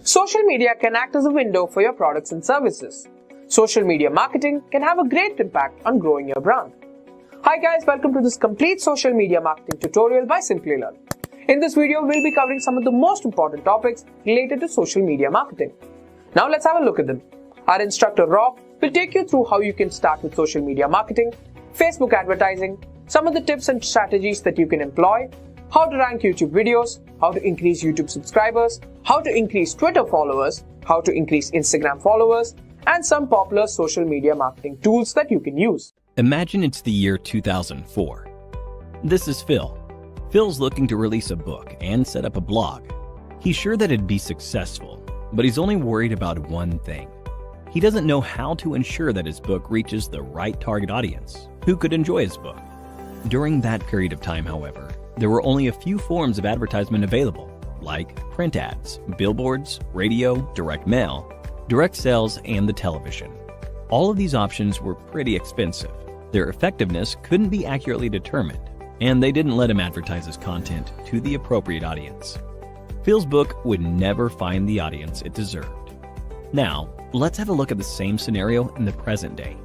Social media can act as a window for your products and services. Social media marketing can have a great impact on growing your brand. Hi guys, welcome to this complete social media marketing tutorial by Simplilearn. In this video, we'll be covering some of the most important topics related to social media marketing. Now let's have a look at them. Our instructor Rob will take you through how you can start with social media marketing, Facebook advertising, some of the tips and strategies that you can employ, how to rank YouTube videos, how to increase YouTube subscribers, how to increase Twitter followers, how to increase Instagram followers, and some popular social media marketing tools that you can use. Imagine it's the year 2004. This is Phil. Phil's looking to release a book and set up a blog. He's sure that it'd be successful, but he's only worried about one thing. He doesn't know how to ensure that his book reaches the right target audience who could enjoy his book. During that period of time, however, there were only a few forms of advertisement available, like print ads, billboards, radio, direct mail, direct sales, and the television. All of these options were pretty expensive. Their effectiveness couldn't be accurately determined, and they didn't let him advertise his content to the appropriate audience. Phil's book would never find the audience it deserved. Now, let's have a look at the same scenario in the present day.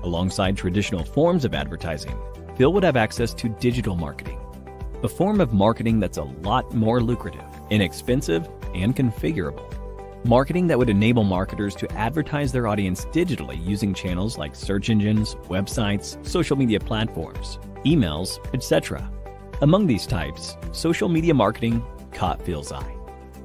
Alongside traditional forms of advertising, Phil would have access to digital marketing, a form of marketing that's a lot more lucrative, inexpensive, and configurable. Marketing that would enable marketers to advertise their audience digitally using channels like search engines, websites, social media platforms, emails, etc. Among these types, social media marketing caught Phil's eye.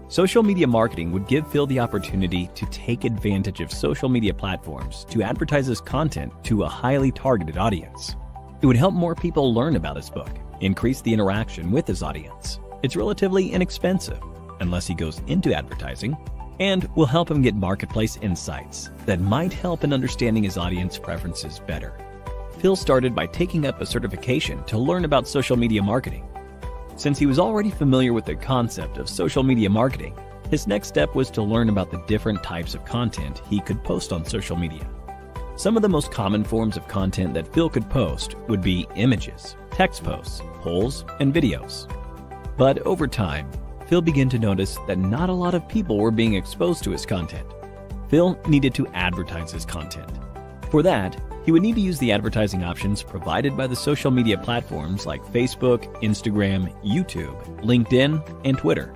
Social media marketing would give Phil the opportunity to take advantage of social media platforms to advertise his content to a highly targeted audience. It would help more people learn about his book, increase the interaction with his audience. It's relatively inexpensive, unless he goes into advertising, and will help him get marketplace insights that might help in understanding his audience preferences better. Phil started by taking up a certification to learn about social media marketing. Since he was already familiar with the concept of social media marketing, his next step was to learn about the different types of content he could post on social media. Some of the most common forms of content that Phil could post would be images, text posts, polls, and videos. But over time, Phil began to notice that not a lot of people were being exposed to his content. Phil needed to advertise his content. For that, he would need to use the advertising options provided by the social media platforms like Facebook, Instagram, YouTube, LinkedIn, and Twitter.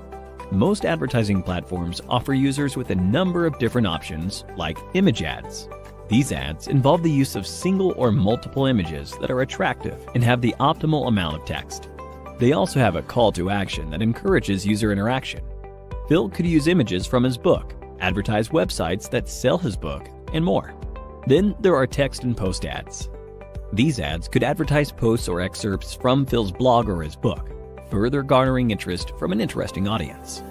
Most advertising platforms offer users with a number of different options like image ads. These ads involve the use of single or multiple images that are attractive and have the optimal amount of text. They also have a call to action that encourages user interaction. Phil could use images from his book, advertise websites that sell his book, and more. Then there are text and post ads. These ads could advertise posts or excerpts from Phil's blog or his book, further garnering interest from an interesting audience.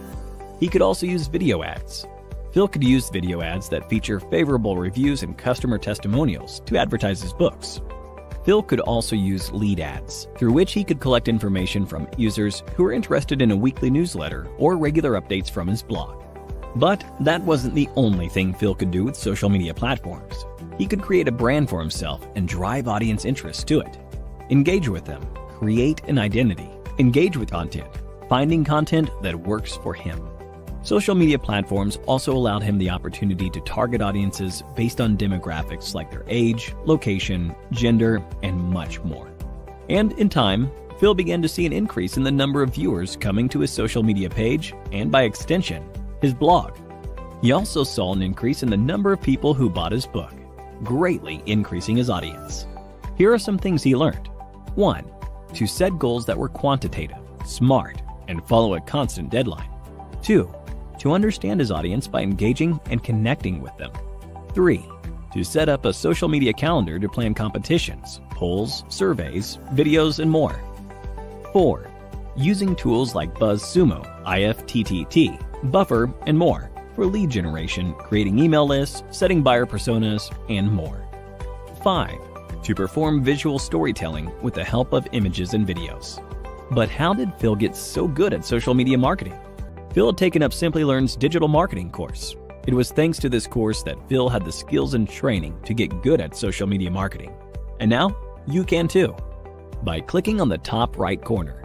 He could also use video ads. Phil could use video ads that feature favorable reviews and customer testimonials to advertise his books. Phil could also use lead ads, through which he could collect information from users who are interested in a weekly newsletter or regular updates from his blog. But that wasn't the only thing Phil could do with social media platforms. He could create a brand for himself and drive audience interest to it. Engage with them, create an identity, engage with content, finding content that works for him. Social media platforms also allowed him the opportunity to target audiences based on demographics like their age, location, gender, and much more. And in time, Phil began to see an increase in the number of viewers coming to his social media page and, by extension, his blog. He also saw an increase in the number of people who bought his book, greatly increasing his audience. Here are some things he learned. 1. To set goals that were quantitative, smart, and follow a constant deadline. 2. To understand his audience by engaging and connecting with them. 3. To set up a social media calendar to plan competitions, polls, surveys, videos, and more. 4. Using tools like BuzzSumo, IFTTT, Buffer, and more for lead generation, creating email lists, setting buyer personas, and more. 5. To perform visual storytelling with the help of images and videos. But how did Phil get so good at social media marketing? Phil had taken up Simplilearn's digital marketing course. It was thanks to this course that Phil had the skills and training to get good at social media marketing. And now, you can too. by clicking on the top right corner.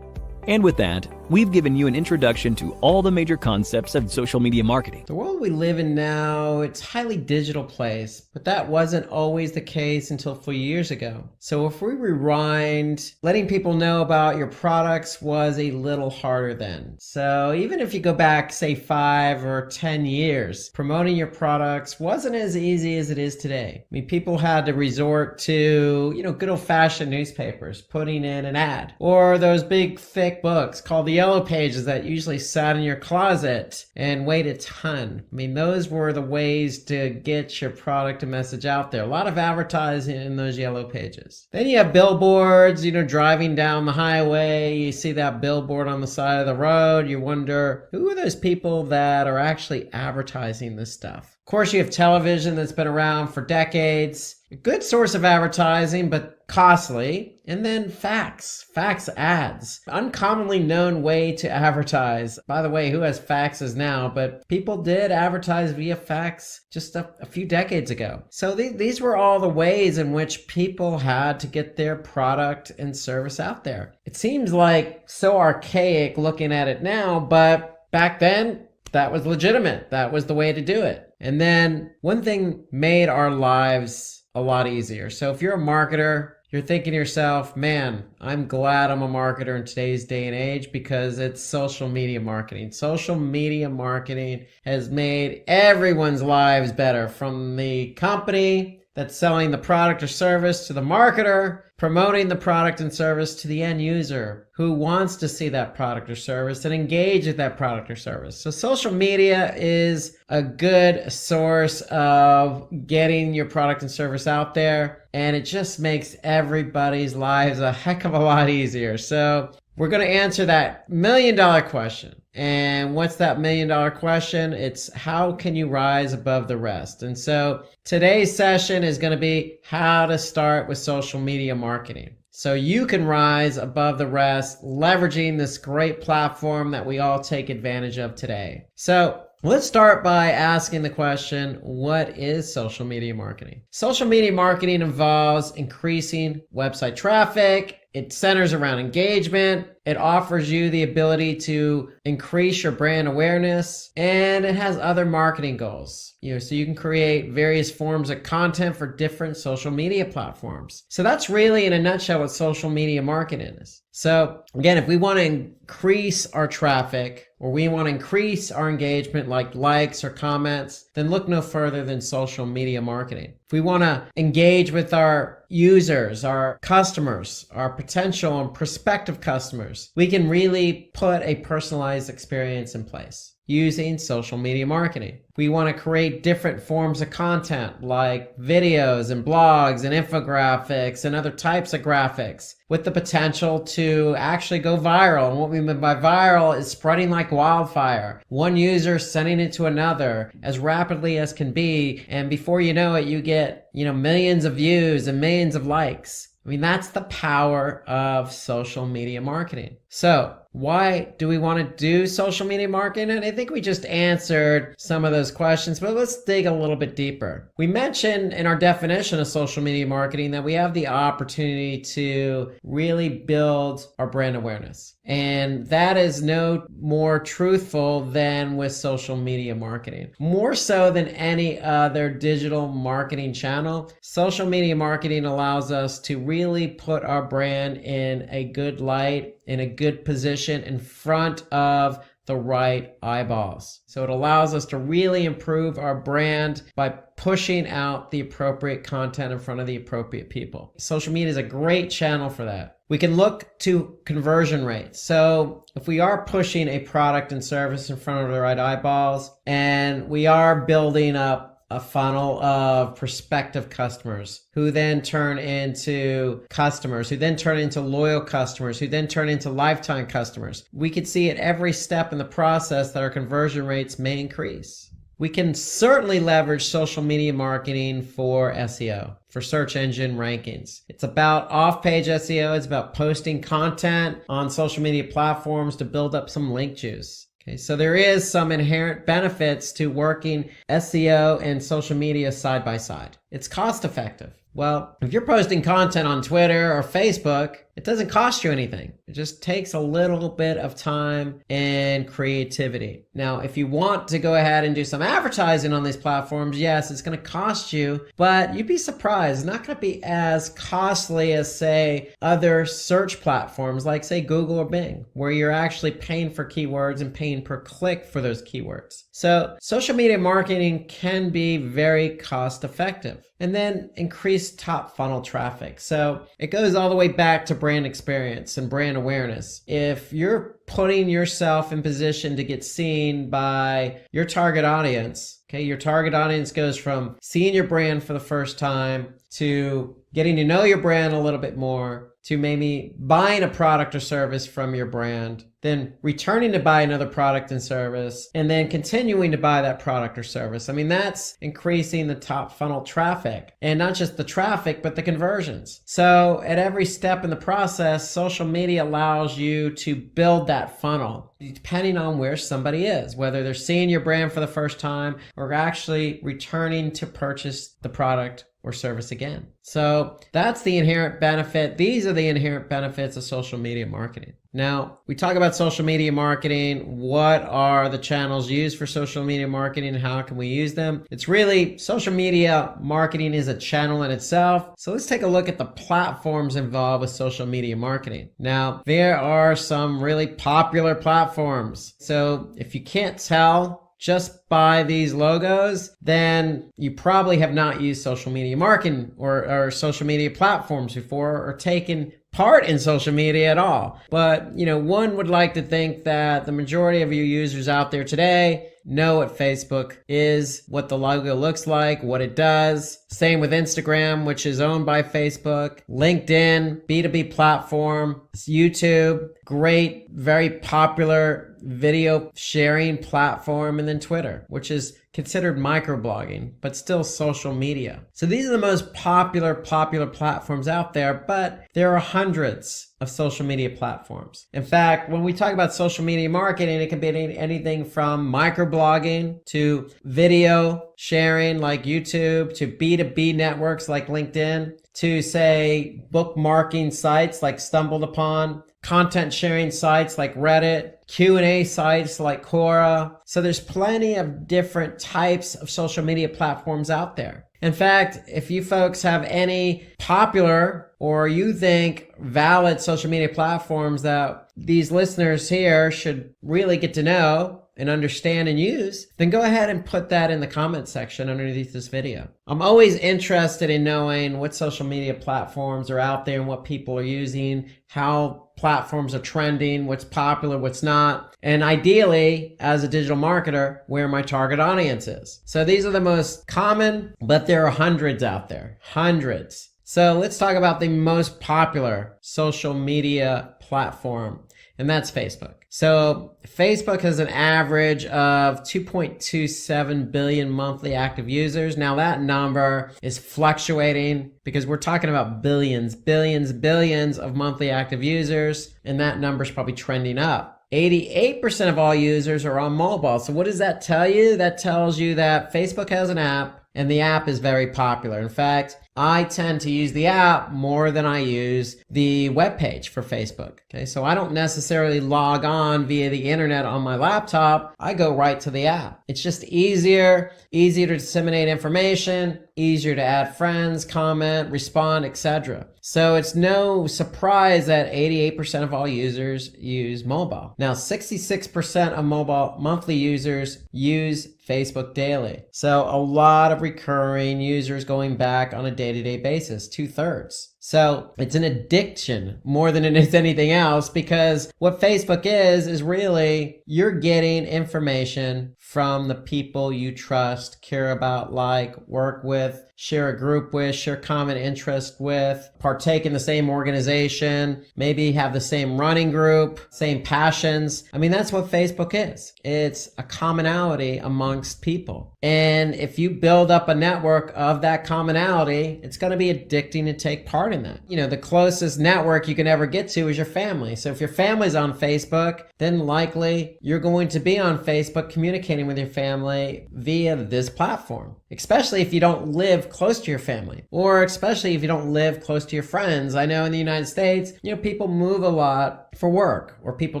And with that, we've given you an introduction to all the major concepts of social media marketing. The world we live in now, it's a highly digital place, but that wasn't always the case until a few years ago. So if we rewind, letting people know about your products was a little harder then. So even if you go back, say 5 or 10 years, promoting your products wasn't as easy as it is today. I mean, people had to resort to, good old-fashioned newspapers, putting in an ad, or those big thick books called the yellow pages that usually sat in your closet and weighed a ton. I mean, those were the ways to get your product and message out there. A lot of advertising in those yellow pages. Then you have billboards, driving down the highway, you see that billboard on the side of the road, you wonder, who are those people that are actually advertising this stuff? Of course, you have television that's been around for decades. A good source of advertising, but costly. And then fax ads. Uncommonly known way to advertise. By the way, who has faxes now? But people did advertise via fax just a few decades ago. So these were all the ways in which people had to get their product and service out there. It seems like so archaic looking at it now, but back then, that was legitimate. That was the way to do it. And then one thing made our lives a lot easier. So if you're a marketer, you're thinking to yourself, man, I'm glad I'm a marketer in today's day and age because it's social media marketing. Social media marketing has made everyone's lives better, from the company that's selling the product or service to the marketer promoting the product and service to the end user who wants to see that product or service and engage with that product or service. So social media is a good source of getting your product and service out there, and it just makes everybody's lives a heck of a lot easier. So we're going to answer that $1 million question. And what's that $1 million question? It's how can you rise above the rest? And so today's session is going to be how to start with social media marketing, so you can rise above the rest, leveraging this great platform that we all take advantage of today. So let's start by asking the question, what is social media marketing? Social media marketing involves increasing website traffic. It centers around engagement. It offers you the ability to increase your brand awareness, and it has other marketing goals. So you can create various forms of content for different social media platforms. So that's really, in a nutshell, what social media marketing is. So again, if we want to increase our traffic, or we want to increase our engagement like likes or comments, then look no further than social media marketing. If we want to engage with our users, our customers, our potential and prospective customers, we can really put a personalized experience in place using social media marketing. We want to create different forms of content like videos and blogs and infographics and other types of graphics with the potential to actually go viral. And what we mean by viral is spreading like wildfire. One user sending it to another as rapidly as can be. And before you know it, you get, millions of views and millions of likes. I mean, that's the power of social media marketing. So why do we want to do social media marketing? And I think we just answered some of those questions, but let's dig a little bit deeper. We mentioned in our definition of social media marketing that we have the opportunity to really build our brand awareness. And that is no more truthful than with social media marketing. More so than any other digital marketing channel, social media marketing allows us to really put our brand in a good light, in a good position in front of the right eyeballs. So it allows us to really improve our brand by pushing out the appropriate content in front of the appropriate people. Social media is a great channel for that. We can look to conversion rates. So if we are pushing a product and service in front of the right eyeballs, and we are building up a funnel of prospective customers who then turn into customers, who then turn into loyal customers, who then turn into lifetime customers, we could see at every step in the process that our conversion rates may increase. We can certainly leverage social media marketing for SEO, for search engine rankings. It's about off-page SEO. It's about posting content on social media platforms to build up some link juice. Okay, so there is some inherent benefits to working SEO and social media side by side. It's cost effective. Well, if you're posting content on Twitter or Facebook, it doesn't cost you anything. It just takes a little bit of time and creativity. Now, if you want to go ahead and do some advertising on these platforms, yes, it's going to cost you, but you'd be surprised. It's not going to be as costly as, say, other search platforms like, say, Google or Bing, where you're actually paying for keywords and paying per click for those keywords. So social media marketing can be very cost effective. And then increase top funnel traffic. So it goes all the way back to brand experience and brand awareness. If you're putting yourself in position to get seen by your target audience, okay, your target audience goes from seeing your brand for the first time to getting to know your brand a little bit more, to maybe buying a product or service from your brand, then returning to buy another product and service, and then continuing to buy that product or service. I mean, that's increasing the top funnel traffic, and not just the traffic, but the conversions. So at every step in the process, social media allows you to build that funnel, depending on where somebody is, whether they're seeing your brand for the first time or actually returning to purchase the product or service again. So that's the inherent benefit. These are the inherent benefits of social media marketing. Now, we talk about social media marketing. What are the channels used for social media marketing and how can we use them? It's really, social media marketing is a channel in itself. So let's take a look at the platforms involved with social media marketing. Now, there are some really popular platforms. So if you can't tell just by these logos, then you probably have not used social media marketing or social media platforms before, or taken part in social media at all. But, one would like to think that the majority of you users out there today know what Facebook is, what the logo looks like, what it does. Same with Instagram, which is owned by Facebook. LinkedIn, B2B platform. YouTube, great, very popular video sharing platform. And then Twitter, which is considered microblogging, but still social media. So these are the most popular platforms out there, but there are hundreds of social media platforms. In fact, when we talk about social media marketing, it can be anything from microblogging to video sharing like YouTube, to B2B networks like LinkedIn, to, say, bookmarking sites like Stumbled Upon, content sharing sites like Reddit, Q&A sites like Quora. So there's plenty of different types of social media platforms out there. In fact, if you folks have any popular or you think valid social media platforms that these listeners here should really get to know and understand and use, then go ahead and put that in the comment section underneath this video. I'm always interested in knowing what social media platforms are out there and what people are using, how platforms are trending, what's popular, what's not, and ideally, as a digital marketer, where my target audience is. So these are the most common, but there are hundreds out there, hundreds. So let's talk about the most popular social media platform, and that's Facebook. So Facebook has an average of 2.27 billion monthly active users. Now that number is fluctuating because we're talking about billions of monthly active users, and that number is probably trending up. 88% of all users are on mobile. So what does that tell you? That tells you that Facebook has an app, and the app is very popular. In fact, I tend to use the app more than I use the web page for Facebook. Okay, so I don't necessarily log on via the internet on my laptop. I go right to the app. It's just easier to disseminate information, easier to add friends, comment, respond, etc. So it's no surprise that 88% of all users use mobile. Now, 66% of mobile monthly users use Facebook daily. So a lot of recurring users going back on a day-to-day basis, 2/3. So it's an addiction more than it is anything else, because what Facebook is really you're getting information from the people you trust, care about, like, work with, share a group with, share common interest with, partake in the same organization, maybe have the same running group, same passions. I mean, that's what Facebook is. It's a commonality amongst people. And if you build up a network of that commonality, it's going to be addicting to take part in that. The closest network you can ever get to is your family. So if your family's on Facebook, then likely you're going to be on Facebook communicating with your family via this platform, especially if you don't live close to your family, or especially if you don't live close to your friends. I know in the United States, people move a lot for work, or people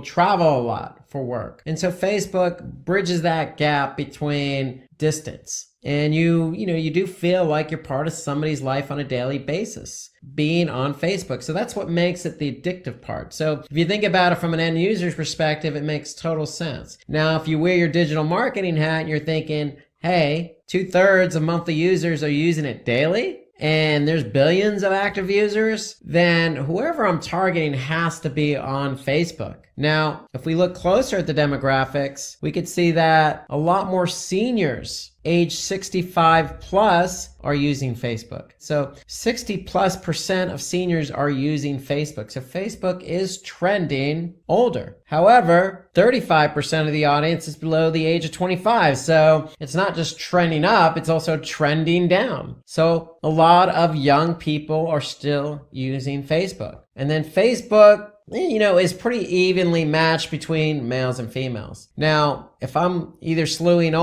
travel a lot for work. And so Facebook bridges that gap between distance. And you do feel like you're part of somebody's life on a daily basis being on Facebook. So that's what makes it the addictive part. So if you think about it from an end user's perspective, it makes total sense. Now, if you wear your digital marketing hat and you're thinking, hey, 2/3 of monthly users are using it daily, and there's billions of active users, then whoever I'm targeting has to be on Facebook. Now, if we look closer at the demographics, we could see that a lot more seniors age 65 plus are using Facebook. So 60+% of seniors are using Facebook. So Facebook is trending older. However, 35% of the audience is below the age of 25. So it's not just trending up, it's also trending down. So a lot of young people are still using Facebook. And then Facebook, is pretty evenly matched between males and females. Now, if I'm either skewing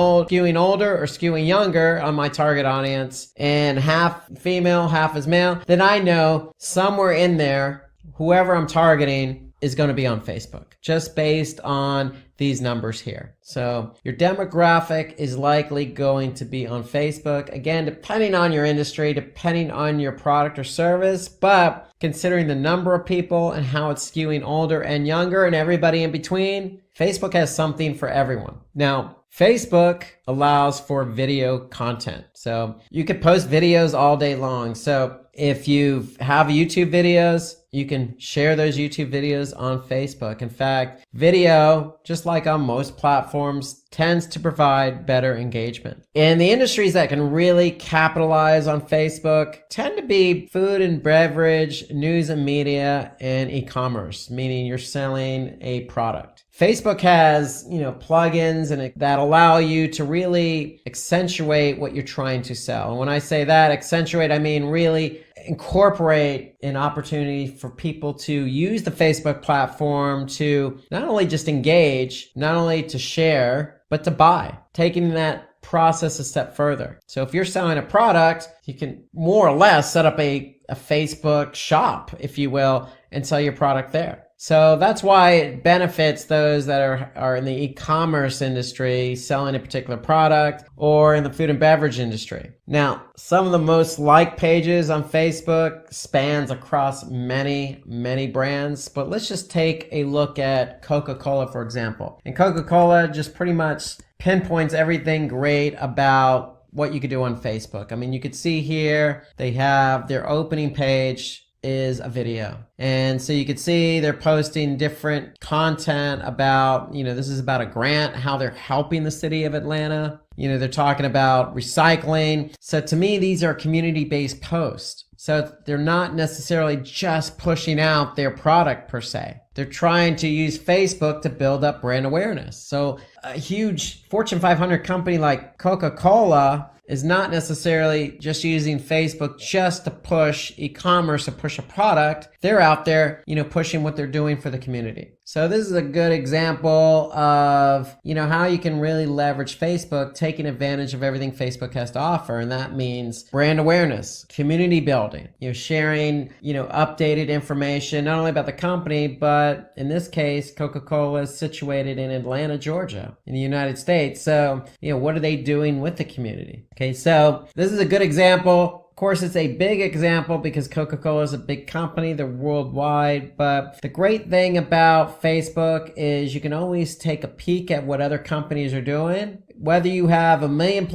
older or skewing younger on my target audience, and half female, half is male, then I know somewhere in there, whoever I'm targeting is going to be on Facebook, just based on these numbers here. So your demographic is likely going to be on Facebook. Again, depending on your industry, depending on your product or service, but considering the number of people and how it's skewing older and younger and everybody in between, Facebook has something for everyone. Now, Facebook allows for video content. So you could post videos all day long. So if you have YouTube videos, you can share those YouTube videos on Facebook. In fact, video, just like on most platforms, tends to provide better engagement. And the industries that can really capitalize on Facebook tend to be food and beverage, news and media, and e-commerce, meaning you're selling a product. Facebook has, plugins that allow you to really accentuate what you're trying to sell. And when I say that, accentuate, I mean really incorporate an opportunity for people to use the Facebook platform to not only just engage, not only to share, but to buy, taking that process a step further. So if you're selling a product, you can more or less set up a Facebook shop, if you will, and sell your product there. So that's why it benefits those that are in the e-commerce industry selling a particular product, or in the food and beverage industry. Now, some of the most liked pages on Facebook spans across many, many brands, but let's just take a look at Coca-Cola, for example. And Coca-Cola just pretty much pinpoints everything great about what you could do on Facebook. I mean, you could see here, they have their opening page is a video. And so you could see they're posting different content about, this is about a grant, how they're helping the city of Atlanta. They're talking about recycling. So to me, these are community-based posts. So they're not necessarily just pushing out their product per se. They're trying to use Facebook to build up brand awareness. So a huge Fortune 500 company like Coca-Cola is not necessarily just using Facebook just to push e-commerce or push a product. They're out there, pushing what they're doing for the community. So this is a good example of, how you can really leverage Facebook, taking advantage of everything Facebook has to offer. And that means brand awareness, community building, sharing, updated information, not only about the company, but in this case, Coca-Cola is situated in Atlanta, Georgia, in the United States. So, what are they doing with the community? Okay, so this is a good example. Of course, it's a big example because Coca-Cola is a big company, they're worldwide, but the great thing about Facebook is you can always take a peek at what other companies are doing. Whether you have 1 million+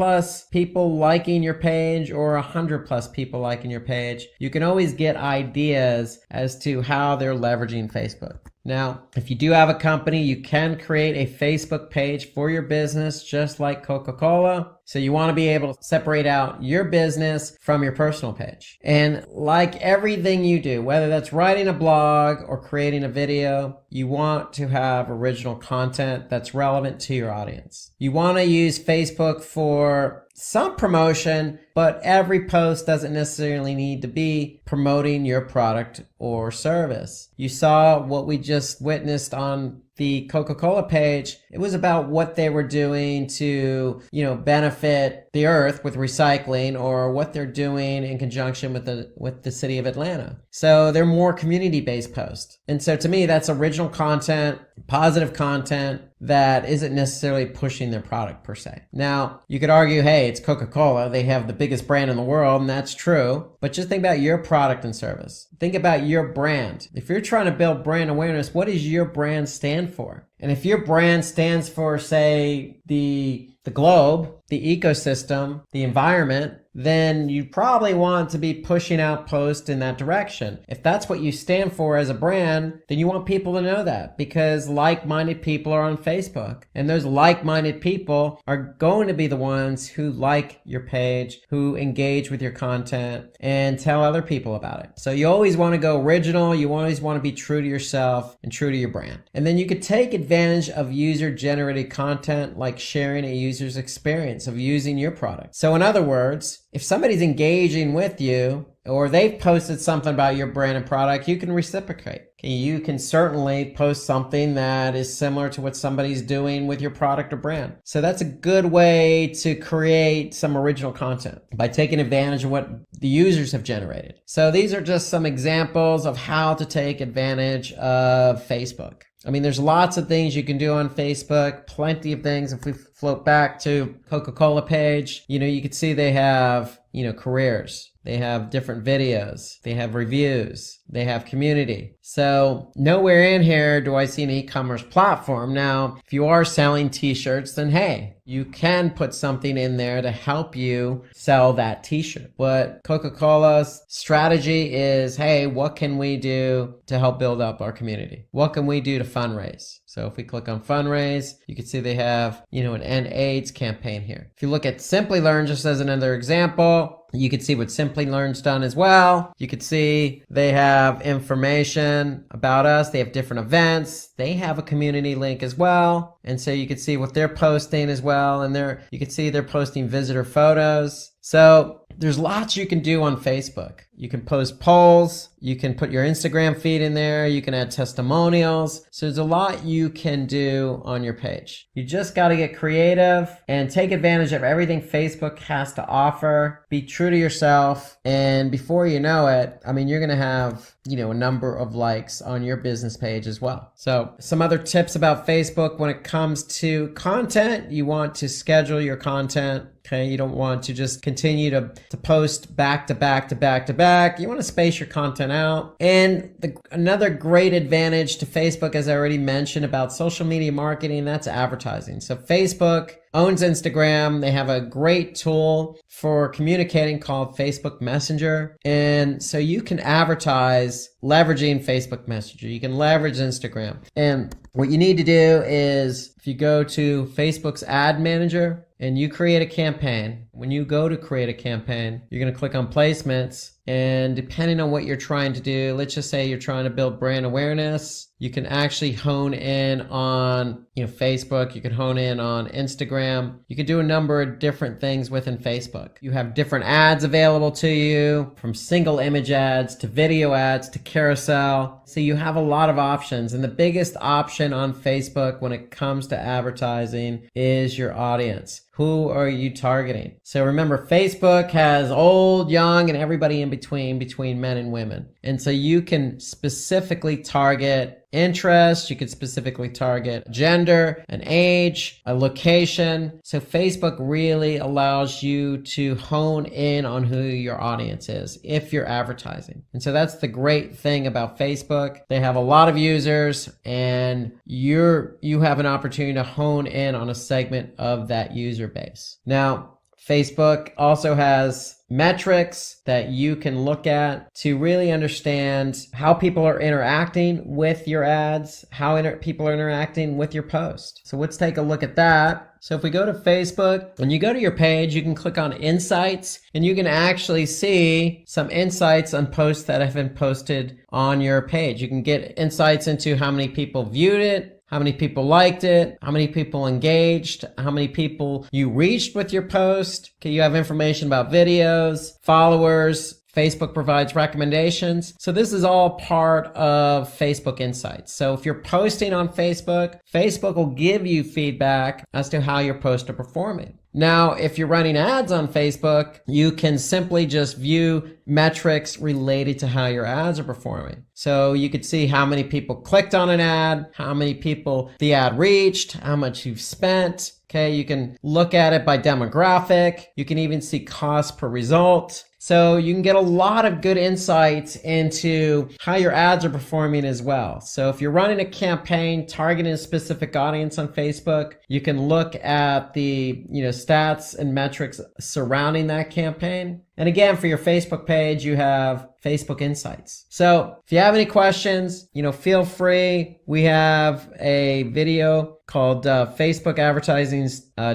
people liking your page or 100+ people liking your page, you can always get ideas as to how they're leveraging Facebook. Now, if you do have a company, you can create a Facebook page for your business, just like Coca-Cola. So you want to be able to separate out your business from your personal page. And like everything you do, whether that's writing a blog or creating a video, you want to have original content that's relevant to your audience. You want to use Facebook for some promotion, but every post doesn't necessarily need to be promoting your product or service. You saw what we just witnessed on the Coca-Cola page. It was about what they were doing to, benefit the earth with recycling, or what they're doing in conjunction with the city of Atlanta. So they're more community-based posts. And so to me, that's original content, positive content that isn't necessarily pushing their product per se. Now, you could argue, hey, it's Coca-Cola. They have the biggest brand in the world, and that's true. But just think about your product and service. Think about your brand. If you're trying to build brand awareness, what does your brand stand for? And if your brand stands for, say, the globe, the ecosystem, the environment, then you probably want to be pushing out posts in that direction. If that's what you stand for as a brand, then you want people to know that, because like-minded people are on Facebook, and those like-minded people are going to be the ones who like your page, who engage with your content, and tell other people about it. So you always want to go original. You always want to be true to yourself and true to your brand. And then you could take advantage of user-generated content, like sharing a user's experience of using your product. So in other words, if somebody's engaging with you, or they've posted something about your brand and product, you can reciprocate. You can certainly post something that is similar to what somebody's doing with your product or brand. So that's a good way to create some original content by taking advantage of what the users have generated. So these are just some examples of how to take advantage of Facebook. I mean, there's lots of things you can do on Facebook, plenty of things. If we float back to Coca-Cola page, you can see they have, careers. They have different videos. They have reviews. They have community. So nowhere in here do I see an e-commerce platform. Now, if you are selling t-shirts, then hey, you can put something in there to help you sell that t-shirt. But Coca-Cola's strategy is, hey, what can we do to help build up our community? What can we do to fundraise? So if we click on fundraise, you can see they have, an end AIDS campaign here. If you look at Simplilearn, just as another example, you can see what Simplilearn's done as well. You can see they have information about us. They have different events. They have a community link as well. And so you can see what they're posting as well. And you can see they're posting visitor photos. So there's lots you can do on Facebook. You can post polls. You can put your Instagram feed in there. You can add testimonials. So there's a lot you can do on your page. You just got to get creative and take advantage of everything Facebook has to offer. Be true to yourself. And before you know it, you're going to have, a number of likes on your business page as well. So some other tips about Facebook when it comes to content: you want to schedule your content. Okay, you don't want to just continue to post back to back to back to back. You want to space your content out. And another great advantage to Facebook, as I already mentioned about social media marketing, that's advertising. So Facebook owns Instagram. They have a great tool for communicating called Facebook Messenger. And so you can advertise leveraging Facebook Messenger. You can leverage Instagram. And what you need to do is, if you go to Facebook's ad manager and you create a campaign, when you go to create a campaign, you're going to click on placements. And depending on what you're trying to do, let's just say you're trying to build brand awareness, you can actually hone in on, Facebook. You can hone in on Instagram. You can do a number of different things within Facebook. You have different ads available to you, from single image ads to video ads to carousel. So you have a lot of options. And the biggest option on Facebook when it comes to advertising is your audience. Who are you targeting? So remember, Facebook has old, young, and everybody in between men and women. And so you can specifically target interest, you could specifically target gender, an age, a location. So Facebook really allows you to hone in on who your audience is if you're advertising. And so that's the great thing about Facebook. They have a lot of users, and you have an opportunity to hone in on a segment of that user base. Now, Facebook also has metrics that you can look at to really understand how people are interacting with your ads, how people are interacting with your post. So let's take a look at that. So if we go to Facebook, when you go to your page, you can click on Insights, and you can actually see some insights on posts that have been posted on your page. You can get insights into how many people viewed it, how many people liked it, how many people engaged, how many people you reached with your post. Okay, you have information about videos, followers. Facebook provides recommendations. So this is all part of Facebook Insights. So if you're posting on Facebook, Facebook will give you feedback as to how your posts are performing. Now, if you're running ads on Facebook, you can simply just view metrics related to how your ads are performing. So you could see how many people clicked on an ad, how many people the ad reached, how much you've spent. Okay, you can look at it by demographic. You can even see cost per result. So you can get a lot of good insights into how your ads are performing as well. So if you're running a campaign targeting a specific audience on Facebook, you can look at the stats and metrics surrounding that campaign. And again, for your Facebook page, you have Facebook Insights. So if you have any questions, feel free. We have a video called Facebook Advertising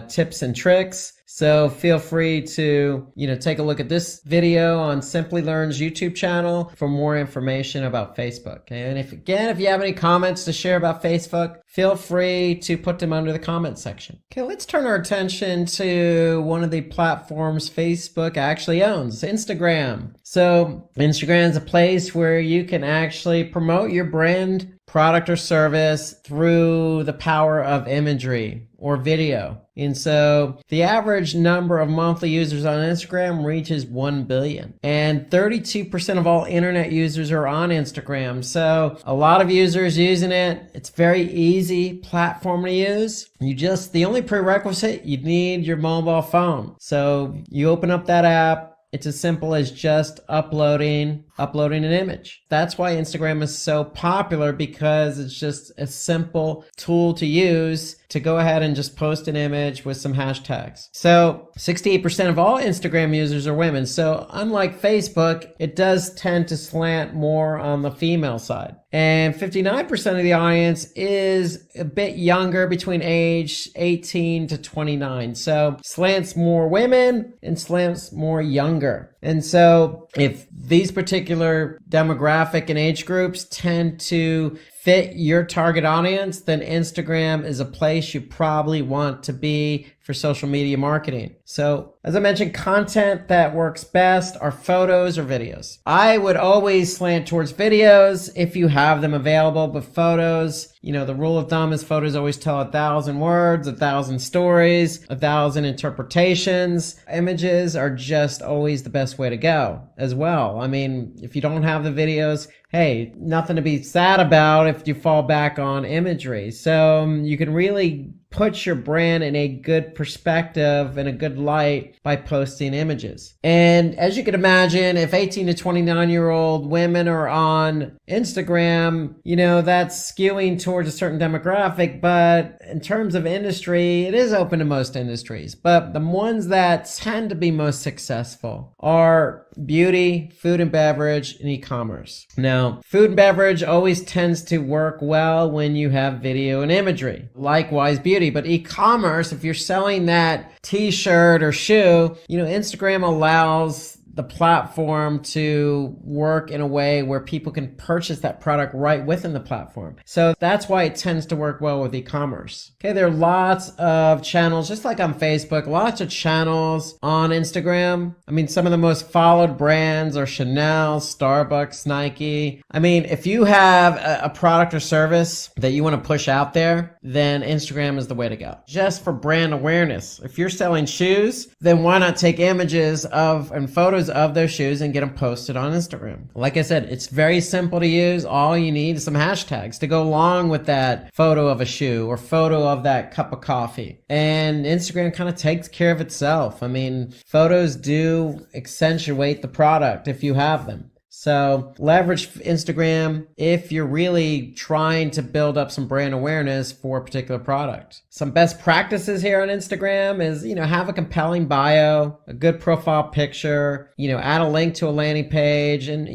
Tips and Tricks. So feel free to, take a look at this video on Simplilearn's YouTube channel for more information about Facebook. Okay? And if you have any comments to share about Facebook, feel free to put them under the comment section. Okay, let's turn our attention to one of the platforms Facebook actually owns, Instagram. So Instagram is a place where you can actually promote your brand, product, or service through the power of imagery or video. And so the average number of monthly users on Instagram reaches 1 billion. And 32% of all internet users are on Instagram. So a lot of users using it. It's very easy platform to use. The only prerequisite, you need your mobile phone. So you open up that app. It's as simple as just uploading an image. That's why Instagram is so popular, because it's just a simple tool to use to go ahead and just post an image with some hashtags. So 68% of all Instagram users are women. So unlike Facebook, it does tend to slant more on the female side. And 59% of the audience is a bit younger, between age 18 to 29. So slants more women and slants more younger. And so if these particular demographic and age groups tend to fit your target audience, then Instagram is a place you probably want to be for social media marketing. So as I mentioned, content that works best are photos or videos. I would always slant towards videos if you have them available, but photos, the rule of thumb is photos always tell 1,000 words, 1,000 stories, 1,000 interpretations. Images are just always the best way to go as well. I mean, if you don't have the videos, hey, nothing to be sad about if you fall back on imagery. So you can really put your brand in a good perspective and a good light by posting images. And as you can imagine, if 18 to 29-year-old women are on Instagram, that's skewing towards a certain demographic. But in terms of industry, it is open to most industries. But the ones that tend to be most successful are beauty, food and beverage, and e-commerce. Now, food and beverage always tends to work well when you have video and imagery. Likewise, beauty. But e-commerce, if you're selling that t-shirt or shoe, Instagram allows the platform to work in a way where people can purchase that product right within the platform. So that's why it tends to work well with e-commerce. Okay, there are lots of channels, just like on Facebook, lots of channels on Instagram. I mean, some of the most followed brands are Chanel, Starbucks, Nike. I mean, if you have a product or service that you want to push out there, then Instagram is the way to go. Just for brand awareness. If you're selling shoes, then why not take images and photos of those shoes and get them posted on Instagram? Like I said, it's very simple to use. All you need is some hashtags to go along with that photo of a shoe or photo of that cup of coffee. And Instagram kind of takes care of itself. I mean, photos do accentuate the product if you have them. So leverage Instagram if you're really trying to build up some brand awareness for a particular product. Some best practices here on Instagram is, have a compelling bio, a good profile picture, add a link to a landing page, and,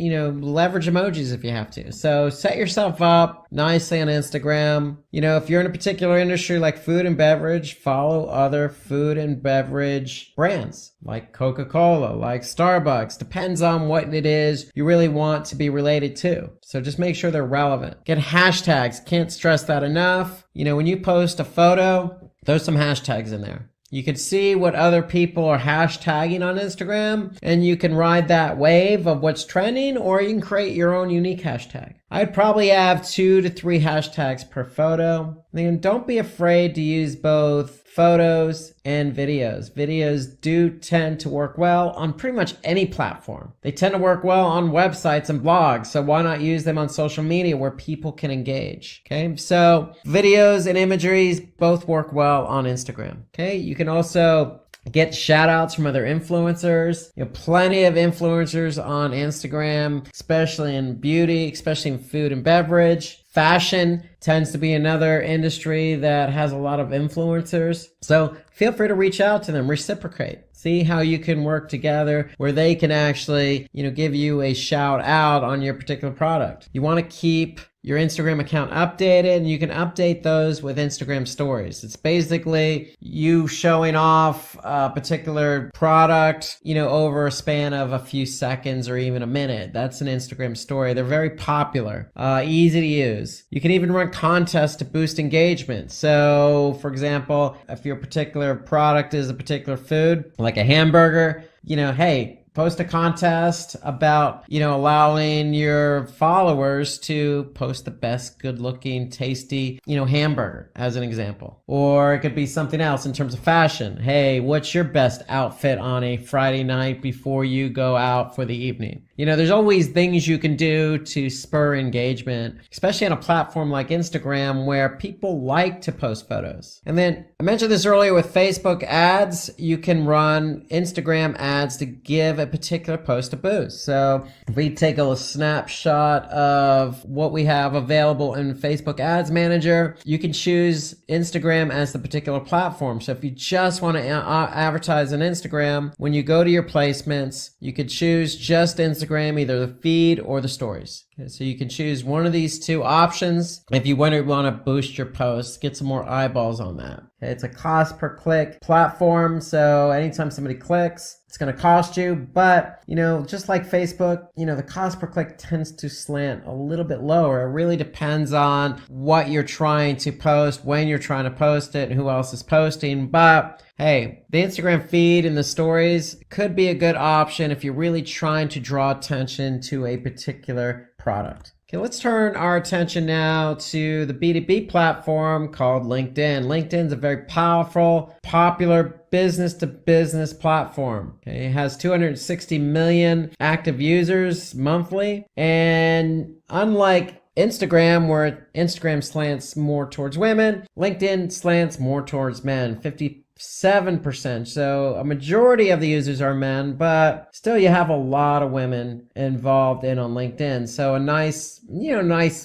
leverage emojis if you have to. So set yourself up nicely on Instagram. If you're in a particular industry like food and beverage, follow other food and beverage brands like Coca-Cola, like Starbucks. Depends on what it is you really want to be related to. So just make sure they're relevant. Get hashtags. Can't stress that enough. When you post a photo, throw some hashtags in there. You can see what other people are hashtagging on Instagram, and you can ride that wave of what's trending, or you can create your own unique hashtag. I'd probably have 2 to 3 hashtags per photo. And don't be afraid to use both photos and videos. Videos do tend to work well on pretty much any platform. They tend to work well on websites and blogs, so why not use them on social media where people can engage? Okay, so videos and imageries both work well on Instagram. Okay, you can also get shout outs from other influencers. Plenty of influencers on Instagram, especially in beauty, especially in food and beverage. Fashion tends to be another industry that has a lot of influencers. So feel free to reach out to them, reciprocate. See how you can work together where they can actually, give you a shout out on your particular product. You want to keep your Instagram account updated, and you can update those with Instagram stories. It's basically you showing off a particular product, over a span of a few seconds or even a minute. That's an Instagram story. They're very popular, easy to use. You can even run contests to boost engagement. So for example, if your particular product is a particular food, like a hamburger, hey, post a contest about, allowing your followers to post the best good looking, tasty, hamburger as an example. Or it could be something else in terms of fashion. Hey, what's your best outfit on a Friday night before you go out for the evening? There's always things you can do to spur engagement, especially on a platform like Instagram where people like to post photos. And then I mentioned this earlier with Facebook ads. You can run Instagram ads to give a particular post a boost. So if we take a snapshot of what we have available in Facebook Ads Manager, you can choose Instagram as the particular platform. So if you just want to advertise on Instagram, when you go to your placements, you could choose just Instagram, either the feed or the stories. Okay, so you can choose one of these 2 options if you want to boost your posts, get some more eyeballs on that. Okay, it's a cost per click platform, so anytime somebody clicks, it's going to cost you. But, just like Facebook, the cost per click tends to slant a little bit lower. It really depends on what you're trying to post, when you're trying to post it, and who else is posting. But hey, the Instagram feed and the stories could be a good option if you're really trying to draw attention to a particular product. Okay, let's turn our attention now to the B2B platform called LinkedIn. LinkedIn's a very powerful, popular business-to-business platform. Okay, it has 260 million active users monthly. And unlike Instagram, where Instagram slants more towards women, LinkedIn slants more towards men, 57%. So a majority of the users are men, but still you have a lot of women involved on LinkedIn. So a nice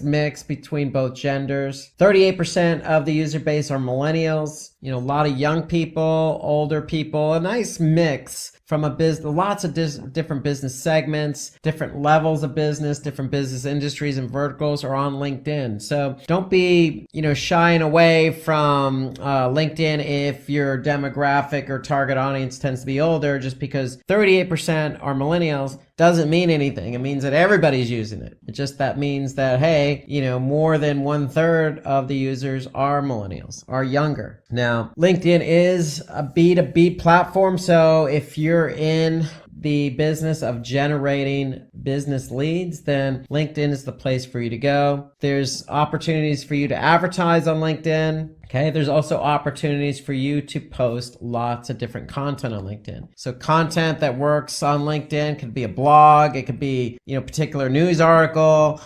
mix between both genders. 38% of the user base are millennials. A lot of young people, older people, a nice mix from lots of different business segments, different levels of business, different business industries and verticals are on LinkedIn. So don't be, shying away from LinkedIn if your demographic or target audience tends to be older. Just because 38% are millennials doesn't mean anything. It means that everybody's using it. That means that, hey, more than 1/3 of the users are millennials, are younger. Now, LinkedIn is a B2B platform. So if you're in the business of generating business leads, then LinkedIn is the place for you to go. There's opportunities for you to advertise on LinkedIn. Okay, there's also opportunities for you to post lots of different content on LinkedIn. So content that works on LinkedIn could be a blog, it could be, particular news article,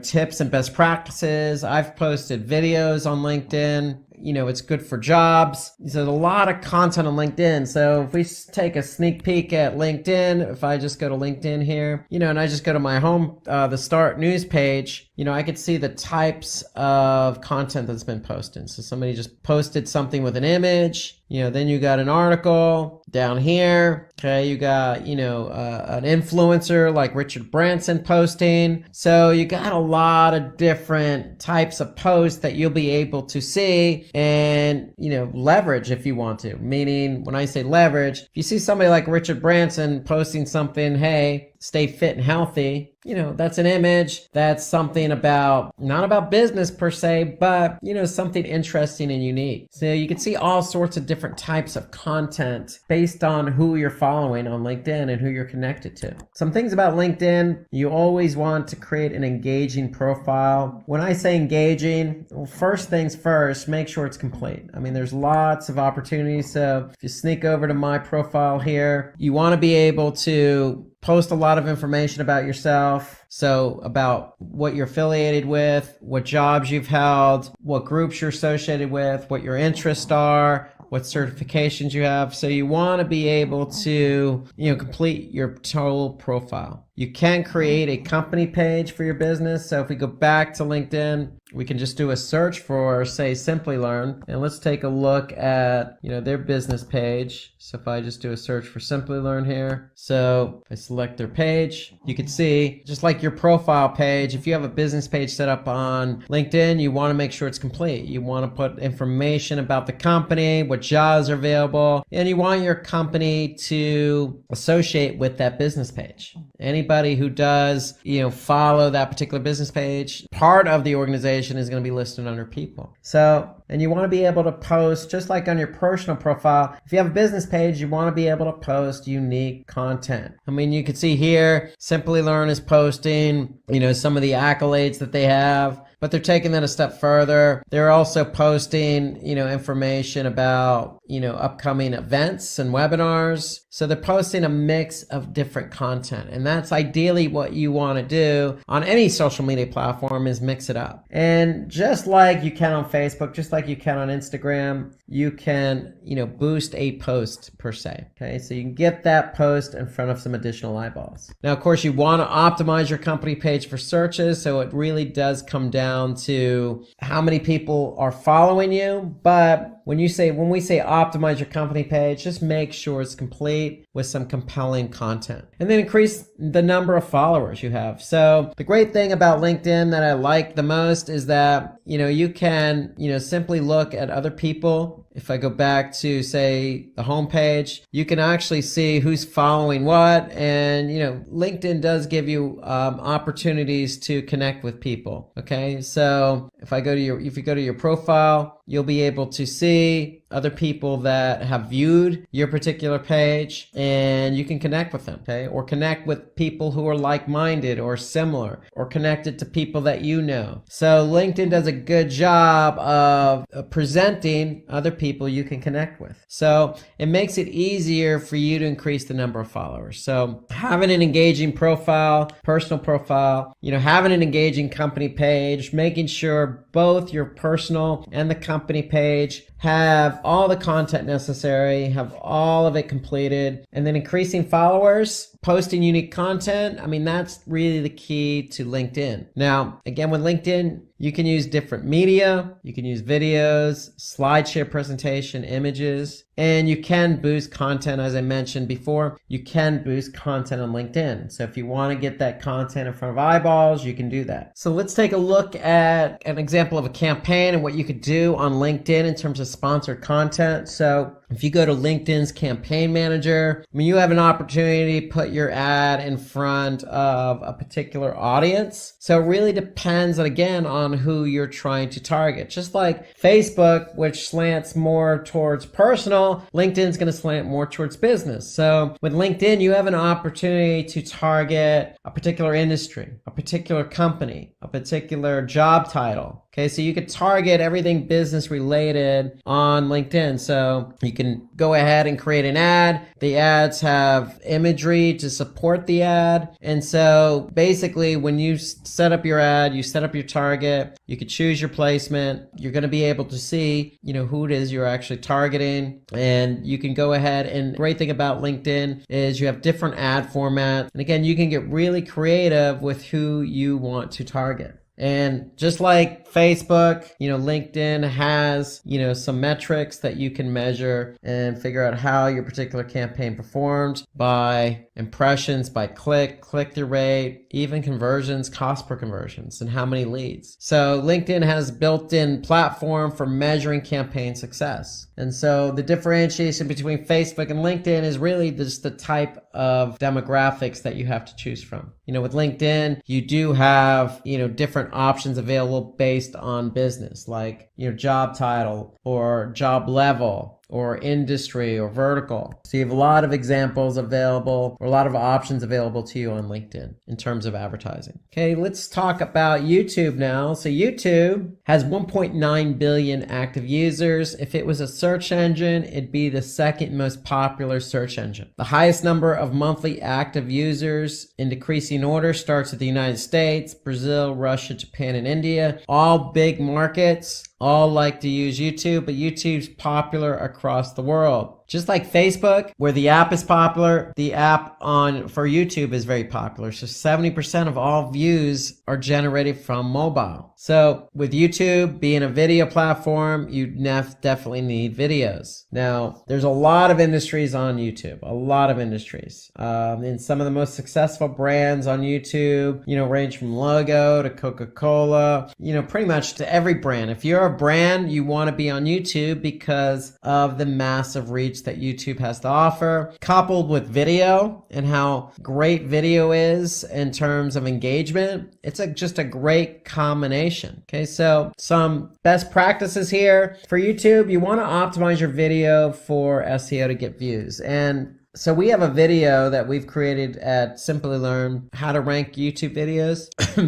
tips and best practices. I've posted videos on LinkedIn. it's good for jobs. So there's a lot of content on LinkedIn. So if we take a sneak peek at LinkedIn, if I just go to LinkedIn here, and I just go to my home, the start news page, I could see the types of content that's been posted. So somebody just posted something with an image. Then you got an article down here. Okay, you got, an influencer like Richard Branson posting. So you got a lot of different types of posts that you'll be able to see and, leverage if you want to. Meaning, when I say leverage, if you see somebody like Richard Branson posting something, hey, stay fit and healthy, that's an image. That's something not about business per se, but, something interesting and unique. So you can see all sorts of different types of content based on who you're following on LinkedIn and who you're connected to. Some things about LinkedIn, you always want to create an engaging profile. When I say engaging, well, first things first, make sure it's complete. There's lots of opportunities. So if you sneak over to my profile here, you want to be able to post a lot of information about yourself. So about what you're affiliated with, what jobs you've held, what groups you're associated with, what your interests are, what certifications you have. So you want to be able to, complete your total profile. You can create a company page for your business. So if we go back to LinkedIn, we can just do a search for, say, Simplilearn, and let's take a look at, their business page. So if I just do a search for Simplilearn here, so if I select their page, you can see, just like your profile page, if you have a business page set up on LinkedIn, you want to make sure it's complete. You want to put information about the company, what jobs are available, and you want your company to associate with that business page. Anybody who does, follow that particular business page, part of the organization is going to be listed under people. So, and you want to be able to post, just like on your personal profile, if you have a business page, you want to be able to post unique content. You can see here, Simplilearn is posting, some of the accolades that they have. But they're taking that a step further. They're also posting, information about, upcoming events and webinars. So they're posting a mix of different content. And that's ideally what you want to do on any social media platform, is mix it up. And just like you can on Facebook, just like you can on Instagram, you can, boost a post per se. Okay. So you can get that post in front of some additional eyeballs. Now, of course, you want to optimize your company page for searches. So it really does come down to how many people are following you. But when we say optimize your company page, just make sure it's complete with some compelling content, and then increase the number of followers you have. So the great thing about LinkedIn that I like the most is that, you can, simply look at other people. If I go back to, say, the home page, you can actually see who's following what. And, LinkedIn does give you opportunities to connect with people. Okay. So if you go to your profile, you'll be able to see other people that have viewed your particular page, and you can connect with them, okay? Or connect with people who are like-minded or similar, or connected to people that you know. So LinkedIn does a good job of presenting other people you can connect with. So it makes it easier for you to increase the number of followers. So having an engaging profile, personal profile, having an engaging company page, making sure both your personal and the company page have all the content necessary, have all of it completed, and then increasing followers, posting unique content. That's really the key to LinkedIn. Now, again, with LinkedIn, you can use different media, you can use videos, slideshare presentation, images, and you can boost content. As I mentioned before, you can boost content on LinkedIn. So if you want to get that content in front of eyeballs, you can do that. So let's take a look at an example of a campaign and what you could do on LinkedIn in terms of sponsored content. So if you go to LinkedIn's campaign manager, you have an opportunity to put your ad in front of a particular audience. So it really depends, again, on who you're trying to target. Just like Facebook, which slants more towards personal, LinkedIn's going to slant more towards business. So with LinkedIn, you have an opportunity to target a particular industry, a particular company, a particular job title. Okay, so you could target everything business related on LinkedIn. So you can go ahead and create an ad. The ads have imagery to support the ad. And so basically when you set up your ad, you set up your target, you could choose your placement. You're going to be able to see, who it is you're actually targeting. And you can go ahead, and the great thing about LinkedIn is you have different ad formats. And again, you can get really creative with who you want to target. And just like Facebook, LinkedIn has, some metrics that you can measure and figure out how your particular campaign performed by impressions, by click-through rate, even conversions, cost per conversions, and how many leads. So LinkedIn has built-in platform for measuring campaign success. And so the differentiation between Facebook and LinkedIn is really just the type of demographics that you have to choose from. With LinkedIn, you do have, different options available based on business, like, job title or job level or industry or vertical. So you have a lot of examples available, or a lot of options available to you on LinkedIn in terms of advertising. Okay, let's talk about YouTube now. So YouTube has 1.9 billion active users. If it was a search engine, it'd be the second most popular search engine. The highest number of monthly active users in decreasing order starts at the United States, Brazil, Russia, Japan, and India. All big markets. All like to use YouTube, but YouTube's popular across the world. Just like Facebook, where the app is popular, the app for YouTube is very popular. So 70% of all views are generated from mobile. So with YouTube being a video platform, you definitely need videos. Now, there's a lot of industries on YouTube, a lot of industries. And some of the most successful brands on YouTube, range from logo to Coca-Cola, pretty much to every brand. If you're a brand, you want to be on YouTube because of the massive reach that YouTube has to offer, coupled with video and how great video is in terms of engagement. It's just a great combination. Okay, so some best practices here for YouTube. You want to optimize your video for SEO to get views. And so we have a video that we've created at Simplilearn, how to rank YouTube videos.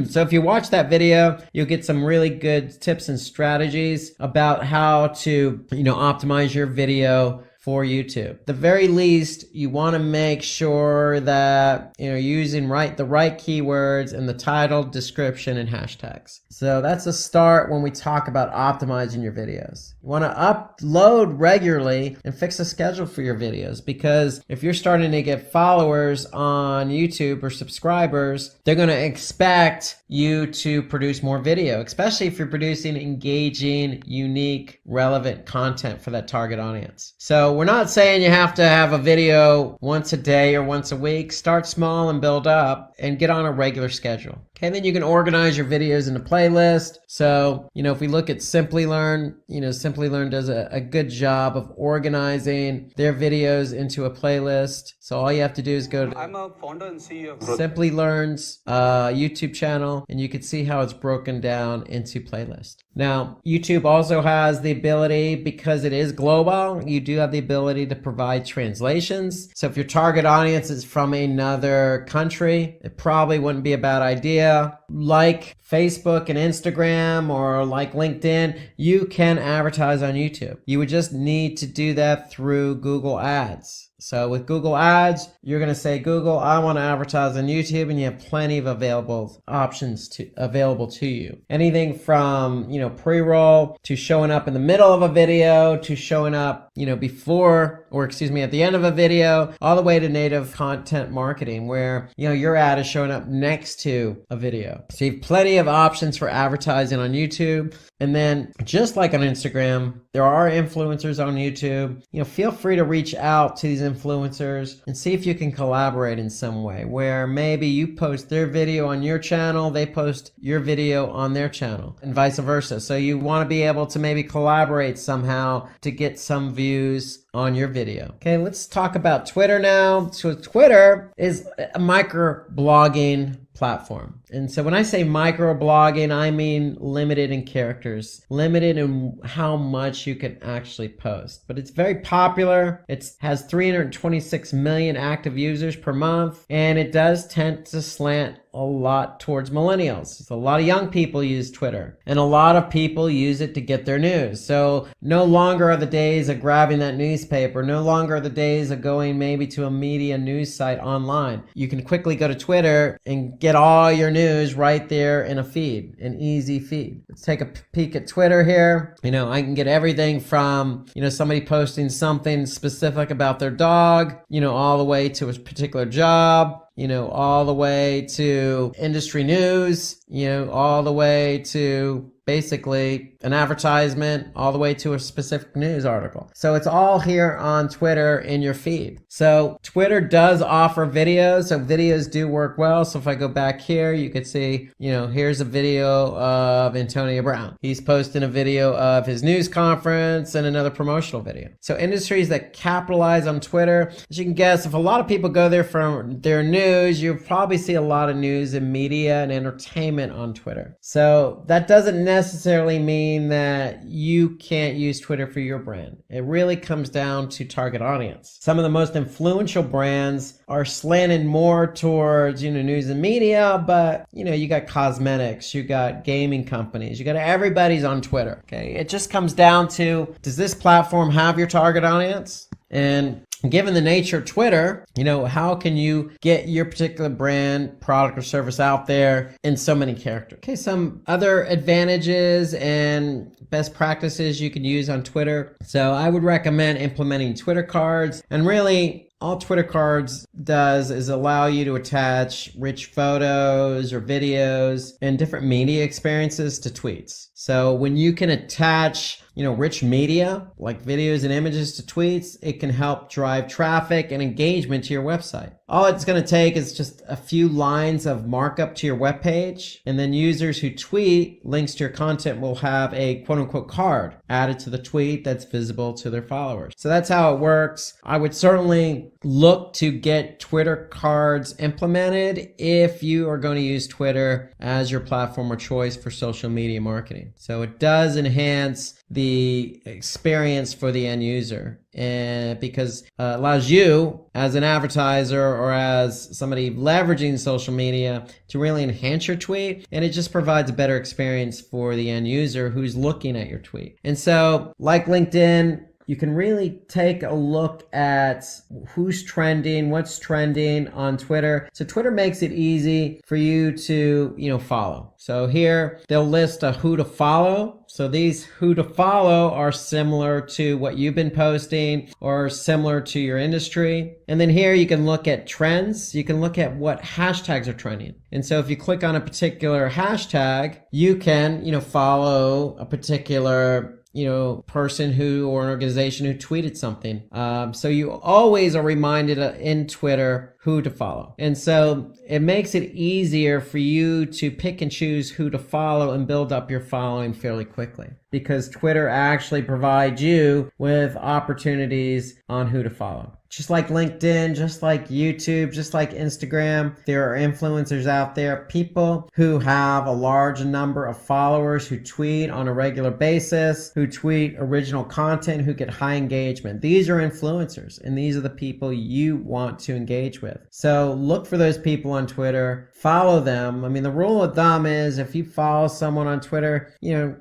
So if you watch that video, you'll get some really good tips and strategies about how to, optimize your video for YouTube. At the very least, you want to make sure that you're using the right keywords in the title, description, and hashtags. So that's a start when we talk about optimizing your videos. You want to upload regularly and fix the schedule for your videos, because if you're starting to get followers on YouTube or subscribers, they're going to expect you to produce more video, especially if you're producing engaging, unique, relevant content for that target audience. So we're not saying you have to have a video once a day or once a week. Start small and build up and get on a regular schedule. Okay, then you can organize your videos into playlist. So, if we look at Simplilearn, Simplilearn does a good job of organizing their videos into a playlist. So all you have to do is go to I'm a founder and CEO of Simplilearn's YouTube channel, and you can see how it's broken down into playlist. Now, YouTube also has the ability, because it is global, you do have the ability to provide translations. So if your target audience is from another country, it probably wouldn't be a bad idea. Like Facebook and Instagram, or like LinkedIn, you can advertise on YouTube. You would just need to do that through Google Ads. So with Google Ads, you're going to say, Google, I want to advertise on YouTube, and you have plenty of available options available to you. Anything from, pre-roll to showing up in the middle of a video to showing up, before, or at the end of a video, all the way to native content marketing, where, your ad is showing up next to a video. So you have plenty of options for advertising on YouTube. And then just like on Instagram, there are influencers on YouTube. Feel free to reach out to these influencers and see if you can collaborate in some way, where maybe you post their video on your channel, they post your video on their channel, and vice versa. So you want to be able to maybe collaborate somehow to get some views on your video. Okay, let's talk about Twitter now. So Twitter is a microblogging platform. And so when I say microblogging, I mean limited in characters, limited in how much you can actually post. But it's very popular. It has 326 million active users per month, and it does tend to slant a lot towards millennials. So a lot of young people use Twitter, and a lot of people use it to get their news. So no longer are the days of grabbing that newspaper, no longer are the days of going maybe to a media news site online. You can quickly go to Twitter and get all your news right there in a feed, an easy feed. Let's take a peek at Twitter here. I can get everything from, somebody posting something specific about their dog, all the way to a particular job, all the way to industry news, all the way to basically an advertisement, all the way to a specific news article. So it's all here on Twitter in your feed. So Twitter does offer videos, so videos do work well. So if I go back here, you could see, here's a video of Antonio Brown. He's posting a video of his news conference and another promotional video. So industries that capitalize on Twitter, as you can guess, if a lot of people go there for their news, you'll probably see a lot of news and media and entertainment on Twitter. So that doesn't necessarily mean that you can't use Twitter for your brand. It really comes down to target audience. Some of the most influential brands are slanted more towards, news and media, but you got cosmetics, you got gaming companies, you got everybody's on Twitter. Okay. It just comes down to, does this platform have your target audience? And given the nature of Twitter, how can you get your particular brand, product, or service out there in so many characters? Okay, some other advantages and best practices you can use on Twitter. So I would recommend implementing Twitter cards. And really, all Twitter cards does is allow you to attach rich photos or videos and different media experiences to tweets. So when you can attach, rich media like videos and images to tweets, it can help drive traffic and engagement to your website. All it's going to take is just a few lines of markup to your webpage, and then users who tweet links to your content will have a quote unquote card added to the tweet that's visible to their followers. So that's how it works. I would certainly look to get Twitter cards implemented if you are going to use Twitter as your platform of choice for social media marketing. So it does enhance the experience for the end user, and because it allows you as an advertiser or as somebody leveraging social media to really enhance your tweet, and it just provides a better experience for the end user who's looking at your tweet. And so like LinkedIn, you can really take a look at who's trending, what's trending on Twitter. So Twitter makes it easy for you to, follow. So here they'll list a who to follow. So these who to follow are similar to what you've been posting or similar to your industry. And then here you can look at trends. You can look at what hashtags are trending. And so if you click on a particular hashtag, you can, follow a particular person or an organization who tweeted something. So you always are reminded in Twitter who to follow. And so it makes it easier for you to pick and choose who to follow and build up your following fairly quickly, because Twitter actually provides you with opportunities on who to follow. Just like LinkedIn, just like YouTube, just like Instagram, there are influencers out there, people who have a large number of followers who tweet on a regular basis, who tweet original content, who get high engagement. These are influencers, and these are the people you want to engage with. So look for those people on Twitter, follow them. I mean, the rule of thumb is if you follow someone on Twitter,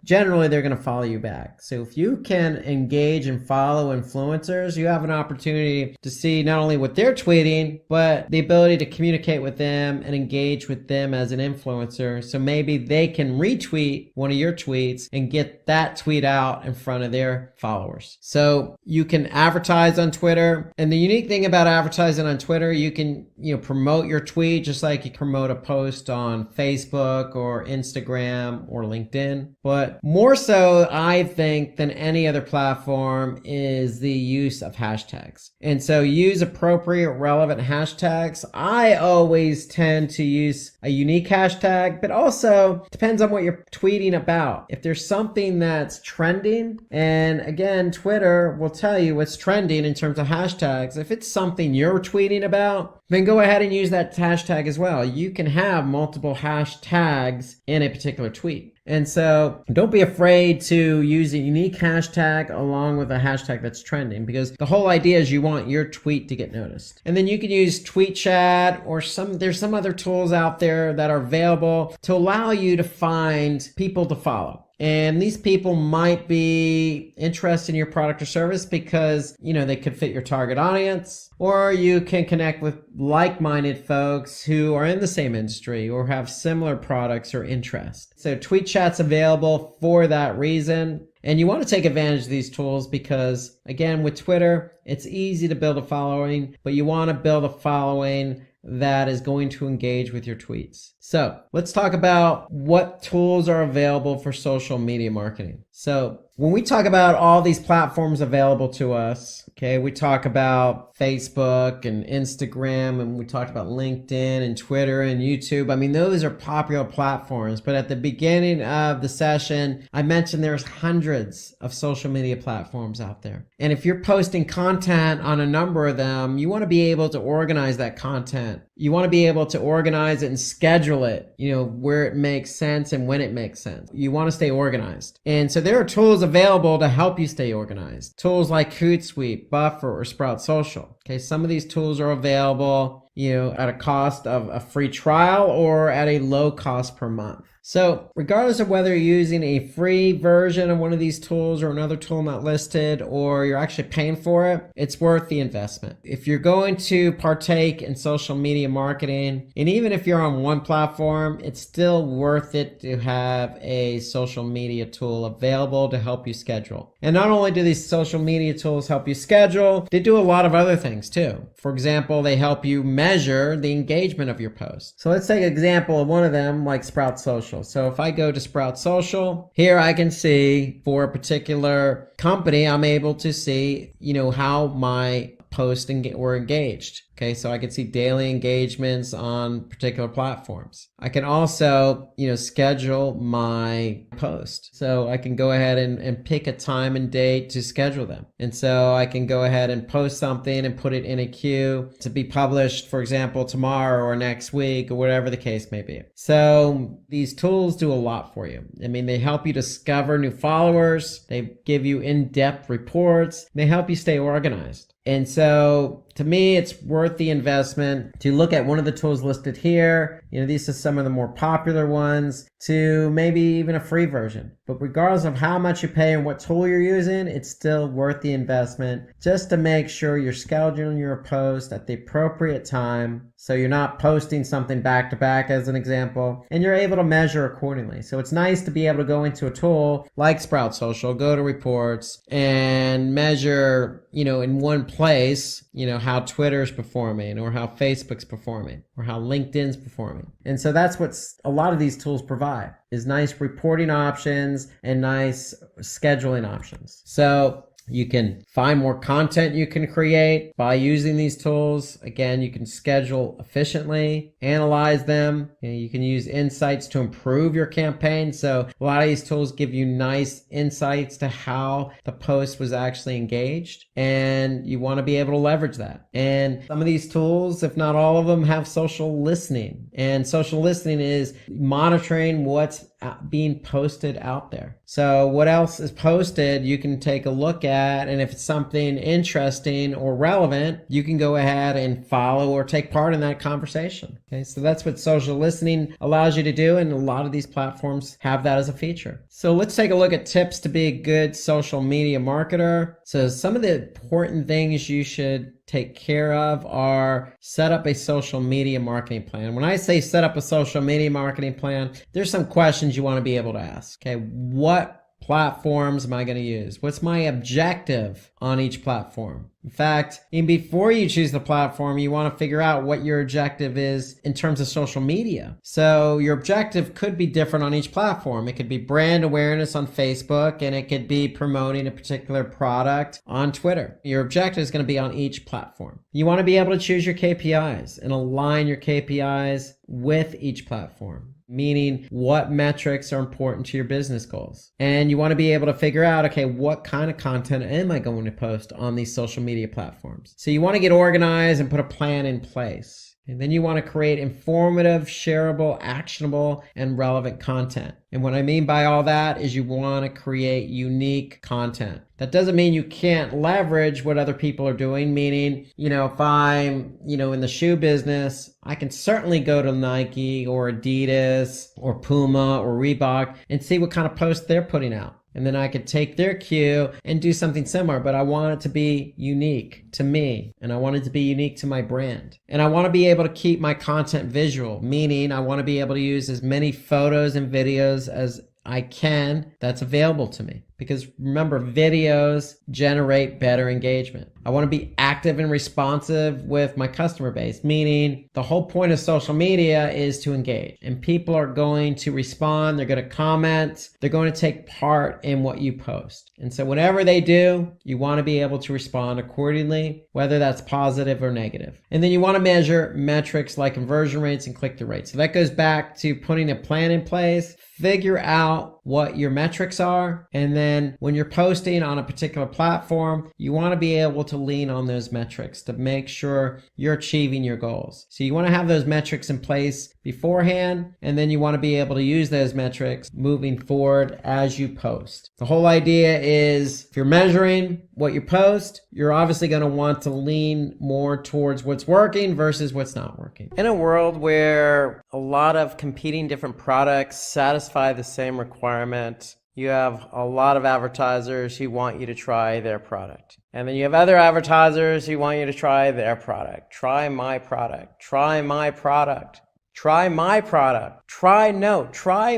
generally they're going to follow you back. So if you can engage and follow influencers, you have an opportunity to see not only what they're tweeting, but the ability to communicate with them and engage with them as an influencer. So maybe they can retweet one of your tweets and get that tweet out in front of their followers. So you can advertise on Twitter. And the unique thing about advertising on Twitter, you can, promote your tweet just like you promote a post on Facebook or Instagram or LinkedIn. But more so, I think, than any other platform is the use of hashtags. And so use appropriate, relevant hashtags. I always tend to use a unique hashtag, but also depends on what you're tweeting about. If there's something that's trending, and again, Twitter will tell you what's trending in terms of hashtags. If it's something you're tweeting about, then go ahead and use that hashtag as well. You can have multiple hashtags in a particular tweet. And so don't be afraid to use a unique hashtag along with a hashtag that's trending, because the whole idea is you want your tweet to get noticed. And then you can use Tweet Chat or there's some other tools out there that are available to allow you to find people to follow. And these people might be interested in your product or service because, they could fit your target audience, or you can connect with like-minded folks who are in the same industry or have similar products or interests. So Tweet Chat's available for that reason. And you want to take advantage of these tools because, again, with Twitter, it's easy to build a following, but you want to build a following that is going to engage with your tweets. So let's talk about what tools are available for social media marketing. So when we talk about all these platforms available to us, we talk about Facebook and Instagram, and we talked about LinkedIn and Twitter and YouTube. I mean, those are popular platforms, but at the beginning of the session, I mentioned there's hundreds of social media platforms out there. And if you're posting content on a number of them, you want to be able to organize that content. You want to be able to organize it and schedule it, where it makes sense and when it makes sense. You want to stay organized. And so there are tools available to help you stay organized. Tools like Hootsuite, Buffer, or Sprout Social. Some of these tools are available, at a cost of a free trial or at a low cost per month. So regardless of whether you're using a free version of one of these tools or another tool not listed, or you're actually paying for it, it's worth the investment. If you're going to partake in social media marketing, and even if you're on one platform, it's still worth it to have a social media tool available to help you schedule. And not only do these social media tools help you schedule, they do a lot of other things too. For example, they help you measure the engagement of your post. So let's take an example of one of them, like Sprout Social. So if I go to Sprout Social, here I can see for a particular company, I'm able to see, how my posts were engaged. So I can see daily engagements on particular platforms. I can also, schedule my post. So I can go ahead and pick a time and date to schedule them. And so I can go ahead and post something and put it in a queue to be published, for example, tomorrow or next week or whatever the case may be. So these tools do a lot for you. I mean, they help you discover new followers. They give you in-depth reports. They help you stay organized. And so to me, it's worth the investment to look at one of the tools listed here. These are some of the more popular ones, to maybe even a free version. But regardless of how much you pay and what tool you're using, it's still worth the investment just to make sure you're scheduling your post at the appropriate time. So you're not posting something back to back, as an example, and you're able to measure accordingly. So it's nice to be able to go into a tool like Sprout Social, go to reports and measure, in one place, how Twitter's performing or how Facebook's performing or how LinkedIn's performing. And so that's what a lot of these tools provide, is nice reporting options and nice scheduling options. So you can find more content you can create by using these tools. Again, you can schedule efficiently, analyze them. You can use insights to improve your campaign. So a lot of these tools give you nice insights to how the post was actually engaged, and you want to be able to leverage that. And some of these tools, if not all of them, have social listening. And social listening is monitoring what's being posted out there. So what else is posted, you can take a look at, and if it's something interesting or relevant, you can go ahead and follow or take part in that conversation. So that's what social listening allows you to do, and a lot of these platforms have that as a feature. So let's take a look at tips to be a good social media marketer. So some of the important things you should take care of are set up a social media marketing plan. When I say set up a social media marketing plan, there's some questions you want to be able to ask. What platforms am I going to use? What's my objective on each platform? In fact, even before you choose the platform, you want to figure out what your objective is in terms of social media. So your objective could be different on each platform. It could be brand awareness on Facebook, and it could be promoting a particular product on Twitter. Your objective is going to be on each platform. You want to be able to choose your KPIs and align your KPIs with each platform, meaning what metrics are important to your business goals. And you want to be able to figure out, okay, what kind of content am I going to post on these social media platforms? So you want to get organized and put a plan in place. And then you want to create informative, shareable, actionable, and relevant content. And what I mean by all that is you want to create unique content. That doesn't mean you can't leverage what other people are doing, meaning, if I'm, in the shoe business, I can certainly go to Nike or Adidas or Puma or Reebok and see what kind of posts they're putting out. And then I could take their cue and do something similar, but I want it to be unique to me, and I want it to be unique to my brand. And I want to be able to keep my content visual, meaning I want to be able to use as many photos and videos as I can that's available to me. Because remember, videos generate better engagement. I want to be active and responsive with my customer base, meaning the whole point of social media is to engage. And people are going to respond, they're going to comment, they're going to take part in what you post. And so whenever they do, you want to be able to respond accordingly, whether that's positive or negative. And then you want to measure metrics like conversion rates and click-through rates. So that goes back to putting a plan in place, figure out what your metrics are, and then when you're posting on a particular platform, you want to be able to lean on those metrics to make sure you're achieving your goals. So you want to have those metrics in place beforehand, and then you want to be able to use those metrics moving forward as you post. The whole idea is if you're measuring what you post, you're obviously going to want to lean more towards what's working versus what's not working. In a world where a lot of competing different products satisfy the same requirement, you have a lot of advertisers who want you to try their product. And then you have other advertisers who want you to try their product. Try my product. Try my product. Try my product. Try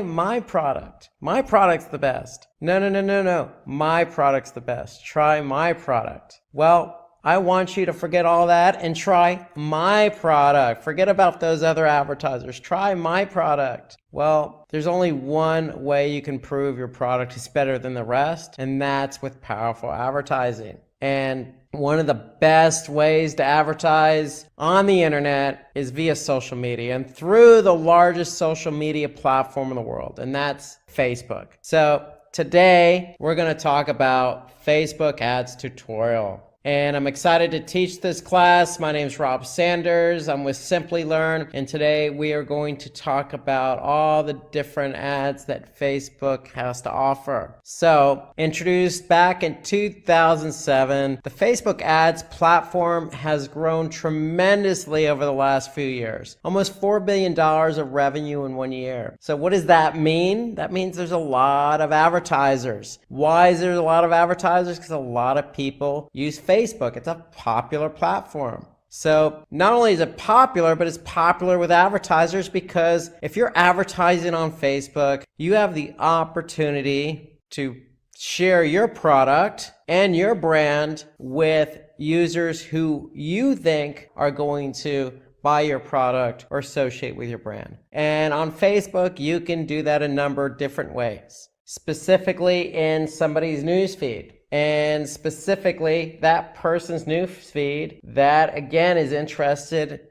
my product. My product's the best. No. My product's the best. Try my product. Well, I want you to forget all that and try my product. Forget about those other advertisers. Try my product. Well, there's only one way you can prove your product is better than the rest, and that's with powerful advertising. And one of the best ways to advertise on the internet is via social media and through the largest social media platform in the world, and that's Facebook. So today we're going to talk about Facebook ads tutorial. And I'm excited to teach this class. My name is Rob Sanders. I'm with Simplilearn, and today we are going to talk about all the different ads that Facebook has to offer. So, introduced back in 2007, the Facebook ads platform has grown tremendously over the last few years. Almost $4 billion of revenue in 1 year. So what does that mean? That means there's a lot of advertisers. Why is there a lot of advertisers? Because a lot of people use Facebook. It's a popular platform. So not only is it popular, but it's popular with advertisers because if you're advertising on Facebook, you have the opportunity to share your product and your brand with users who you think are going to buy your product or associate with your brand. And on Facebook, you can do that a number of different ways, specifically in somebody's newsfeed. And specifically that person's newsfeed that again is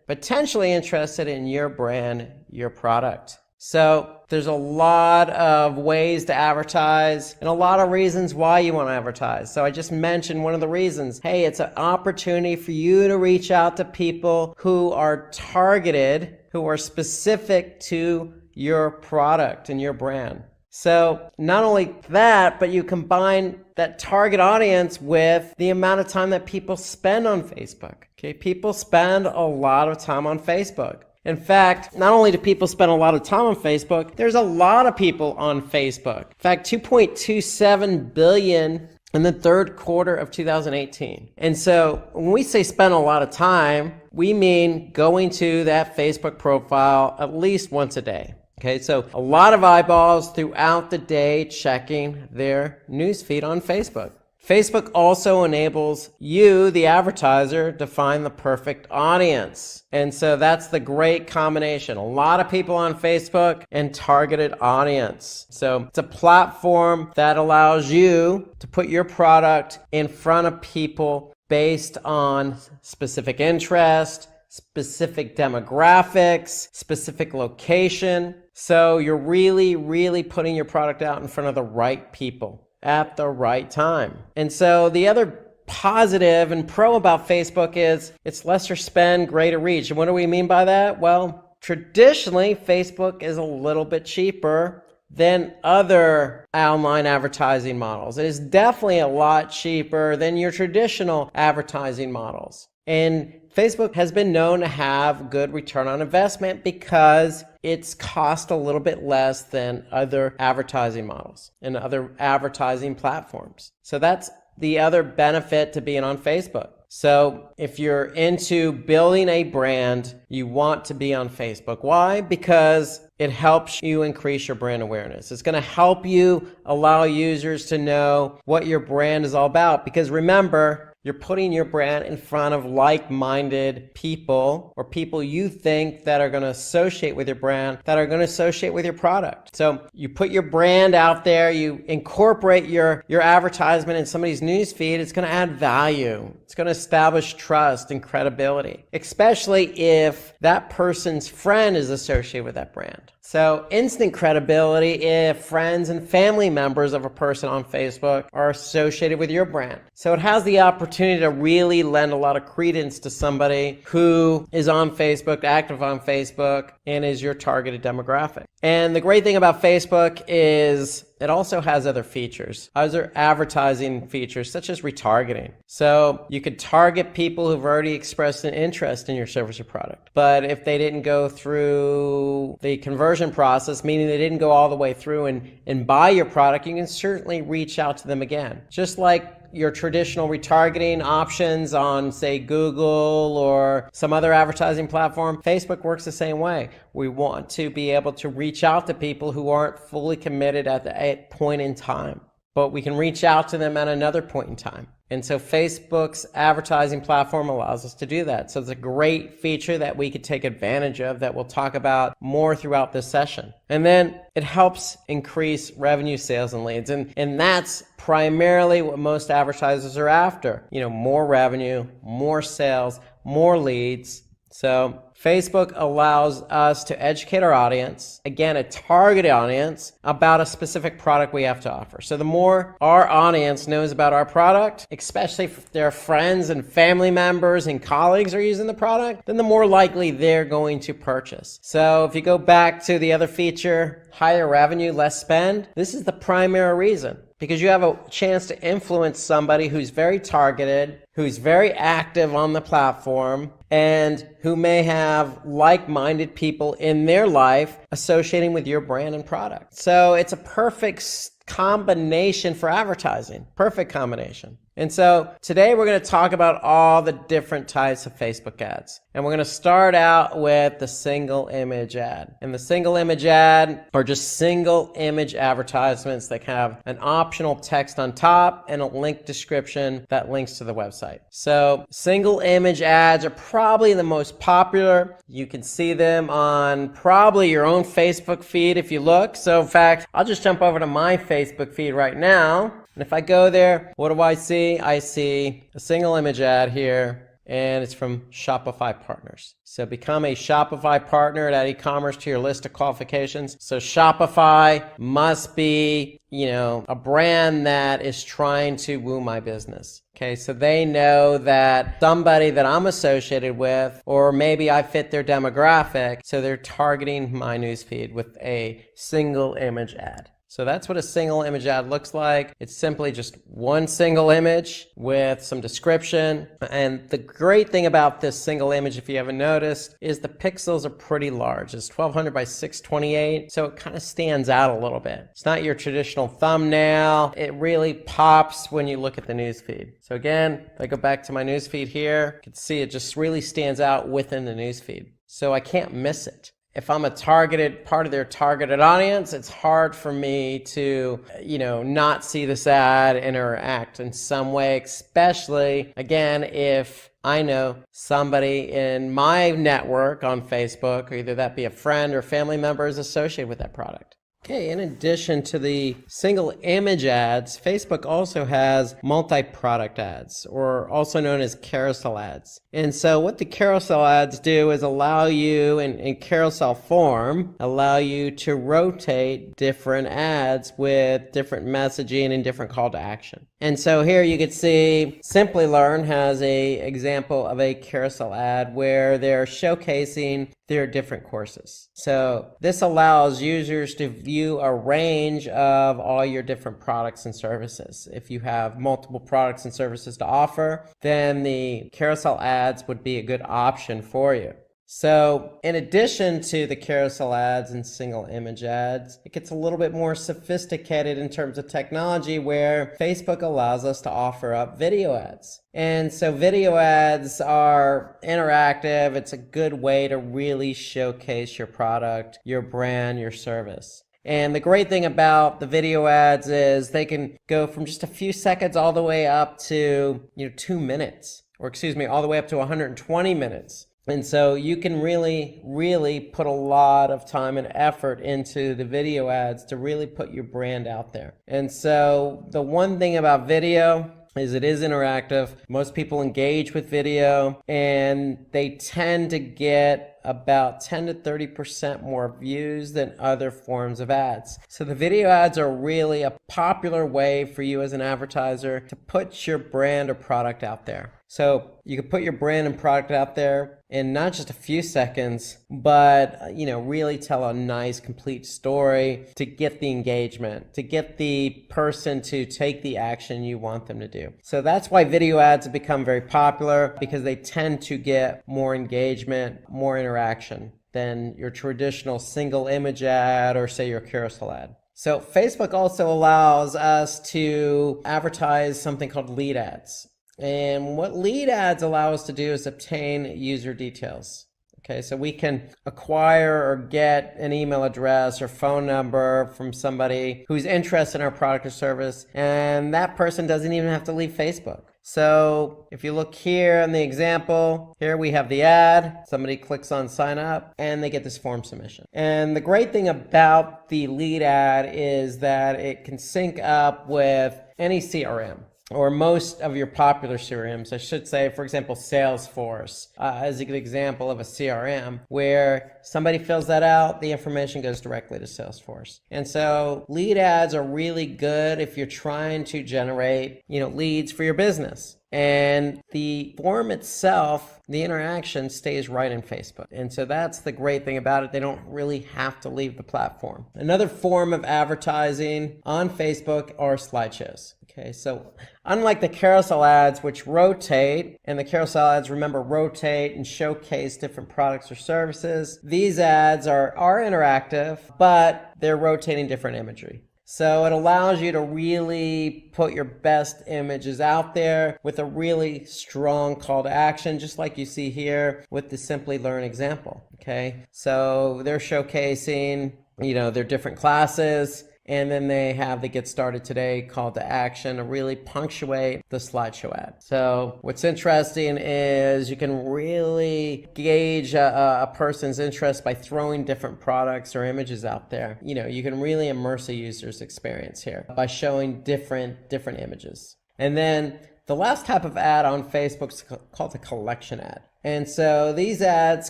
potentially interested in your brand, your product. So there's a lot of ways to advertise and a lot of reasons why you want to advertise. So I just mentioned one of the reasons. Hey, it's an opportunity for you to reach out to people who are targeted, who are specific to your product and your brand. So not only that, but you combine that target audience with the amount of time that people spend on Facebook. Okay, people spend a lot of time on Facebook. In fact, not only do people spend a lot of time on Facebook, there's a lot of people on Facebook. In fact, 2.27 billion in the third quarter of 2018. And so when we say spend a lot of time, we mean going to that Facebook profile at least once a day. Okay, so a lot of eyeballs throughout the day checking their newsfeed on Facebook. Facebook also enables you, the advertiser, to find the perfect audience. And so that's the great combination. A lot of people on Facebook and targeted audience. So it's a platform that allows you to put your product in front of people based on specific interest, specific demographics, specific location. So you're really putting your product out in front of the right people at the right time. And so the other positive and pro about Facebook is it's lesser spend, greater reach. And what do we mean by that? Well, traditionally, Facebook is a little bit cheaper than other online advertising models. It is definitely a lot cheaper than your traditional advertising models. And Facebook has been known to have good return on investment because it's cost a little bit less than other advertising models and other advertising platforms. So that's the other benefit to being on Facebook. So if you're into building a brand, you want to be on Facebook. Why? Because it helps you increase your brand awareness. It's going to help you allow users to know what your brand is all about. Because remember, you're putting your brand in front of like-minded people or people you think that are going to associate with your brand, that are going to associate with your product. So you put your brand out there, you incorporate your advertisement in somebody's newsfeed, it's going to add value. It's going to establish trust and credibility, especially if that person's friend is associated with that brand. So instant credibility if friends and family members of a person on Facebook are associated with your brand. So it has the opportunity to really lend a lot of credence to somebody who is on Facebook, active on Facebook, and is your targeted demographic. And the great thing about Facebook is it also has other features, other advertising features such as retargeting. So you could target people who've already expressed an interest in your service or product. But if they didn't go through the conversion process, meaning they didn't go all the way through and buy your product, you can certainly reach out to them again. Just like your traditional retargeting options on, say, Google or some other advertising platform, Facebook works the same way. We want to be able to reach out to people who aren't fully committed at the point in time, but we can reach out to them at another point in time. And so Facebook's advertising platform allows us to do that. So it's a great feature that we could take advantage of that we'll talk about more throughout this session. And then it helps increase revenue, sales, and leads. And that's primarily what most advertisers are after. You know, more revenue, more sales, more leads. So Facebook allows us to educate our audience, again, a targeted audience, about a specific product we have to offer. So the more our audience knows about our product, especially if their friends and family members and colleagues are using the product, then the more likely they're going to purchase. So if you go back to the other feature, higher revenue, less spend, this is the primary reason. Because you have a chance to influence somebody who's very targeted, who's very active on the platform, and who may have like-minded people in their life associating with your brand and product. So it's a perfect combination for advertising. Perfect combination. And so today we're going to talk about all the different types of Facebook ads. And we're going to start out with the single image ad. And the single image ad are just single image advertisements that have an optional text on top and a link description that links to the website. So single image ads are probably the most popular. You can see them on probably your own Facebook feed if you look. So in fact, I'll just jump over to my Facebook feed right now. And if I go there, what do I see? I see a single image ad here, and it's from Shopify Partners. So become a Shopify partner at e-commerce to your list of qualifications. So Shopify must be, a brand that is trying to woo my business. Okay, so they know that somebody that I'm associated with, or maybe I fit their demographic, so they're targeting my newsfeed with a single image ad. So that's what a single image ad looks like. It's simply just one single image with some description. And the great thing about this single image, if you haven't noticed, is the pixels are pretty large. It's 1200 by 628, so it kind of stands out a little bit. It's not your traditional thumbnail. It really pops when you look at the newsfeed. So again, if I go back to my newsfeed here, you can see it just really stands out within the newsfeed. So I can't miss it. if I'm a targeted part of their targeted audience, it's hard for me to, not see this ad interact in some way, especially, again, if I know somebody in my network on Facebook, either that be a friend or family member, is associated with that product. Okay, in addition to the single image ads, Facebook also has multi-product ads, or also known as carousel ads. And so what the carousel ads do is allow you, in carousel form, allow you to rotate different ads with different messaging and different call to action. And so here you can see Simplilearn has a example of a carousel ad where they're showcasing their different courses. So this allows users to view a range of all your different products and services. If you have multiple products and services to offer, then the carousel ads would be a good option for you. So in addition to the carousel ads and single image ads, it gets a little bit more sophisticated in terms of technology, where Facebook allows us to offer up video ads. And so video ads are interactive. It's a good way to really showcase your product, your brand, your service. And the great thing about the video ads is they can go from just a few seconds all the way up to 2 minutes, or all the way up to 120 minutes. And so you can really put a lot of time and effort into the video ads to really put your brand out there. And so the one thing about video is it is interactive. Most people engage with video, and they tend to get about 10 to 30% more views than other forms of ads. So the video ads are really a popular way for you as an advertiser to put your brand or product out there. So you can put your brand and product out there in not just a few seconds, but really tell a nice complete story to get the engagement, to get the person to take the action you want them to do. So that's why video ads have become very popular, because they tend to get more engagement, more interaction than your traditional single image ad or say your carousel ad. So Facebook also allows us to advertise something called lead ads. And what lead ads allow us to do is obtain user details. Okay, so we can acquire or get an email address or phone number from somebody who's interested in our product or service, and that person doesn't even have to leave Facebook. So if you look here in the example, here we have the ad, somebody clicks on sign up, and they get this form submission. And the great thing about the lead ad is that it can sync up with any CRM, or most of your popular CRMs. I should say, for example, Salesforce as an example of a CRM, where somebody fills that out, the information goes directly to Salesforce. And so lead ads are really good if you're trying to generate, leads for your business. And the form itself, the interaction, stays right in Facebook. And so that's the great thing about it. They don't really have to leave the platform. Another form of advertising on Facebook are slideshows. Okay, so unlike the carousel ads, which rotate, and the carousel ads, remember, rotate and showcase different products or services, these ads are interactive, but they're rotating different imagery. So it allows you to really put your best images out there with a really strong call to action, just like you see here with the Simplilearn example. Okay, so they're showcasing, their different classes, and then they have the Get Started Today call to action to really punctuate the slideshow ad. So what's interesting is you can really gauge a person's interest by throwing different products or images out there. You can really immerse a user's experience here by showing different images. And then the last type of ad on Facebook is called the collection ad. And so these ads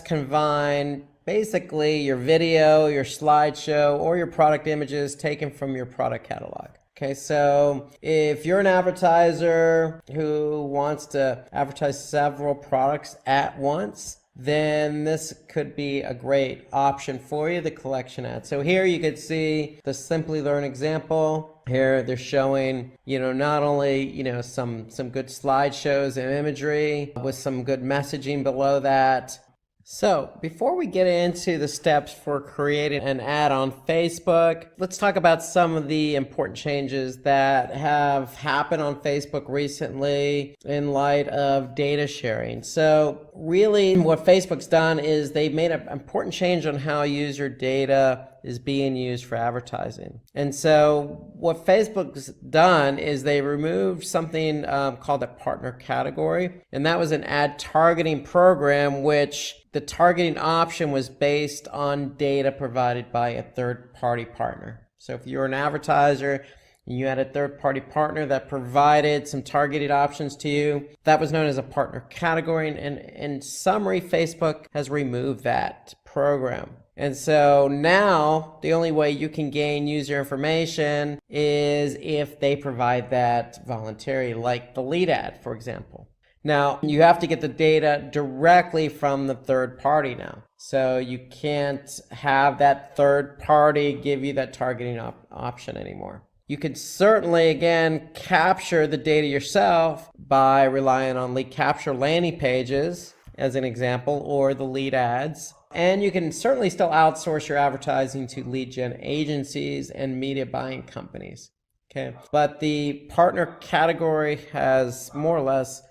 combine basically your video, your slideshow, or your product images taken from your product catalog. Okay, so if you're an advertiser who wants to advertise several products at once, then this could be a great option for you, the collection ad. So here you can see the Simplilearn example. Here they're showing, not only, some good slideshows and imagery with some good messaging below that, So before we get into the steps for creating an ad on Facebook, let's talk about some of the important changes that have happened on Facebook recently in light of data sharing. So really what Facebook's done is they've made an important change on how user data is being used for advertising. And so what Facebook's done is they removed something called a partner category, and that was an ad targeting program which the targeting option was based on data provided by a third-party partner. So if you're an advertiser and you had a third-party partner that provided some targeted options to you, that was known as a partner category, and in summary, Facebook has removed that program. And so now the only way you can gain user information is if they provide that voluntarily, like the lead ad, for example. Now, you have to get the data directly from the third party now. So you can't have that third party give you that targeting option anymore. You could certainly, again, capture the data yourself by relying on lead capture landing pages, as an example, or the lead ads. And you can certainly still outsource your advertising to lead gen agencies and media buying companies. Okay, but the partner category has more or less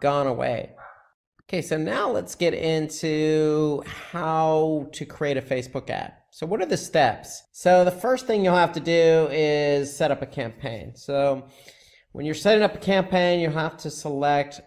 gone away. Okay, so now let's get into how to create a Facebook ad. So what are the steps? So the first thing you'll have to do is set up a campaign. So when you're setting up a campaign, you'll have to select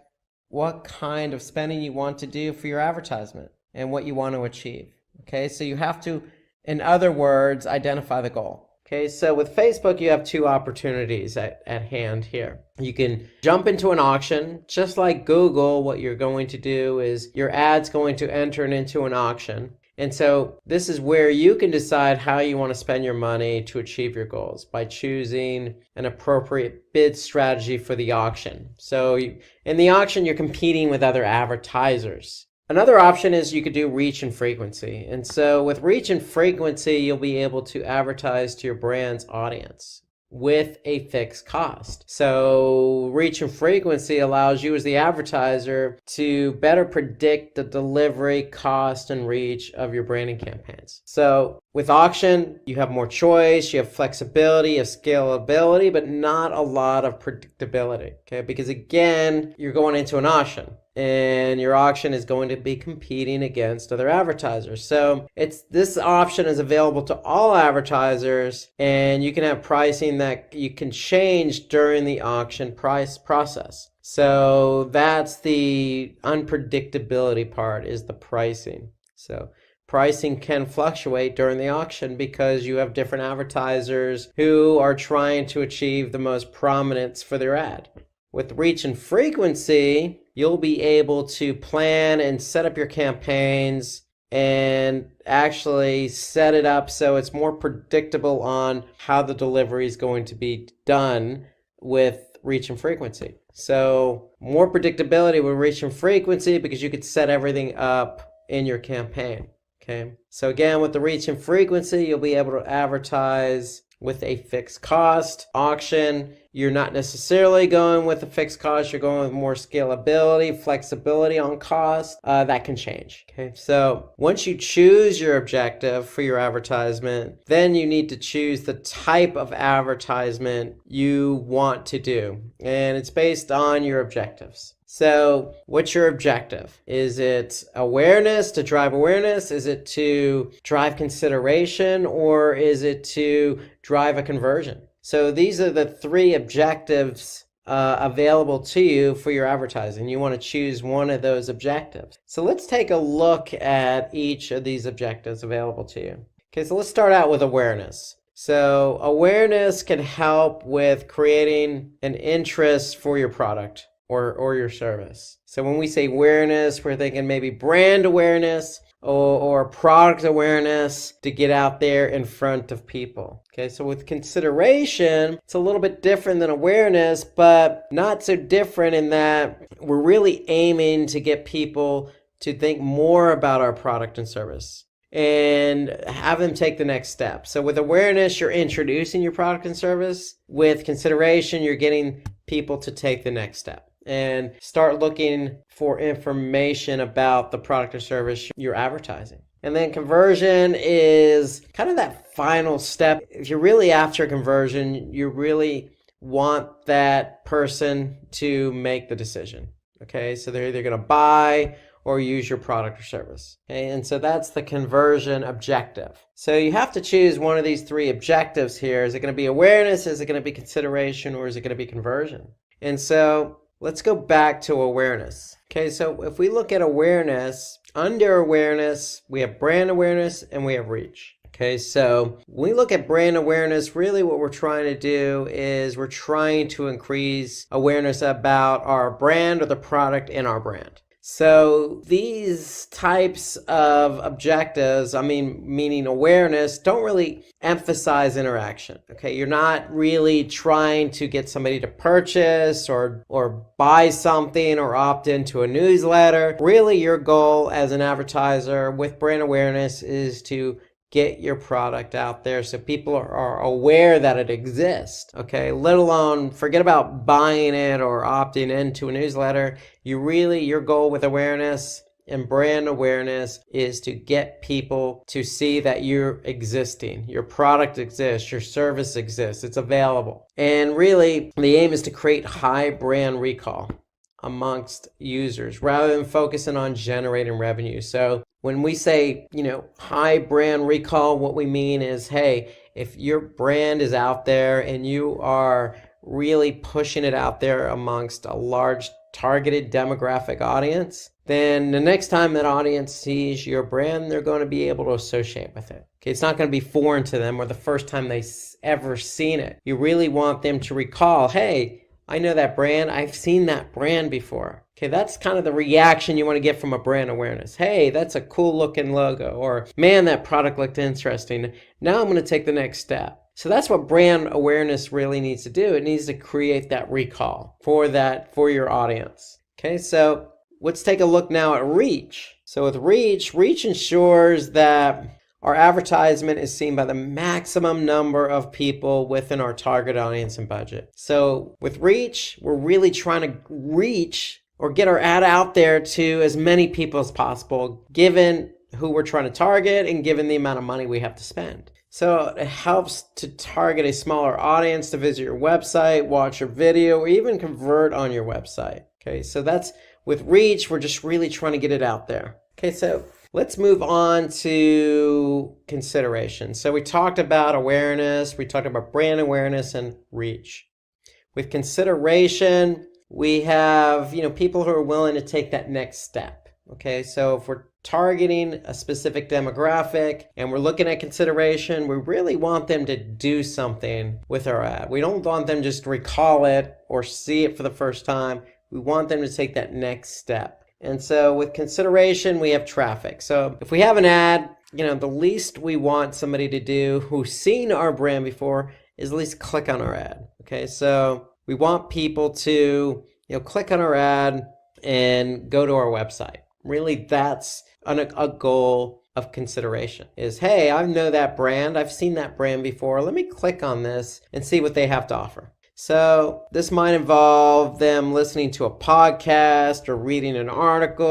what kind of spending you want to do for your advertisement and what you want to achieve. Okay, so you have to, in other words, identify the goal. Okay, so with Facebook, you have two opportunities at hand here. You can jump into an auction. Just like Google, what you're going to do is your ad's going to enter into an auction. And so this is where you can decide how you want to spend your money to achieve your goals by choosing an appropriate bid strategy for the auction. So in the auction, you're competing with other advertisers. Another option is you could do reach and frequency. And so with reach and frequency, you'll be able to advertise to your brand's audience with a fixed cost. So reach and frequency allows you as the advertiser to better predict the delivery, cost, and reach of your branding campaigns. So with auction, you have more choice, you have flexibility, you have scalability, but not a lot of predictability, okay? Because again, you're going into an auction, and your auction is going to be competing against other advertisers. So this option is available to all advertisers, and you can have pricing that you can change during the auction price process. So that's the unpredictability part, is the pricing. So pricing can fluctuate during the auction because you have different advertisers who are trying to achieve the most prominence for their ad. With reach and frequency, you'll be able to plan and set up your campaigns and actually set it up so it's more predictable on how the delivery is going to be done with reach and frequency. So more predictability with reach and frequency because you could set everything up in your campaign. Okay. So again, with the reach and frequency, you'll be able to advertise with a fixed cost. Auction, you're not necessarily going with a fixed cost, you're going with more scalability, flexibility on cost. That can change. Okay, so once you choose your objective for your advertisement, then you need to choose the type of advertisement you want to do, and it's based on your objectives. So what's your objective? Is it awareness, to drive awareness? Is it to drive consideration? Or is it to drive a conversion? So these are the three objectives available to you for your advertising. You want to choose one of those objectives. So let's take a look at each of these objectives available to you. Okay, so let's start out with awareness. So awareness can help with creating an interest for your product or your service. So when we say awareness, we're thinking maybe brand awareness or product awareness to get out there in front of people. Okay, so with consideration, it's a little bit different than awareness, but not so different in that we're really aiming to get people to think more about our product and service and have them take the next step. So with awareness, you're introducing your product and service. With consideration, you're getting people to take the next step. and start looking for information about the product or service you're advertising. And then conversion is kind of that final step. If you're really after conversion, you really want that person to make the decision. Okay, so they're either going to buy or use your product or service. Okay, and so that's the conversion objective. So you have to choose one of these three objectives here. Is it going to be awareness? Is it going to be consideration? Or is it going to be conversion? And so let's go back to awareness. Okay, so if we look at awareness, under awareness, we have brand awareness and we have reach. Okay, so when we look at brand awareness, really what we're trying to do is we're trying to increase awareness about our brand or the product in our brand. So these types of objectives, meaning awareness, don't really emphasize interaction. Okay, you're not really trying to get somebody to purchase or buy something or opt into a newsletter. Really, your goal as an advertiser with brand awareness is to get your product out there so people are aware that it exists, okay? Let alone forget about buying it or opting into a newsletter. Your goal with awareness and brand awareness is to get people to see that you're existing, your product exists, your service exists, it's available. And really, the aim is to create high brand recall amongst users rather than focusing on generating revenue. So when we say, high brand recall, what we mean is, hey, if your brand is out there and you are really pushing it out there amongst a large targeted demographic audience, then the next time that audience sees your brand, they're going to be able to associate with it. Okay, it's not going to be foreign to them or the first time they ever seen it. You really want them to recall, hey, I know that brand. I've seen that brand before. Okay, that's kind of the reaction you want to get from a brand awareness. Hey, that's a cool looking logo. Or, man, that product looked interesting. Now I'm going to take the next step. So that's what brand awareness really needs to do. It needs to create that recall for your audience. Okay, so let's take a look now at reach. So with reach ensures that our advertisement is seen by the maximum number of people within our target audience and budget. So with reach, we're really trying to reach or get our ad out there to as many people as possible, given who we're trying to target and given the amount of money we have to spend. So it helps to target a smaller audience to visit your website, watch your video, or even convert on your website. Okay, so that's with reach, we're just really trying to get it out there. Okay, so let's move on to consideration. So we talked about awareness, we talked about brand awareness and reach. With consideration, we have, people who are willing to take that next step. Okay, so if we're targeting a specific demographic and we're looking at consideration, we really want them to do something with our ad. We don't want them just to recall it or see it for the first time. We want them to take that next step. And so with consideration, we have traffic. So if we have an ad, the least we want somebody to do who's seen our brand before is at least click on our ad. Okay, so we want people to, click on our ad and go to our website. Really, that's a goal of consideration is, hey, I know that brand. I've seen that brand before. Let me click on this and see what they have to offer. So this might involve them listening to a podcast or reading an article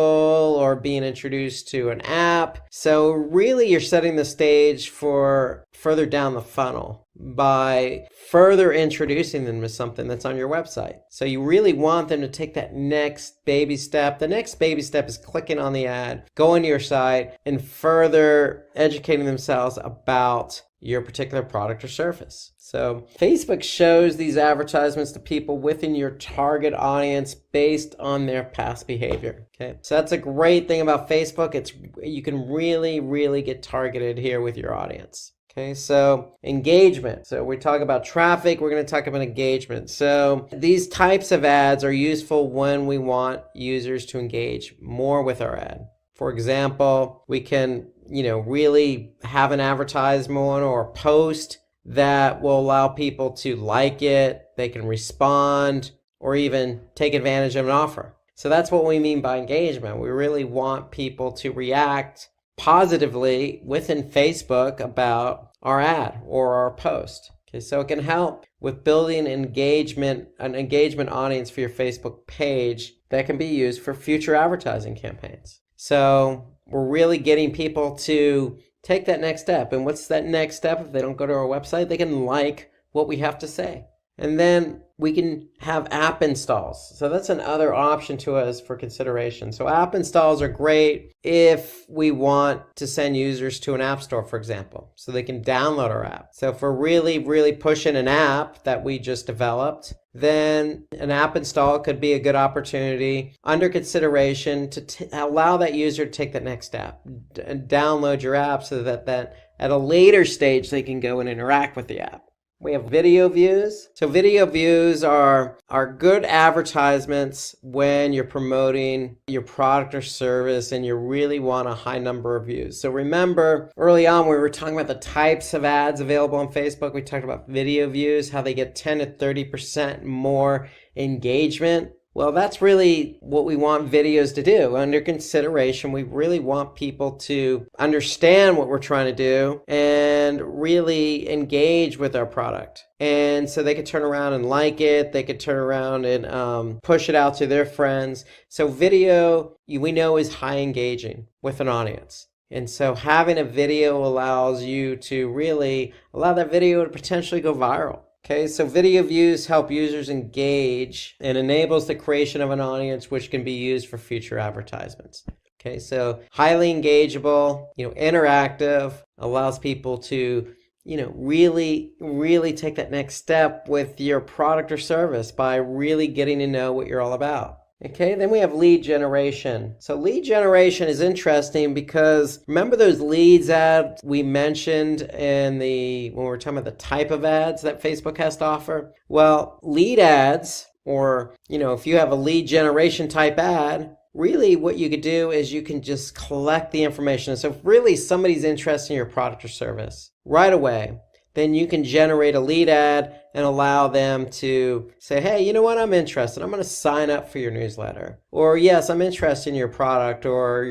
or being introduced to an app. So really you're setting the stage for further down the funnel by further introducing them to something that's on your website. So you really want them to take that next baby step. The next baby step is clicking on the ad, going to your site, and further educating themselves about your particular product or service. So Facebook shows these advertisements to people within your target audience based on their past behavior. Okay, so that's a great thing about Facebook. You can really get targeted here with your audience. Okay, so engagement. So we talk about traffic, we're going to talk about engagement. So these types of ads are useful when we want users to engage more with our ad. For example, we can, really have an advertisement or a post that will allow people to like it, they can respond, or even take advantage of an offer. So that's what we mean by engagement. We really want people to react positively within Facebook about our ad or our post. Okay, so it can help with building an engagement audience for your Facebook page that can be used for future advertising campaigns. So we're really getting people to take that next step. And what's that next step? If they don't go to our website, they can like what we have to say. And then we can have app installs. So that's another option to us for consideration. So app installs are great if we want to send users to an app store, for example, so they can download our app. So if we're really pushing an app that we just developed, then an app install could be a good opportunity under consideration to allow that user to take that next step and download your app so that at a later stage they can go and interact with the app. We have video views. So video views are good advertisements when you're promoting your product or service and you really want a high number of views. So remember, early on we were talking about the types of ads available on Facebook. We talked about video views, how they get 10 to 30% more engagement. Well, that's really what we want videos to do. Under consideration, we really want people to understand what we're trying to do and really engage with our product. And so they could turn around and like it. They could turn around and push it out to their friends. So video, we know, is high engaging with an audience. And so having a video allows you to really allow that video to potentially go viral. Okay, so video views help users engage and enables the creation of an audience which can be used for future advertisements. Okay, so highly engageable, interactive, allows people to, really take that next step with your product or service by really getting to know what you're all about. Okay, then we have lead generation. So lead generation is interesting because remember those leads ads we mentioned when we were talking about the type of ads that Facebook has to offer? Well, lead ads, or if you have a lead generation type ad, really what you could do is you can just collect the information. So if really somebody's interested in your product or service right away, then you can generate a lead ad and allow them to say, hey, you know what, I'm interested. I'm going to sign up for your newsletter. Or yes, I'm interested in your product or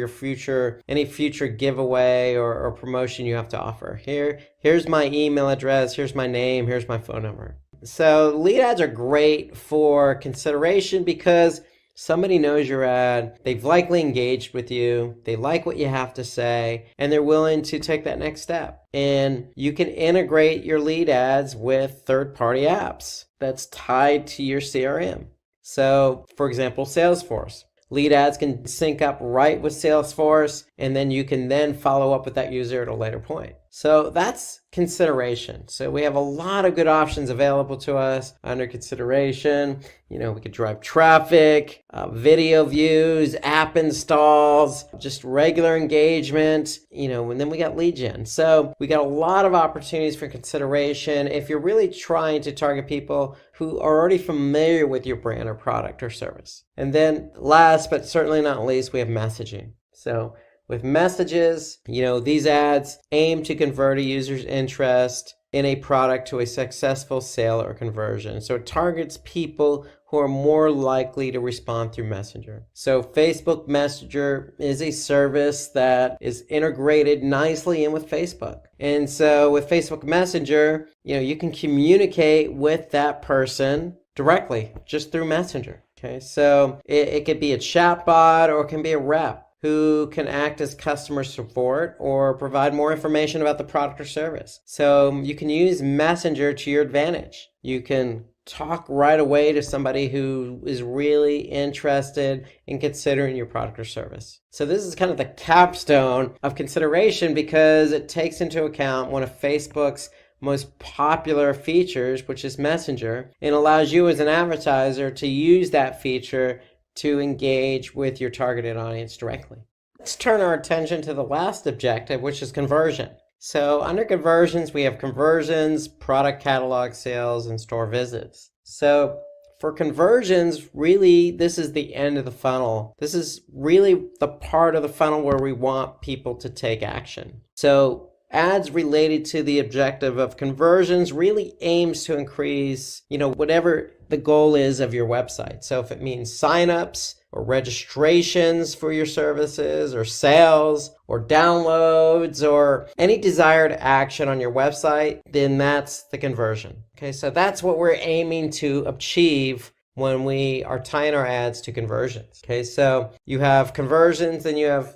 any future giveaway or promotion you have to offer. Here's my email address, here's my name, here's my phone number. So lead ads are great for consideration because somebody knows your ad, they've likely engaged with you, they like what you have to say, and they're willing to take that next step. And you can integrate your lead ads with third-party apps that's tied to your CRM. So, for example, Salesforce. Lead ads can sync up right with Salesforce, and then you can then follow up with that user at a later point. So that's consideration. So we have a lot of good options available to us under consideration. We could drive traffic, video views, app installs, just regular engagement, and then we got lead gen. So we got a lot of opportunities for consideration if you're really trying to target people who are already familiar with your brand or product or service. And then last but certainly not least, we have messaging. So with messages, these ads aim to convert a user's interest in a product to a successful sale or conversion. So it targets people who are more likely to respond through Messenger. So Facebook Messenger is a service that is integrated nicely in with Facebook. And so with Facebook Messenger, you can communicate with that person directly just through Messenger. Okay, so it could be a chatbot or it can be a rep who can act as customer support or provide more information about the product or service. So you can use Messenger to your advantage. You can talk right away to somebody who is really interested in considering your product or service. So this is kind of the capstone of consideration because it takes into account one of Facebook's most popular features, which is Messenger, and allows you as an advertiser to use that feature to engage with your targeted audience directly. Let's turn our attention to the last objective, which is conversion. So under conversions, we have conversions, product catalog sales, and store visits. So for conversions, really, this is the end of the funnel. This is really the part of the funnel where we want people to take action. So ads related to the objective of conversions really aims to increase, whatever the goal is of your website. So if it means signups, or registrations for your services or sales or downloads or any desired action on your website, then that's the conversion. Okay, so that's what we're aiming to achieve when we are tying our ads to conversions. Okay, so you have conversions and you have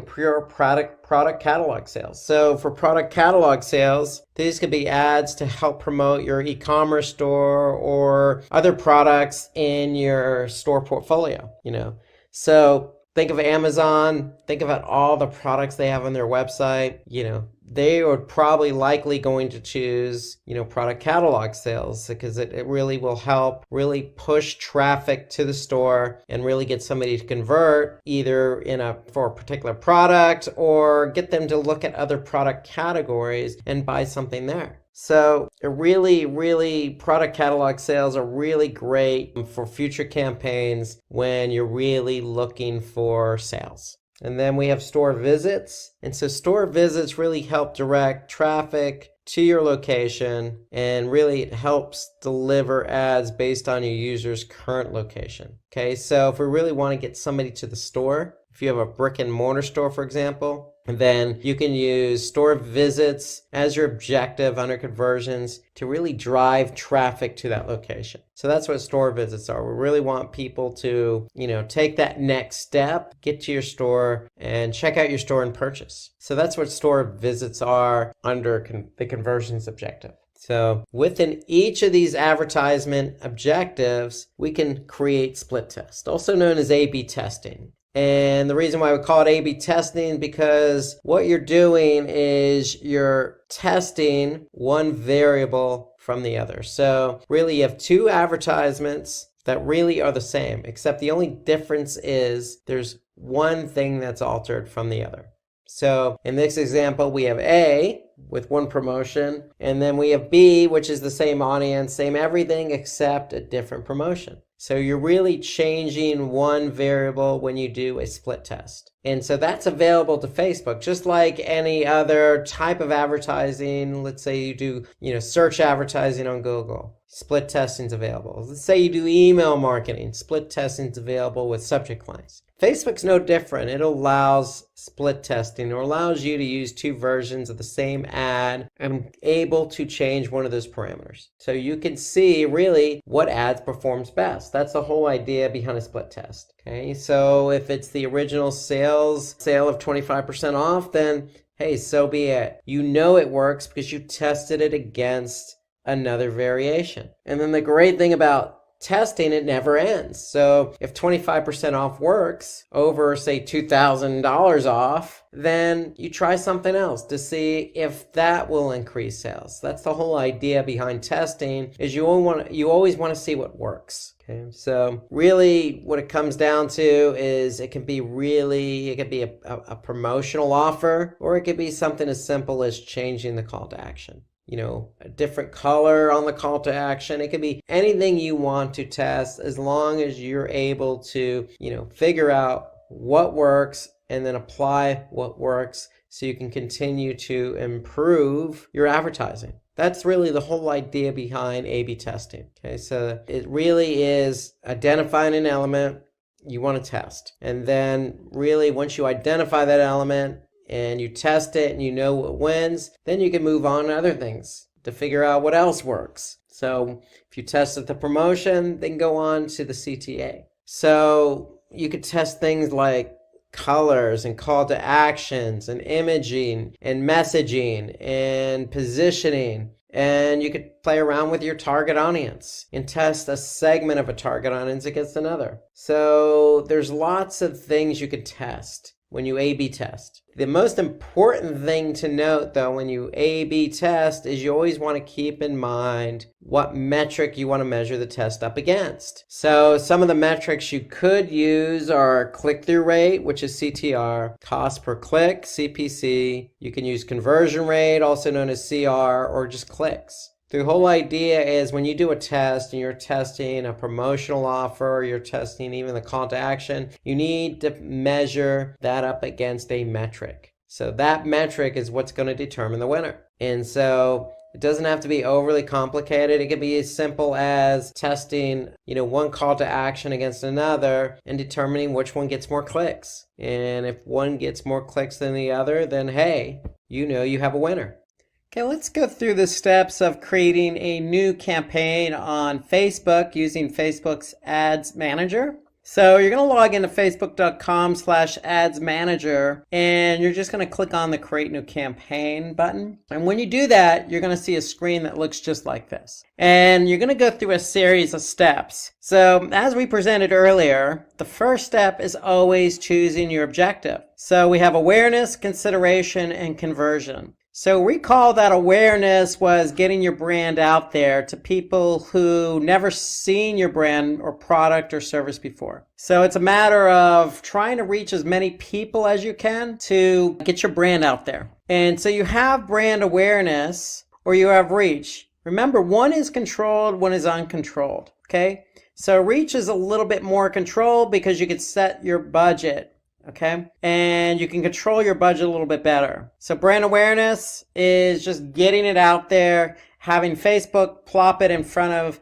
pure product catalog sales. So for product catalog sales, these could be ads to help promote your e-commerce store or other products in your store portfolio, So think of Amazon, think about all the products they have on their website, they are probably likely going to choose, product catalog sales because it really will help really push traffic to the store and really get somebody to convert either for a particular product or get them to look at other product categories and buy something there. So really, product catalog sales are really great for future campaigns when you're really looking for sales. And then we have store visits. And so store visits really help direct traffic to your location, and really it helps deliver ads based on your user's current location. Okay, so if we really want to get somebody to the store, if you have a brick and mortar store, for example, then you can use store visits as your objective under conversions to really drive traffic to that location. So that's what store visits are. We really want people to, take that next step, get to your store and check out your store and purchase. So that's what store visits are under the conversions objective. So within each of these advertisement objectives, we can create split test, also known as A/B testing. And the reason why we call it A/B testing, because what you're doing is you're testing one variable from the other. So really you have two advertisements that really are the same, except the only difference is there's one thing that's altered from the other. So in this example, we have A with one promotion, and then we have B, which is the same audience, same everything, except a different promotion. So you're really changing one variable when you do a split test. And so that's available to Facebook, just like any other type of advertising. Let's say you do, search advertising on Google. Split testing is available. Let's say you do email marketing. Split testing is available with subject lines. Facebook's no different. It allows split testing, or allows you to use two versions of the same ad and able to change one of those parameters. So you can see really what ads performs best. That's the whole idea behind a split test. Okay, so if it's the original sale of 25% off, then hey, so be it. You know it works because you tested it against another variation. And then the great thing about testing, it never ends. So if 25% off works over, say, $2,000 off, then you try something else to see if that will increase sales. That's the whole idea behind testing, is you always want to see what works. Okay, so really what it comes down to is it could be a promotional offer, or it could be something as simple as changing the call to action. A different color on the call to action. It could be anything you want to test, as long as you're able to, figure out what works and then apply what works so you can continue to improve your advertising. That's really the whole idea behind A/B testing. Okay, so it really is identifying an element you want to test. And then really once you identify that element, and you test it and you know what wins, then you can move on to other things to figure out what else works. So if you tested the promotion, then go on to the CTA. So you could test things like colors and call to actions and imaging and messaging and positioning. And you could play around with your target audience and test a segment of a target audience against another. So there's lots of things you could test when you A/B test. The most important thing to note, though, when you A/B test is you always want to keep in mind what metric you want to measure the test up against. So some of the metrics you could use are click-through rate, which is CTR, cost per click, CPC. You can use conversion rate, also known as CR, or just clicks. The whole idea is when you do a test and you're testing a promotional offer, you're testing even the call to action, you need to measure that up against a metric. So that metric is what's going to determine the winner. And so It doesn't have to be overly complicated. It can be as simple as testing, one call to action against another and determining which one gets more clicks. And if one gets more clicks than the other, then hey, you have a winner. Okay, let's go through the steps of creating a new campaign on Facebook using Facebook's Ads Manager. So you're going to log into facebook.com/ads manager, and you're just going to click on the create new campaign button. And when you do that, you're going to see a screen that looks just like this. And you're going to go through a series of steps. So as we presented earlier, the first step is always choosing your objective. So we have awareness, consideration, and conversion. So recall that awareness was getting your brand out there to people who never seen your brand or product or service before. So it's a matter of trying to reach as many people as you can to get your brand out there. And so you have brand awareness or you have reach. Remember, one is controlled, one is uncontrolled. Okay? So reach is a little bit more controlled because you can set your budget. Okay, and you can control your budget a little bit better. So brand awareness is just getting it out there, having Facebook plop it in front of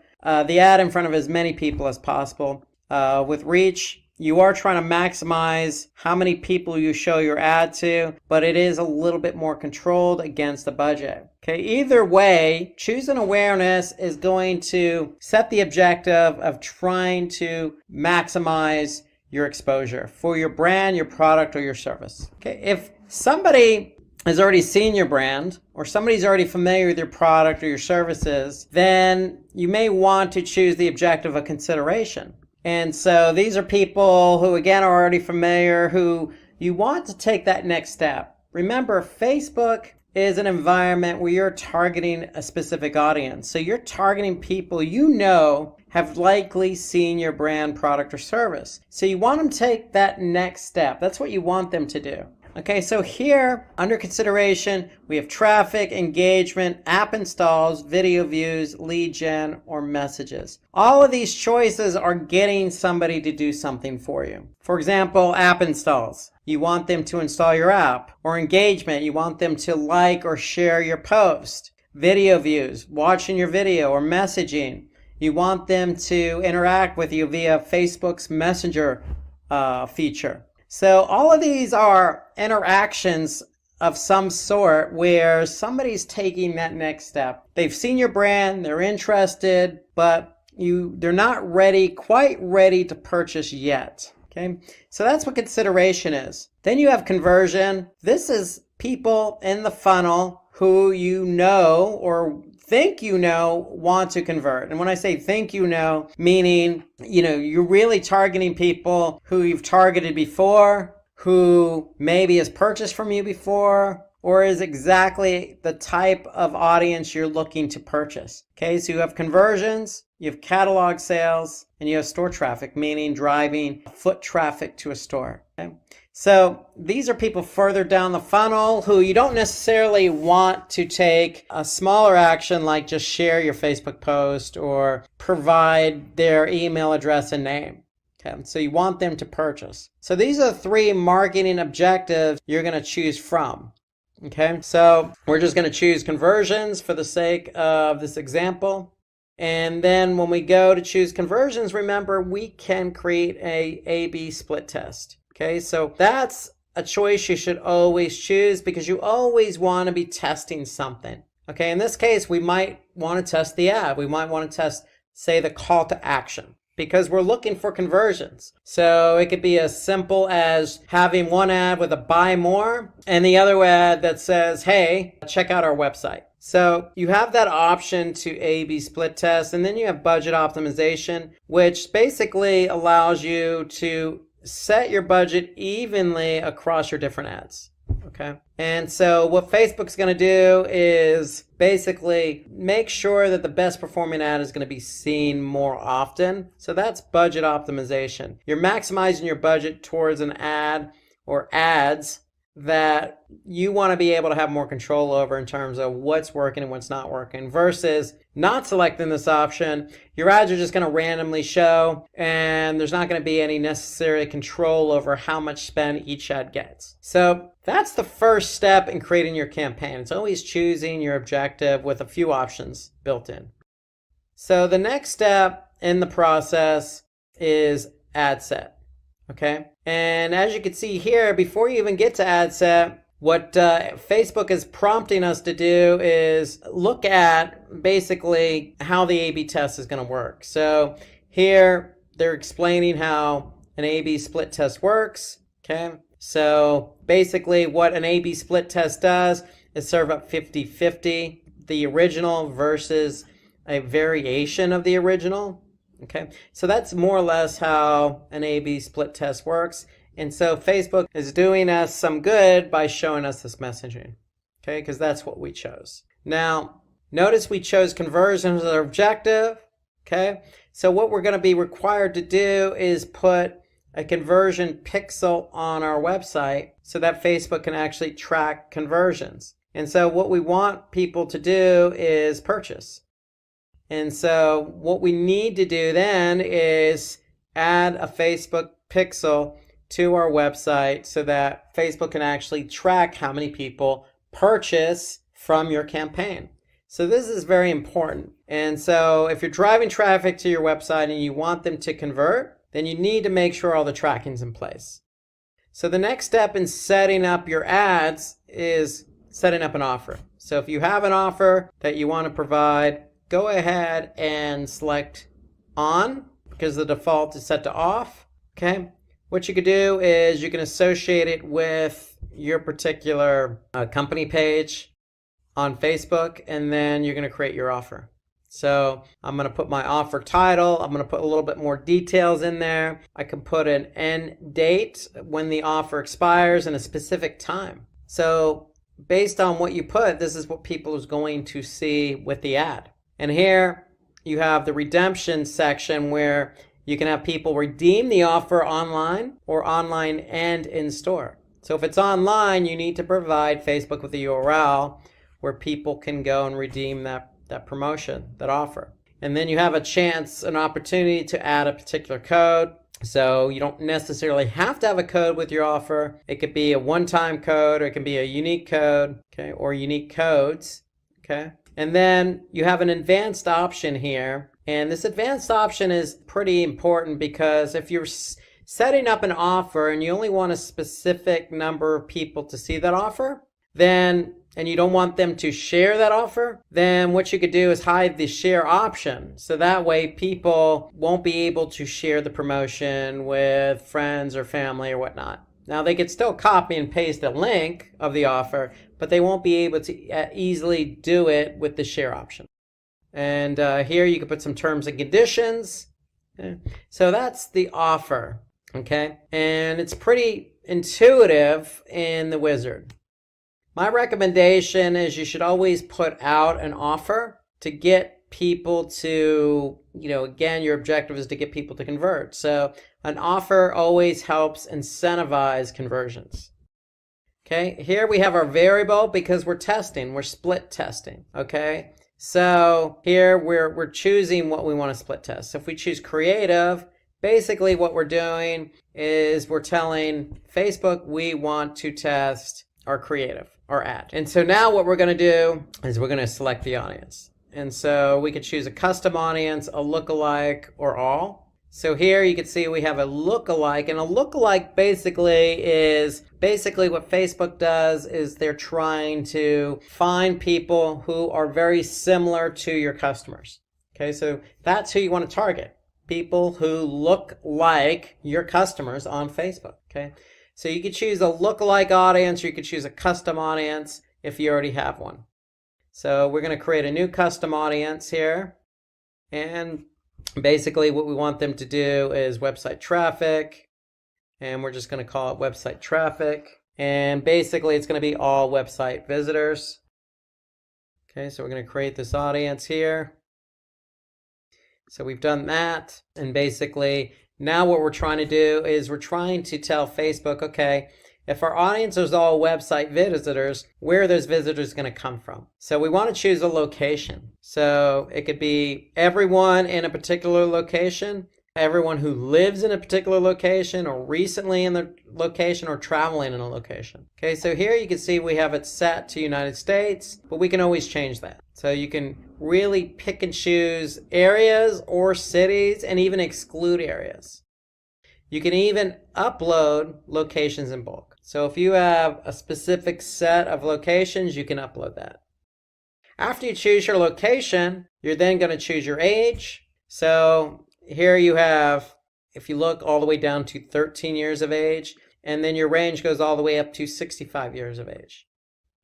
the ad in front of as many people as possible. With reach, you are trying to maximize how many people you show your ad to, but it is a little bit more controlled against the budget. Okay, either way, choosing awareness is going to set the objective of trying to maximize your exposure for your brand, your product, or your service. Okay, if somebody has already seen your brand or somebody's already familiar with your product or your services, then you may want to choose the objective of consideration. And so these are people who, again, are already familiar, who you want to take that next step. Remember, Facebook is an environment where you're targeting a specific audience. So you're targeting people have likely seen your brand, product, or service. So you want them to take that next step. That's what you want them to do. Okay, so here, under consideration, we have traffic, engagement, app installs, video views, lead gen, or messages. All of these choices are getting somebody to do something for you. For example, app installs. You want them to install your app. Or engagement, you want them to like or share your post. Video views, watching your video or messaging. You want them to interact with you via Facebook's Messenger feature. So all of these are interactions of some sort where somebody's taking that next step. They've seen your brand, they're interested, but they're not quite ready to purchase yet. Okay, so that's what consideration is. Then you have conversion. This is people in the funnel who or think want to convert. And when I say think meaning, you're really targeting people who you've targeted before, who maybe has purchased from you before, or is exactly the type of audience you're looking to purchase. Okay, so you have conversions, you have catalog sales, and you have store traffic, meaning driving foot traffic to a store. Okay? So these are people further down the funnel who you don't necessarily want to take a smaller action like just share your Facebook post or provide their email address and name. Okay, so you want them to purchase. So these are the 3 marketing objectives you're going to choose from. Okay, so we're just going to choose conversions for the sake of this example. And then when we go to choose conversions, remember, we can create a A/B split test. Okay, so that's a choice you should always choose because you always want to be testing something. Okay, in this case, we might want to test the ad. We might want to test, say, the call to action because we're looking for conversions. So it could be as simple as having one ad with a buy more and the other ad that says, hey, check out our website. So you have that option to A/B split test, and then you have budget optimization, which basically allows you to set your budget evenly across your different ads. Okay. And so what Facebook's going to do is basically make sure that the best performing ad is going to be seen more often. So that's budget optimization. You're maximizing your budget towards an ad or ads that you want to be able to have more control over in terms of what's working and what's not working, versus not selecting this option. Your ads are just going to randomly show, and there's not going to be any necessary control over how much spend each ad gets. So that's the first step in creating your campaign. It's always choosing your objective with a few options built in. So the next step in the process is ad set. Okay, and as you can see here, before you even get to ad set, what Facebook is prompting us to do is look at basically how the A/B test is going to work. So here they're explaining how an A/B split test works. Okay, so basically what an A/B split test does is serve up 50-50, the original versus a variation of the original. Okay, so that's more or less how an A/B split test works. And so Facebook is doing us some good by showing us this messaging, okay, because that's what we chose. Now, notice we chose conversion as our objective, okay? So what we're going to be required to do is put a conversion pixel on our website so that Facebook can actually track conversions. And so what we want people to do is purchase. And so what we need to do then is add a Facebook pixel to our website so that Facebook can actually track how many people purchase from your campaign. So this is very important. And so if you're driving traffic to your website and you want them to convert, then you need to make sure all the tracking's in place. So the next step in setting up your ads is setting up an offer. So if you have an offer that you want to provide, go ahead and select on, because the default is set to off. Okay. What you could do is you can associate it with your particular company page on Facebook, and then you're going to create your offer. So I'm going to put my offer title. I'm going to put a little bit more details in there. I can put an end date when the offer expires and a specific time. So based on what you put, this is what people is going to see with the ad. And here you have the redemption section where you can have people redeem the offer online or online and in store. So if it's online, you need to provide Facebook with a URL where people can go and redeem that promotion, that offer. And then you have a chance, an opportunity to add a particular code. So you don't necessarily have to have a code with your offer. It could be a one-time code, or it can be a unique code, okay, or unique codes, okay? And then you have an advanced option here. And this advanced option is pretty important because if you're setting up an offer and you only want a specific number of people to see that offer, then, and you don't want them to share that offer, then what you could do is hide the share option. So that way people won't be able to share the promotion with friends or family or whatnot. Now they could still copy and paste a link of the offer, but they won't be able to easily do it with the share option. And here you can put some terms and conditions. Okay. So that's the offer, okay? And it's pretty intuitive in the wizard. My recommendation is you should always put out an offer to get people to, again, your objective is to get people to convert. So an offer always helps incentivize conversions. Okay, here we have our variable because we're testing, we're split testing, okay? So here we're choosing what we want to split test. So if we choose creative, basically what we're doing is we're telling Facebook we want to test our creative, our ad. And so now what we're going to do is we're going to select the audience. And so we could choose a custom audience, a lookalike, or all. So here you can see we have a lookalike, and a lookalike basically is what Facebook does is they're trying to find people who are very similar to your customers. Okay, so that's who you want to target, people who look like your customers on Facebook. Okay, so you could choose a lookalike audience, or you could choose a custom audience if you already have one. So we're going to create a new custom audience here, and basically what we want them to do is website traffic, and we're just going to call it website traffic, and basically it's going to be all website visitors. Okay, so we're going to create this audience here. So we've done that, and basically now what we're trying to do is we're trying to tell Facebook, okay, If our audience is all website visitors, where are those visitors going to come from? So we want to choose a location. So it could be everyone in a particular location, everyone who lives in a particular location or recently in the location or traveling in a location. Okay, so here you can see we have it set to United States, but we can always change that. So you can really pick and choose areas or cities and even exclude areas. You can even upload locations in bulk. So if you have a specific set of locations, you can upload that. After you choose your location, you're then going to choose your age. So here you have, if you look all the way down to 13 years of age, and then your range goes all the way up to 65 years of age.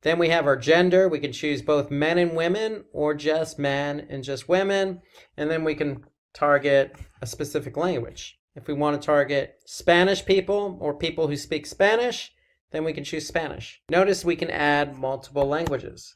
Then we have our gender. We can choose both men and women or just men and just women. And then we can target a specific language. If we want to target Spanish people or people who speak Spanish, then we can choose Spanish. Notice we can add multiple languages.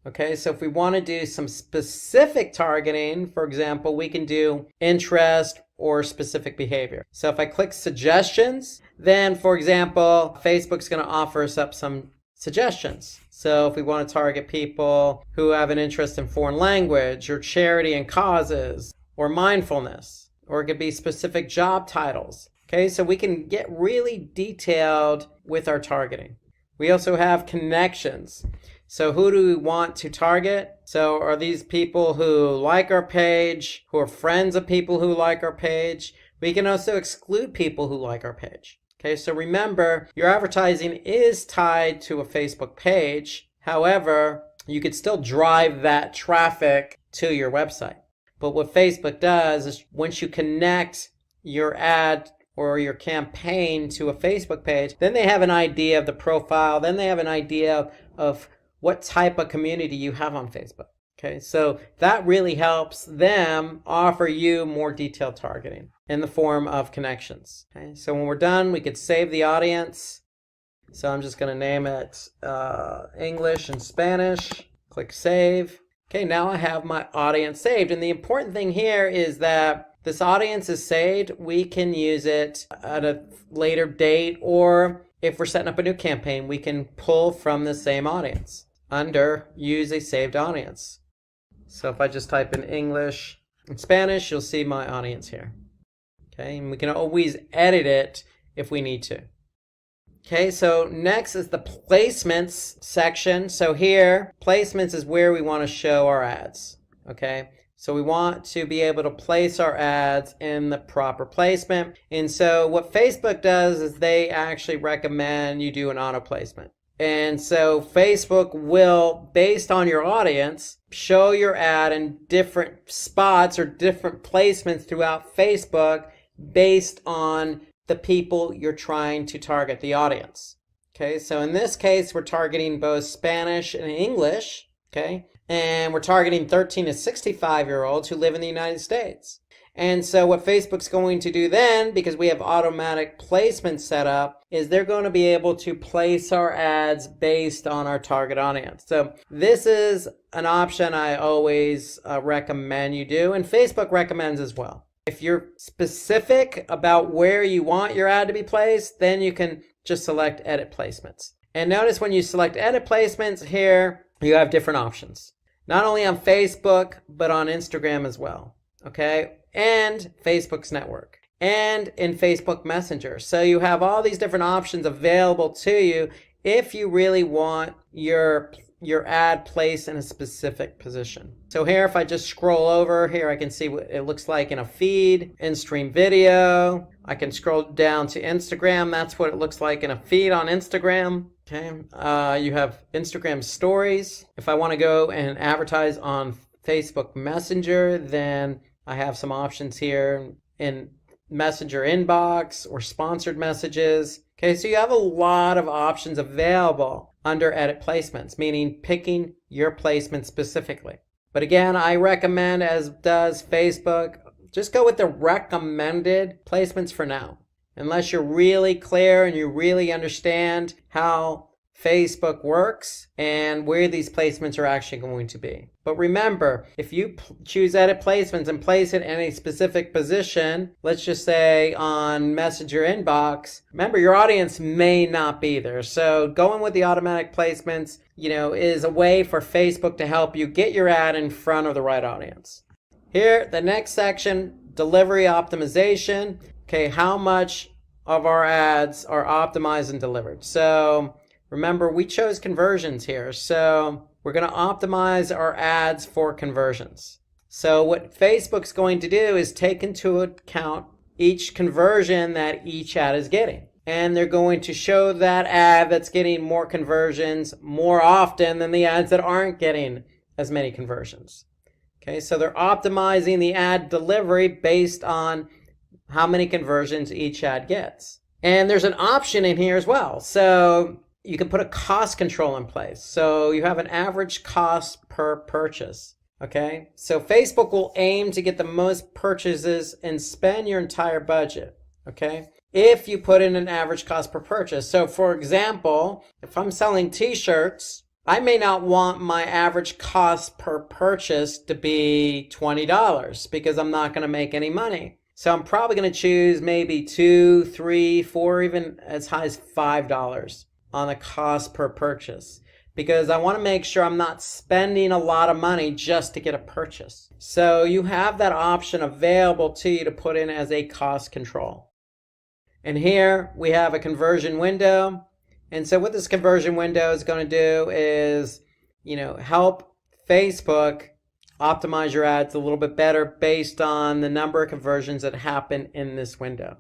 Okay, so if we want to do some specific targeting, for example, we can do interest or specific behavior. So if I click suggestions, then for example, Facebook's going to offer us up some suggestions. So if we want to target people who have an interest in foreign language or charity and causes or mindfulness, or it could be specific job titles. Okay, so we can get really detailed with our targeting. We also have connections. So who do we want to target? So are these people who like our page, who are friends of people who like our page? We can also exclude people who like our page. Okay, so remember, your advertising is tied to a Facebook page. However, you could still drive that traffic to your website. But what Facebook does is once you connect your ad or your campaign to a Facebook page, then they have an idea of the profile, then they have an idea of what type of community you have on Facebook. Okay, so that really helps them offer you more detailed targeting in the form of connections. Okay, so when we're done, we could save the audience. So I'm just going to name it English and Spanish. Click save. Okay, now I have my audience saved. And the important thing here is that this audience is saved. We can use it at a later date, or if we're setting up a new campaign, we can pull from the same audience under use a saved audience. So if I just type in English and Spanish, you'll see my audience here. Okay, and we can always edit it if we need to. Okay, so next is the placements section. So here, placements is where we want to show our ads. Okay, so we want to be able to place our ads in the proper placement. And so what Facebook does is they actually recommend you do an auto placement. And so Facebook will, based on your audience, show your ad in different spots or different placements throughout Facebook based on the people you're trying to target, the audience. Okay, so in this case, we're targeting both Spanish and English, okay? And we're targeting 13 to 65-year-olds who live in the United States. And so what Facebook's going to do then, because we have automatic placement set up, is they're going to be able to place our ads based on our target audience. So this is an option I always recommend you do, and Facebook recommends as well. If you're specific about where you want your ad to be placed, then you can just select edit placements. And notice when you select edit placements here, you have different options. Not only on Facebook, but on Instagram as well. Okay? And Facebook's network. And in Facebook Messenger. So you have all these different options available to you if you really want your ad placed in a specific position. So here, if I just scroll over here, I can see what it looks like in a feed, in-stream video. I can scroll down to Instagram. That's what it looks like in a feed on Instagram. Okay, you have Instagram stories. If I want to go and advertise on Facebook Messenger, then I have some options here in Messenger inbox or sponsored messages. Okay, so you have a lot of options available under edit placements, meaning picking your placement specifically. But again, I recommend, as does Facebook, just go with the recommended placements for now. Unless you're really clear and you really understand how Facebook works and where these placements are actually going to be. But remember, if you choose edit placements and place it in a specific position, let's just say on Messenger inbox, remember your audience may not be there. So going with the automatic placements, is a way for Facebook to help you get your ad in front of the right audience. Here, the next section, delivery optimization. Okay, how much of our ads are optimized and delivered? So remember, we chose conversions here. So we're going to optimize our ads for conversions. So what Facebook's going to do is take into account each conversion that each ad is getting. And they're going to show that ad that's getting more conversions more often than the ads that aren't getting as many conversions. Okay, so they're optimizing the ad delivery based on how many conversions each ad gets. And there's an option in here as well. So you can put a cost control in place. So you have an average cost per purchase. Okay, so Facebook will aim to get the most purchases and spend your entire budget. Okay, if you put in an average cost per purchase. So for example, if I'm selling t-shirts, I may not want my average cost per purchase to be $20 because I'm not going to make any money. So I'm probably going to choose maybe $2, $3, $4, even as high as $5 on the cost per purchase, because I want to make sure I'm not spending a lot of money just to get a purchase. So you have that option available to you to put in as a cost control. And here we have a conversion window. And so what this conversion window is going to do is, help Facebook optimize your ads a little bit better based on the number of conversions that happen in this window.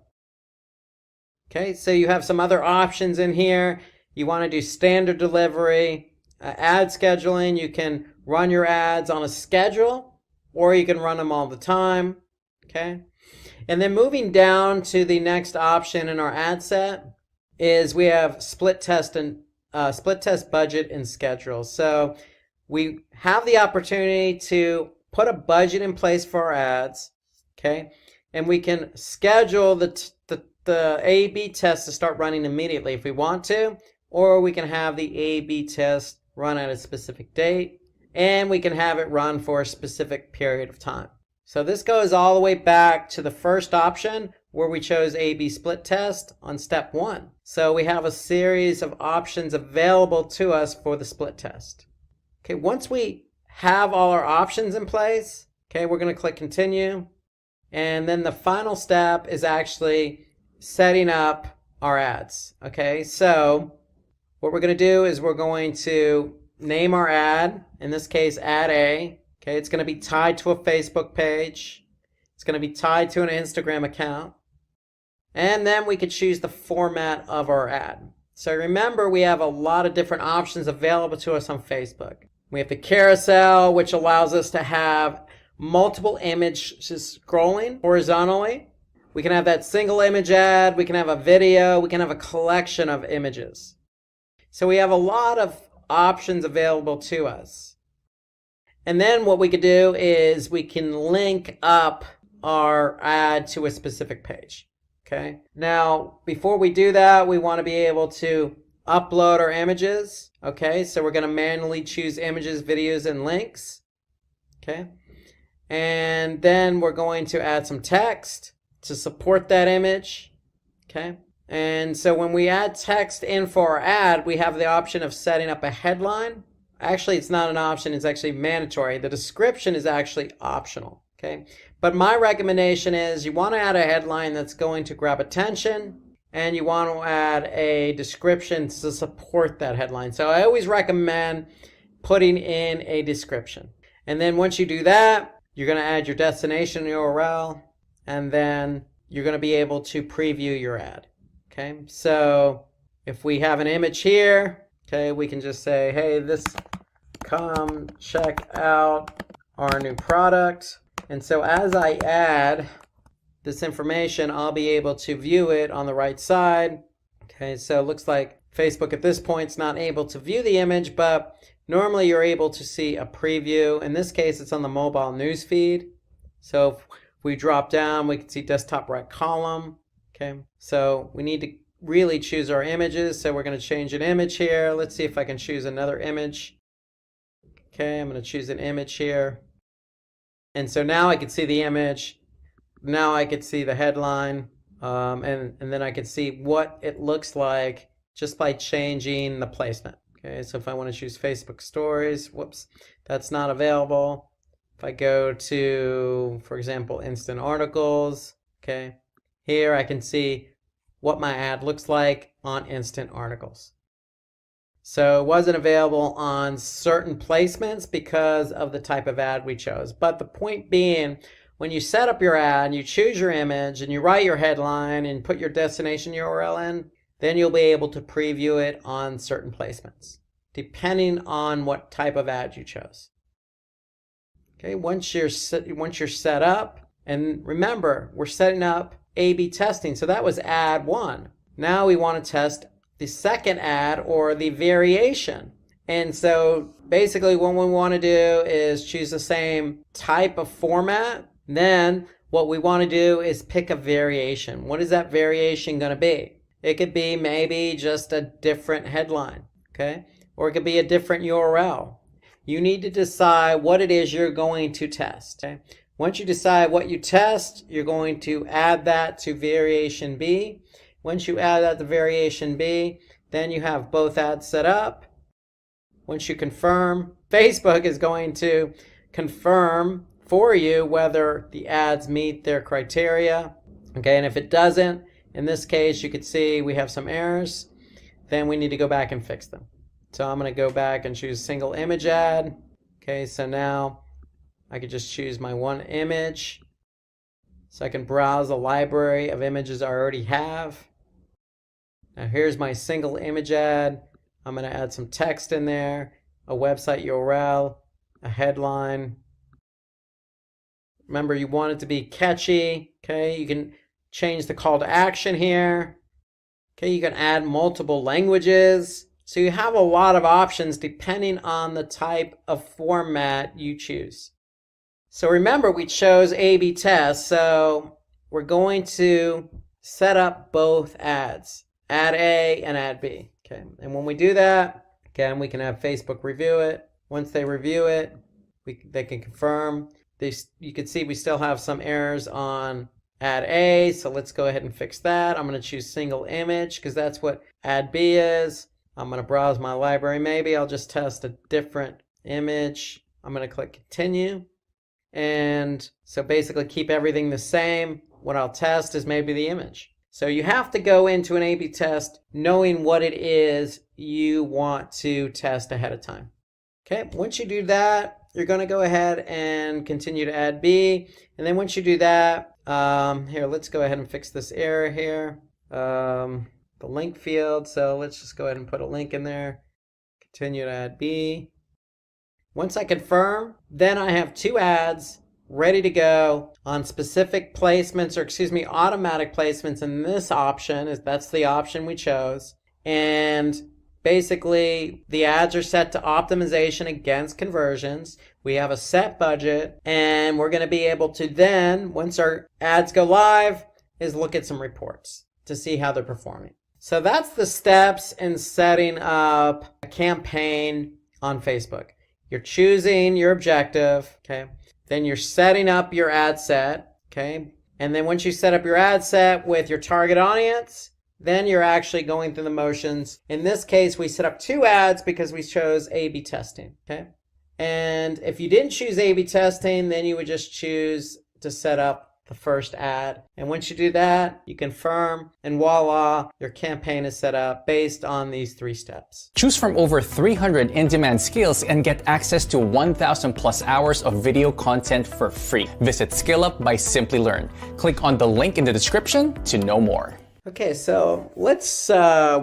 Okay, so you have some other options in here. You want to do standard delivery, ad scheduling. You can run your ads on a schedule, or you can run them all the time. Okay, and then moving down to the next option in our ad set is we have split test budget and schedule. So we have the opportunity to put a budget in place for our ads, okay, and we can schedule the A/B test to start running immediately if we want to, or we can have the A/B test run at a specific date, and we can have it run for a specific period of time. So this goes all the way back to the first option where we chose A/B split test on step 1. So we have a series of options available to us for the split test. Okay, once we have all our options in place, okay, we're going to click continue. And then the final step is actually setting up our ads. Okay, so what we're going to do is we're going to name our ad, in this case, ad A. Okay, it's going to be tied to a Facebook page. It's going to be tied to an Instagram account. And then we could choose the format of our ad. So remember, we have a lot of different options available to us on Facebook. We have the carousel, which allows us to have multiple images scrolling horizontally. We can have that single image ad. We can have a video. We can have a collection of images. So we have a lot of options available to us. And then what we could do is we can link up our ad to a specific page. Okay. Now, before we do that, we want to be able to upload our images. Okay. So we're going to manually choose images, videos, and links. Okay. And then we're going to add some text to support that image. Okay. And so when we add text in for our ad, we have the option of setting up a headline. Actually, it's not an option. It's actually mandatory. The description is actually optional. Okay. But my recommendation is you want to add a headline that's going to grab attention, and you want to add a description to support that headline. So I always recommend putting in a description. And then once you do that, you're going to add your destination URL, and then you're going to be able to preview your ad. Okay. So if we have an image here, okay, we can just say, hey, come check out our new product. And so as I add this information, I'll be able to view it on the right side. Okay, so it looks like Facebook at this point is not able to view the image, but normally you're able to see a preview. In this case, it's on the mobile news feed. So if we drop down, we can see desktop right column. Okay, so we need to really choose our images. So we're going to change an image here. Let's see if I can choose another image. Okay, I'm going to choose an image here. And so now I can see the image. Now I can see the headline. And then I can see what it looks like just by changing the placement. Okay, so if I want to choose Facebook stories, whoops, that's not available. If I go to, for example, instant articles, okay, here I can see what my ad looks like on instant articles. So it wasn't available on certain placements because of the type of ad we chose. But the point being, when you set up your ad, you choose your image and you write your headline and put your destination URL in, then you'll be able to preview it on certain placements, depending on what type of ad you chose. Okay, once you're set up, and remember, we're setting up A/B testing. So that was ad 1. Now we want to test the second ad or the variation. And so basically what we want to do is choose the same type of format. Then what we want to do is pick a variation. What is that variation going to be? It could be maybe just a different headline, okay? Or it could be a different URL. You need to decide what it is you're going to test, okay? Once you decide what you test, you're going to add that to variation B. Once you add that to variation B, then you have both ads set up. Once you confirm, Facebook is going to confirm for you whether the ads meet their criteria. Okay, and if it doesn't, in this case, you could see we have some errors. Then we need to go back and fix them. So I'm going to go back and choose single image ad. Okay, so now I could just choose my one image. So I can browse a library of images I already have. Now here's my single image ad. I'm going to add some text in there, a website URL, a headline. Remember, you want it to be catchy. Okay, you can change the call to action here. Okay, you can add multiple languages. So you have a lot of options depending on the type of format you choose. So remember, we chose A/B test. So we're going to set up both ads, ad A and ad B. Okay, and when we do that, again, we can have Facebook review it. Once they review it, they can confirm. You can see we still have some errors on ad A, so let's go ahead and fix that. I'm going to choose single image because that's what ad B is. I'm going to browse my library. Maybe I'll just test a different image. I'm going to click continue. And so basically keep everything the same. What I'll test is maybe the image. So you have to go into an A/B test knowing what it is you want to test ahead of time. Okay, once you do that, you're going to go ahead and continue to add B. And then once you do that, here, let's go ahead and fix this error here. The link field. So let's just go ahead and put a link in there. Continue to add B. Once I confirm, then I have two ads ready to go on specific placements, or excuse me, automatic placements in this option. That's the option we chose. And basically, the ads are set to optimization against conversions. We have a set budget, and we're going to be able to then, once our ads go live, is look at some reports to see how they're performing. So that's the steps in setting up a campaign on Facebook. You're choosing your objective, okay? Then you're setting up your ad set, okay? And then once you set up your ad set with your target audience, then you're actually going through the motions. In this case, we set up two ads because we chose A/B testing, okay? And if you didn't choose A/B testing, then you would just choose to set up the first ad. And once you do that, you confirm, and voila, your campaign is set up based on these three steps. Choose from over 300 in-demand skills and get access to 1,000 plus hours of video content for free. Visit SkillUp by Simplilearn. Click on the link in the description to know more. Okay, so let's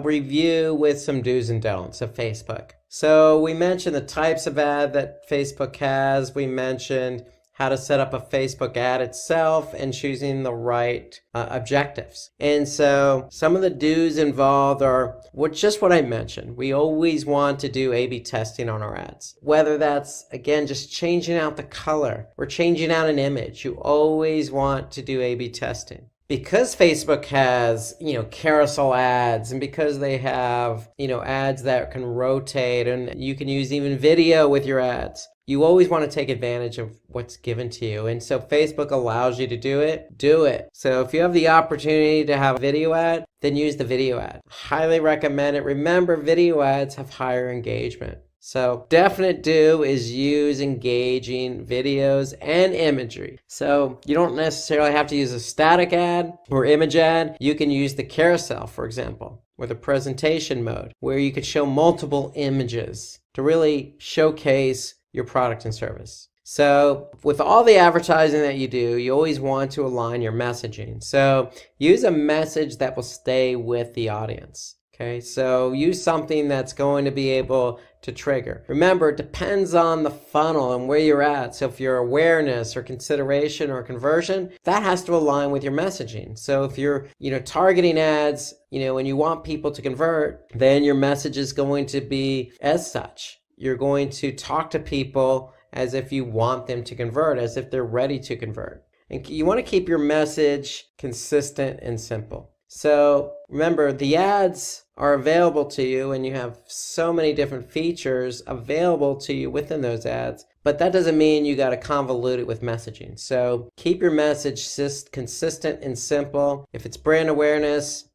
review with some do's and don'ts of Facebook. So we mentioned the types of ad that Facebook has. We mentioned how to set up a Facebook ad itself and choosing the right objectives. And so some of the do's involved are just what I mentioned. We always want to do A/B testing on our ads. Whether that's, again, just changing out the color or changing out an image, you always want to do A/B testing. because Facebook has, carousel ads, and because they have, ads that can rotate, and you can use even video with your ads, you always want to take advantage of what's given to you. And so Facebook allows you to do it. So if you have the opportunity to have a video ad, then use the video ad. Highly recommend it. Remember, video ads have higher engagement. So definite do is use engaging videos and imagery. So you don't necessarily have to use a static ad or image ad. You can use the carousel, for example, or the presentation mode, where you could show multiple images to really showcase your product and service. So with all the advertising that you do, you always want to align your messaging. So use a message that will stay with the audience. Okay, so use something that's going to be able to trigger. Remember, it depends on the funnel and where you're at. So if you're awareness or consideration or conversion, that has to align with your messaging. So if you're, targeting ads, and you want people to convert, then your message is going to be as such. You're going to talk to people as if you want them to convert, as if they're ready to convert. And you want to keep your message consistent and simple. So remember, the ads are available to you, and you have so many different features available to you within those ads, but that doesn't mean you got to convolute it with messaging. So keep your message consistent and simple. If it's brand awareness,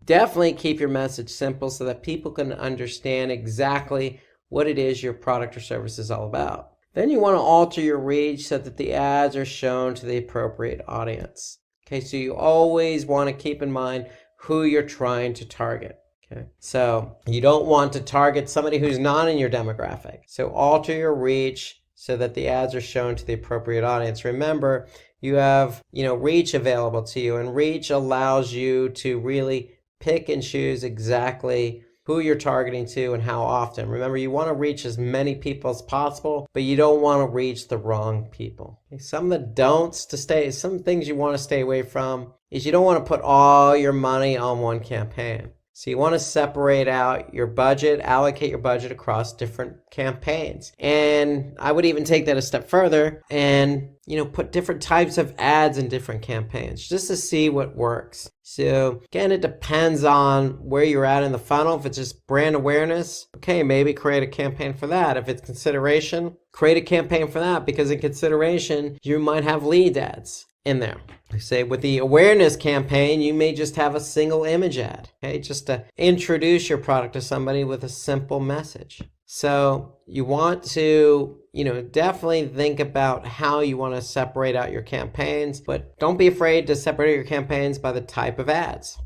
definitely keep your message simple so that people can understand exactly what it is your product or service is all about. Then you want to alter your reach so that the ads are shown to the appropriate audience. Okay, so you always want to keep in mind who you're trying to target. Okay, so you don't want to target somebody who's not in your demographic. So alter your reach so that the ads are shown to the appropriate audience. Remember, you have, reach available to you, and reach allows you to really pick and choose exactly who you're targeting to and how often. Remember, you want to reach as many people as possible, but you don't want to reach the wrong people. Okay, some of the don'ts some things you want to stay away from is you don't want to put all your money on one campaign. So you want to separate out your budget, allocate your budget across different campaigns. And I would even take that a step further and, put different types of ads in different campaigns just to see what works. So again, it depends on where you're at in the funnel. If it's just brand awareness, okay, maybe create a campaign for that. If it's consideration, create a campaign for that, because in consideration, you might have lead ads in there. Say with the awareness campaign, you may just have a single image ad, okay, just to introduce your product to somebody with a simple message. So you want to, definitely think about how you want to separate out your campaigns, but don't be afraid to separate your campaigns by the type of ads.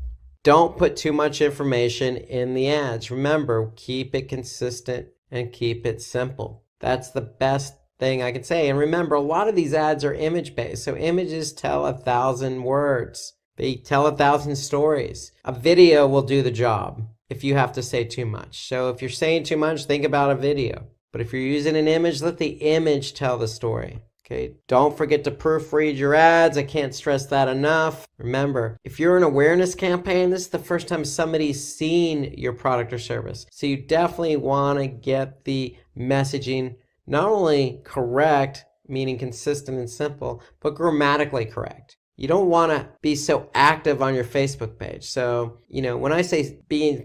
Don't put too much information in the ads. Remember, keep it consistent and keep it simple. That's the best thing I can say. And remember, a lot of these ads are image based. So images tell 1,000 words. They tell 1,000 stories. A video will do the job if you have to say too much. So if you're saying too much, think about a video. But if you're using an image, let the image tell the story. Okay, don't forget to proofread your ads. I can't stress that enough. Remember, if you're an awareness campaign, this is the first time somebody's seen your product or service. So you definitely want to get the messaging not only correct, meaning consistent and simple, but grammatically correct. You don't want to be so active on your Facebook page. So, when I say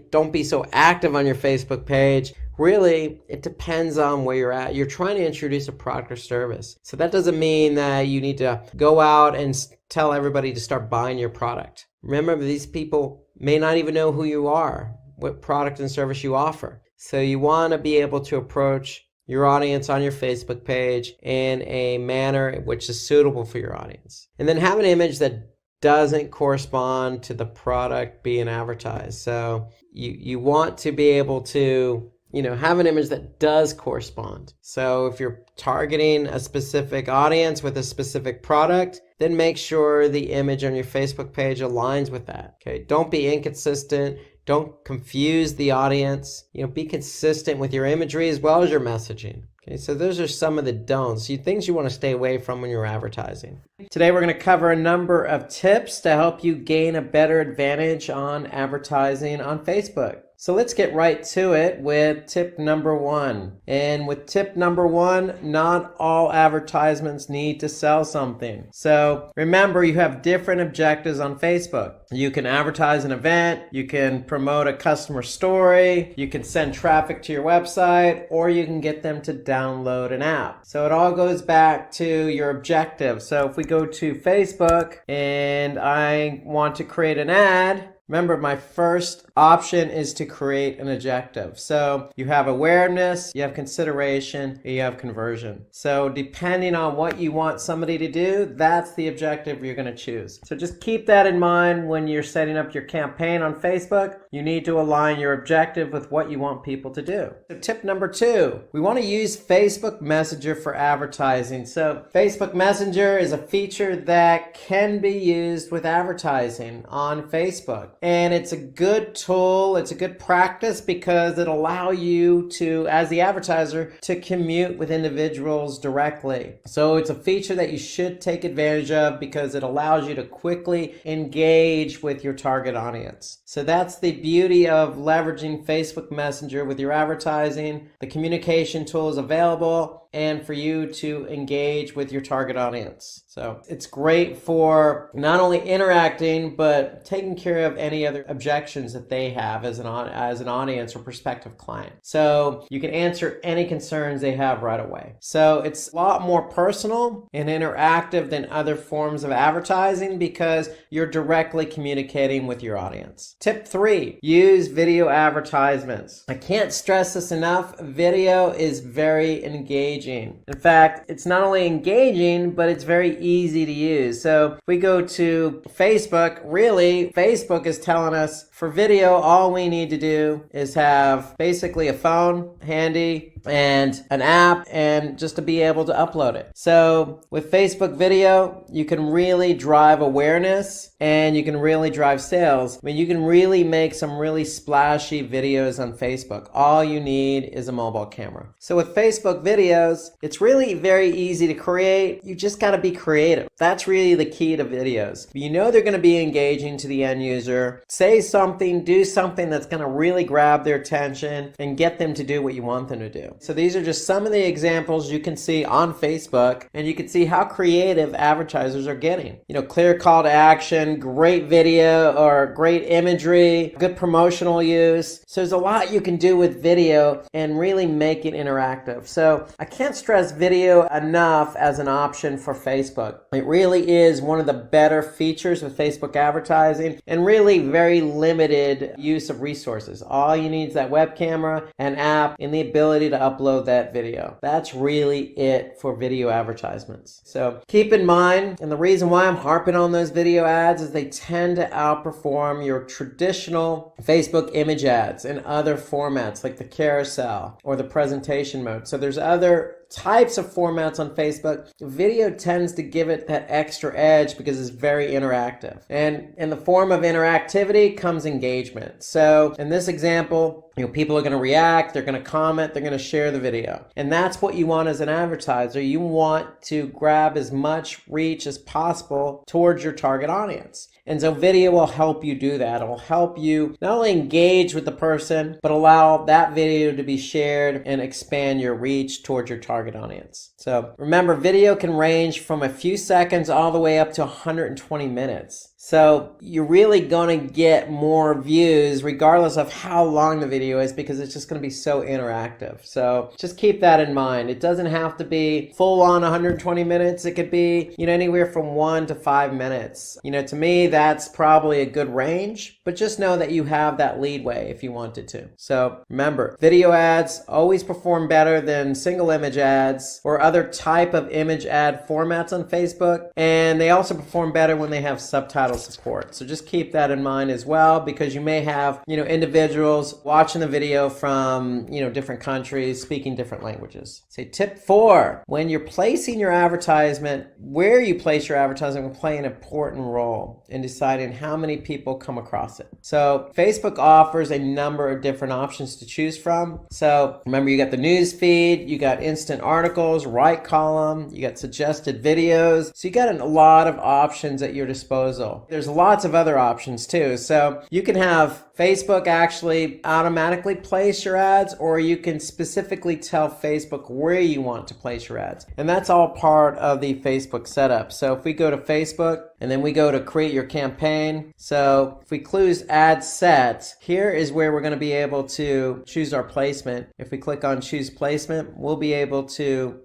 don't be so active on your Facebook page, really, it depends on where you're at. You're trying to introduce a product or service. So that doesn't mean that you need to go out and tell everybody to start buying your product. Remember, these people may not even know who you are, what product and service you offer. So you want to be able to approach your audience on your Facebook page in a manner which is suitable for your audience. And then have an image that doesn't correspond to the product being advertised. So you want to be able to, have an image that does correspond. So if you're targeting a specific audience with a specific product, then make sure the image on your Facebook page aligns with that. Okay, don't be inconsistent. Don't confuse the audience. Be consistent with your imagery as well as your messaging. Okay, so those are some of the don'ts, things you want to stay away from when you're advertising. Today we're going to cover a number of tips to help you gain a better advantage on advertising on Facebook. So let's get right to it with tip number 1. And with tip number 1, not all advertisements need to sell something. So remember, you have different objectives on Facebook. You can advertise an event, you can promote a customer story, you can send traffic to your website, or you can get them to download an app. So it all goes back to your objective. So if we go to Facebook and I want to create an ad, remember, my first option is to create an objective. So you have awareness, you have consideration, you have conversion. So depending on what you want somebody to do, that's the objective you're going to choose. So just keep that in mind when you're setting up your campaign on Facebook. You need to align your objective with what you want people to do. So tip number 2, we want to use Facebook Messenger for advertising. So Facebook Messenger is a feature that can be used with advertising on Facebook. And it's a good tool, it's a good practice because it allows you to, as the advertiser, to commute with individuals directly. So it's a feature that you should take advantage of because it allows you to quickly engage with your target audience. So that's the beauty of leveraging Facebook Messenger with your advertising. The communication tool is available and for you to engage with your target audience. So it's great for not only interacting, but taking care of any other objections that they have as an audience or prospective client. So you can answer any concerns they have right away. So it's a lot more personal and interactive than other forms of advertising because you're directly communicating with your audience. Tip 3, use video advertisements. I can't stress this enough. Video is very engaging. In fact, it's not only engaging, but it's very easy to use. So if we go to Facebook, really, Facebook is telling us for video, all we need to do is have basically a phone handy and an app and just to be able to upload it. So with Facebook video, you can really drive awareness and you can really drive sales. I mean, you can really make some really splashy videos on Facebook. All you need is a mobile camera. So with Facebook videos, it's really very easy to create. You just got to be creative. That's really the key to videos. You know they're going to be engaging to the end user. Say something, do something that's going to really grab their attention and get them to do what you want them to do. So these are just some of the examples you can see on Facebook, and you can see how creative advertisers are getting. You know, clear call to action, great video or great imagery, good promotional use. So there's a lot you can do with video and really make it interactive. So I can't stress video enough as an option for Facebook. It really is one of the better features with Facebook advertising and really very limited use of resources. All you need is that web camera, an app, and the ability to upload that video. That's really it for video advertisements. So keep in mind, and the reason why I'm harping on those video ads is they tend to outperform your traditional Facebook image ads in other formats like the carousel or the presentation mode. So there's other types of formats on Facebook. Video tends to give it that extra edge because it's very interactive. And in the form of interactivity comes engagement. So in this example, people are going to react, they're going to comment, they're going to share the video. And that's what you want as an advertiser. You want to grab as much reach as possible towards your target audience. And so video will help you do that. It will help you not only engage with the person, but allow that video to be shared and expand your reach towards your target audience. So remember, video can range from a few seconds all the way up to 120 minutes. So you're really going to get more views regardless of how long the video is because it's just going to be so interactive. So just keep that in mind. It doesn't have to be full on 120 minutes. It could be, anywhere from 1 to 5 minutes. To me, that's probably a good range, but just know that you have that leadway if you wanted to. So remember, video ads always perform better than single image ads or other type of image ad formats on Facebook. And they also perform better when they have subtitles support. So just keep that in mind as well, because you may have, individuals watching the video from, different countries speaking different languages. Say tip 4, when you're placing your advertisement, where you place your advertisement will play an important role in deciding how many people come across it. So Facebook offers a number of different options to choose from. So remember, you got the news feed, you got instant articles, right column, you got suggested videos. So you got a lot of options at your disposal. There's lots of other options too. So you can have Facebook actually automatically place your ads, or you can specifically tell Facebook where you want to place your ads. And that's all part of the Facebook setup. So if we go to Facebook and then we go to create your campaign. So if we close ad set, here is where we're going to be able to choose our placement. If we click on choose placement, we'll be able to,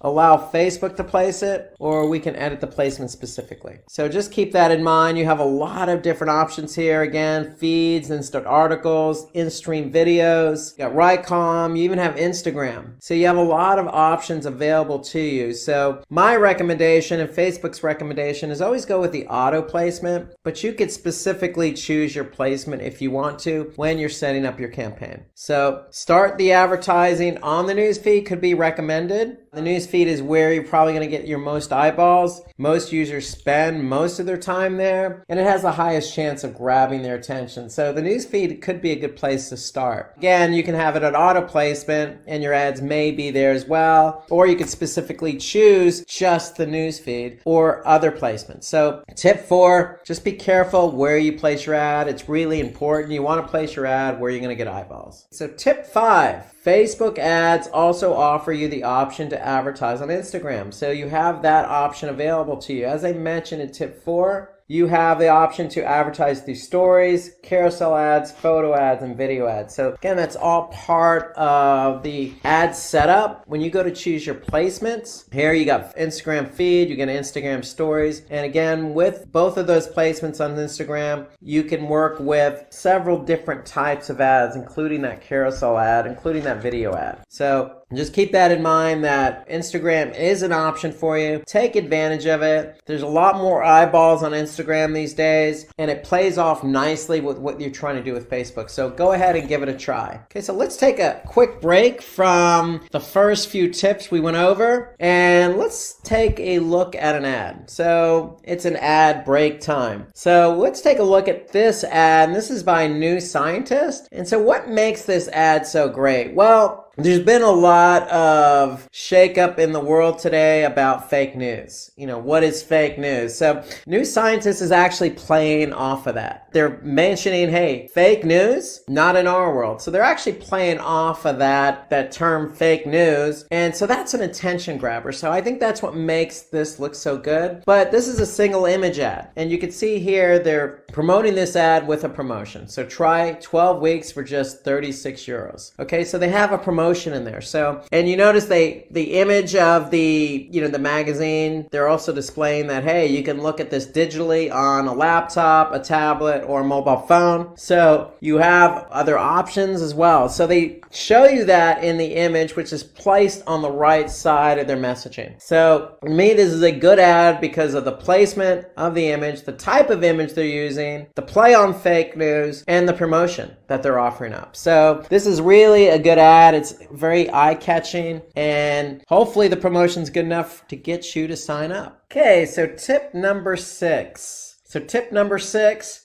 allow Facebook to place it, or we can edit the placement specifically. So just keep that in mind. You have a lot of different options here. Again, feeds, instant articles, in-stream videos, you got Rycom, you even have Instagram. So you have a lot of options available to you. So my recommendation and Facebook's recommendation is always go with the auto placement, but you could specifically choose your placement if you want to when you're setting up your campaign. So start the advertising on the newsfeed could be recommended. The newsfeed is where you're probably going to get your most eyeballs. Most users spend most of their time there, and it has the highest chance of grabbing their attention. So the newsfeed could be a good place to start. Again, you can have it on auto placement, and your ads may be there as well, or you could specifically choose just the newsfeed or other placements. So tip 4, just be careful where you place your ad. It's really important. You want to place your ad where you're going to get eyeballs. So tip 5. Facebook ads also offer you the option to advertise on Instagram. So you have that option available to you. As I mentioned in tip 4, you have the option to advertise through stories, carousel ads, photo ads, and video ads. So again, that's all part of the ad setup. When you go to choose your placements, here you got Instagram feed, you get Instagram stories. And again, with both of those placements on Instagram, you can work with several different types of ads, including that carousel ad, including that video ad. So just keep that in mind that Instagram is an option for you. Take advantage of it. There's a lot more eyeballs on Instagram these days, and it plays off nicely with what you're trying to do with Facebook. So go ahead and give it a try. Okay, so let's take a quick break from the first few tips we went over, and let's take a look at an ad. So it's an ad break time. So let's take a look at this ad, and this is by New Scientist. And so what makes this ad so great? Well, there's been a lot of shakeup in the world today about fake news. What is fake news? So New Scientist is actually playing off of that. They're mentioning, hey, fake news, not in our world. So they're actually playing off of that term fake news. And so that's an attention grabber. So I think that's what makes this look so good. But this is a single image ad. And you can see here they're promoting this ad with a promotion. So try 12 weeks for just 36 euros. Okay, so they have a promotion in there. So, and you notice the image of the magazine, they're also displaying that, hey, you can look at this digitally on a laptop, a tablet, or a mobile phone. So you have other options as well. So they show you that in the image, which is placed on the right side of their messaging. So for me, this is a good ad because of the placement of the image, the type of image they're using, the play on fake news, and the promotion that they're offering up. So this is really a good ad. It's very eye-catching, and hopefully the promotion's good enough to get you to sign up. Okay, so tip number 6.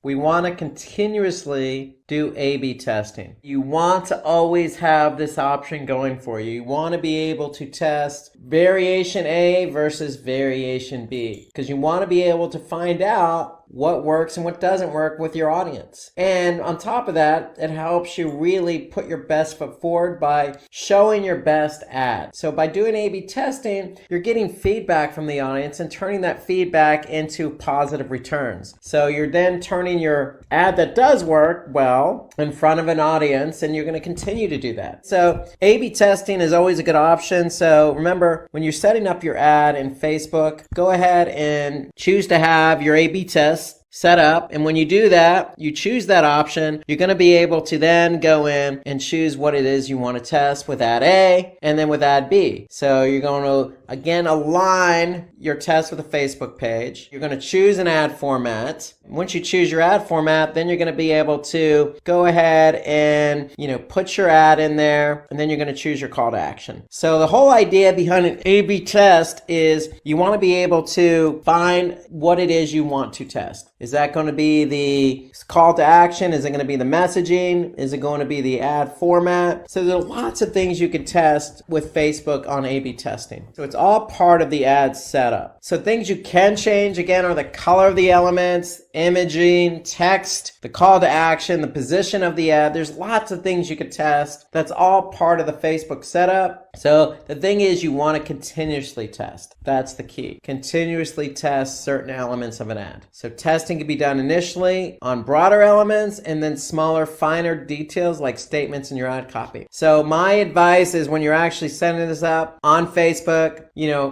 We want to continuously do A/B testing. You want to always have this option going for you. You want to be able to test variation A versus variation B, because you want to be able to find out what works and what doesn't work with your audience. And on top of that, it helps you really put your best foot forward by showing your best ad. So by doing A/B testing, you're getting feedback from the audience and turning that feedback into positive returns. So you're then turning your ad that does work well in front of an audience, and you're going to continue to do that. So A/B testing is always a good option. So remember, when you're setting up your ad in Facebook, go ahead and choose to have your A/B test set up. And when you do that, you choose that option, you're going to be able to then go in and choose what it is you want to test with ad A and then with ad B. So you're going to, again, align your test with a Facebook page. You're going to choose an ad format. Once you choose your ad format, then you're going to be able to go ahead and, put your ad in there, and then you're going to choose your call to action. So the whole idea behind an A/B test is you want to be able to find what it is you want to test. Is that going to be the call to action? Is it going to be the messaging? Is it going to be the ad format? So there are lots of things you can test with Facebook on A/B testing. So it's all part of the ad setup. So things you can change, again, are the color of the elements, imaging, text, the call to action, the position of the ad. There's lots of things you could test. That's all part of the Facebook setup. So the thing is, you want to continuously test. That's the key. Continuously test certain elements of an ad. So testing can be done initially on broader elements and then smaller, finer details like statements in your ad copy. So my advice is when you're actually setting this up on Facebook,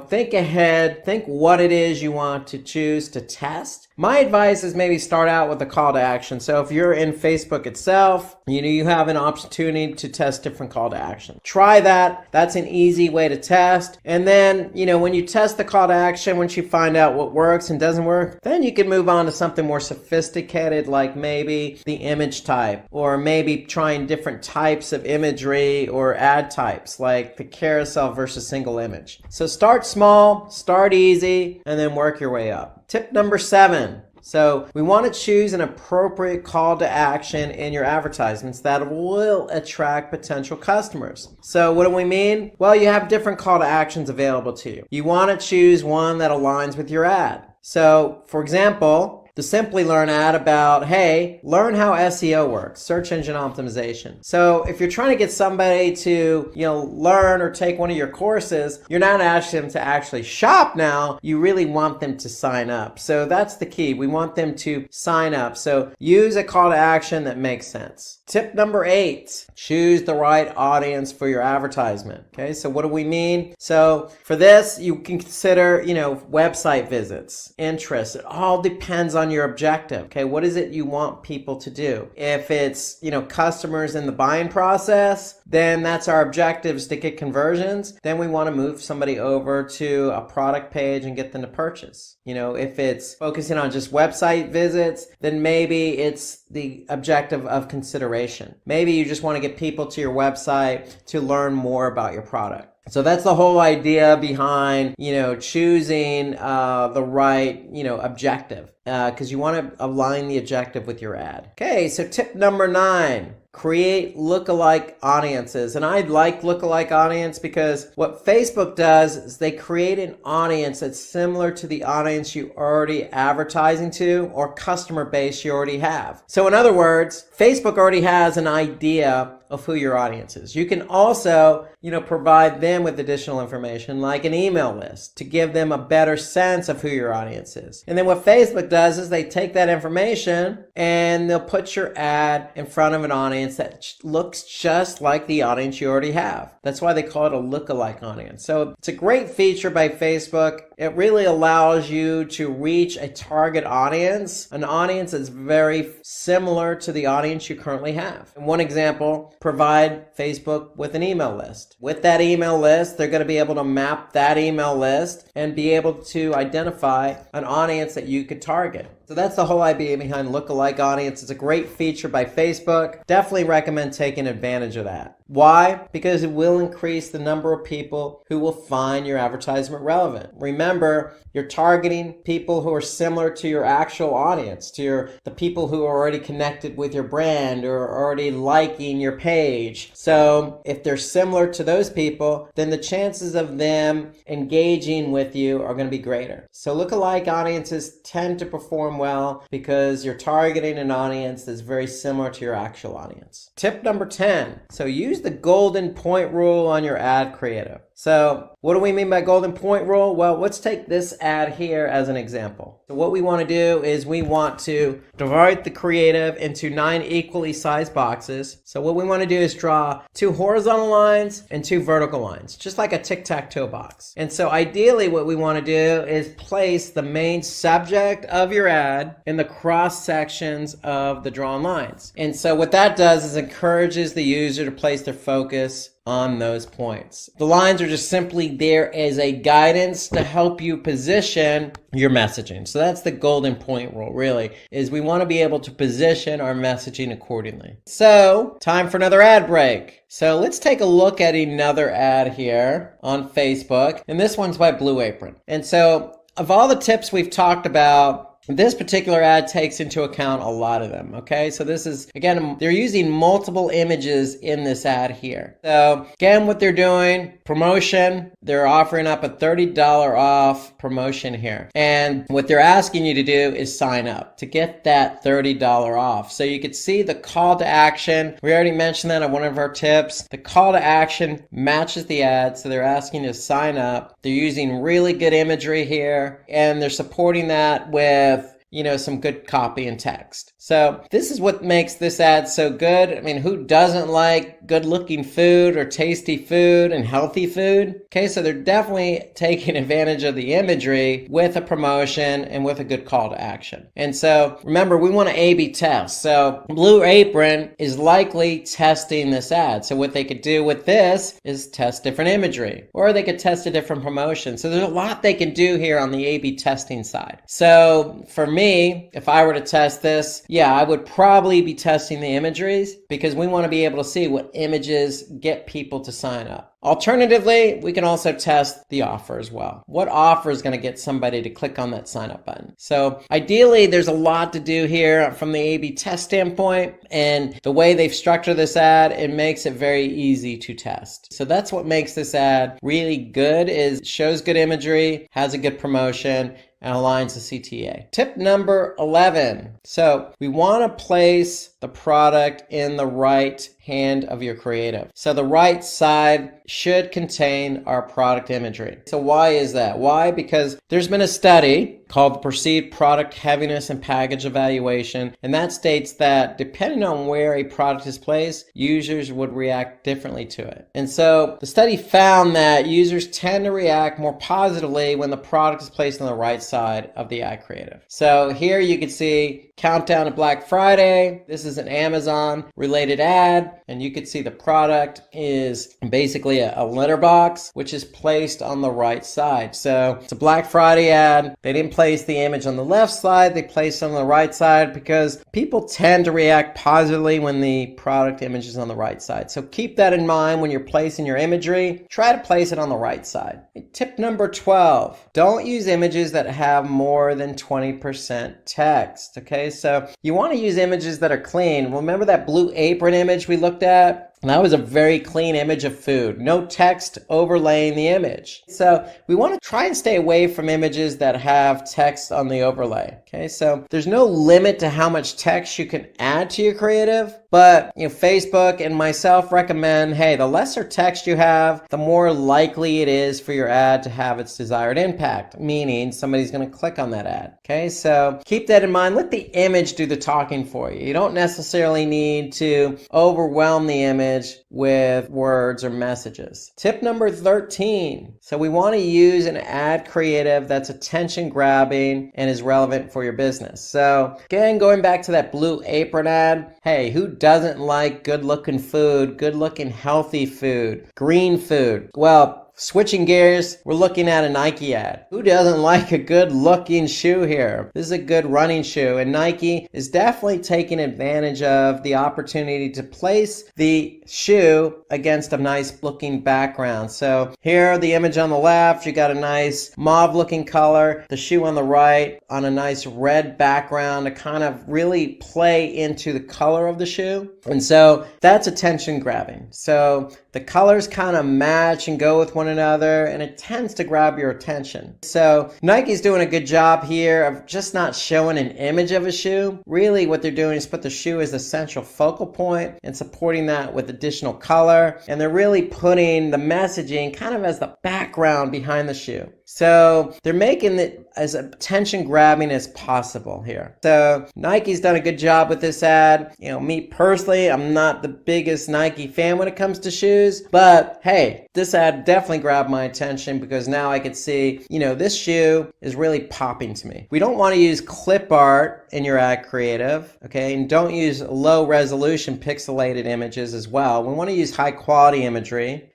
think ahead, think what it is you want to choose to test. My advice is maybe start out with a call to action. So if you're in Facebook itself, you have an opportunity to test different call to action. Try that. That's an easy way to test. And then, when you test the call to action, once you find out what works and doesn't work, then you can move on to something more sophisticated, like maybe the image type, or maybe trying different types of imagery or ad types, like the carousel versus single image. So start small, start easy, and then work your way up. Tip number 7. So we want to choose an appropriate call to action in your advertisements that will attract potential customers. So what do we mean? Well, you have different call to actions available to you. You want to choose one that aligns with your ad. So for example, the Simplilearn ad about, hey, learn how SEO works, search engine optimization. So if you're trying to get somebody to, learn or take one of your courses, you're not asking them to actually shop now. You really want them to sign up. So that's the key. We want them to sign up. So use a call to action that makes sense. Tip number 8, choose the right audience for your advertisement. Okay, so what do we mean? So for this, you can consider, website visits, interests. It all depends on your objective. Okay, what is it you want people to do? If it's, customers in the buying process, then that's our objective, is to get conversions. Then we want to move somebody over to a product page and get them to purchase. If it's focusing on just website visits, then maybe it's the objective of consideration. Maybe you just want to get people to your website to learn more about your product. So that's the whole idea behind, choosing the right, objective, because you want to align the objective with your ad. Okay, so tip number 9. Create lookalike audiences. And I like lookalike audience because what Facebook does is they create an audience that's similar to the audience you already advertising to or customer base you already have. So in other words, Facebook already has an idea of who your audience is. You can also, provide them with additional information like an email list to give them a better sense of who your audience is. And then what Facebook does is they take that information and they'll put your ad in front of an audience that looks just like the audience you already have. That's why they call it a lookalike audience. So it's a great feature by Facebook. It really allows you to reach a target audience, an audience that's very similar to the audience you currently have. And one example, provide Facebook with an email list. With that email list, they're going to be able to map that email list and be able to identify an audience that you could target. So that's the whole idea behind lookalike audience. It's a great feature by Facebook. Definitely recommend taking advantage of that. Why? Because it will increase the number of people who will find your advertisement relevant. Remember, you're targeting people who are similar to your actual audience, to the people who are already connected with your brand or already liking your page. So if they're similar to those people, then the chances of them engaging with you are going to be greater. So lookalike audiences tend to perform well because you're targeting an audience that's very similar to your actual audience. Tip number 10. So use the golden point rule on your ad creative. So what do we mean by golden point rule? Well, let's take this ad here as an example. So what we want to do is we want to divide the creative into 9 equally sized boxes. So what we want to do is draw 2 horizontal lines and 2 vertical lines, just like a tic-tac-toe box. And so ideally what we want to do is place the main subject of your ad in the cross sections of the drawn lines. And so what that does is encourages the user to place their focus on those points. The lines are just simply there as a guidance to help you position your messaging. So that's the golden point rule, really, is we want to be able to position our messaging accordingly. So time for another ad break. So let's take a look at another ad here on Facebook. And this one's by Blue Apron. And so of all the tips we've talked about, This particular ad takes into account a lot of them, okay? So this is, again, they're using multiple images in this ad here. So again, what they're doing, promotion, they're offering up a $30 off promotion here. And what they're asking you to do is sign up to get that $30 off. So you could see the call to action. We already mentioned that on one of our tips. The call to action matches the ad, so they're asking you to sign up. They're using really good imagery here, and they're supporting that with some good copy and text. So this is what makes this ad so good. I mean, who doesn't like good looking food or tasty food and healthy food? Okay, so they're definitely taking advantage of the imagery with a promotion and with a good call to action. And so remember, we want to A/B test. So Blue Apron is likely testing this ad. So what they could do with this is test different imagery, or they could test a different promotion. So there's a lot they can do here on the A/B testing side. So for me, if I were to test this, I would probably be testing the imageries, because we want to be able to see what images get people to sign up. Alternatively, we can also test the offer as well. What offer is going to get somebody to click on that sign up button? So ideally, there's a lot to do here from the A/B test standpoint, and the way they've structured this ad, it makes it very easy to test. So that's what makes this ad really good, is it shows good imagery, has a good promotion, and aligns the CTA. Tip number 11. So we want to place the product in the right hand of your creative. So the right side should contain our product imagery. So why is that? Why? Because there's been a study called the Perceived Product Heaviness and Package Evaluation, and that states that depending on where a product is placed, users would react differently to it. And so the study found that users tend to react more positively when the product is placed on the right side of the ad creative. So here you can see countdown to Black Friday. This is an Amazon related ad, and you can see the product is basically a litter box, which is placed on the right side. So it's a Black Friday ad. They didn't place the image on the left side, they placed it on the right side, because people tend to react positively when the product image is on the right side. So keep that in mind when you're placing your imagery. Try to place it on the right side. Tip number 12, don't use images that have more than 20% text. Okay, so you want to use images that are clean. Remember that Blue Apron image we looked at? That was a very clean image of food. No text overlaying the image. So we want to try and stay away from images that have text on the overlay. Okay, so there's no limit to how much text you can add to your creative, but Facebook and myself recommend, hey, the lesser text you have, the more likely it is for your ad to have its desired impact, meaning somebody's going to click on that ad. Okay, so keep that in mind. Let the image do the talking for you. You don't necessarily need to overwhelm the image with words or messages. Tip number 13. So we want to use an ad creative that's attention grabbing and is relevant for your business. So again, going back to that Blue Apron ad, hey, who doesn't like good looking food, good looking healthy food, green food? Well, switching gears, we're looking at a Nike ad. Who doesn't like a good looking shoe here? This is a good running shoe, and Nike is definitely taking advantage of the opportunity to place the shoe against a nice looking background. So here, the image on the left, you got a nice mauve looking color, the shoe on the right on a nice red background to kind of really play into the color of the shoe. And so that's attention grabbing. So the colors kind of match and go with one another, and it tends to grab your attention. So Nike's doing a good job here of just not showing an image of a shoe. Really what they're doing is put the shoe as the central focal point and supporting that with additional color, and they're really putting the messaging kind of as the background behind the shoe. So they're making it as attention grabbing as possible here. So Nike's done a good job with this ad. Me personally, I'm not the biggest Nike fan when it comes to shoes, but hey, this ad definitely grabbed my attention because now I could see, this shoe is really popping to me. We don't want to use clip art in your ad creative, okay? And don't use low resolution pixelated images as well. We want to use high quality imagery.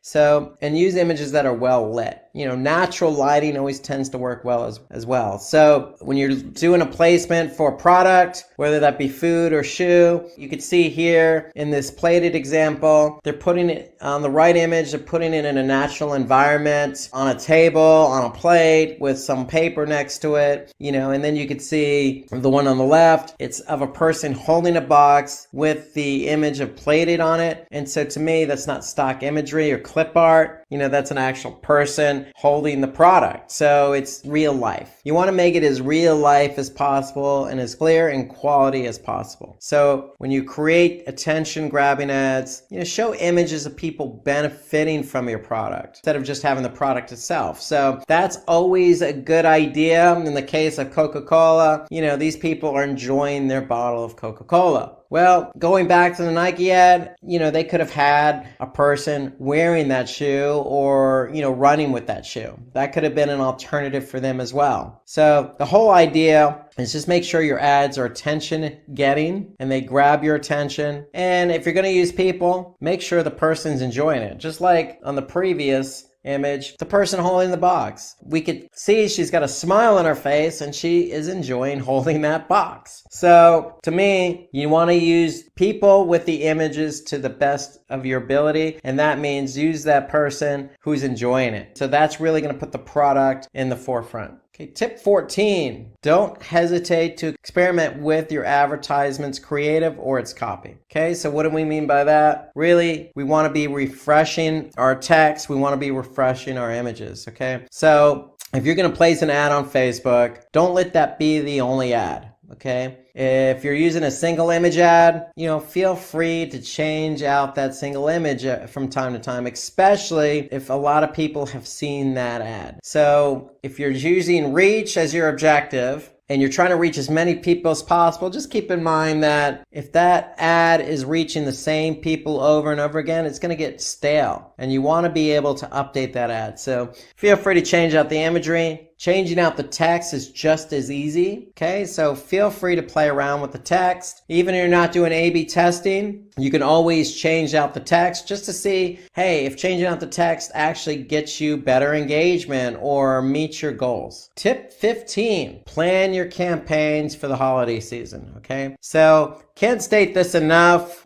And use images that are well lit. natural lighting always tends to work well as well. So when you're doing a placement for a product, whether that be food or shoe, you can see here in this plated example, they're putting it on the right image, they're putting it in a natural environment, on a table, on a plate with some paper next to it, and then you could see the one on the left, it's of a person holding a box with the image of plated on it. And so to me, that's not stock imagery or clip art. That's an actual person holding the product. So it's real life. You want to make it as real life as possible and as clear and quality as possible. So when you create attention grabbing ads, show images of people benefiting from your product instead of just having the product itself. So that's always a good idea. In the case of Coca-Cola, these people are enjoying their bottle of Coca-Cola. Well, going back to the Nike ad, they could have had a person wearing that shoe or, running with that shoe. That could have been an alternative for them as well. So the whole idea is just make sure your ads are attention getting and they grab your attention. And if you're going to use people, make sure the person's enjoying it. Just like on the previous image, the person holding the box. We could see she's got a smile on her face and she is enjoying holding that box. So to me, you want to use people with the images to the best of your ability, and that means use that person who's enjoying it. So that's really going to put the product in the forefront. Okay, tip 14, don't hesitate to experiment with your advertisement's creative or its copy. Okay, so what do we mean by that? Really, we want to be refreshing our text. We want to be refreshing our images. Okay, so if you're going to place an ad on Facebook, don't let that be the only ad. Okay, if you're using a single image ad, feel free to change out that single image from time to time, especially if a lot of people have seen that ad. So if you're using reach as your objective and you're trying to reach as many people as possible, just keep in mind that if that ad is reaching the same people over and over again, it's going to get stale, and you want to be able to update that ad. So feel free to change out the imagery. Changing out the text is just as easy. Okay, so feel free to play around with the text. Even if you're not doing A/B testing, you can always change out the text just to see, hey, if changing out the text actually gets you better engagement or meets your goals. Tip 15, plan your campaigns for the holiday season. Okay, so can't state this enough,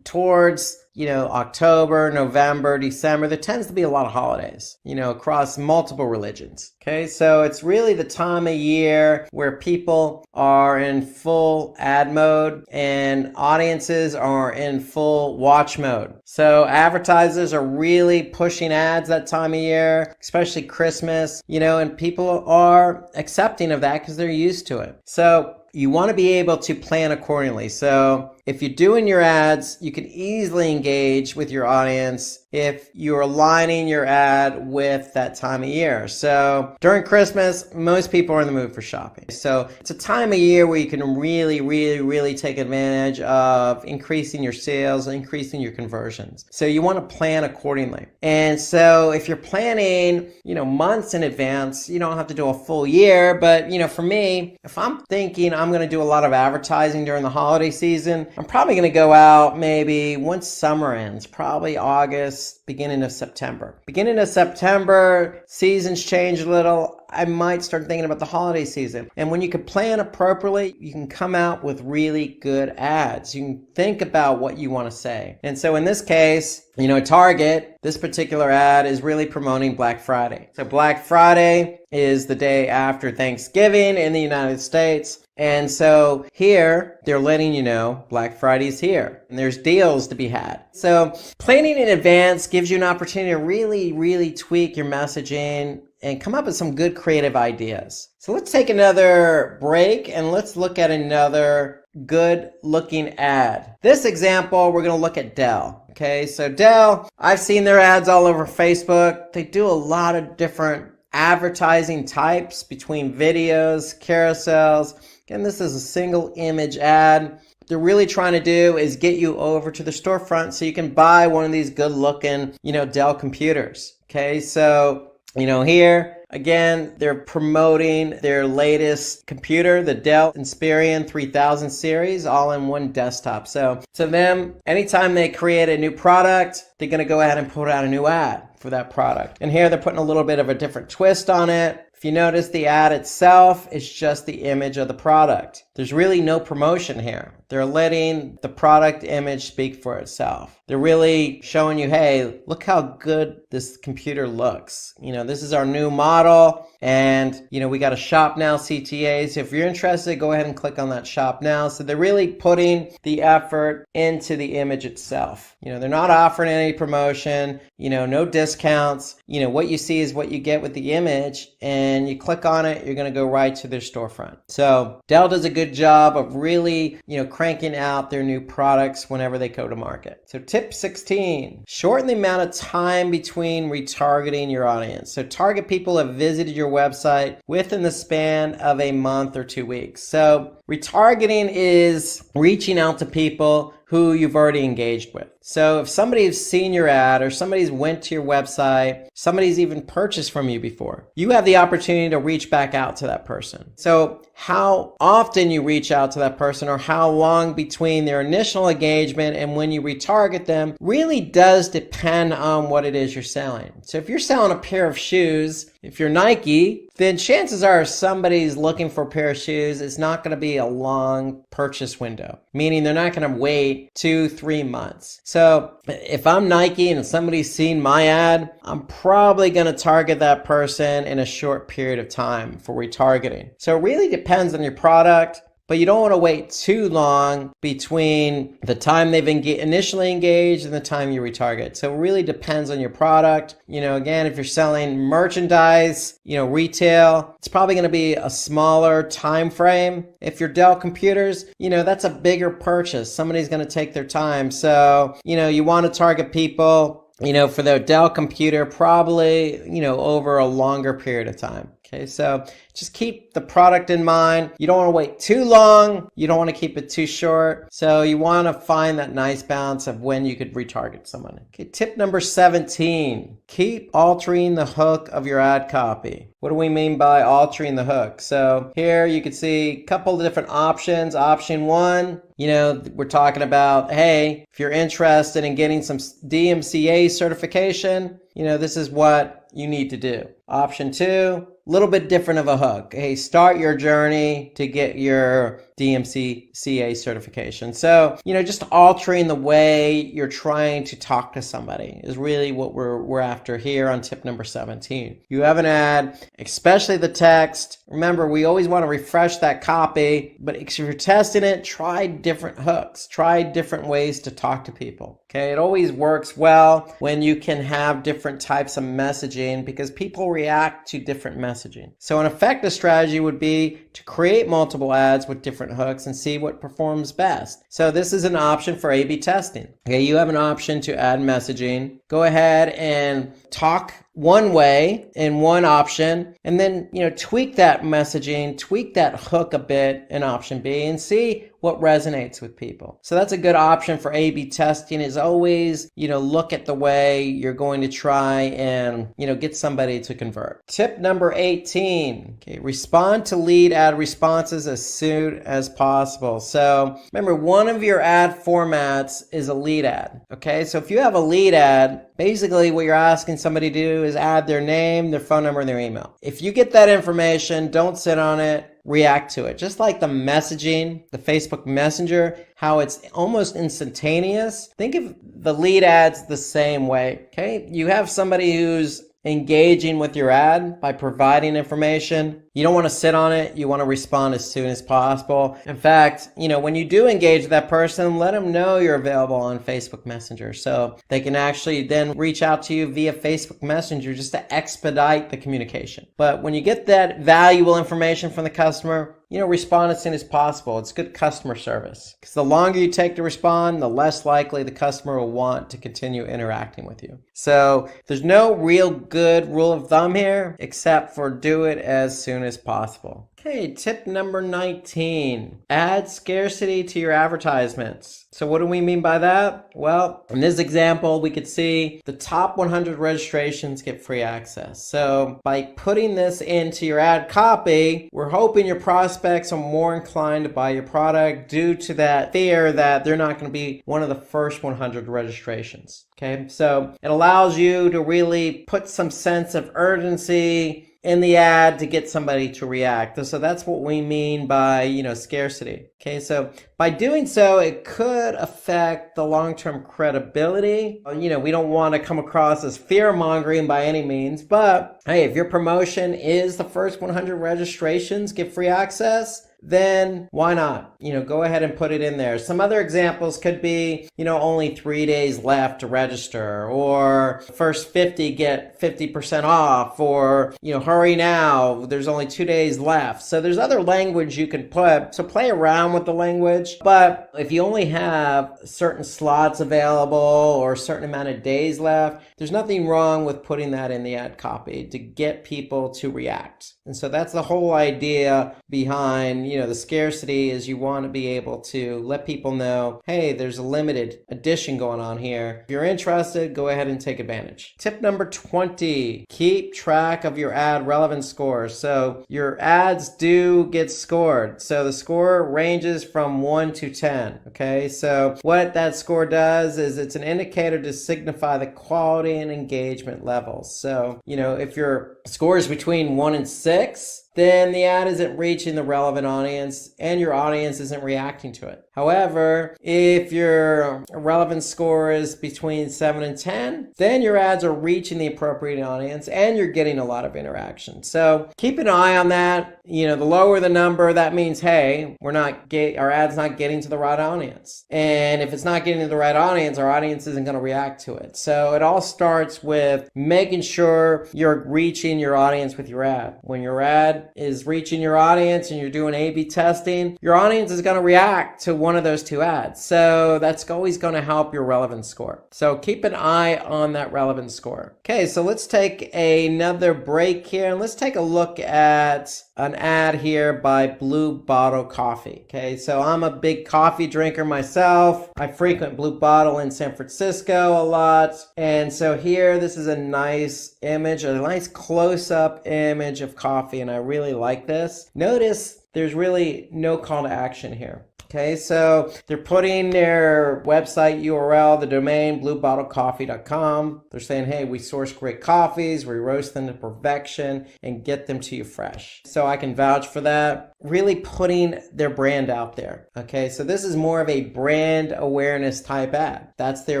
towards October, November, December, there tends to be a lot of holidays, across multiple religions. Okay, so it's really the time of year where people are in full ad mode and audiences are in full watch mode. So advertisers are really pushing ads that time of year, especially Christmas, and people are accepting of that because they're used to it. So you want to be able to plan accordingly. So if you're doing your ads, you can easily engage with your audience if you're aligning your ad with that time of year. So during Christmas, most people are in the mood for shopping. So it's a time of year where you can really take advantage of increasing your sales, increasing your conversions. So you want to plan accordingly. And so if you're planning, months in advance, you don't have to do a full year. But, for me, if I'm thinking I'm going to do a lot of advertising during the holiday season, I'm probably going to go out maybe once summer ends, probably August, beginning of September. Beginning of September, seasons change a little. I might start thinking about the holiday season. And when you can plan appropriately, you can come out with really good ads. You can think about what you want to say. And so in this case, Target, this particular ad is really promoting Black Friday. So Black Friday is the day after Thanksgiving in the United States. And so here, they're letting you know Black Friday's here and there's deals to be had. So planning in advance gives you an opportunity to really tweak your messaging and come up with some good creative ideas. So let's take another break and let's look at another good looking ad. This example, we're going to look at Dell. Okay, so Dell, I've seen their ads all over Facebook. They do a lot of different advertising types between videos, carousels. Again, this is a single image ad. What they're really trying to do is get you over to the storefront so you can buy one of these good looking, Dell computers. Okay, so, here, again, they're promoting their latest computer, the Dell Inspiron 3000 series, all in one desktop. So to them, anytime they create a new product, they're going to go ahead and put out a new ad. for that product. And here they're putting a little bit of a different twist on it. If you notice, the ad itself is just the image of the product. There's really no promotion here. They're letting the product image speak for itself. They're really showing you, hey, look how good this computer looks. This is our new model, and we got a shop now CTA. So if you're interested, go ahead and click on that shop now. So they're really putting the effort into the image itself. They're not offering any promotion, no discounts. What you see is what you get with the image, and you click on it, you're going to go right to their storefront. So Dell does a good job of really, cranking out their new products whenever they go to market. So tip 16, shorten the amount of time between retargeting your audience. So target people who have visited your website within the span of a month or 2 weeks. So retargeting is reaching out to people who you've already engaged with. So if somebody's seen your ad, or somebody's went to your website, somebody's even purchased from you before, you have the opportunity to reach back out to that person. So how often you reach out to that person, or how long between their initial engagement and when you retarget them, really does depend on what it is you're selling. So if you're selling a pair of shoes, if you're Nike, then chances are somebody's looking for a pair of shoes. It's not going to be a long purchase window, meaning they're not going to wait 2-3 months. So if I'm Nike and somebody's seen my ad, I'm probably going to target that person in a short period of time for retargeting. So it really depends on your product. But you don't want to wait too long between the time they've initially engaged and the time you retarget. So it really depends on your product. Again, if you're selling merchandise, retail, it's probably going to be a smaller time frame. If you're Dell computers, that's a bigger purchase. Somebody's going to take their time. So, you want to target people, for their Dell computer, probably, over a longer period of time. Okay, so just keep the product in mind. You don't want to wait too long. You don't want to keep it too short. So you want to find that nice balance of when you could retarget someone. Okay, tip number 17, keep altering the hook of your ad copy. What do we mean by altering the hook? So here you can see a couple of different options. Option 1, we're talking about, hey, if you're interested in getting some DMCA certification, this is what you need to do. Option 2, a little bit different of a hook. Hey, start your journey to get your DMCA certification. So, just altering the way you're trying to talk to somebody is really what we're after here on tip number 17. You have an ad, especially the text. Remember, we always want to refresh that copy, but if you're testing it, try different hooks, try different ways to talk to people. Okay, it always works well when you can have different types of messaging because people react to different messaging. So an effective strategy would be to create multiple ads with different hooks and see what performs best. So this is an option for A/B testing. Okay, you have an option to add messaging. Go ahead and talk one way in one option, and then tweak that messaging, tweak that hook a bit in option B, and see what resonates with people. So that's a good option for A/B testing, is always look at the way you're going to try and get somebody to convert. Tip number 18, okay, respond to lead ad responses as soon as possible. So remember, one of your ad formats is a lead ad. Okay, so if you have a lead ad, basically what you're asking somebody to do is add their name, their phone number, and their email. If you get that information, don't sit on it, react to it. Just like the messaging, the Facebook Messenger, how it's almost instantaneous. Think of the lead ads the same way. Okay, you have somebody who's engaging with your ad by providing information. You don't want to sit on it. You want to respond as soon as possible. In fact, when you do engage with that person, let them know you're available on Facebook Messenger so they can actually then reach out to you via Facebook Messenger just to expedite the communication. But when you get that valuable information from the customer, respond as soon as possible. It's good customer service, because the longer you take to respond, the less likely the customer will want to continue interacting with you. So there's no real good rule of thumb here, except for do it as soon soon as possible. Okay, tip number 19, add scarcity to your advertisements. So what do we mean by that? Well, in this example, we could see the top 100 registrations get free access. So by putting this into your ad copy, we're hoping your prospects are more inclined to buy your product due to that fear that they're not going to be one of the first 100 registrations. Okay, so it allows you to really put some sense of urgency in the ad to get somebody to react. So that's what we mean by, scarcity. Okay, so by doing so, it could affect the long-term credibility. We don't want to come across as fear-mongering by any means, but hey, if your promotion is the first 100 registrations get free access, then why not? Go ahead and put it in there. Some other examples could be, only 3 days left to register, or first 50 get 50% off, or, hurry now, there's only 2 days left. So there's other language you can put. So play around with the language. But if you only have certain slots available or a certain amount of days left, there's nothing wrong with putting that in the ad copy to get people to react. And so that's the whole idea behind, the scarcity, is you want to be able to let people know, hey, there's a limited edition going on here. If you're interested, go ahead and take advantage. Tip number 20, keep track of your ad relevance scores. So your ads do get scored. So the score ranges from 1 to 10. Okay, so what that score does is it's an indicator to signify the quality and engagement levels. So, if your score is between 1 and 6, then the ad isn't reaching the relevant audience and your audience isn't reacting to it. However, if your relevance score is between 7 and 10, then your ads are reaching the appropriate audience and you're getting a lot of interaction. So keep an eye on that. The lower the number, that means, hey, our ad's not getting to the right audience. And if it's not getting to the right audience, our audience isn't going to react to it. So it all starts with making sure you're reaching your audience with your ad. When your ad is reaching your audience and you're doing A/B testing, your audience is going to react to one of those two ads. So that's always going to help your relevance score. So keep an eye on that relevance score. Okay, so let's take another break here and let's take a look at an ad here by Blue Bottle Coffee. Okay, so I'm a big coffee drinker myself. I frequent Blue Bottle in San Francisco a lot. And so here, this is a nice image, a nice close-up image of coffee, and I really like this. Notice there's really no call to action here. Okay, so they're putting their website URL, the domain, bluebottlecoffee.com. They're saying, hey, we source great coffees, we roast them to perfection, and get them to you fresh. So I can vouch for that. Really putting their brand out there. Okay, so this is more of a brand awareness type ad. That's their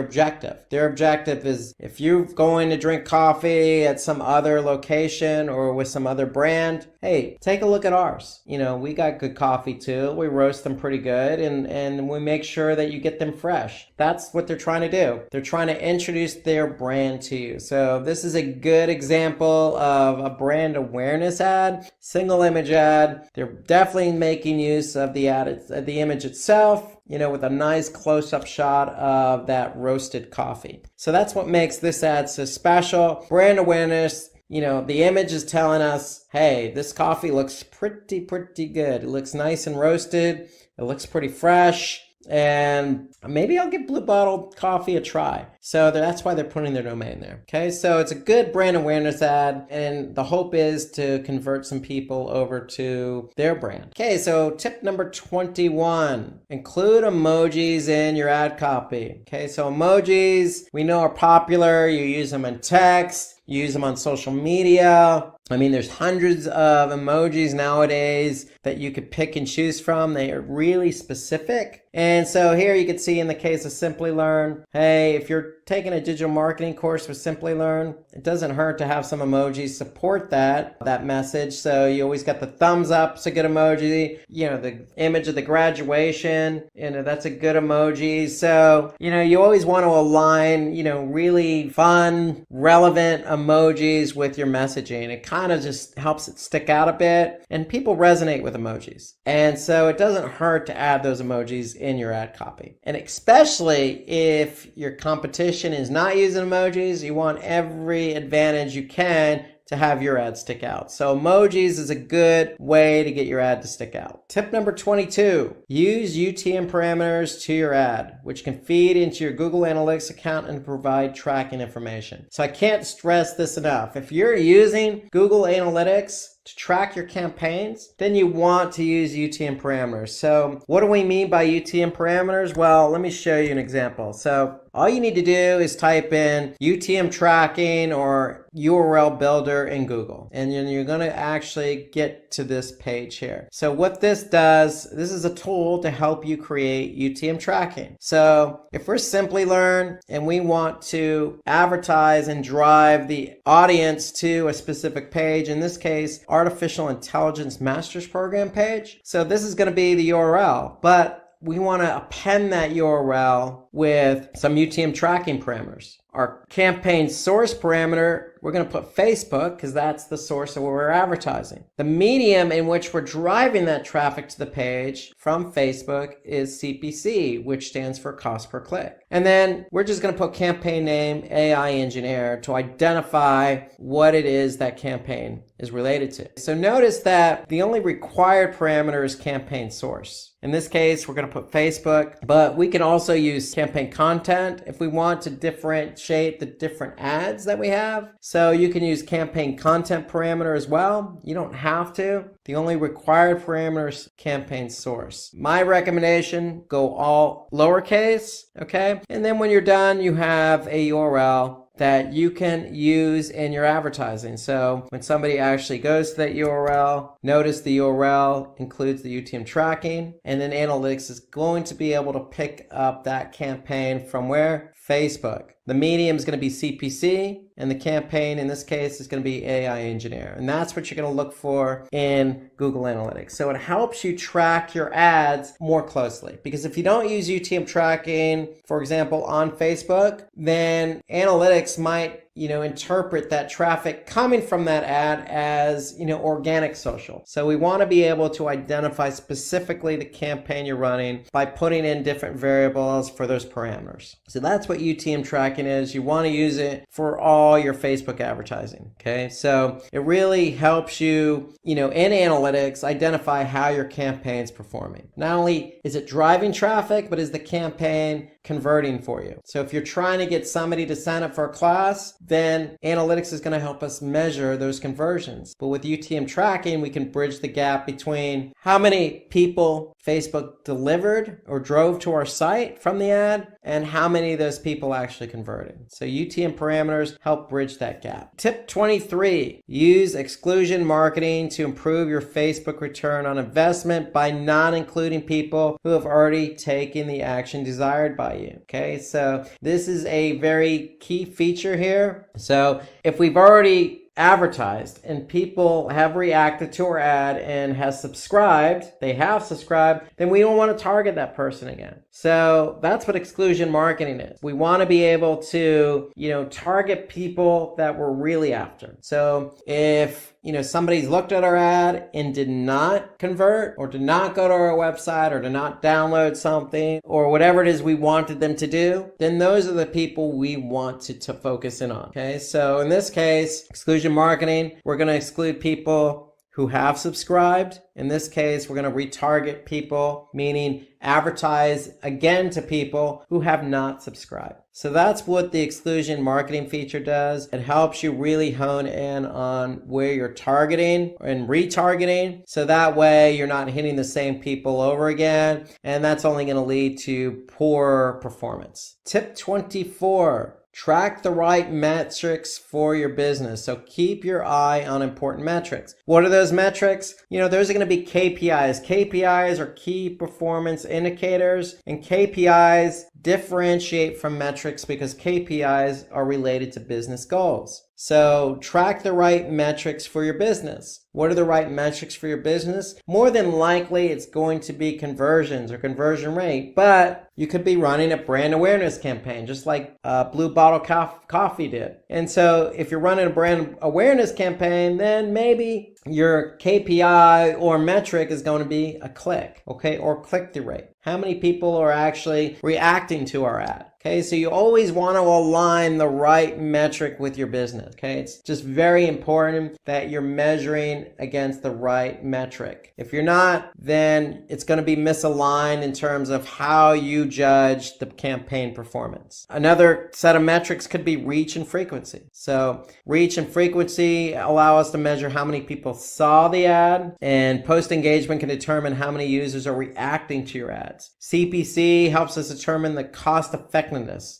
objective. Their objective is, if you're going to drink coffee at some other location or with some other brand, hey, take a look at ours. We got good coffee too. We roast them pretty good. And we make sure that you get them fresh. That's what they're trying to do. They're trying to introduce their brand to you. So this is a good example of a brand awareness ad, single image ad. They're definitely making use of the ad, the image itself, with a nice close-up shot of that roasted coffee. So that's what makes this ad so special. Brand awareness. The image is telling us, hey, this coffee looks pretty good. It looks nice and roasted. It looks pretty fresh. And maybe I'll give Blue Bottle Coffee a try. So that's why they're putting their domain there. Okay, so it's a good brand awareness ad, and the hope is to convert some people over to their brand. Okay, so tip number 21, include emojis in your ad copy. Okay, so emojis we know are popular. You use them in text, you use them on social media. There's hundreds of emojis nowadays that you could pick and choose from. They are really specific. And so here you can see in the case of Simplilearn, hey, if you're taking a digital marketing course with Simplilearn, it doesn't hurt to have some emojis support that message. So you always got the thumbs up, it's a good emoji. The image of the graduation, that's a good emoji. So, you always want to align, really fun, relevant emojis with your messaging. It kind of just helps it stick out a bit, and people resonate with emojis. And so it doesn't hurt to add those emojis in your ad copy. And especially if your competition is not using emojis, you want every advantage you can to have your ad stick out. So emojis is a good way to get your ad to stick out. Tip number 22, use UTM parameters to your ad, which can feed into your Google Analytics account and provide tracking information. So I can't stress this enough. If you're using Google Analytics to track your campaigns, then you want to use UTM parameters. So what do we mean by UTM parameters? Well, let me show you an example. So all you need to do is type in UTM tracking or URL builder in Google, and then you're going to actually get to this page here. So what this does, this is a tool to help you create UTM tracking. So if we're Simplilearn and we want to advertise and drive the audience to a specific page, in this case, Artificial Intelligence Master's Program page. So this is going to be the URL, but we want to append that URL with some UTM tracking parameters. Our campaign source parameter, we're going to put Facebook because that's the source of where we're advertising. The medium in which we're driving that traffic to the page from Facebook is CPC, which stands for cost per click. And then we're just going to put campaign name AI engineer to identify what it is that campaign is related to. So notice that the only required parameter is campaign source. In this case, we're going to put Facebook, but we can also use campaign content if we want to differentiate the different ads that we have. So you can use campaign content parameter as well. You don't have to. The only required parameter is campaign source. My recommendation, go all lowercase, okay? And then when you're done, you have a URL that you can use in your advertising. So when somebody actually goes to that URL, notice the URL includes the UTM tracking, and then analytics is going to be able to pick up that campaign from where? Facebook. The medium is going to be CPC, and the campaign in this case is going to be AI engineer. And that's what you're going to look for in Google Analytics. So it helps you track your ads more closely, because if you don't use UTM tracking, for example, on Facebook, then analytics might interpret that traffic coming from that ad as, organic social. So we want to be able to identify specifically the campaign you're running by putting in different variables for those parameters. So that's what UTM tracking is. You want to use it for all your Facebook advertising. Okay. So it really helps you, in analytics, identify how your campaign's performing. Not only is it driving traffic, but is the campaign converting for you? So if you're trying to get somebody to sign up for a class, then analytics is going to help us measure those conversions. But with UTM tracking, we can bridge the gap between how many people Facebook delivered or drove to our site from the ad and how many of those people actually converted. So UTM parameters help bridge that gap. Tip 23, use exclusion marketing to improve your Facebook return on investment by not including people who have already taken the action desired by you. Okay, so this is a very key feature here. So if we've already advertised and people have reacted to our ad and have subscribed, then we don't want to target that person again. So that's what exclusion marketing is. We want to be able to, target people that we're really after. So if somebody's looked at our ad and did not convert or did not go to our website or did not download something or whatever it is we wanted them to do, then those are the people we want to focus in on. Okay, so in this case, exclusion marketing, we're going to exclude people who have subscribed. In this case, we're going to retarget people, meaning advertise again to people who have not subscribed. So that's what the exclusion marketing feature does. It helps you really hone in on where you're targeting and retargeting. So that way you're not hitting the same people over again. And that's only going to lead to poor performance. Tip 24. Track the right metrics for your business. So keep your eye on important metrics. What are those metrics? Those are going to be KPIs. KPIs are key performance indicators, and KPIs differentiate from metrics because KPIs are related to business goals. So track the right metrics for your business. What are the right metrics for your business? More than likely, it's going to be conversions or conversion rate, but you could be running a brand awareness campaign, just like Blue Bottle Coffee did. And so if you're running a brand awareness campaign, then maybe your KPI or metric is going to be a click, okay, or click-through rate. How many people are actually reacting to our ad? Okay, so you always want to align the right metric with your business. Okay, it's just very important that you're measuring against the right metric. If you're not, then it's going to be misaligned in terms of how you judge the campaign performance. Another set of metrics could be reach and frequency. So reach and frequency allow us to measure how many people saw the ad, and post engagement can determine how many users are reacting to your ads. CPC helps us determine the cost effectiveness,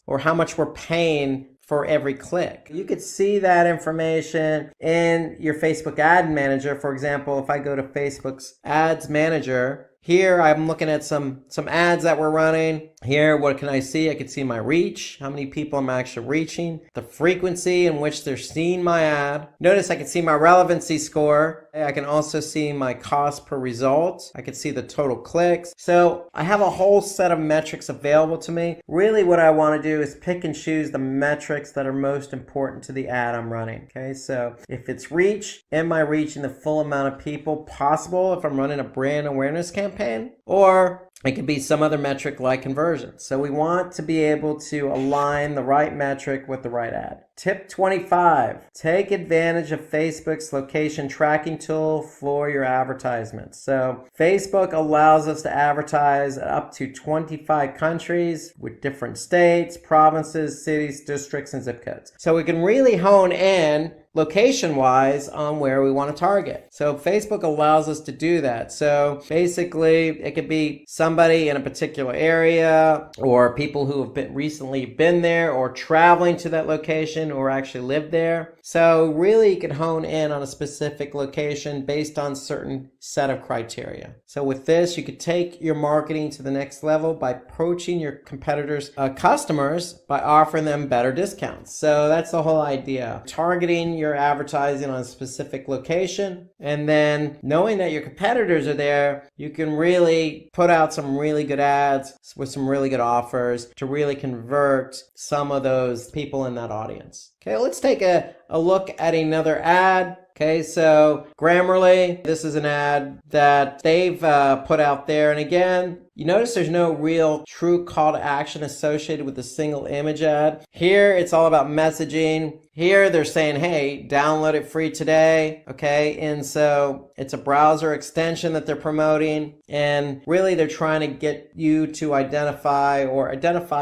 or how much we're paying for every click. You could see that information in your Facebook ad manager. For example, if I go to Facebook's ads manager, here I'm looking at some ads that we're running. Here, what can I see? I can see my reach, how many people I'm actually reaching, the frequency in which they're seeing my ad. Notice I can see my relevancy score. I can also see my cost per result. I can see the total clicks. So I have a whole set of metrics available to me. Really what I want to do is pick and choose the metrics that are most important to the ad I'm running. Okay, so if it's reach, am I reaching the full amount of people possible if I'm running a brand awareness campaign? Or it could be some other metric like conversion. So we want to be able to align the right metric with the right ad. Tip 25, take advantage of Facebook's location tracking tool for your advertisements. So Facebook allows us to advertise up to 25 countries with different states, provinces, cities, districts, and zip codes. So we can really hone in location-wise on where we want to target. So Facebook allows us to do that. So basically, it could be somebody in a particular area, or people who have recently been there, or traveling to that location, or actually live there. So really, you can hone in on a specific location based on certain set of criteria. So with this, you could take your marketing to the next level by approaching your competitors' customers by offering them better discounts. So that's the whole idea. Targeting your advertising on a specific location, and then knowing that your competitors are there, you can really put out some really good ads with some really good offers to really convert some of those people in that audience. Okay, let's take a look at another ad. Okay, so Grammarly, this is an ad that they've put out there. And again, you notice there's no real true call to action associated with the single image ad. Here, it's all about messaging. Here, they're saying, hey, download it free today. Okay, and so it's a browser extension that they're promoting. And really, they're trying to get you to identify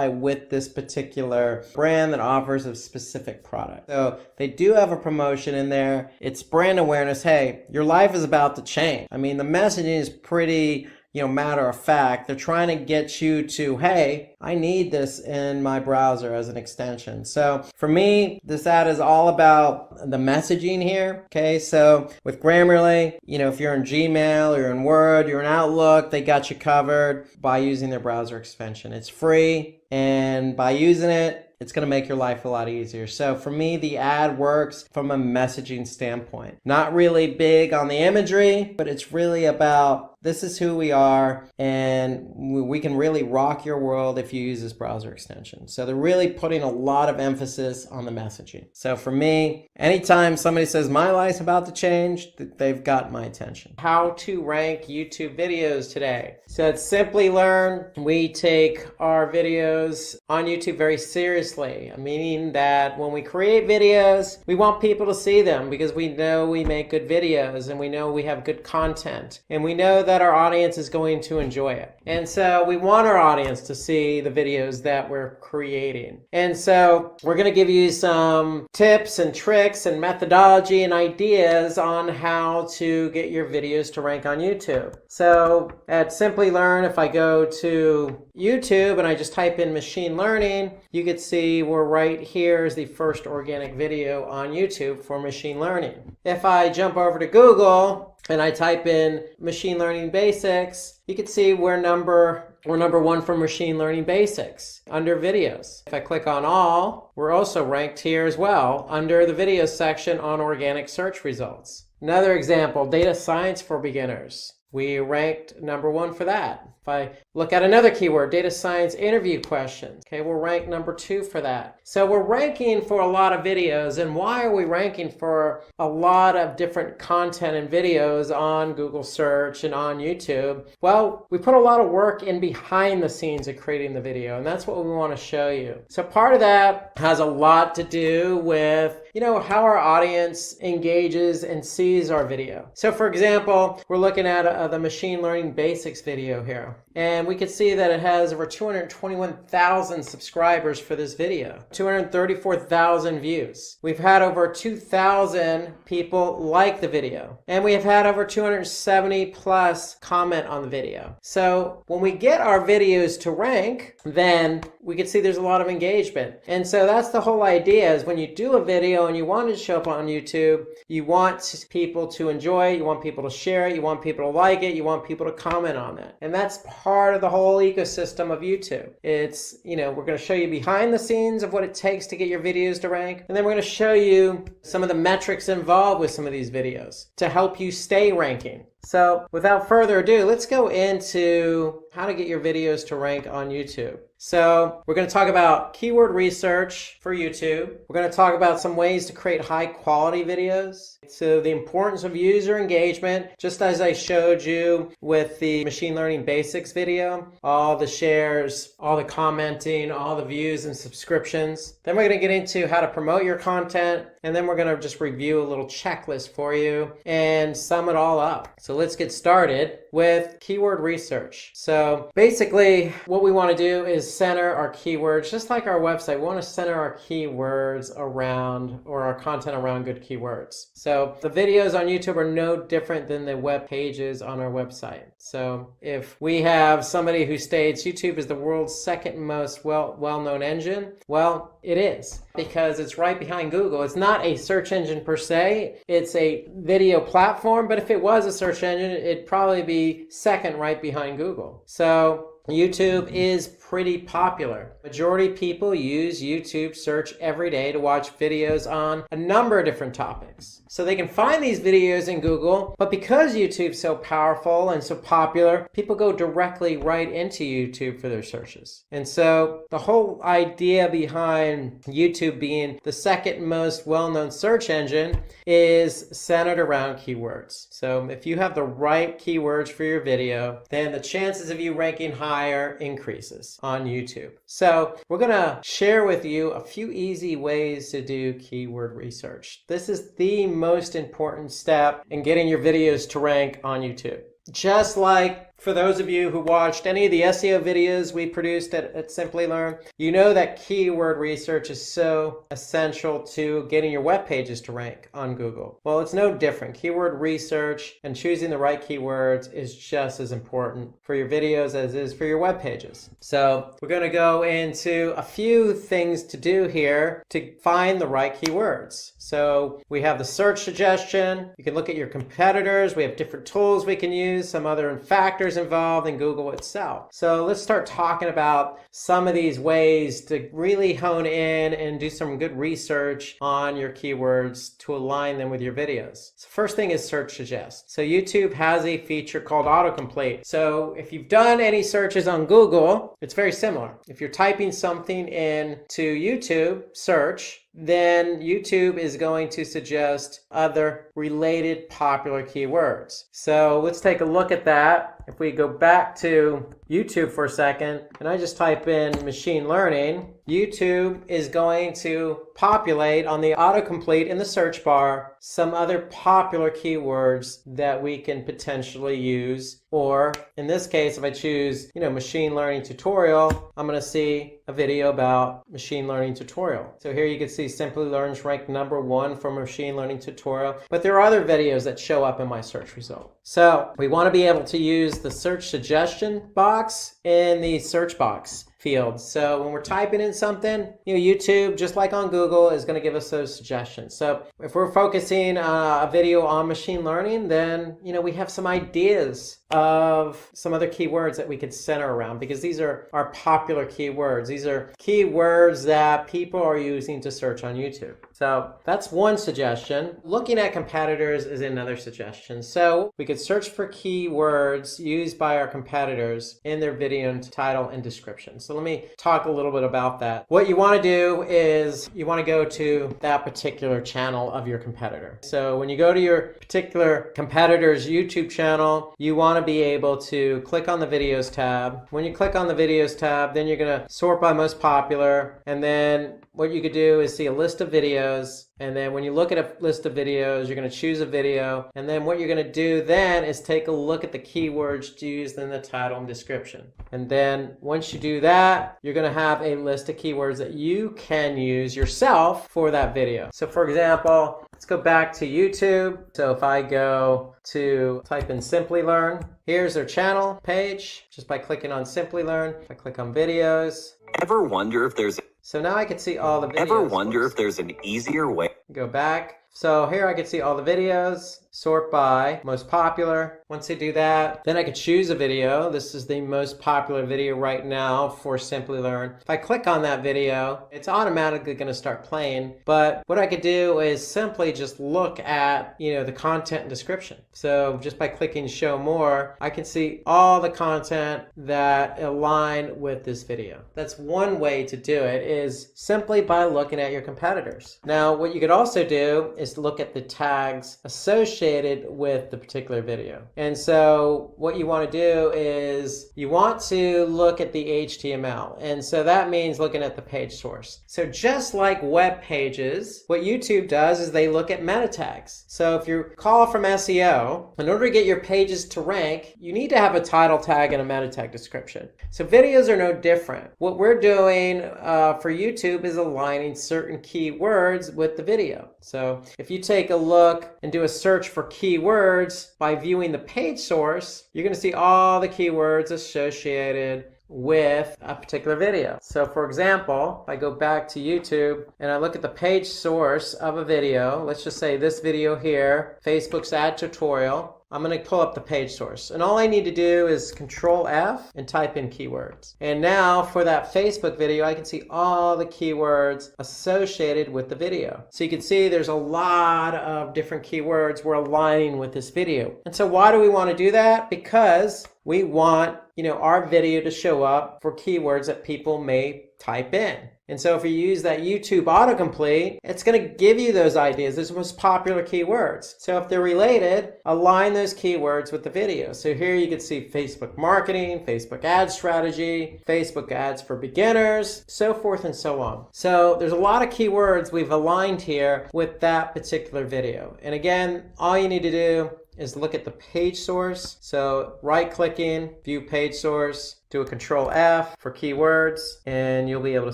with this particular brand that offers a specific product. So they do have a promotion in there. It's brand awareness. Hey, your life is about to change. I mean, the messaging is pretty, matter of fact. They're trying to get you to, hey, I need this in my browser as an extension. So for me, this ad is all about the messaging here. Okay, so with Grammarly, if you're in Gmail, you're in Word, you're in Outlook, they got you covered by using their browser extension. It's free, and by using it, it's going to make your life a lot easier. So for me, the ad works from a messaging standpoint. Not really big on the imagery, but it's really about this is who we are, and we can really rock your world if you use this browser extension. So they're really putting a lot of emphasis on the messaging. So for me, anytime somebody says my life's about to change, they've got my attention. How to rank YouTube videos today. So at Simplilearn, we take our videos on YouTube very seriously, meaning that when we create videos, we want people to see them because we know we make good videos, and we know we have good content, and we know that our audience is going to enjoy it. And so we want our audience to see the videos that we're creating. And so we're going to give you some tips and tricks and methodology and ideas on how to get your videos to rank on YouTube. So at Simplilearn, if I go to YouTube and I just type in machine learning, you can see we're right here is the first organic video on YouTube for machine learning. If I jump over to Google and I type in machine learning basics, you can see we're number one for machine learning basics under videos. If I click on all, we're also ranked here as well under the videos section on organic search results. Another example, data science for beginners. we ranked number 1 for that. If I look at another keyword, data science interview questions, okay, we'll rank number 2 for that. So we're ranking for a lot of videos. And why are we ranking for a lot of different content and videos on Google search and on YouTube? Well, we put a lot of work in behind the scenes of creating the video, and that's what we want to show you. So part of that has a lot to do with how our audience engages and sees our video. So for example, we're looking at the machine learning basics video here. And we can see that it has over 221,000 subscribers for this video, 234,000 views. We've had over 2,000 people like the video, and we have had over 270 plus comment on the video. So when we get our videos to rank, then we can see there's a lot of engagement. And so that's the whole idea, is when you do a video and you want it to show up on YouTube, you want people to enjoy it, you want people to share it, you want people to like it, you want people to comment on it. And that's part of the whole ecosystem of YouTube. It's, we're going to show you behind the scenes of what it takes to get your videos to rank. And then we're going to show you some of the metrics involved with some of these videos to help you stay ranking. So without further ado, let's go into how to get your videos to rank on YouTube. So we're going to talk about keyword research for YouTube. We're going to talk about some ways to create high quality videos. So the importance of user engagement, just as I showed you with the machine learning basics video, all the shares, all the commenting, all the views and subscriptions. Then we're going to get into how to promote your content. And then we're going to just review a little checklist for you and sum it all up. So let's get started with keyword research. So basically what we want to do is center our keywords, just like our website. We want to center our keywords around, or our content around, good keywords. So the videos on YouTube are no different than the web pages on our website. So if we have somebody who states YouTube is the world's second most well-known engine, well, it is, because it's right behind Google. It's not a search engine per se, it's a video platform, but if it was a search engine, it'd probably be second right behind Google. So YouTube is pretty popular. Majority of people use YouTube search every day to watch videos on a number of different topics. So they can find these videos in Google, but because YouTube's so powerful and so popular, people go directly right into YouTube for their searches. And so the whole idea behind YouTube being the second most well-known search engine is centered around keywords. So if you have the right keywords for your video, then the chances of you ranking higher increases on YouTube. So we're going to share with you a few easy ways to do keyword research. This is the most important step in getting your videos to rank on YouTube. Just like for those of you who watched any of the SEO videos we produced at Simplilearn, you know that keyword research is so essential to getting your web pages to rank on Google. Well, it's no different. Keyword research and choosing the right keywords is just as important for your videos as it is for your web pages. So we're going to go into a few things to do here to find the right keywords. So we have the search suggestion. You can look at your competitors. We have different tools we can use, some other factors involved in Google itself. So let's start talking about some of these ways to really hone in and do some good research on your keywords to align them with your videos. So first thing is search suggest. So YouTube has a feature called autocomplete. So if you've done any searches on Google, it's very similar. If you're typing something into YouTube search, then YouTube is going to suggest other related popular keywords. So let's take a look at that. If we go back to YouTube for a second, and I just type in machine learning, YouTube is going to populate on the autocomplete in the search bar some other popular keywords that we can potentially use. Or in this case, if I choose, machine learning tutorial, I'm going to see a video about machine learning tutorial. So here you can see Simplilearn's ranked number 1 for machine learning tutorial, but there are other videos that show up in my search result. So we want to be able to use the search suggestion box in the search box field. So when we're typing in something, YouTube, just like on Google, is going to give us those suggestions. So if we're focusing a video on machine learning, then, we have some ideas of some other keywords that we could center around, because these are our popular keywords. These are keywords that people are using to search on YouTube. So that's one suggestion. Looking at competitors is another suggestion. So we could search for keywords used by our competitors in their video title and description. So let me talk a little bit about that. What you want to do is you want to go to that particular channel of your competitor. So when you go to your particular competitor's YouTube channel, you want to be able to click on the videos tab. When you click on the videos tab, then you're going to sort by most popular, and then what you could do is see a list of videos, and then when you look at a list of videos, you're going to choose a video, and then what you're going to do then is take a look at the keywords used in the title and description. And then once you do that, you're going to have a list of keywords that you can use yourself for that video. So for example, let's go back to YouTube. So if I go to type in Simplilearn, here's their channel page just by clicking on Simplilearn. If I click on videos. Ever wonder if there's So now I can see all the videos. Ever wonder if there's an easier way? Go back. So here I can see all the videos, sort by most popular. Once I do that, then I could choose a video. This is the most popular video right now for Simplilearn. If I click on that video, it's automatically going to start playing. But what I could do is simply just look at, the content and description. So just by clicking show more, I can see all the content that align with this video. That's one way to do it, is simply by looking at your competitors. Now, what you could also do is look at the tags associated with the particular video. And so what you want to do is you want to look at the HTML. And so that means looking at the page source. So just like web pages, what YouTube does is they look at meta tags. So if you call from SEO, in order to get your pages to rank, you need to have a title tag and a meta tag description. So videos are no different. What we're doing for YouTube is aligning certain keywords with the video. So if you take a look and do a search for keywords by viewing the page source, you're going to see all the keywords associated with a particular video. So for example, if I go back to YouTube and I look at the page source of a video, let's just say this video here, Facebook's ad tutorial, I'm going to pull up the page source. And all I need to do is Control F and type in keywords. And now for that Facebook video, I can see all the keywords associated with the video. So you can see there's a lot of different keywords we're aligning with this video. And so why do we want to do that? Because we want, our video to show up for keywords that people may type in. And so if you use that YouTube autocomplete, it's going to give you those ideas, those most popular keywords. So if they're related, align those keywords with the video. So here you can see Facebook marketing, Facebook ad strategy, Facebook ads for beginners, so forth and so on. So there's a lot of keywords we've aligned here with that particular video. And again, all you need to do is look at the page source. So right-clicking, view page source, do a Control F for keywords, and you'll be able to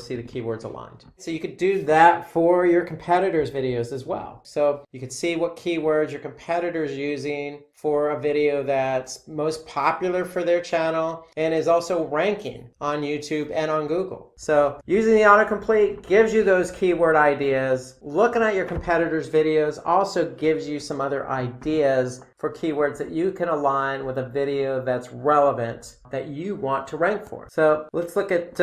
see the keywords aligned. So you could do that for your competitors' videos as well. So you could see what keywords your competitor's using for a video that's most popular for their channel and is also ranking on YouTube and on Google. So using the autocomplete gives you those keyword ideas. Looking at your competitors' videos also gives you some other ideas for keywords that you can align with a video that's relevant that you want to rank for. So let's look at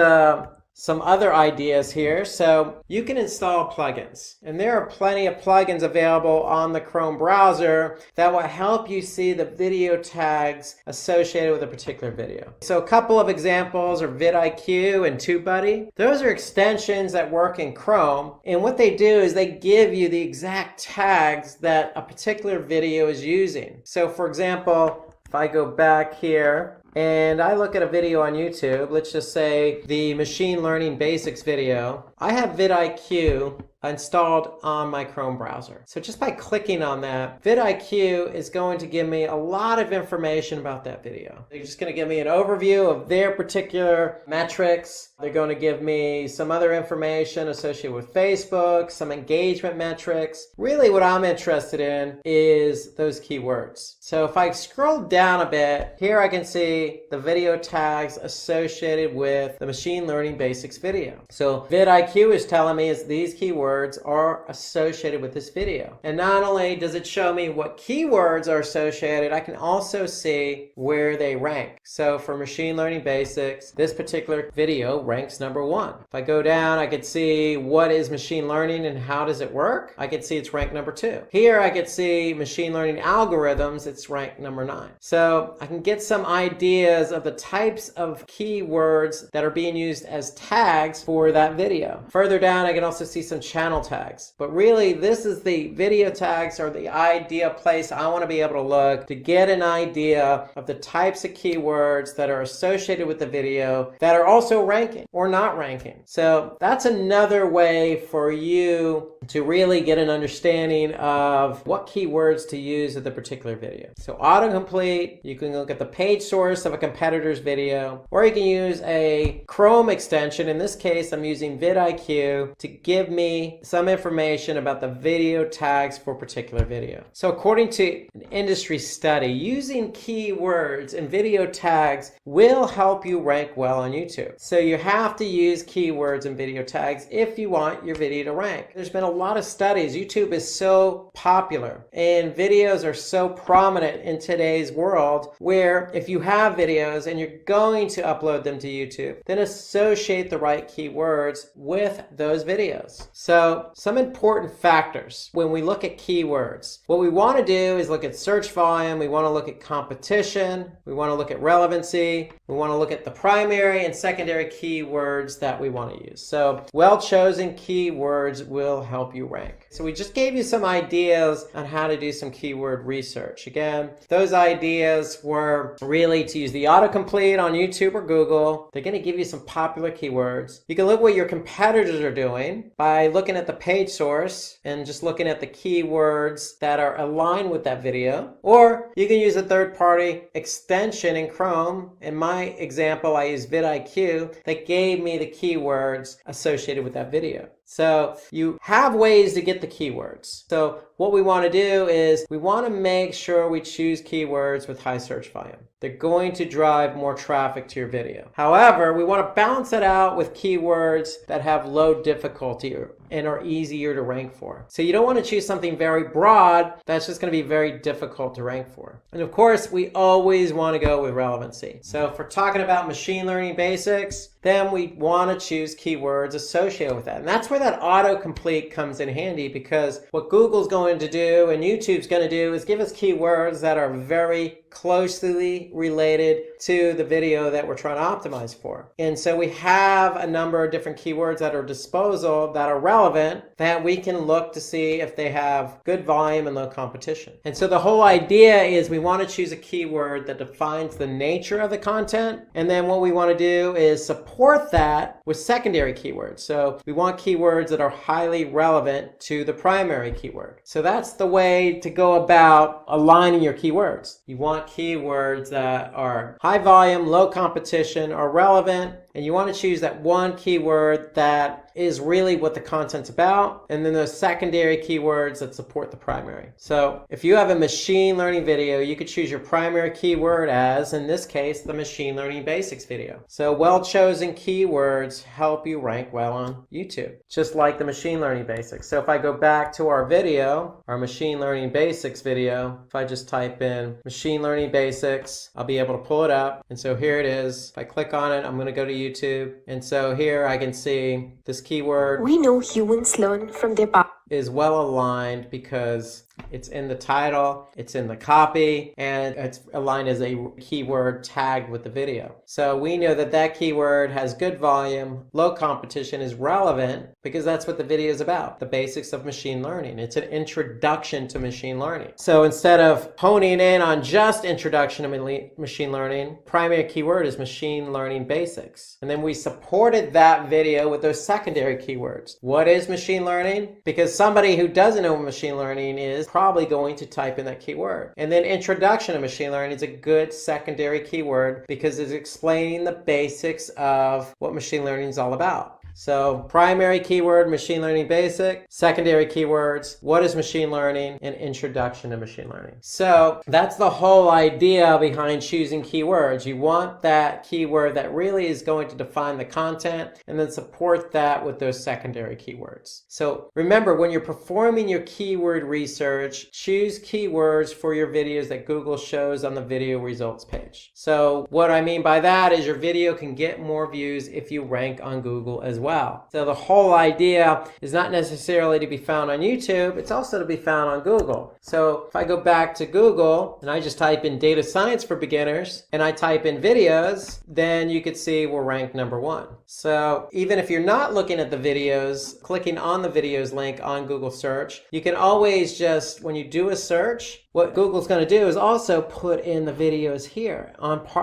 some other ideas here. So you can install plugins, and there are plenty of plugins available on the Chrome browser that will help you see the video tags associated with a particular video. So a couple of examples are vidIQ and TubeBuddy. Those are extensions that work in Chrome, and what they do is they give you the exact tags that a particular video is using. So for example, if I go back here and I look at a video on YouTube, let's just say the machine learning basics video, I have vidIQ installed on my Chrome browser. So just by clicking on that, vidIQ is going to give me a lot of information about that video. They're just going to give me an overview of their particular metrics. They're going to give me some other information associated with Facebook, some engagement metrics. Really what I'm interested in is those keywords. So if I scroll down a bit, here I can see the video tags associated with the machine learning basics video. So vidIQ is telling me it's these keywords keywords are associated with this video. And not only does it show me what keywords are associated, I can also see where they rank. So for machine learning basics, this particular video ranks number 1. If I go down, I could see what is machine learning and how does it work. I could see it's ranked number 2. Here I could see machine learning algorithms, it's ranked number 9. So I can get some ideas of the types of keywords that are being used as tags for that video. Further down, I can also see some channel tags. But really, this is the video tags or the idea place I want to be able to look to get an idea of the types of keywords that are associated with the video that are also ranking or not ranking. So that's another way for you to really get an understanding of what keywords to use with the particular video. So autocomplete, you can look at the page source of a competitor's video, or you can use a Chrome extension. In this case, I'm using vidIQ to give me some information about the video tags for a particular video. So according to an industry study, using keywords and video tags will help you rank well on YouTube. So you have to use keywords and video tags if you want your video to rank. There's been a lot of studies. YouTube is so popular and videos are so prominent in today's world where if you have videos and you're going to upload them to YouTube, then associate the right keywords with those videos. So some important factors when we look at keywords. What we want to do is look at search volume, we want to look at competition, we want to look at relevancy, we want to look at the primary and secondary keywords that we want to use. So well-chosen keywords will help you rank. So we just gave you some ideas on how to do some keyword research. Again, those ideas were really to use the autocomplete on YouTube or Google. They're going to give you some popular keywords. You can look what your competitors are doing by looking at the page source and just looking at the keywords that are aligned with that video. Or you can use a third-party extension in Chrome. In my example, I use vidIQ that gave me the keywords associated with that video. So you have ways to get the keywords. So what we want to do is we want to make sure we choose keywords with high search volume. They're going to drive more traffic to your video. However, we want to balance it out with keywords that have low difficulty and are easier to rank for. So you don't want to choose something very broad that's just going to be very difficult to rank for. And of course, we always want to go with relevancy. So if we're talking about machine learning basics, then we want to choose keywords associated with that. And that's where that autocomplete comes in handy, because what Google's going to do and YouTube's going to do is give us keywords that are very closely related to the video that we're trying to optimize for. And so we have a number of different keywords at our disposal that are relevant that we can look to see if they have good volume and low competition. And so the whole idea is we want to choose a keyword that defines the nature of the content. And then what we want to do is support that with secondary keywords. So we want keywords that are highly relevant to the primary keyword. So that's the way to go about aligning your keywords. You want keywords that are high volume, low competition, are relevant, and you want to choose that one keyword that is really what the content's about, and then those secondary keywords that support the primary. So if you have a machine learning video, you could choose your primary keyword as, in this case, the machine learning basics video. So well-chosen keywords help you rank well on YouTube, just like the machine learning basics. So if I go back to our video, our machine learning basics video, if I just type in machine learning basics, I'll be able to pull it up. And so here it is. If I click on it, I'm going to go to YouTube. And so here I can see this keyword. We know humans learn from their past. Is well aligned because it's in the title, it's in the copy, and it's aligned as a keyword tagged with the video. So we know that that keyword has good volume, low competition, is relevant because that's what the video is about, the basics of machine learning. It's an introduction to machine learning. So instead of honing in on just introduction to machine learning, primary keyword is machine learning basics. And then we supported that video with those secondary keywords. What is machine learning? Because somebody who doesn't know what machine learning is probably going to type in that keyword. And then introduction to machine learning is a good secondary keyword because it's explaining the basics of what machine learning is all about. So primary keyword, machine learning basic. Secondary keywords, what is machine learning, and introduction to machine learning. So that's the whole idea behind choosing keywords. You want that keyword that really is going to define the content and then support that with those secondary keywords. So remember, when you're performing your keyword research, choose keywords for your videos that Google shows on the video results page. So what I mean by that is your video can get more views if you rank on Google as well. So the whole idea is not necessarily to be found on YouTube, it's also to be found on Google. So if I go back to Google and I just type in data science for beginners and I type in videos, then you could see we're ranked number 1. So even if you're not looking at the videos, clicking on the videos link on Google search, you can always just, when you do a search, what Google's going to do is also put in the videos here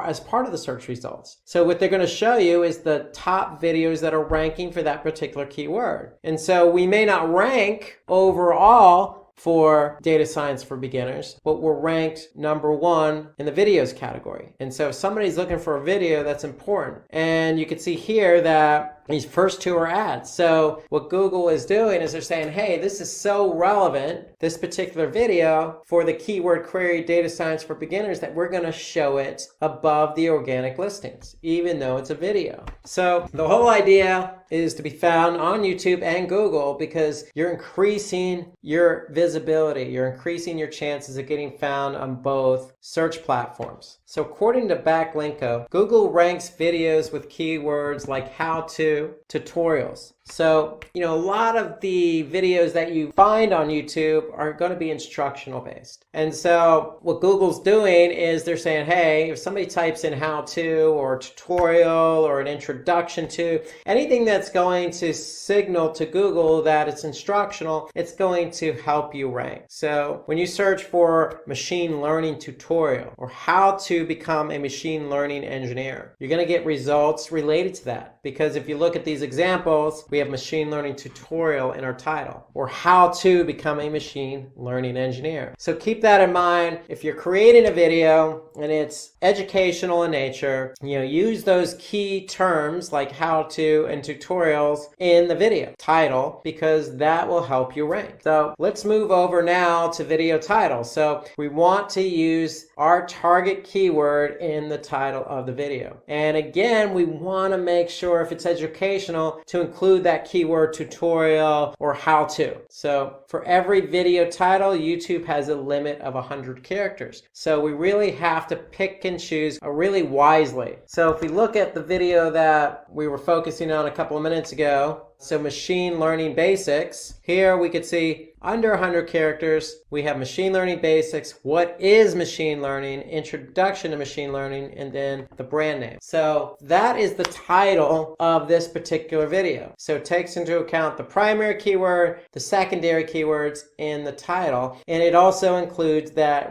as part of the search results. So what they're going to show you is the top videos that are ranking for that particular keyword. And so we may not rank overall for data science for beginners, but we're ranked number 1 in the videos category. And so if somebody's looking for a video, that's important. And you can see here that these first 2 are ads. So what Google is doing is they're saying, hey, this is so relevant, this particular video, for the keyword query data science for beginners, that we're going to show it above the organic listings, even though it's a video. So the whole idea is to be found on YouTube and Google because you're increasing your visibility. You're increasing your chances of getting found on both search platforms. So according to Backlinko, Google ranks videos with keywords like how-to, tutorials. So, a lot of the videos that you find on YouTube are going to be instructional based. And so what Google's doing is they're saying, hey, if somebody types in how to or tutorial or an introduction to, anything that's going to signal to Google that it's instructional, it's going to help you rank. So when you search for machine learning tutorial or how to become a machine learning engineer, you're going to get results related to that. Because if you look at these examples, we have machine learning tutorial in our title, or how to become a machine learning engineer. So keep that in mind. If you're creating a video and it's educational in nature, use those key terms like how to and tutorials in the video title, because that will help you rank. So let's move over now to video title. So we want to use our target keyword in the title of the video. And again, we want to make sure if it's educational to include that keyword tutorial or how to. So for every video title, YouTube has a limit of 100 characters. So we really have to pick and choose really wisely. So if we look at the video that we were focusing on a couple of minutes ago, so machine learning basics, here we could see under 100 characters, we have machine learning basics, what is machine learning, introduction to machine learning, and then the brand name. So that is the title of this particular video. So it takes into account the primary keyword, the secondary keywords in the title, and it also includes that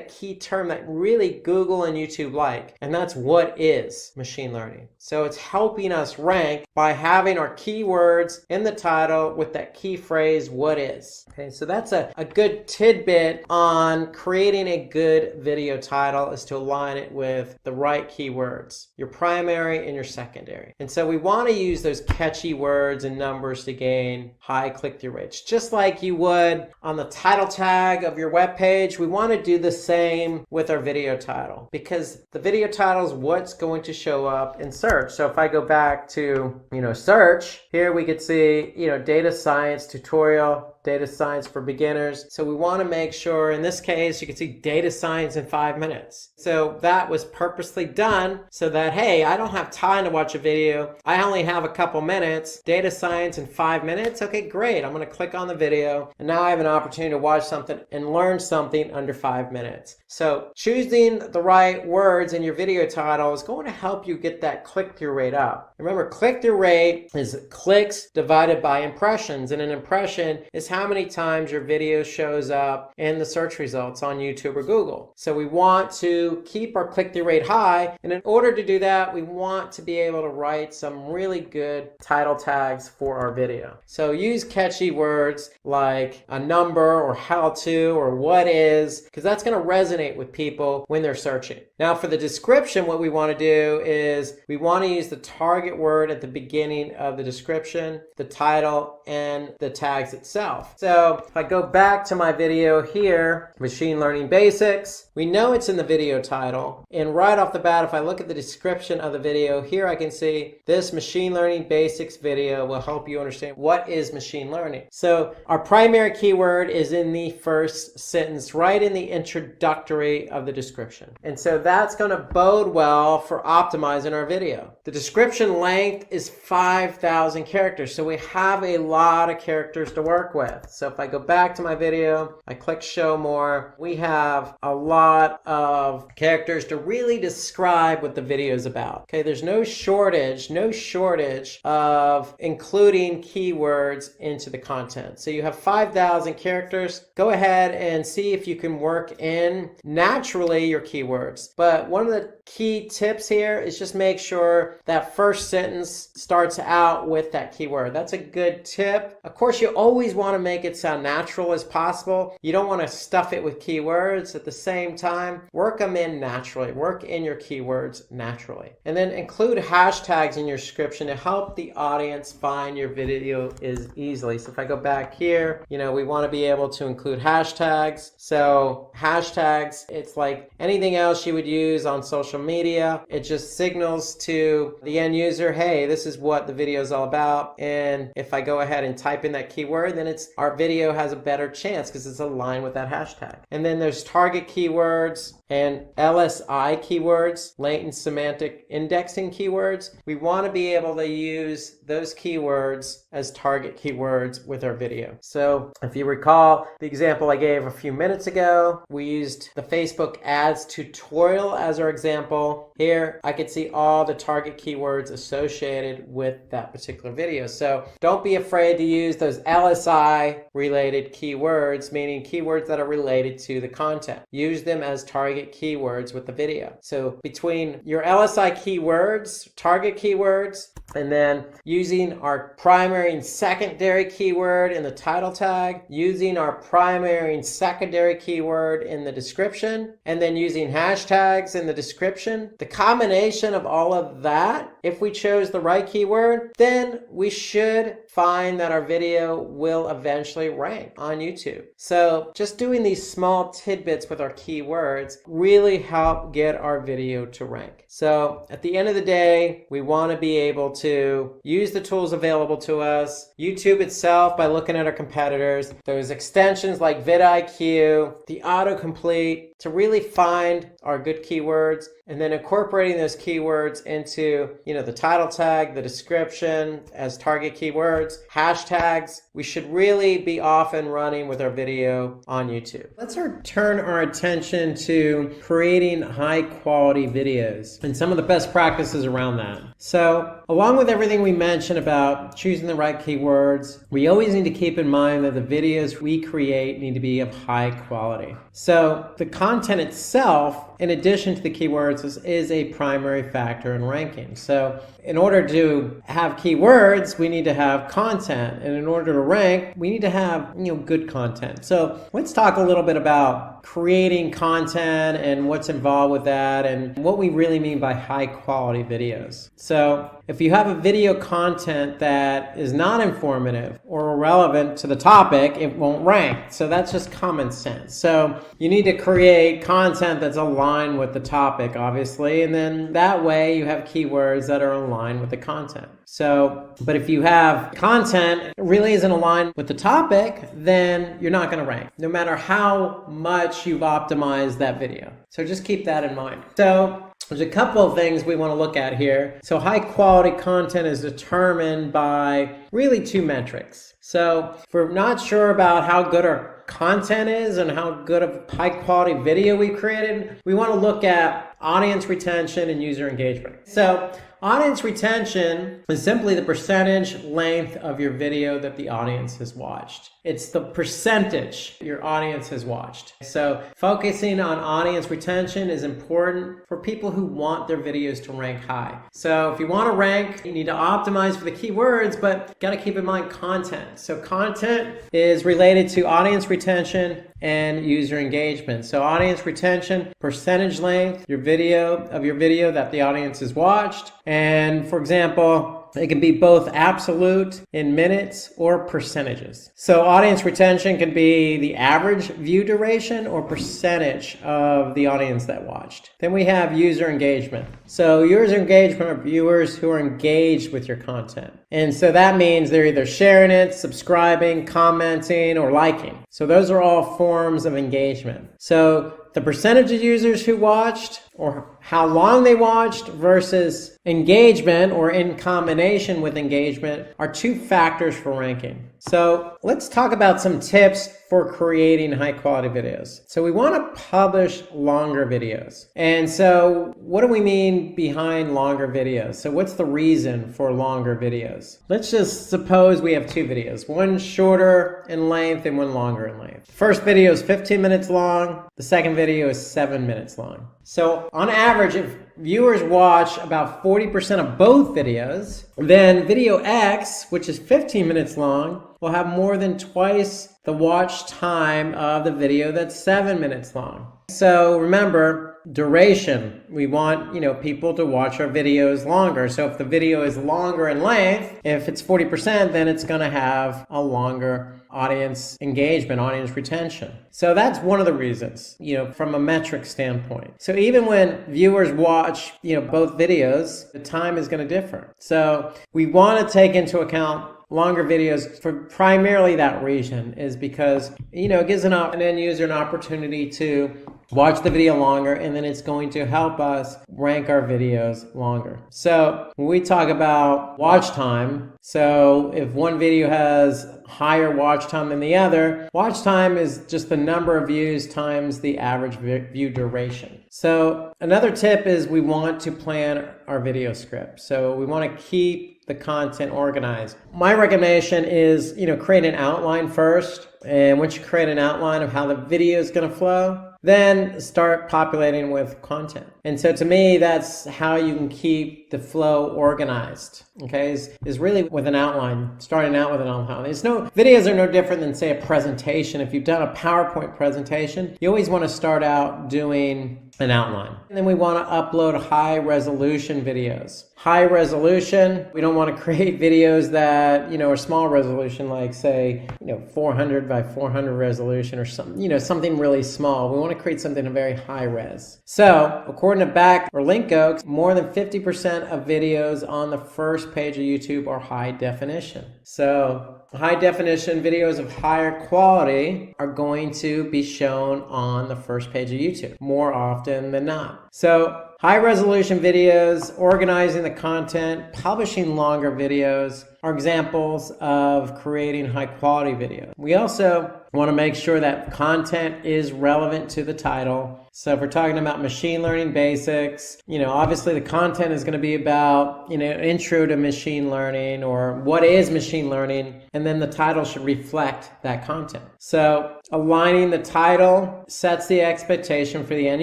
key term that really Google and YouTube like, and that's what is machine learning. So it's helping us rank by having our keywords in the title with that key phrase, what is. Okay, so that's a good tidbit on creating a good video title, is to align it with the right keywords, your primary and your secondary. And so we want to use those catchy words and numbers to gain high click-through rates. Just like you would on the title tag of your web page, we want to do the same with our video title, because the video title is what's going to show up in search. So if I go back to, search, here we could see, data science tutorial, data science for beginners. So we want to make sure, in this case, you can see data science in 5 minutes. So that was purposely done so that, hey, I don't have time to watch a video. I only have a couple minutes. Data science in 5 minutes. Okay, great. I'm going to click on the video, and now I have an opportunity to watch something and learn something under 5 minutes. So choosing the right words in your video title is going to help you get that click-through rate up. Remember, click-through rate is clicks divided by impressions, and an impression is how how many times your video shows up in the search results on YouTube or Google. So we want to keep our click-through rate high, and in order to do that, we want to be able to write some really good title tags for our video. So use catchy words like a number or how to or what is, because that's going to resonate with people when they're searching. Now for the description, what we want to do is we want to use the target word at the beginning of the description, the title, and the tags itself. So if I go back to my video here, machine learning basics, we know it's in the video title. And right off the bat, if I look at the description of the video here, I can see this machine learning basics video will help you understand what is machine learning. So our primary keyword is in the first sentence, right in the introductory of the description. And so that's going to bode well for optimizing our video. The description length is 5,000 characters. So we have a lot of characters to work with. So if I go back to my video, I click show more, we have a lot of characters to really describe what the video is about. Okay, there's no shortage of including keywords into the content. So you have 5,000 characters. Go ahead and see if you can work in naturally your keywords. But one of the key tips here is just make sure that first sentence starts out with that keyword. That's a good tip. Of course, you always want to make it sound natural as possible. You don't want to stuff it with keywords. At the same time, work them in naturally. Work in your keywords naturally. And then include hashtags in your description to help the audience find your video easily. So if I go back here, we want to be able to include hashtags. So hashtags, it's like anything else you would use on social media. It just signals to the end user, hey, this is what the video is all about. And if I go ahead and type in that keyword, then our video has a better chance because it's aligned with that hashtag. And then there's target keywords and LSI keywords, latent semantic indexing keywords. We want to be able to use those keywords as target keywords with our video. So if you recall the example I gave a few minutes ago, we used the Facebook ads tutorial as our example. Here I could see all the target keywords associated with that particular video. So don't be afraid to use those LSI related keywords, meaning keywords that are related to the content. Use them as target keywords with the video. So between your LSI keywords, target keywords, and then using our primary and secondary keyword in the title tag, using our primary and secondary keyword in the description, and then using hashtags in the description, the combination of all of that, if we chose the right keyword, then we should find that our video will eventually rank on YouTube. So just doing these small tidbits with our keywords really help get our video to rank. So at the end of the day, we want to be able to use the tools available to us, YouTube itself by looking at our competitors, those extensions like vidIQ, the autocomplete, to really find our good keywords, and then incorporating those keywords into, the title tag, the description as target keywords, hashtags. We should really be off and running with our video on YouTube. Let's turn our attention to creating high quality videos and some of the best practices around that. So along with everything we mentioned about choosing the right keywords, we always need to keep in mind that the videos we create need to be of high quality. So the content itself, in addition to the keywords, is a primary factor in ranking. So in order to have keywords, we need to have content. And in order to rank, we need to have good content. So let's talk a little bit about creating content and what's involved with that and what we really mean by high quality videos. So if you have a video content that is not informative or relevant to the topic, it won't rank. So that's just common sense. So you need to create content that's aligned with the topic, obviously, and then that way you have keywords that are aligned with the content. So, but if you have content that really isn't aligned with the topic, then you're not going to rank, no matter how much you've optimized that video. So just keep that in mind. So there's a couple of things we want to look at here. So high quality content is determined by really two metrics. So if we're not sure about how good our content is and how good of high quality video we created, we want to look at audience retention and user engagement. So audience retention is simply the percentage length of your video that the audience has watched. It's the percentage your audience has watched. So focusing on audience retention is important for people who want their videos to rank high. So if you want to rank, you need to optimize for the keywords, but you got to keep in mind content. So content is related to audience retention and user engagement. So audience retention, percentage length, your video that the audience has watched. And for example, it can be both absolute in minutes or percentages. So audience retention can be the average view duration or percentage of the audience that watched. Then we have user engagement. So user engagement are viewers who are engaged with your content. And so that means they're either sharing it, subscribing, commenting, or liking. So those are all forms of engagement. So the percentage of users who watched or how long they watched versus engagement or in combination with engagement are two factors for ranking. So let's talk about some tips for creating high quality videos. So we want to publish longer videos. And so what do we mean behind longer videos? So what's the reason for longer videos? Let's just suppose we have two videos, one shorter in length and one longer in length. First video is 15 minutes long. The second video is 7 minutes long. So on average, if viewers watch about 40% of both videos, then video X, which is 15 minutes long, will have more than twice the watch time of the video that's 7 minutes long. So remember, duration. We want, people to watch our videos longer. So if the video is longer in length, if it's 40%, then it's going to have a longer audience engagement, audience retention. So that's one of the reasons, from a metric standpoint. So even when viewers watch, both videos, the time is going to differ. So we want to take into account longer videos for primarily that reason, is because, it gives an end user an opportunity to watch the video longer, and then it's going to help us rank our videos longer. So when we talk about watch time, so if one video has higher watch time than the other, watch time is just the number of views times the average view duration. So another tip is we want to plan our video script. So we want to keep the content organized. My recommendation is, create an outline first. And once you create an outline of how the video is going to flow, then start populating with content. And so to me, that's how you can keep the flow organized, okay, is really with an outline, starting out with an outline. Videos are no different than, say, a presentation. If you've done a PowerPoint presentation, you always want to start out doing an outline. And then we want to upload high resolution videos. High resolution, we don't want to create videos that, are small resolution, like say, 400 by 400 resolution or something, something really small. We want to create something in very high res. So according to Back or Linko, more than 50% of videos on the first page of YouTube are high definition. So high definition videos of higher quality are going to be shown on the first page of YouTube more often than not. So high resolution videos, organizing the content, publishing longer videos are examples of creating high quality videos. We also want to make sure that content is relevant to the title. So if we're talking about machine learning basics, obviously the content is going to be about, intro to machine learning or what is machine learning, and then the title should reflect that content. So aligning the title sets the expectation for the end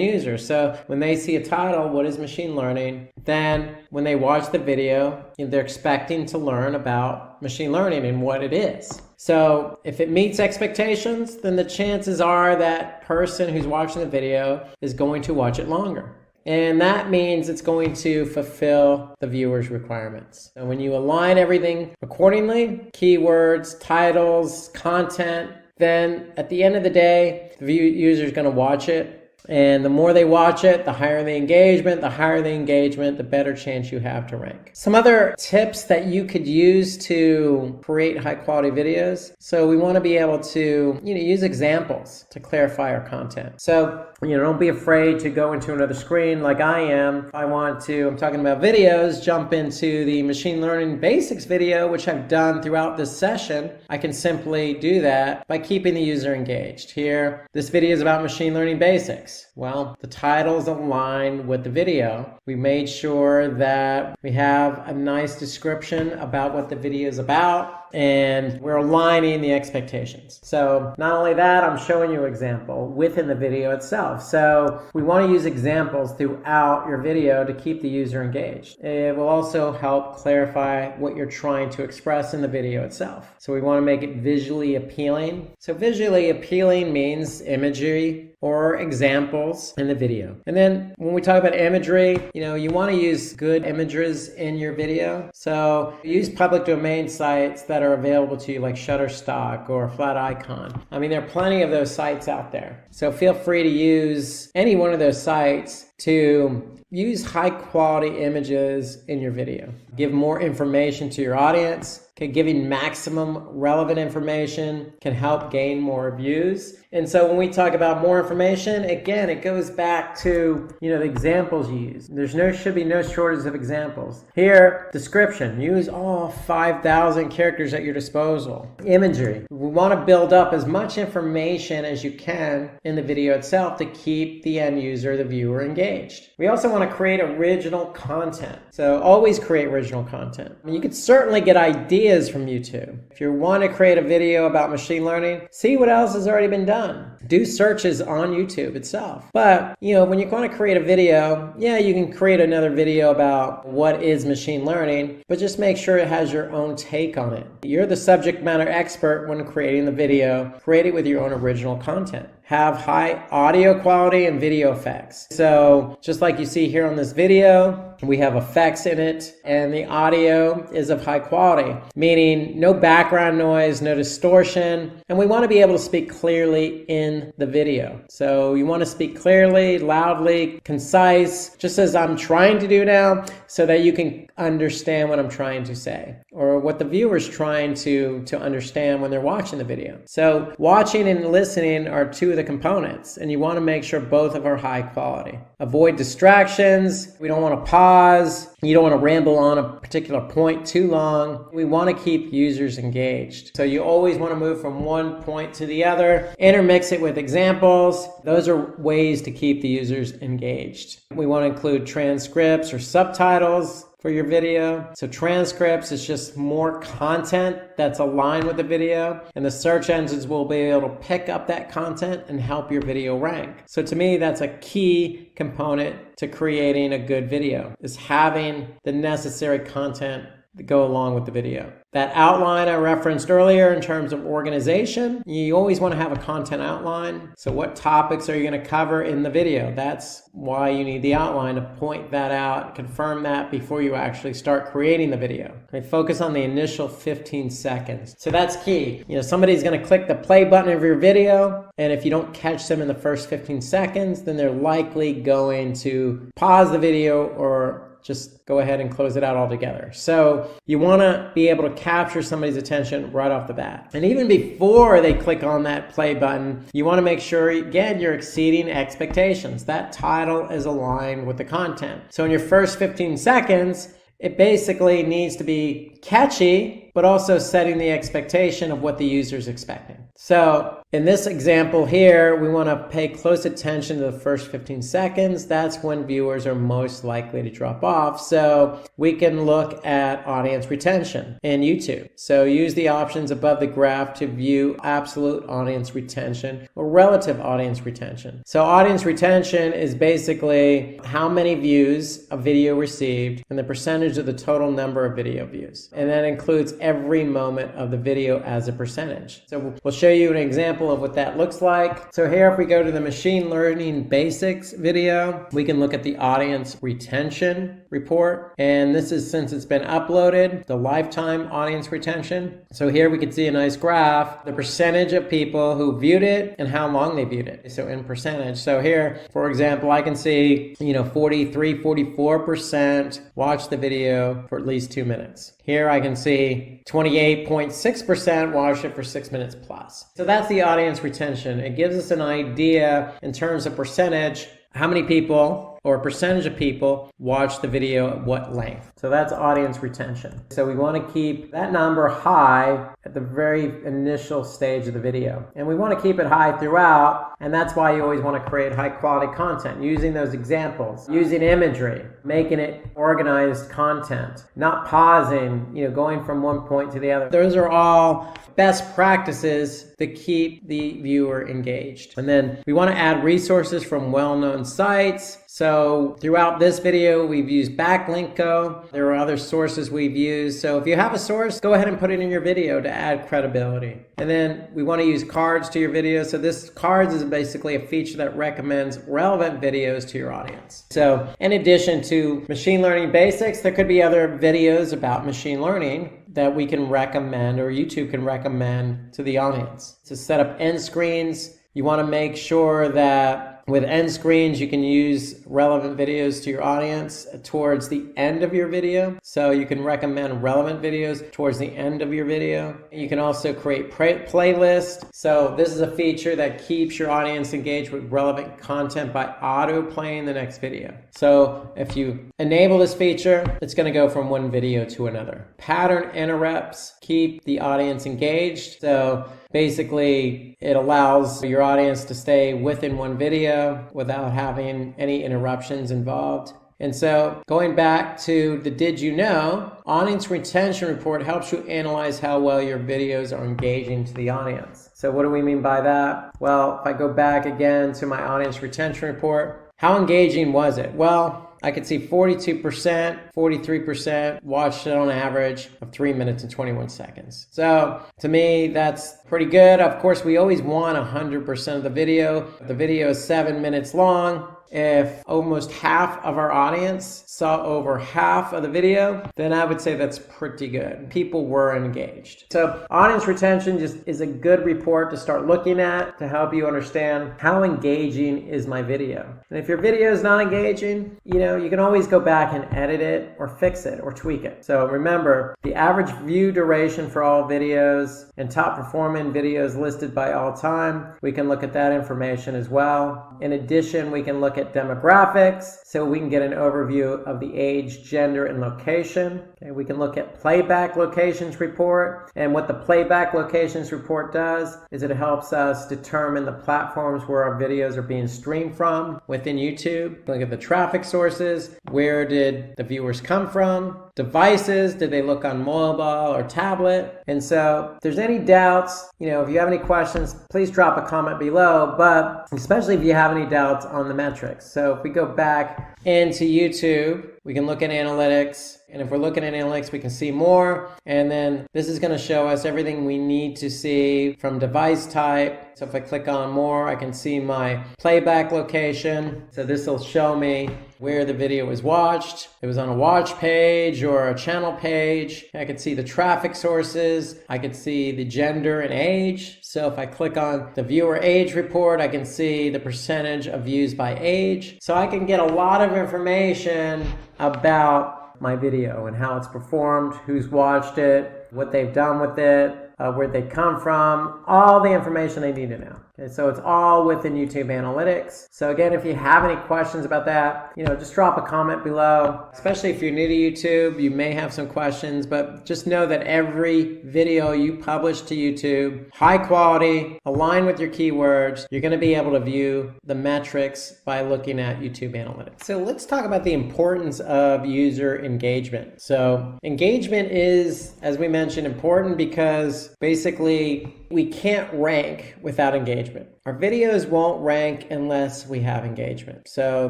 user. So when they see a title, what is machine learning? Then when they watch the video, they're expecting to learn about machine learning and what it is. So if it meets expectations, then the chances are that person who's watching the video is going to watch it longer. And that means it's going to fulfill the viewer's requirements. And when you align everything accordingly, keywords, titles, content, then at the end of the day, the user is going to watch it. And the more they watch it, the higher the engagement, the better chance you have to rank. Some other tips that you could use to create high quality videos. So we want to be able to, use examples to clarify our content. So don't be afraid to go into another screen like I am. If I'm talking about videos, jump into the machine learning basics video, which I've done throughout this session. I can simply do that by keeping the user engaged. Here, this video is about machine learning basics. Well, the titles align with the video. We made sure that we have a nice description about what the video is about, and we're aligning the expectations. So not only that, I'm showing you an example within the video itself. So we want to use examples throughout your video to keep the user engaged. It will also help clarify what you're trying to express in the video itself. So we want to make it visually appealing. So visually appealing means imagery or examples in the video. And then when we talk about imagery, you want to use good images in your video. So use public domain sites that are available to you, like Shutterstock or Flat Icon. There are plenty of those sites out there. So feel free to use any one of those sites to use high quality images in your video. Give more information to your audience. Giving maximum relevant information can help gain more views. And so when we talk about more information, again, it goes back to, the examples you use. Should be no shortage of examples. Here, description, use all 5,000 characters at your disposal. Imagery, we want to build up as much information as you can in the video itself to keep the end user, the viewer, engaged. We also want to create original content. So always create original content. You could certainly get ideas from YouTube. If you want to create a video about machine learning, see what else has already been done. Do searches on YouTube itself. But, when you're going to create a video, you can create another video about what is machine learning, but just make sure it has your own take on it. You're the subject matter expert when creating the video. Create it with your own original content. Have high audio quality and video effects. So just like you see here on this video, we have effects in it, and the audio is of high quality, meaning no background noise, no distortion, and we want to be able to speak clearly in the video. So you want to speak clearly, loudly, concise, just as I'm trying to do now, so that you can understand what I'm trying to say, or what the viewer's trying to understand when they're watching the video. So watching and listening are two of the components, and you want to make sure both of are high quality. Avoid distractions. We don't want to pause. You don't want to ramble on a particular point too long. We want to keep users engaged. So you always want to move from one point to the other, intermix it with examples. Those are ways to keep the users engaged. We want to include transcripts or subtitles for your video. So transcripts is just more content that's aligned with the video, and the search engines will be able to pick up that content and help your video rank. So to me, that's a key component to creating a good video, is having the necessary content that go along with the video. That outline I referenced earlier in terms of organization, you always want to have a content outline. So what topics are you going to cover in the video? That's why you need the outline, to point that out, confirm that before you actually start creating the video. Okay, focus on the initial 15 seconds. So that's key. Somebody's going to click the play button of your video, and if you don't catch them in the first 15 seconds, then they're likely going to pause the video or just go ahead and close it out altogether. So you want to be able to capture somebody's attention right off the bat. And even before they click on that play button, you want to make sure, again, you're exceeding expectations. That title is aligned with the content. So in your first 15 seconds, it basically needs to be catchy, but also setting the expectation of what the user is expecting. So in this example here, we want to pay close attention to the first 15 seconds. That's when viewers are most likely to drop off. So we can look at audience retention in YouTube. So use the options above the graph to view absolute audience retention or relative audience retention. So audience retention is basically how many views a video received and the percentage of the total number of video views. And that includes every moment of the video as a percentage. So we'll show you an example of what that looks like. So here, if we go to the machine learning basics video, we can look at the audience retention report. And this is, since it's been uploaded, the lifetime audience retention. So here we can see a nice graph, the percentage of people who viewed it and how long they viewed it. So in percentage. So here, for example, I can see, 43, 44% watch the video for at least 2 minutes. Here I can see 28.6% watched it for 6 minutes plus. So that's the audience retention. It gives us an idea in terms of percentage, how many people or percentage of people watch the video at what length. So that's audience retention. So we want to keep that number high at the very initial stage of the video. And we want to keep it high throughout, and that's why you always want to create high quality content, using those examples, using imagery, making it organized content, not pausing, going from one point to the other. Those are all best practices to keep the viewer engaged. And then we want to add resources from well-known sites. So throughout this video, we've used Backlinko. There are other sources we've used. So if you have a source, go ahead and put it in your video to add credibility. And then we want to use cards to your video. So this cards is basically a feature that recommends relevant videos to your audience. So in addition to machine learning basics, there could be other videos about machine learning that we can recommend, or YouTube can recommend to the audience. To set up end screens, you want to make sure that with end screens, you can use relevant videos to your audience towards the end of your video. So you can recommend relevant videos towards the end of your video. You can also create playlists. So this is a feature that keeps your audience engaged with relevant content by auto playing the next video. So if you enable this feature, it's going to go from one video to another. Pattern interrupts keep the audience engaged. So basically, it allows your audience to stay within one video without having any interruptions involved. And so going back to the Did You Know, Audience Retention Report helps you analyze how well your videos are engaging to the audience. So what do we mean by that? Well, if I go back again to my Audience Retention Report, how engaging was it? Well, I could see 42%, 43% watched it on average of 3 minutes and 21 seconds. So to me, that's pretty good. Of course, we always want 100% of the video. If the video is 7 minutes long, if almost half of our audience saw over half of the video, then I would say that's pretty good. People were engaged. So audience retention just is a good report to start looking at to help you understand how engaging is my video. And if your video is not engaging, you can always go back and edit it or fix it or tweak it. So remember, the average view duration for all videos and top performing videos listed by all time, we can look at that information as well. In addition, we can look at demographics, so we can get an overview of the age, gender, and location. Okay, we can look at playback locations report, and what the playback locations report does is it helps us determine the platforms where our videos are being streamed from within YouTube. Look at the traffic sources, where did the viewers come from, devices, did they look on mobile or tablet? And so if there's any doubts, if you have any questions, please drop a comment below, but especially if you have any doubts on the metrics. So if we go back into YouTube, we can look at analytics. And if we're looking at analytics, we can see more. And then this is going to show us everything we need to see from device type. So if I click on more, I can see my playback location. So this will show me where the video was watched. It was on a watch page or a channel page. I could see the traffic sources. I could see the gender and age. So if I click on the viewer age report, I can see the percentage of views by age. So I can get a lot of information about my video and how it's performed, who's watched it, what they've done with it, where they come from, all the information they need to know. Okay, so it's all within YouTube Analytics. So again, if you have any questions about that, just drop a comment below. Especially if you're new to YouTube, you may have some questions, but just know that every video you publish to YouTube, high quality, aligned with your keywords, you're going to be able to view the metrics by looking at YouTube Analytics. So let's talk about the importance of user engagement. So engagement is, as we mentioned, important because basically we can't rank without engagement. Our videos won't rank unless we have engagement. So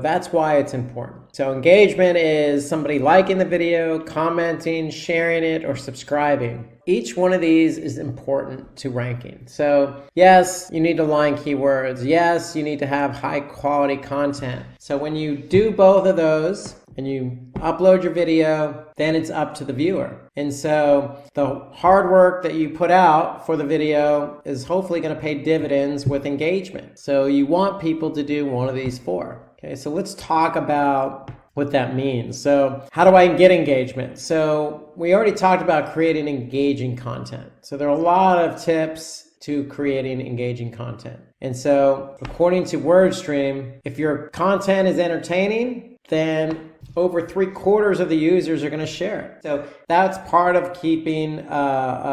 that's why it's important. So engagement is somebody liking the video, commenting, sharing it, or subscribing. Each one of these is important to ranking. So yes, you need to align keywords. Yes, you need to have high quality content. So when you do both of those and you upload your video, then it's up to the viewer. And so the hard work that you put out for the video is hopefully going to pay dividends with engagement. So you want people to do one of these four. Okay, so let's talk about what that means. So how do I get engagement? So we already talked about creating engaging content. So there are a lot of tips to creating engaging content. And so according to WordStream, if your content is entertaining, then over 3/4 of the users are going to share it. So that's part of keeping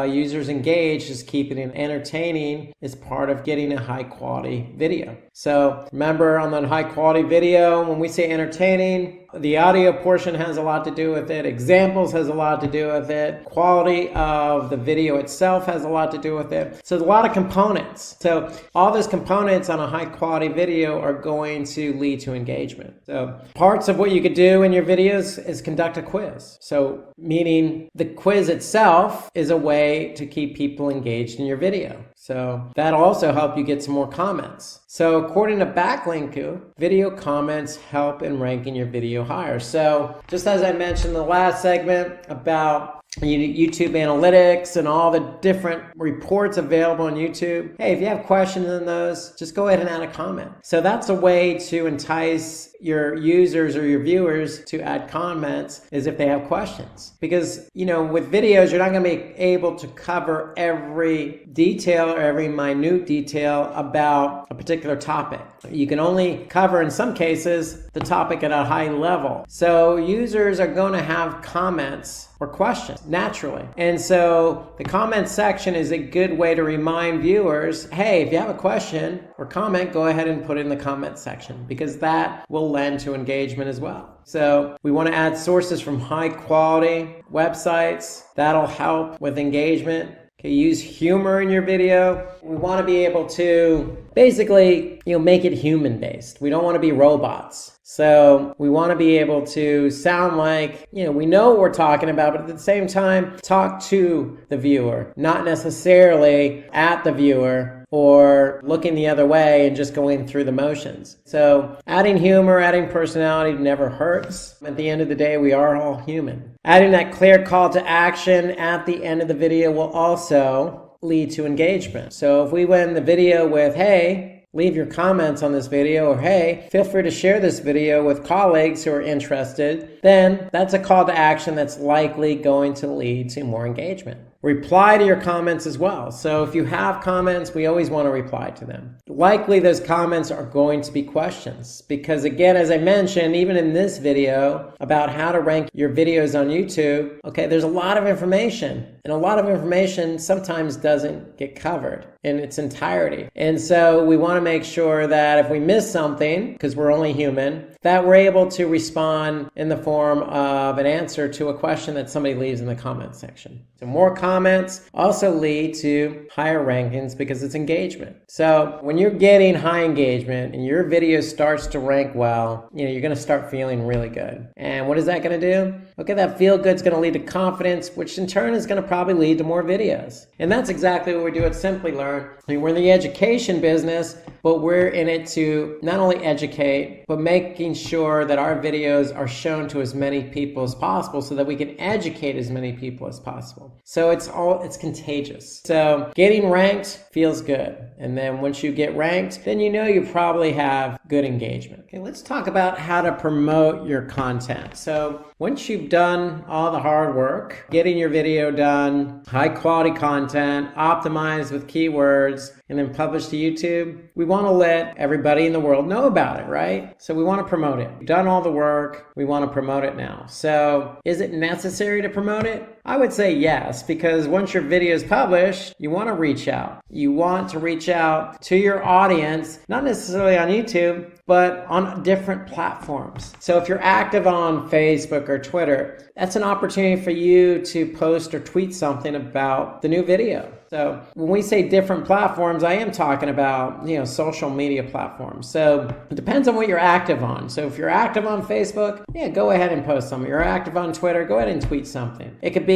users engaged, is keeping it entertaining, is part of getting a high quality video. So remember, on the high quality video, when we say entertaining, the audio portion has a lot to do with it. Examples has a lot to do with it. Quality of the video itself has a lot to do with it. So there's a lot of components. So all those components on a high quality video are going to lead to engagement. So parts of what you could do in your videos is conduct a quiz. So meaning the quiz itself is a way to keep people engaged in your video. So that'll also help you get some more comments. So according to Backlinku, video comments help in ranking your video higher. So just as I mentioned in the last segment about YouTube analytics and all the different reports available on YouTube, hey, if you have questions in those, just go ahead and add a comment. So that's a way to entice your users or your viewers to add comments, is if they have questions. Because, with videos, you're not going to be able to cover every detail or every minute detail about a particular topic. You can only cover, in some cases, the topic at a high level. So users are going to have comments or questions naturally. And so the comment section is a good way to remind viewers, hey, if you have a question or comment, go ahead and put it in the comment section, because that will lend to engagement as well. So we want to add sources from high quality websites. That'll help with engagement. Okay, use humor in your video. We want to be able to basically, make it human based. We don't want to be robots. So we want to be able to sound like, we know what we're talking about, but at the same time, talk to the viewer, not necessarily at the viewer or looking the other way and just going through the motions. So adding humor, adding personality never hurts. At the end of the day, we are all human. Adding that clear call to action at the end of the video will also lead to engagement. So if we win the video with, hey, leave your comments on this video, or hey, feel free to share this video with colleagues who are interested, then that's a call to action that's likely going to lead to more engagement. Reply to your comments as well. So if you have comments, we always want to reply to them. Likely those comments are going to be questions, because again, as I mentioned, even in this video about how to rank your videos on YouTube, okay, there's a lot of information, and a lot of information sometimes doesn't get covered in its entirety. And so we want to make sure that if we miss something, because we're only human, that we're able to respond in the form of an answer to a question that somebody leaves in the comment section. So more comments also lead to higher rankings because it's engagement. So when you're getting high engagement and your video starts to rank well, you're going to start feeling really good. And what is that going to do? Okay, that feel good is going to lead to confidence, which in turn is going to probably lead to more videos. And that's exactly what we do at Simplilearn. We're in the education business, but we're in it to not only educate, but making sure that our videos are shown to as many people as possible so that we can educate as many people as possible. So it's contagious. So getting ranked feels good. And then once you get ranked, then you probably have good engagement. Okay, let's talk about how to promote your content. So once you've done all the hard work, getting your video done, high quality content, optimized with keywords, and then published to YouTube, we want to let everybody in the world know about it, right? So we want to promote it. We've done all the work. We want to promote it now. So is it necessary to promote it? I would say yes, because once your video is published, you want to reach out. You want to reach out to your audience, not necessarily on YouTube, but on different platforms. So if you're active on Facebook or Twitter, that's an opportunity for you to post or tweet something about the new video. So when we say different platforms, I am talking about, social media platforms. So it depends on what you're active on. So if you're active on Facebook, go ahead and post something. If you're active on Twitter, go ahead and tweet something. It could be,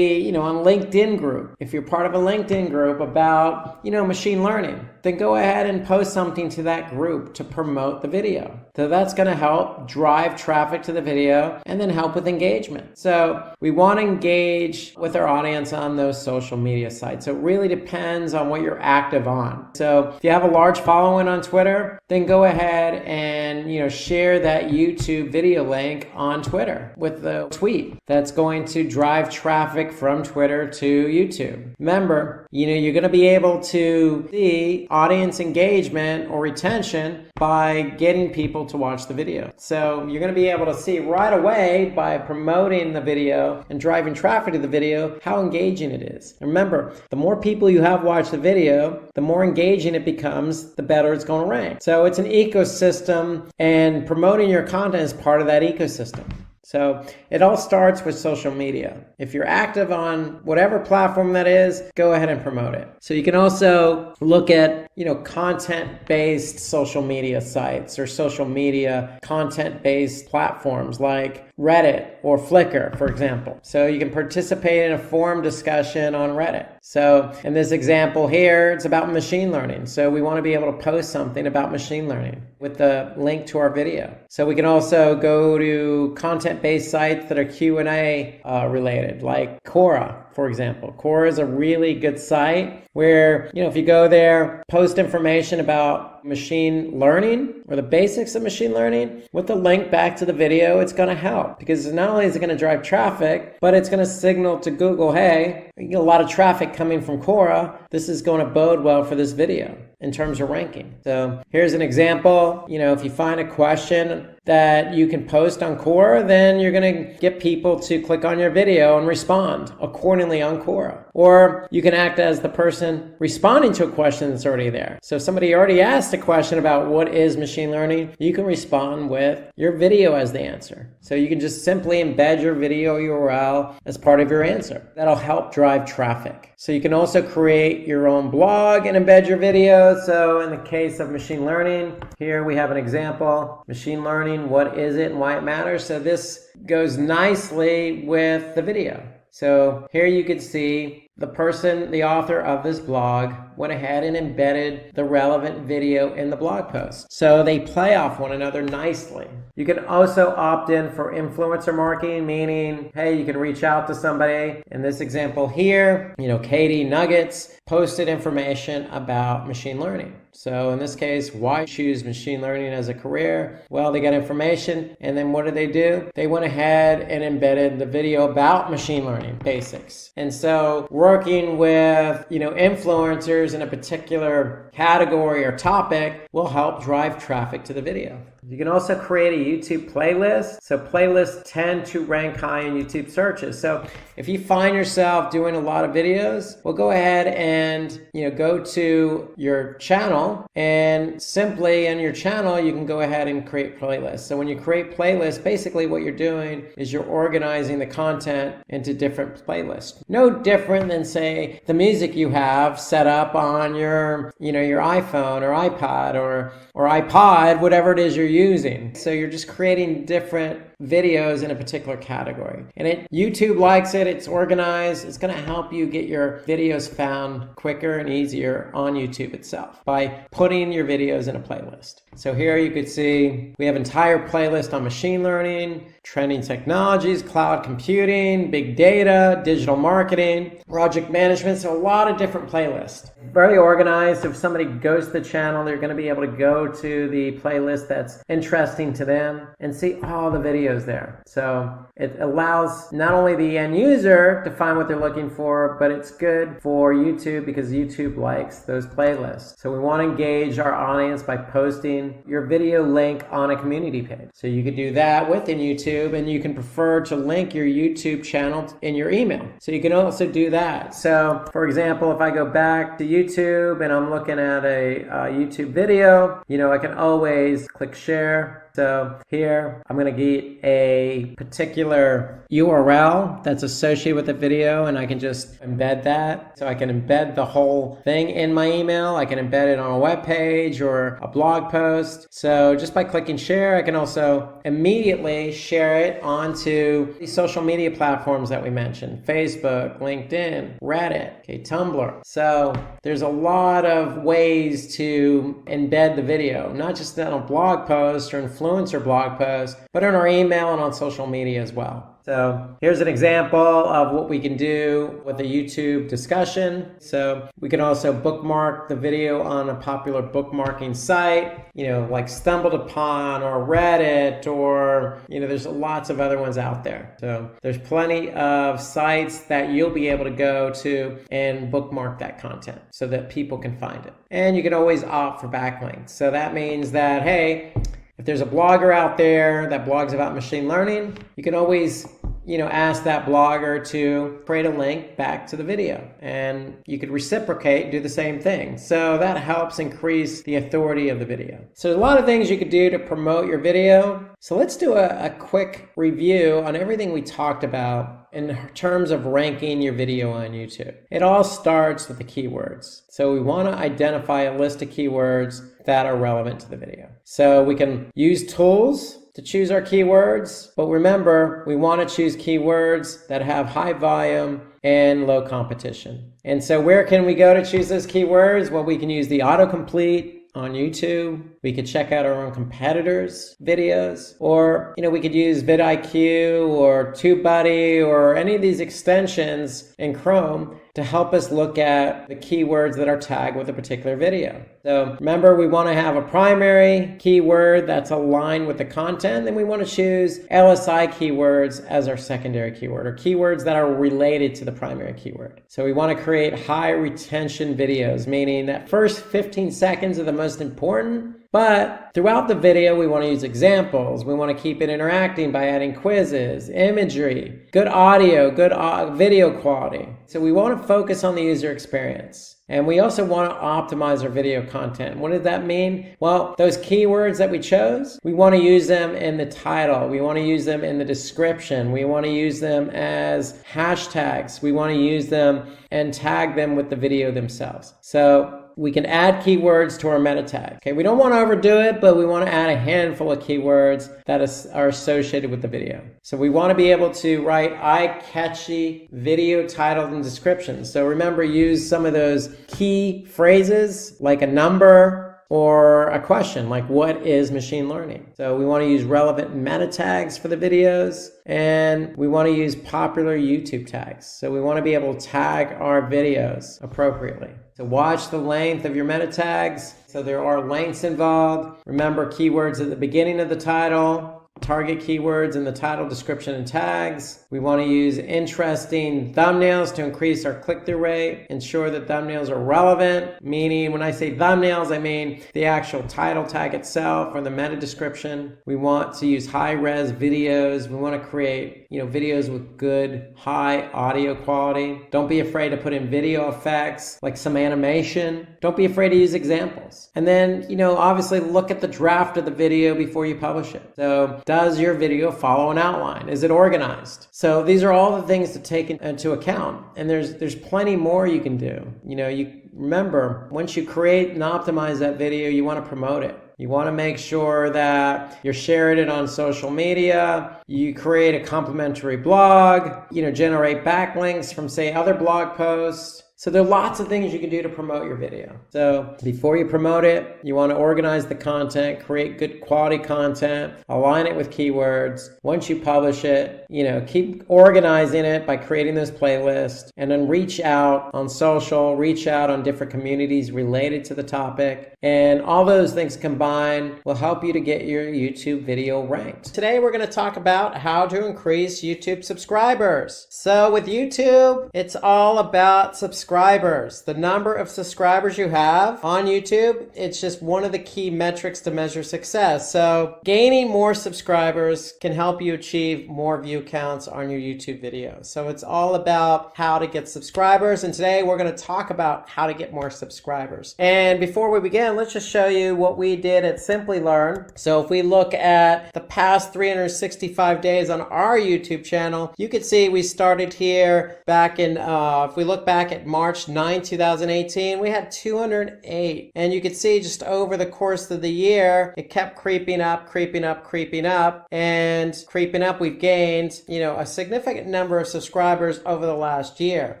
on LinkedIn group. If you're part of a LinkedIn group about, machine learning, then go ahead and post something to that group to promote the video. So that's going to help drive traffic to the video and then help with engagement. So we want to engage with our audience on those social media sites. So it really depends on what you're active on. So if you have a large following on Twitter, then go ahead and share that YouTube video link on Twitter with the tweet that's going to drive traffic from Twitter to YouTube. Remember, you're going to be able to see audience engagement or retention by getting people to watch the video. So you're going to be able to see right away by promoting the video and driving traffic to the video how engaging it is. And remember, the more people you have watch the video, the more engaging it becomes, the better it's going to rank. So it's an ecosystem, and promoting your content is part of that ecosystem. So it all starts with social media. If you're active on whatever platform that is, go ahead and promote it. So you can also look at, content-based social media sites or social media content-based platforms like Reddit or Flickr, for example. So you can participate in a forum discussion on Reddit. So in this example here, it's about machine learning. So we want to be able to post something about machine learning with the link to our video. So we can also go to content-based sites that are Q&A related, like Quora, for example. Quora is a really good site where, if you go there, post information about machine learning or the basics of machine learning with the link back to the video, it's going to help, because not only is it going to drive traffic, but it's going to signal to Google, hey, you get a lot of traffic coming from Quora. This is going to bode well for this video in terms of ranking. So here's an example. If you find a question that you can post on Quora, then you're going to get people to click on your video and respond accordingly on Quora. Or you can act as the person responding to a question that's already there. So if somebody already asked a question about what is machine learning, you can respond with your video as the answer. So you can just simply embed your video URL as part of your answer. That'll help drive traffic. So you can also create your own blog and embed your video. So in the case of machine learning, here we have an example. Machine learning, what is it and why it matters? So this goes nicely with the video. So here you could see the person, the author of this blog, went ahead and embedded the relevant video in the blog post. So they play off one another nicely. You can also opt in for influencer marketing, meaning, hey, you can reach out to somebody. In this example here, Katie Nuggets posted information about machine learning. So in this case, why choose machine learning as a career? Well, they got information, and then what did they do? They went ahead and embedded the video about machine learning basics. And so working with, influencers in a particular category or topic will help drive traffic to the video. You can also create a YouTube playlist. So playlists tend to rank high in YouTube searches. So if you find yourself doing a lot of videos, well, go ahead and, go to your channel, and simply in your channel, you can go ahead and create playlists. So when you create playlists, basically what you're doing is you're organizing the content into different playlists. No different than, say, the music you have set up on your, your iPhone or iPad or iPod, whatever it is you're using. So you're just creating different videos in a particular category. And YouTube likes it, it's organized, it's going to help you get your videos found quicker and easier on YouTube itself by putting your videos in a playlist. So here you could see we have an entire playlist on machine learning, trending technologies, cloud computing, big data, digital marketing, project management, so a lot of different playlists. Very organized. If somebody goes to the channel, they're going to be able to go to the playlist that's interesting to them and see all the videos there. So it allows not only the end user to find what they're looking for, but it's good for YouTube because YouTube likes those playlists. So we want to engage our audience by posting your video link on a community page. So you could do that within YouTube, and you can prefer to link your YouTube channel in your email. So you can also do that. So for example, if I go back to YouTube and I'm looking at a YouTube video, I can always click share. So here I'm going to get a particular URL that's associated with the video, and I can just embed that. So I can embed the whole thing in my email. I can embed it on a web page or a blog post. So just by clicking share, I can also immediately share it onto the social media platforms that we mentioned: Facebook, LinkedIn, Reddit, Tumblr. So there's a lot of ways to embed the video, not just on a blog post or influencer influencer blog posts, but in our email and on social media as well. So here's an example of what we can do with a YouTube discussion. So we can also bookmark the video on a popular bookmarking site, like Stumbled Upon or Reddit, or, there's lots of other ones out there. So there's plenty of sites that you'll be able to go to and bookmark that content so that people can find it. And you can always opt for backlinks. So that means that, hey, if there's a blogger out there that blogs about machine learning, you can always, ask that blogger to create a link back to the video, and you could reciprocate and do the same thing. So that helps increase the authority of the video. So there's a lot of things you could do to promote your video. So let's do a quick review on everything we talked about in terms of ranking your video on YouTube. It all starts with the keywords. So we want to identify a list of keywords that are relevant to the video. So we can use tools to choose our keywords, but remember, we want to choose keywords that have high volume and low competition. And so where can we go to choose those keywords? Well, we can use the autocomplete on YouTube. We could check out our own competitors' videos, or we could use vidIQ or TubeBuddy or any of these extensions in Chrome to help us look at the keywords that are tagged with a particular video. So remember, we want to have a primary keyword that's aligned with the content, then we want to choose LSI keywords as our secondary keyword, or keywords that are related to the primary keyword. So we want to create high retention videos, meaning that first 15 seconds are the most important, but throughout the video, we want to use examples. We want to keep it interacting by adding quizzes, imagery, good audio, good video quality. So we want to focus on the user experience. And we also want to optimize our video content. What does that mean? Well, those keywords that we chose, we want to use them in the title. We want to use them in the description. We want to use them as hashtags. We want to use them and tag them with the video themselves. So we can add keywords to our meta tag. Okay, we don't want to overdo it, but we want to add a handful of keywords that are associated with the video. So we want to be able to write eye-catchy video titles and descriptions. So remember, use some of those key phrases like a number or a question like, what is machine learning? So we want to use relevant meta tags for the videos, and we want to use popular YouTube tags. So we want to be able to tag our videos appropriately. So watch the length of your meta tags. So there are lengths involved. Remember, keywords at the beginning of the title, target keywords in the title, description, and tags. We want to use interesting thumbnails to increase our click-through rate. Ensure that thumbnails are relevant, meaning when I say thumbnails, I mean the actual title tag itself or the meta description. We want to use high-res videos. We want to create, videos with good high audio quality. Don't be afraid to put in video effects like some animation. Don't be afraid to use examples. And then, obviously look at the draft of the video before you publish it. So does your video follow an outline? Is it organized? So these are all the things to take into account. And there's plenty more you can do. You remember, once you create and optimize that video, you want to promote it. You want to make sure that you're sharing it on social media. You create a complimentary blog, generate backlinks from, say, other blog posts. So there are lots of things you can do to promote your video. So before you promote it, you want to organize the content, create good quality content, align it with keywords. Once you publish it, keep organizing it by creating those playlists, and then reach out on social, reach out on different communities related to the topic. And all those things combined will help you to get your YouTube video ranked. Today, we're going to talk about how to increase YouTube subscribers. So with YouTube, it's all about subscribers. The number of subscribers you have on YouTube, it's just one of the key metrics to measure success. So gaining more subscribers can help you achieve more view counts on your YouTube videos. So it's all about how to get subscribers. And today we're going to talk about how to get more subscribers. And before we begin, let's just show you what we did at Simplilearn. So if we look at the past 365 days on our YouTube channel, you can see we started here back in, if we look back at March March 9, 2018, we had 208. And you could see just over the course of the year, it kept creeping up, creeping up, creeping up. And creeping up, we've gained, a significant number of subscribers over the last year.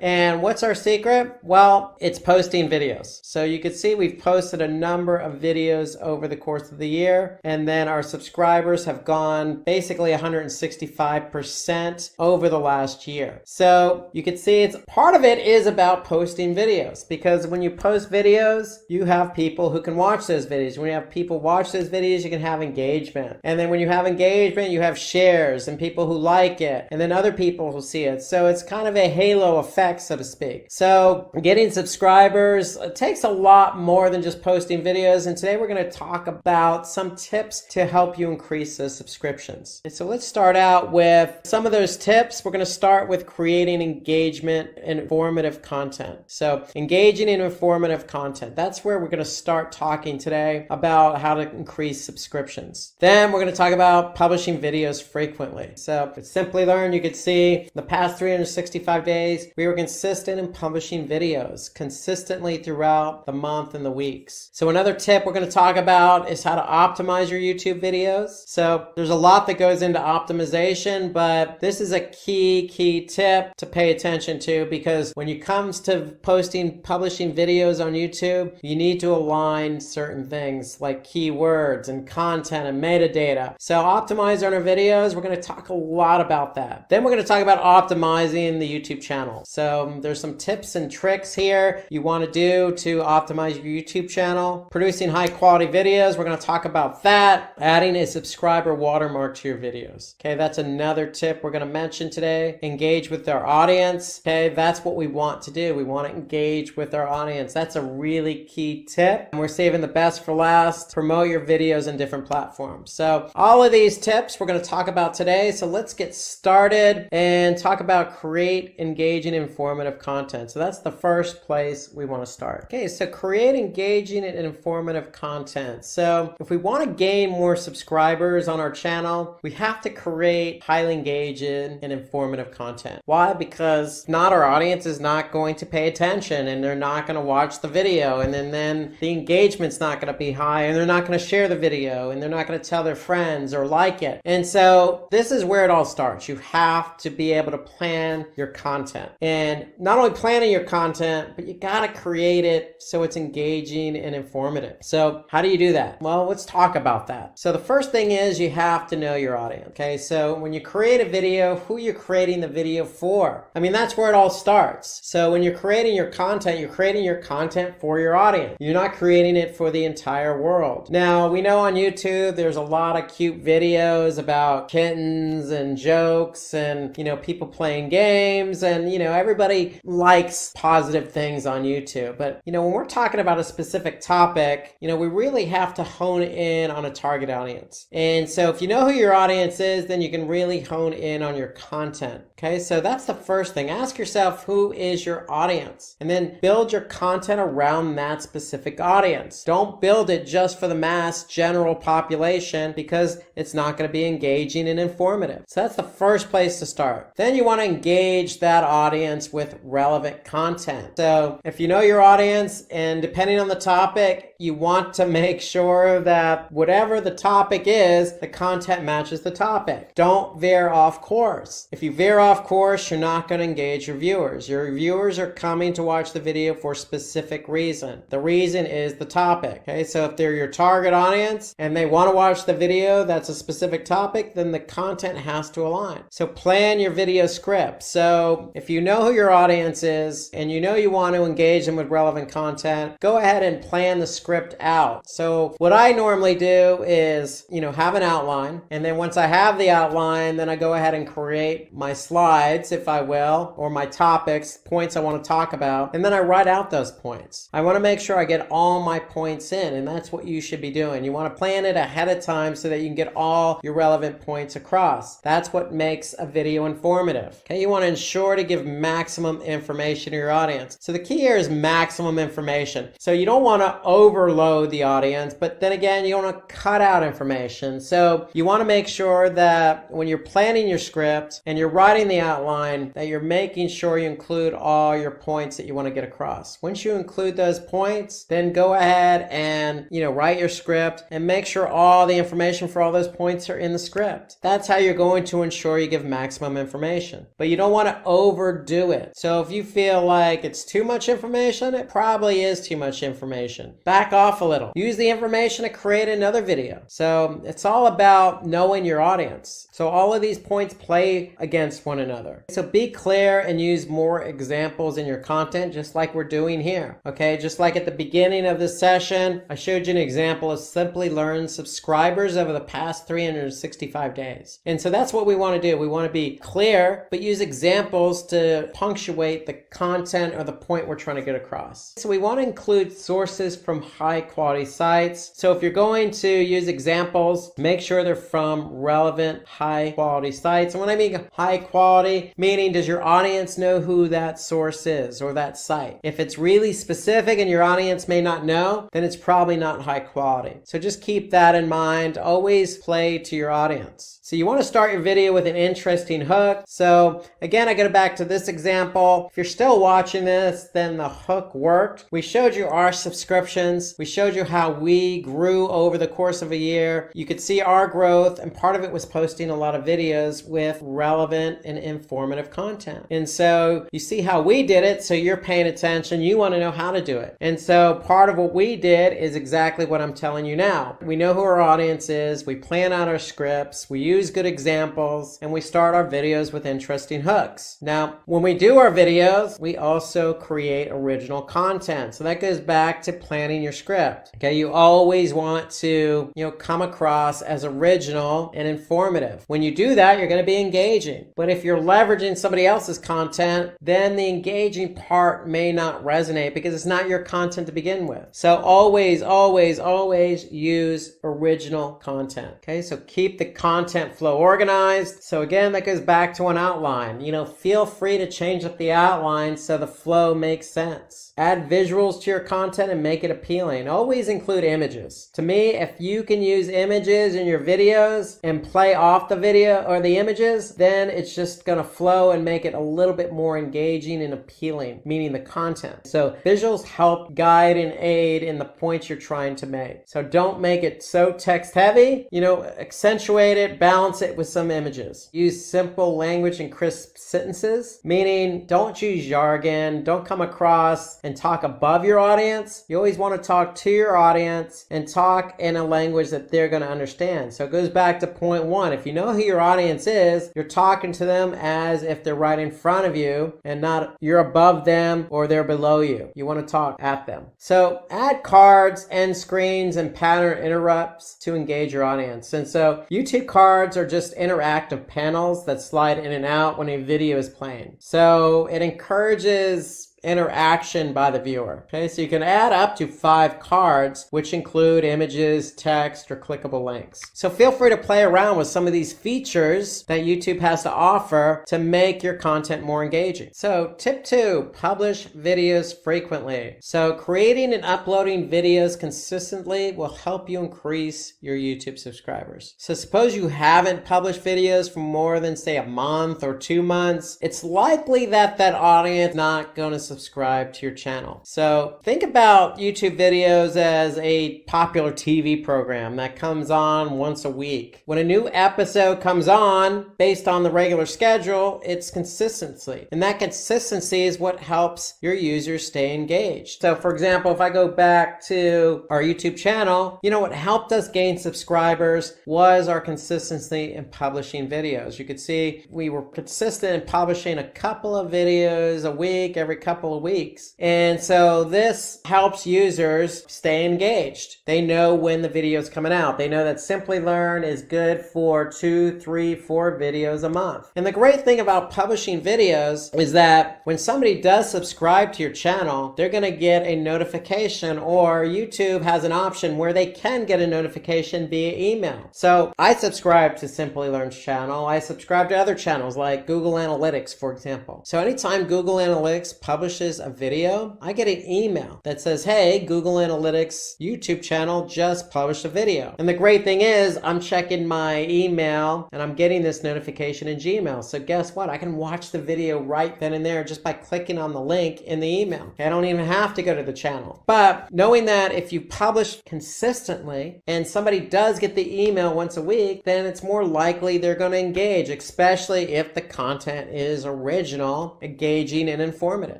And what's our secret? Well, it's posting videos. So you can see we've posted a number of videos over the course of the year. And then our subscribers have gone basically 165% over the last year. So you can see it's part of it is about posting videos, because when you post videos, you have people who can watch those videos. When you have people watch those videos, you can have engagement. And then when you have engagement, you have shares and people who like it, and then other people who see it. So it's kind of a halo effect, so to speak. So getting subscribers, it takes a lot more than just posting videos. And today we're going to talk about some tips to help you increase those subscriptions. And so let's start out with some of those tips. We're going to start with creating engagement and informative content. So engaging in informative content, that's where we're going to start talking today about how to increase subscriptions. Then we're going to talk about publishing videos frequently. So with Simplilearn, you could see the past 365 days, we were consistent in publishing videos consistently throughout the month and the weeks. So another tip we're going to talk about is how to optimize your YouTube videos. So there's a lot that goes into optimization, but this is a key tip to pay attention to, because when it comes to publishing videos on YouTube, you need to align certain things like keywords and content and metadata. So optimize on our videos, we're going to talk a lot about that. Then we're going to talk about optimizing the YouTube channel. So there's some tips and tricks here you want to do to optimize your YouTube channel. Producing high quality videos, we're going to talk about that. Adding a subscriber watermark to your videos. Okay, that's another tip we're going to mention today. Engage with our audience. Okay, that's what we want to do. We want to engage with our audience. That's a really key tip. And we're saving the best for last. Promote your videos in different platforms. So all of these tips we're going to talk about today. So let's get started and talk about create engaging informative content. So that's the first place we want to start. Okay, so create engaging and informative content. So if we want to gain more subscribers on our channel, we have to create highly engaging and informative content. Why? Because if not, our audience is not going to pay attention and they're not going to watch the video, and then the engagement's not going to be high, and they're not going to share the video, and they're not going to tell their friends or like it. And so this is where it all starts. You have to be able to plan your content, and not only planning your content, but you got to create it so it's engaging and informative. So how do you do that? Well, let's talk about that. So the first thing is you have to know your audience. Okay, so when you create a video, who you're creating the video for. I mean, that's where it all starts. So when you're creating your content, you're creating your content for your audience. You're not creating it for the entire world. Now, we know on YouTube, there's a lot of cute videos about kittens and jokes and, people playing games, and, everybody likes positive things on YouTube. But, when we're talking about a specific topic, we really have to hone in on a target audience. And so if you know who your audience is, then you can really hone in on your content. Okay, so that's the first thing. Ask yourself, who is your audience? And then build your content around that specific audience. Don't build it just for the mass general population, because it's not going to be engaging and informative. So that's the first place to start. Then you want to engage that audience with relevant content. So if you know your audience, and depending on the topic, you want to make sure that whatever the topic is, the content matches the topic. Don't veer off course. If you veer off course, you're not going to engage your viewers. Your viewers are coming to watch the video for a specific reason. The reason is the topic. Okay, so if they're your target audience and they want to watch the video that's a specific topic, then the content has to align. So plan your video script. So if you know who your audience is and you know you want to engage them with relevant content, go ahead and plan the script out. So what I normally do is, have an outline, and then once I have the outline, then I go ahead and create my slides, if I will, or my topics, points I want to talk about, and then I write out those points. I want to make sure I get all my points in, and that's what you should be doing. You want to plan it ahead of time so that you can get all your relevant points across. That's what makes a video informative. Okay, you want to ensure to give maximum information to your audience. So the key here is maximum information. So you don't want to overload the audience, but then again, you don't want to cut out information. So you want to make sure that when you're planning your script and you're writing the outline, that you're making sure you include all your points that you want to get across. Once you include those points, then go ahead and, write your script and make sure all the information for all those points are in the script. That's how you're going to ensure you give maximum information. But you don't want to overdo it. So if you feel like it's too much information, it probably is too much information. Back off a little. Use the information to create another video. So it's all about knowing your audience. So all of these points play against one another. So be clear and use more examples in your content, just like we're doing here. Okay, just like at the beginning of this session, I showed you an example of Simplilearn subscribers over the past 365 days. And so that's what we want to do. We want to be clear, but use examples to punctuate the content or the point we're trying to get across. So we want to include sources from high quality sites. So if you're going to use examples, make sure they're from relevant high quality sites. And when I mean high quality, meaning does your audience know who that source is or that site? If it's really specific and your audience may not know, then it's probably not high quality. So just keep that in mind. Always play to your audience. So you want to start your video with an interesting hook. So again, I go back to this example. If you're still watching this, then the hook worked. We showed you our subscriptions. We showed you how we grew over the course of a year. You could see our growth, and part of it was posting a lot of videos with relevant and informative content. And so you see how we did it, so you're paying attention. You want to know how to do it. And so part of what we did is exactly what I'm telling you now. We know who our audience is. We plan out our scripts. We use good examples, and we start our videos with interesting hooks. Now, when we do our videos, we also create original content. So that goes back to planning your script. Okay, you always want to, come across as original and informative. When you do that, you're going to be engaging. But if you're leveraging somebody else's content, then the engaging part may not resonate because it's not your content to begin with. So always, always, always use original content. Okay, so keep the content flow organized. So again, that goes back to an outline. Feel free to change up the outline so the flow makes sense. Add visuals to your content and make it appealing. Always include images. To me, if you can use images in your videos and play off the video or the images, then it's just going to flow and make it a little bit more engaging and appealing, meaning the content. So visuals help guide and aid in the points you're trying to make. So don't make it so text heavy. Accentuate it, balance it with some images. Use simple language and crisp sentences, meaning don't use jargon, don't come across and talk above your audience. You always want to talk to your audience and talk in a language that they're going to understand. So it goes back to point one. If you know who your audience is, you're talking to them as if they're right in front of you and not you're above them or they're below you. You want to talk at them. So add cards, end screens, and pattern interrupts to engage your audience. And so YouTube cards are just interactive panels that slide in and out when a video is playing. So it encourages interaction by the viewer. Okay, so you can add up to 5 cards, which include images, text, or clickable links. So feel free to play around with some of these features that YouTube has to offer to make your content more engaging. So tip 2, publish videos frequently. So creating and uploading videos consistently will help you increase your YouTube subscribers. So suppose you haven't published videos for more than say a month or 2 months, it's likely that audience is not going to subscribe to your channel. So think about YouTube videos as a popular TV program that comes on once a week. When a new episode comes on based on the regular schedule, it's consistency. And that consistency is what helps your users stay engaged. So for example, if I go back to our YouTube channel, what helped us gain subscribers was our consistency in publishing videos. You could see we were consistent in publishing a couple of videos a week, every couple of weeks. And so this helps users stay engaged. They know when the video is coming out. They know that Simplilearn is good for 2, 3, 4 videos a month. And the great thing about publishing videos is that when somebody does subscribe to your channel, they're going to get a notification, or YouTube has an option where they can get a notification via email. So I subscribe to Simplilearn's channel. I subscribe to other channels like Google Analytics, for example. So anytime Google Analytics publishes publishes a video, I get an email that says, hey, Google Analytics YouTube channel just published a video. And the great thing is I'm checking my email and I'm getting this notification in Gmail. So guess what? I can watch the video right then and there just by clicking on the link in the email. I don't even have to go to the channel. But knowing that if you publish consistently and somebody does get the email once a week, then it's more likely they're going to engage, especially if the content is original, engaging, and informative.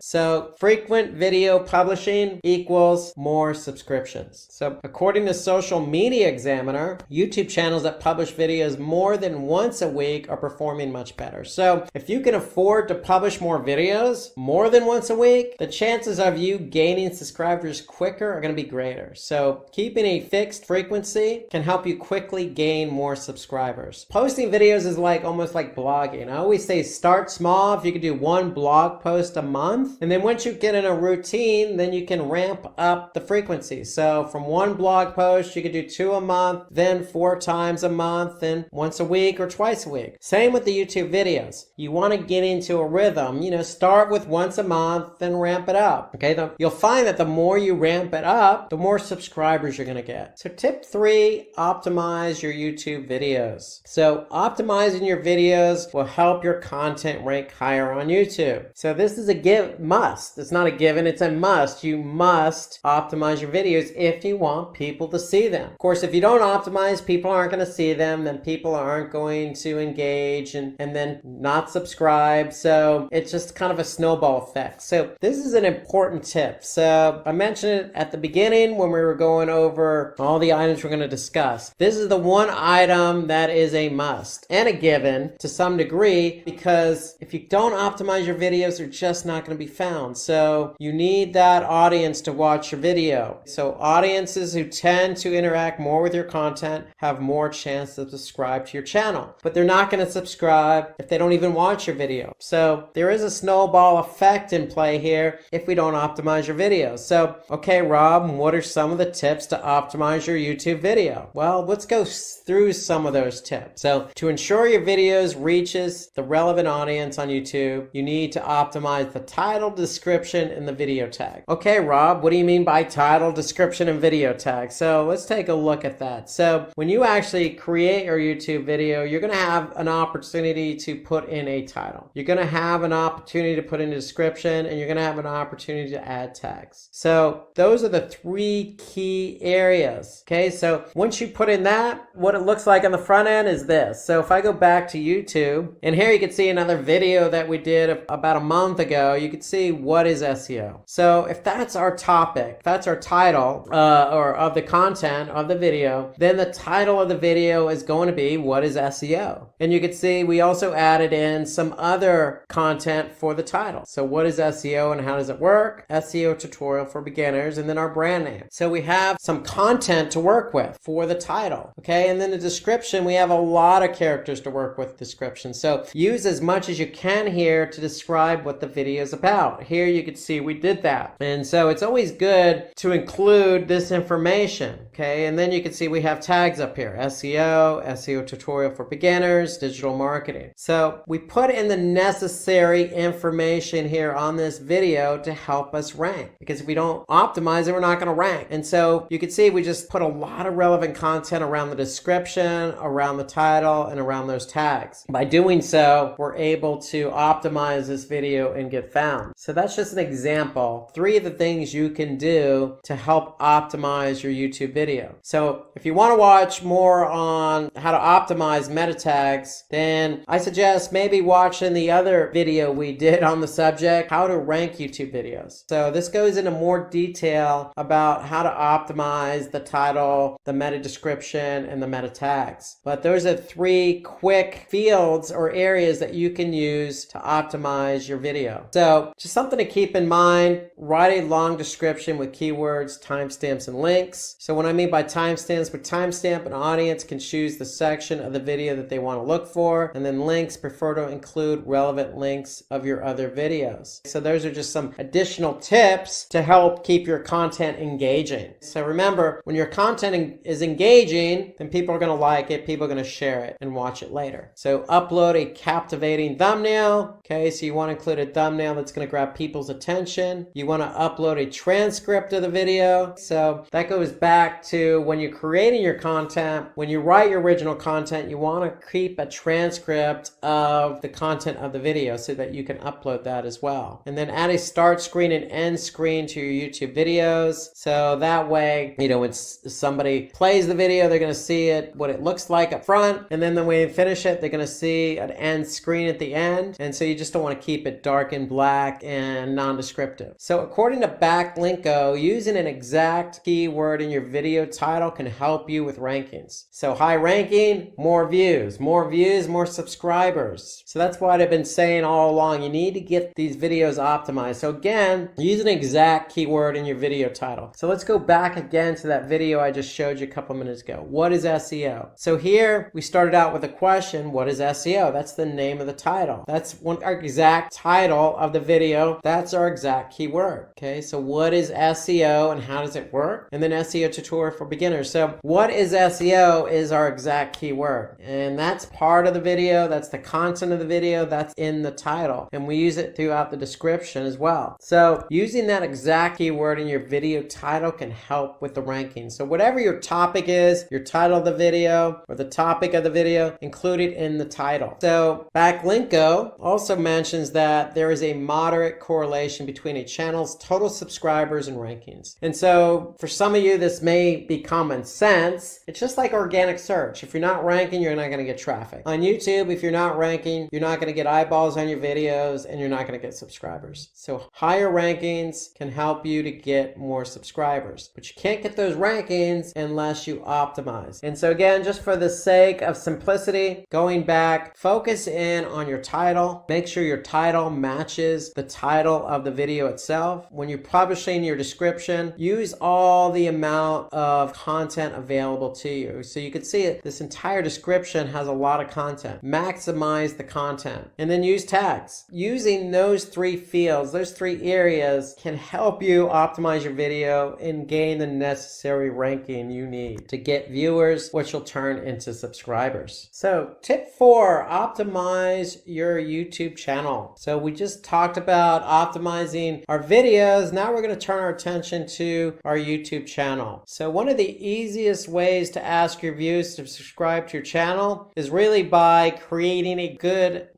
So frequent video publishing equals more subscriptions. So according to Social Media Examiner, YouTube channels that publish videos more than once a week are performing much better. So if you can afford to publish more videos more than once a week, the chances of you gaining subscribers quicker are going to be greater. So keeping a fixed frequency can help you quickly gain more subscribers. Posting videos is almost like blogging. I always say start small. If you can do one blog post a month, and then once you get in a routine, then you can ramp up the frequency. So from one blog post, you could do 2 a month, then 4 times a month, then once a week or twice a week. Same with the YouTube videos. You want to get into a rhythm, start with once a month, then ramp it up. Okay, you'll find that the more you ramp it up, the more subscribers you're going to get. So tip 3, optimize your YouTube videos. So optimizing your videos will help your content rank higher on YouTube. So this is a must. It's not a given, it's a must. You must optimize your videos if you want people to see them. Of course, if you don't optimize, people aren't going to see them, then people aren't going to engage and then not subscribe. So it's just kind of a snowball effect. So this is an important tip. So I mentioned it at the beginning when we were going over all the items we're going to discuss. This is the one item that is a must and a given to some degree, because if you don't optimize your videos, they're just not going to be found. So you need that audience to watch your video. So audiences who tend to interact more with your content have more chance to subscribe to your channel, but they're not going to subscribe if they don't even watch your video. So there is a snowball effect in play here if we don't optimize your videos. So, okay, Rob, what are some of the tips to optimize your YouTube video? Well, let's go through some of those tips. So to ensure your videos reaches the relevant audience on YouTube, you need to optimize the title, description, and the video tag. Okay, Rob, what do you mean by title, description, and video tag? So let's take a look at that. So when you actually create your YouTube video, you're going to have an opportunity to put in a title. You're going to have an opportunity to put in a description, and you're going to have an opportunity to add tags. So those are the 3 key areas. Okay, so once you put in that, what it looks like on the front end is this. So if I go back to YouTube, and here you can see another video that we did about a month ago, you can see what is SEO. So if that's our topic, if that's our title or of the content of the video, then the title of the video is going to be what is SEO. And you can see we also added in some other content for the title. So what is SEO and how does it work? SEO tutorial for beginners, and then our brand name. So we have some content to work with for the title. Okay, and then the description, we have a lot of characters to work with description. So use as much as you can here to describe what the video is about. Here you can see we did that. And so it's always good to include this information. Okay, and then you can see we have tags up here. SEO, SEO tutorial for beginners, digital marketing. So we put in the necessary information here on this video to help us rank, because if we don't optimize it, we're not going to rank. And so you can see we just put a lot of relevant content around the description, around the title, and around those tags. By doing so, we're able to optimize this video and get found. So that's just an example. 3 of the things you can do to help optimize your YouTube video. So if you want to watch more on how to optimize meta tags, then I suggest maybe watching the other video we did on the subject, how to rank YouTube videos. So this goes into more detail about how to optimize the title, the meta description, and the meta tags. But those are 3 quick fields or areas that you can use to optimize your video. So just something to keep in mind, write a long description with keywords, timestamps, and links. So when I mean by timestamps? With timestamp, an audience can choose the section of the video that they want to look for, and then links, prefer to include relevant links of your other videos. So those are just some additional tips to help keep your content engaging. So remember, when your content is engaging, then people are going to like it, people are going to share it and watch it later. So upload a captivating thumbnail. Okay, so you want to include a thumbnail that's going to grab people's attention. You want to upload a transcript of the video. So that goes back to when you're creating your content, when you write your original content, you want to keep a transcript of the content of the video so that you can upload that as well. And then add a start screen and end screen to your YouTube videos. So that way, when somebody plays the video, they're going to see it, what it looks like up front. And then when we finish it, they're going to see an end screen at the end. And so you just don't want to keep it dark and black and non-descriptive. So according to Backlinko, using an exact keyword in your video title can help you with rankings. So high ranking, more views, more subscribers. So that's what I've been saying all along. You need to get these videos optimized. So again, use an exact keyword in your video title. So let's go back again to that video I just showed you a couple minutes ago. What is SEO? So here we started out with a question, what is SEO? That's the name of the title. That's our exact title of the video. That's our exact keyword. Okay, so what is SEO and how does it work? And then SEO tutorial for beginners. So what is SEO is our exact keyword. And that's part of the video. That's the content of the video. That's in the title. And we use it throughout the description as well. So using that exact keyword in your video title can help with the ranking. So whatever your topic is, your title of the video or the topic of the video, include it in the title. So Backlinko also mentions that there is a moderate correlation between a channel's total subscribers and rankings. And so for some of you, this may be common sense. It's just like organic search. If you're not ranking, you're not going to get traffic. On YouTube, if you're not ranking, you're not going to get eyeballs on your videos and you're not going to get subscribers. So higher rankings can help you to get more subscribers, but you can't get those rankings unless you optimize. And so again, just for the sake of simplicity, going back, focus in on your title. Make sure your title matches the title of the video itself. When you're publishing your description, use all the amount of content available to you. So you can see it, this entire description has a lot of content. Maximize the content and then use tags. Using those three fields, those three areas can help you optimize your video and gain the necessary ranking you need to get viewers, which will turn into subscribers. So tip 4, optimize your YouTube channel. So we just talked about optimizing our videos. Now we're going to turn our attention to our YouTube channel. So one of the easiest ways to ask your viewers to subscribe to your channel is really by creating a great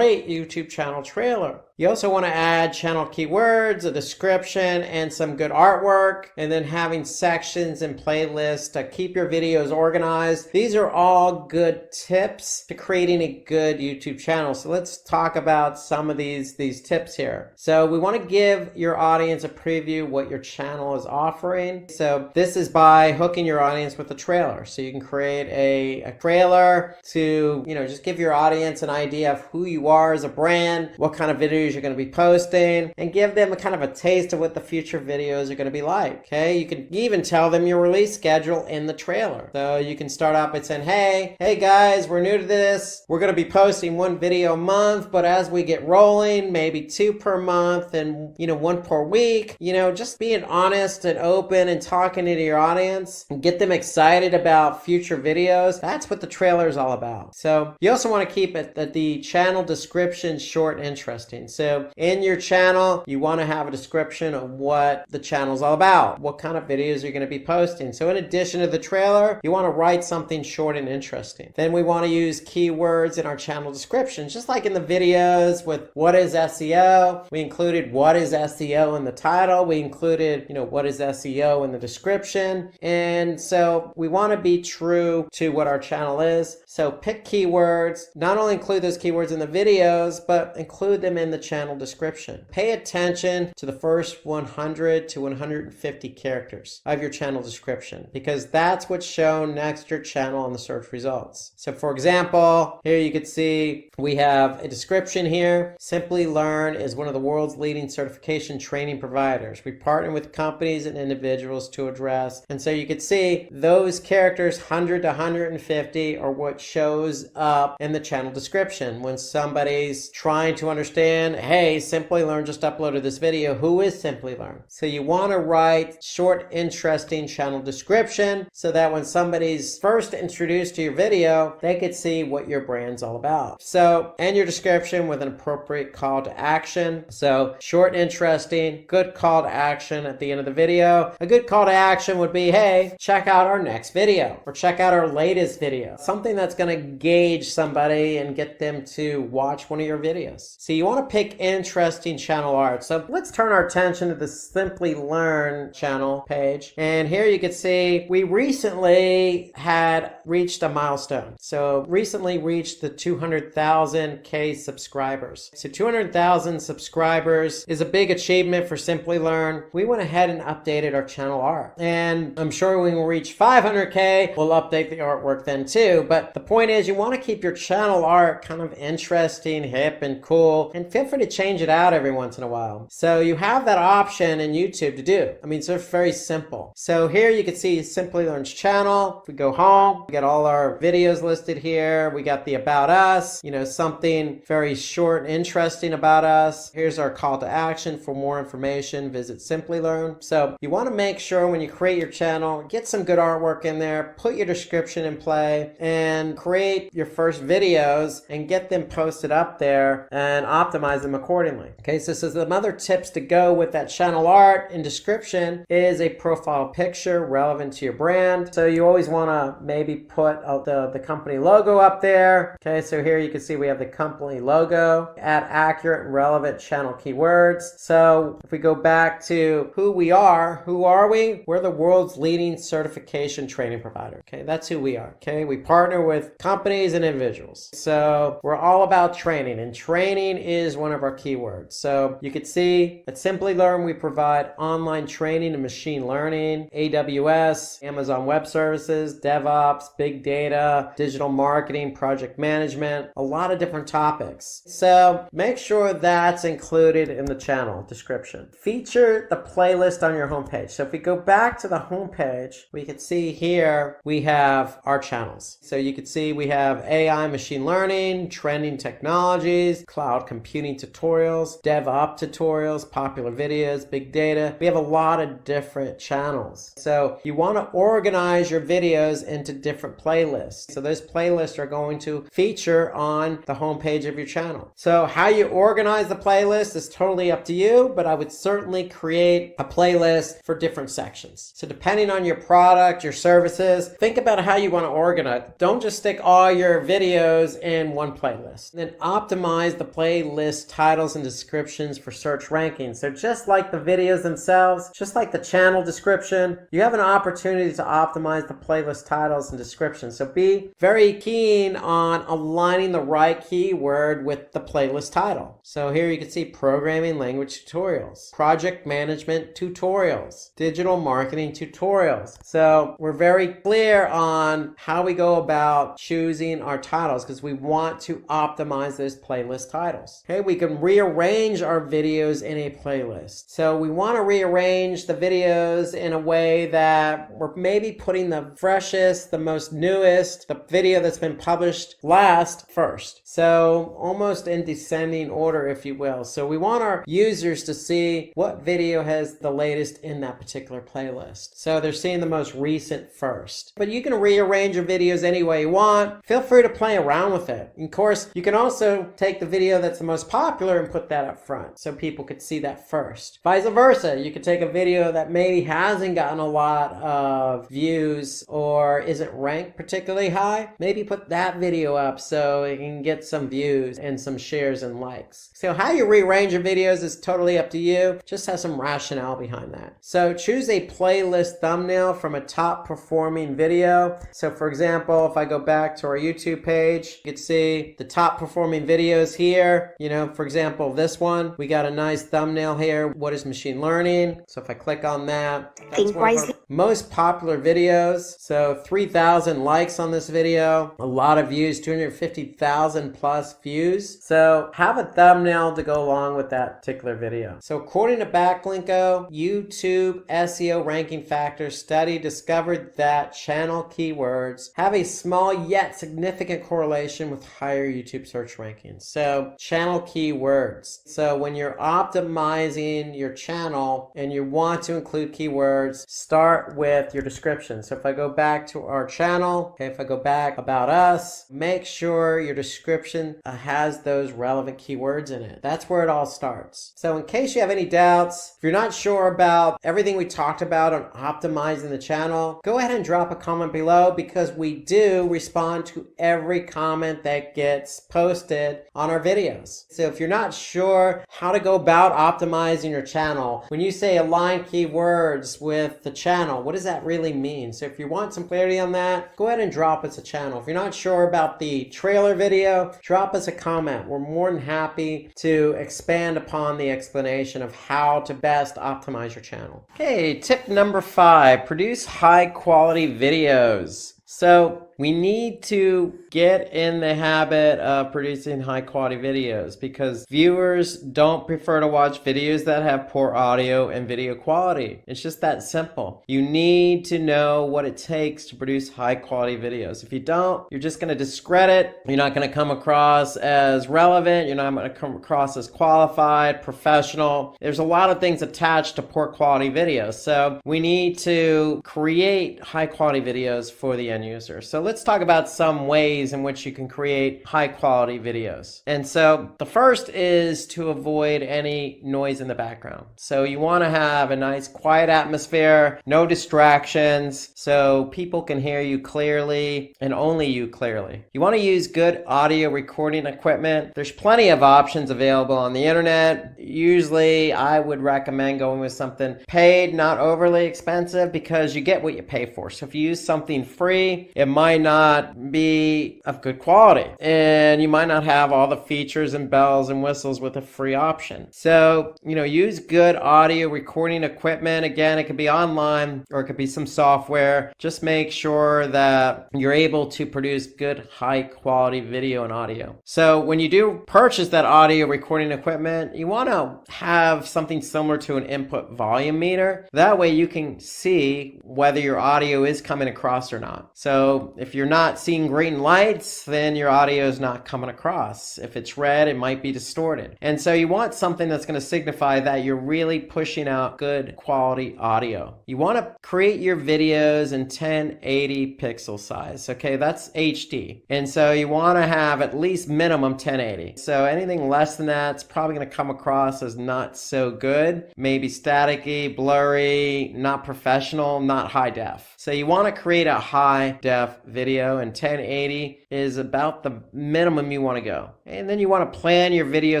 YouTube channel trailer. You also want to add channel keywords, a description, and some good artwork, and then having sections and playlists to keep your videos organized. These are all good tips to creating a good YouTube channel. So let's talk about some of these tips here. So we want to give your audience a preview what your channel is offering. So this is by hooking your audience with a trailer. So you can create a trailer to, just give your audience an idea of who you are as a brand, what kind of videos you're going to be posting, and give them a kind of a taste of what the future videos are going to be like. Okay, you can even tell them your release schedule in the trailer. So you can start out by saying, hey guys, we're new to this. We're going to be posting 1 video a month, but as we get rolling, maybe 2 per month and 1 per week. Just being honest and open and talking to your audience and get them excited about future videos. That's what the trailer is all about. So you also want to keep the channel description short and interesting. So in your channel, you want to have a description of what the channel is all about, what kind of videos you're going to be posting. So in addition to the trailer, you want to write something short and interesting. Then we want to use keywords in our channel description, just like in the videos with what is SEO. We included what is SEO in the title. We included, what is SEO in the description. And so we want to be true to what our channel is. So pick keywords, not only include those keywords in the videos, but include them in the channel description. Pay attention to the first 100 to 150 characters of your channel description, because that's what's shown next to your channel on the search results. So for example, here you can see we have a description here. Simplilearn is one of the world's leading certification training providers. We partner with companies and individuals capitals to address. And so you could see those characters 100 to 150 are what shows up in the channel description when somebody's trying to understand, hey, Simplilearn just uploaded this video. Who is Simplilearn? So you want to write short, interesting channel description so that when somebody's first introduced to your video, they could see what your brand's all about. So end your description with an appropriate call to action. So short, interesting, good call to action at the end of the video. A good call to action would be, hey, check out our next video or check out our latest video. Something that's going to gauge somebody and get them to watch one of your videos. So you want to pick interesting channel art. So let's turn our attention to the Simplilearn channel page. And here you can see we recently had reached a milestone. So recently reached the 200,000K subscribers. So 200,000 subscribers is a big achievement for Simplilearn. We went ahead and updated our channel art. And I'm sure when we reach 500K, we'll update the artwork then too. But the point is you want to keep your channel art kind of interesting, hip, and cool. And feel free to change it out every once in a while. So you have that option in YouTube to do. I mean, it's very simple. So here you can see Simplilearn's channel. If we go home, we got all our videos listed here. We got the About Us, something very short and interesting about us. Here's our call to action. For more information, visit Simplilearn. So you want to make sure when you create your channel, get some good artwork in there, put your description in play, and create your first videos and get them posted up there and optimize them accordingly. Okay, so some other tips to go with that channel art and description is a profile picture relevant to your brand. So you always want to maybe put the company logo up there. Okay, so here you can see we have the company logo. Add accurate and relevant channel keywords. So if we go back to who we are, who are we? We're the world's leading certification training provider. Okay, that's who we are. Okay, we partner with companies and individuals. So we're all about training, and training is one of our keywords. So you can see at Simplilearn, we provide online training in machine learning, AWS, Amazon Web Services, DevOps, big data, digital marketing, project management, a lot of different topics. So make sure that's included in the channel description. Feature the playlist on your homepage. So if we go back to the homepage, we can see here we have our channels. So you can see we have AI, machine learning, trending technologies, cloud computing tutorials, DevOps tutorials, popular videos, big data. We have a lot of different channels. So you want to organize your videos into different playlists. So those playlists are going to feature on the homepage of your channel. So how you organize the playlist is totally up to you, but I would certainly create a playlist for different sections. So depending on your product, your services, think about how you want to organize. Don't just stick all your videos in one playlist. Then optimize the playlist titles and descriptions for search rankings. So just like the videos themselves, just like the channel description, you have an opportunity to optimize the playlist titles and descriptions. So be very keen on aligning the right keyword with the playlist title. So here you can see programming language tutorials, project management tutorials, digital marketing tutorials. So we're very clear on how we go about choosing our titles because we want to optimize those playlist titles. Okay, we can rearrange our videos in a playlist. So we want to rearrange the videos in a way that we're maybe putting the freshest, the most newest, the video that's been published last first. So almost in descending order, if you will. So we want our users to see what video has the latest in that particular playlist. So they're seeing the most recent first. But you can rearrange your videos any way you want. Feel free to play around with it. Of course, you can also take the video that's the most popular and put that up front so people could see that first. Vice versa, you could take a video that maybe hasn't gotten a lot of views or isn't ranked particularly high. Maybe put that video up so it can get some views and some shares and likes. So how you rearrange your videos is totally up to you. Just have some rationale behind that. So choose a playlist thumbnail from a top performing video. So for example, if I go back to our YouTube page, you can see the top performing videos here. For example, this one, we got a nice thumbnail here. What is machine learning? So if I click on that, that's one of our most popular videos. So 3,000 likes on this video, a lot of views, 250,000 plus views. So have a thumbnail to go along with that particular video. So according to Backlinko, YouTube SEO ranking factors study discovered that channel keywords have a small yet significant correlation with higher YouTube search rankings. So channel keywords. So when you're optimizing your channel and you want to include keywords, start with your description. So if I go back to our channel, okay, if I go back about us, make sure your description has those relevant keywords in it. That's where it all starts. So in case you have any doubts, if you're not sure about everything we talked about on optimizing the channel, go ahead and drop a comment below, because we do respond to every comment that gets posted on our videos. So if you're not sure how to go about optimizing your channel, when you say align keywords with the channel, what does that really mean? So if you want some clarity on that, go ahead and drop us a channel. If you're not sure about the trailer video, drop us a comment. We're more than happy to expand upon the explanation of how to best optimize your channel. Okay, tip number 5, produce high quality videos. So we need to get in the habit of producing high quality videos, because viewers don't prefer to watch videos that have poor audio and video quality. It's just that simple. You need to know what it takes to produce high quality videos. If you don't, you're just going to discredit. You're not going to come across as relevant. You're not going to come across as qualified, professional. There's a lot of things attached to poor quality videos. So we need to create high quality videos for the end user. So let's talk about some ways in which you can create high quality videos. And so the first is to avoid any noise in the background. So you want to have a nice quiet atmosphere, no distractions, so people can hear you clearly and only you clearly. You want to use good audio recording equipment. There's plenty of options available on the internet. Usually I would recommend going with something paid, not overly expensive, because you get what you pay for. So if you use something free, it might not be of good quality, and you might not have all the features and bells and whistles with a free option. So, use good audio recording equipment. Again, it could be online or it could be some software. Just make sure that you're able to produce good high quality video and audio. So when you do purchase that audio recording equipment, you want to have something similar to an input volume meter. That way you can see whether your audio is coming across or not. So if you're not seeing green lights, then your audio is not coming across. If it's red, it might be distorted. And so you want something that's going to signify that you're really pushing out good quality audio. You want to create your videos in 1080 pixel size. Okay, that's HD. And so you want to have at least minimum 1080. So anything less than that's probably going to come across as not so good. Maybe staticky, blurry, not professional, not high def. So you want to create a high def video, and 1080 is about the minimum you want to go. And then you want to plan your video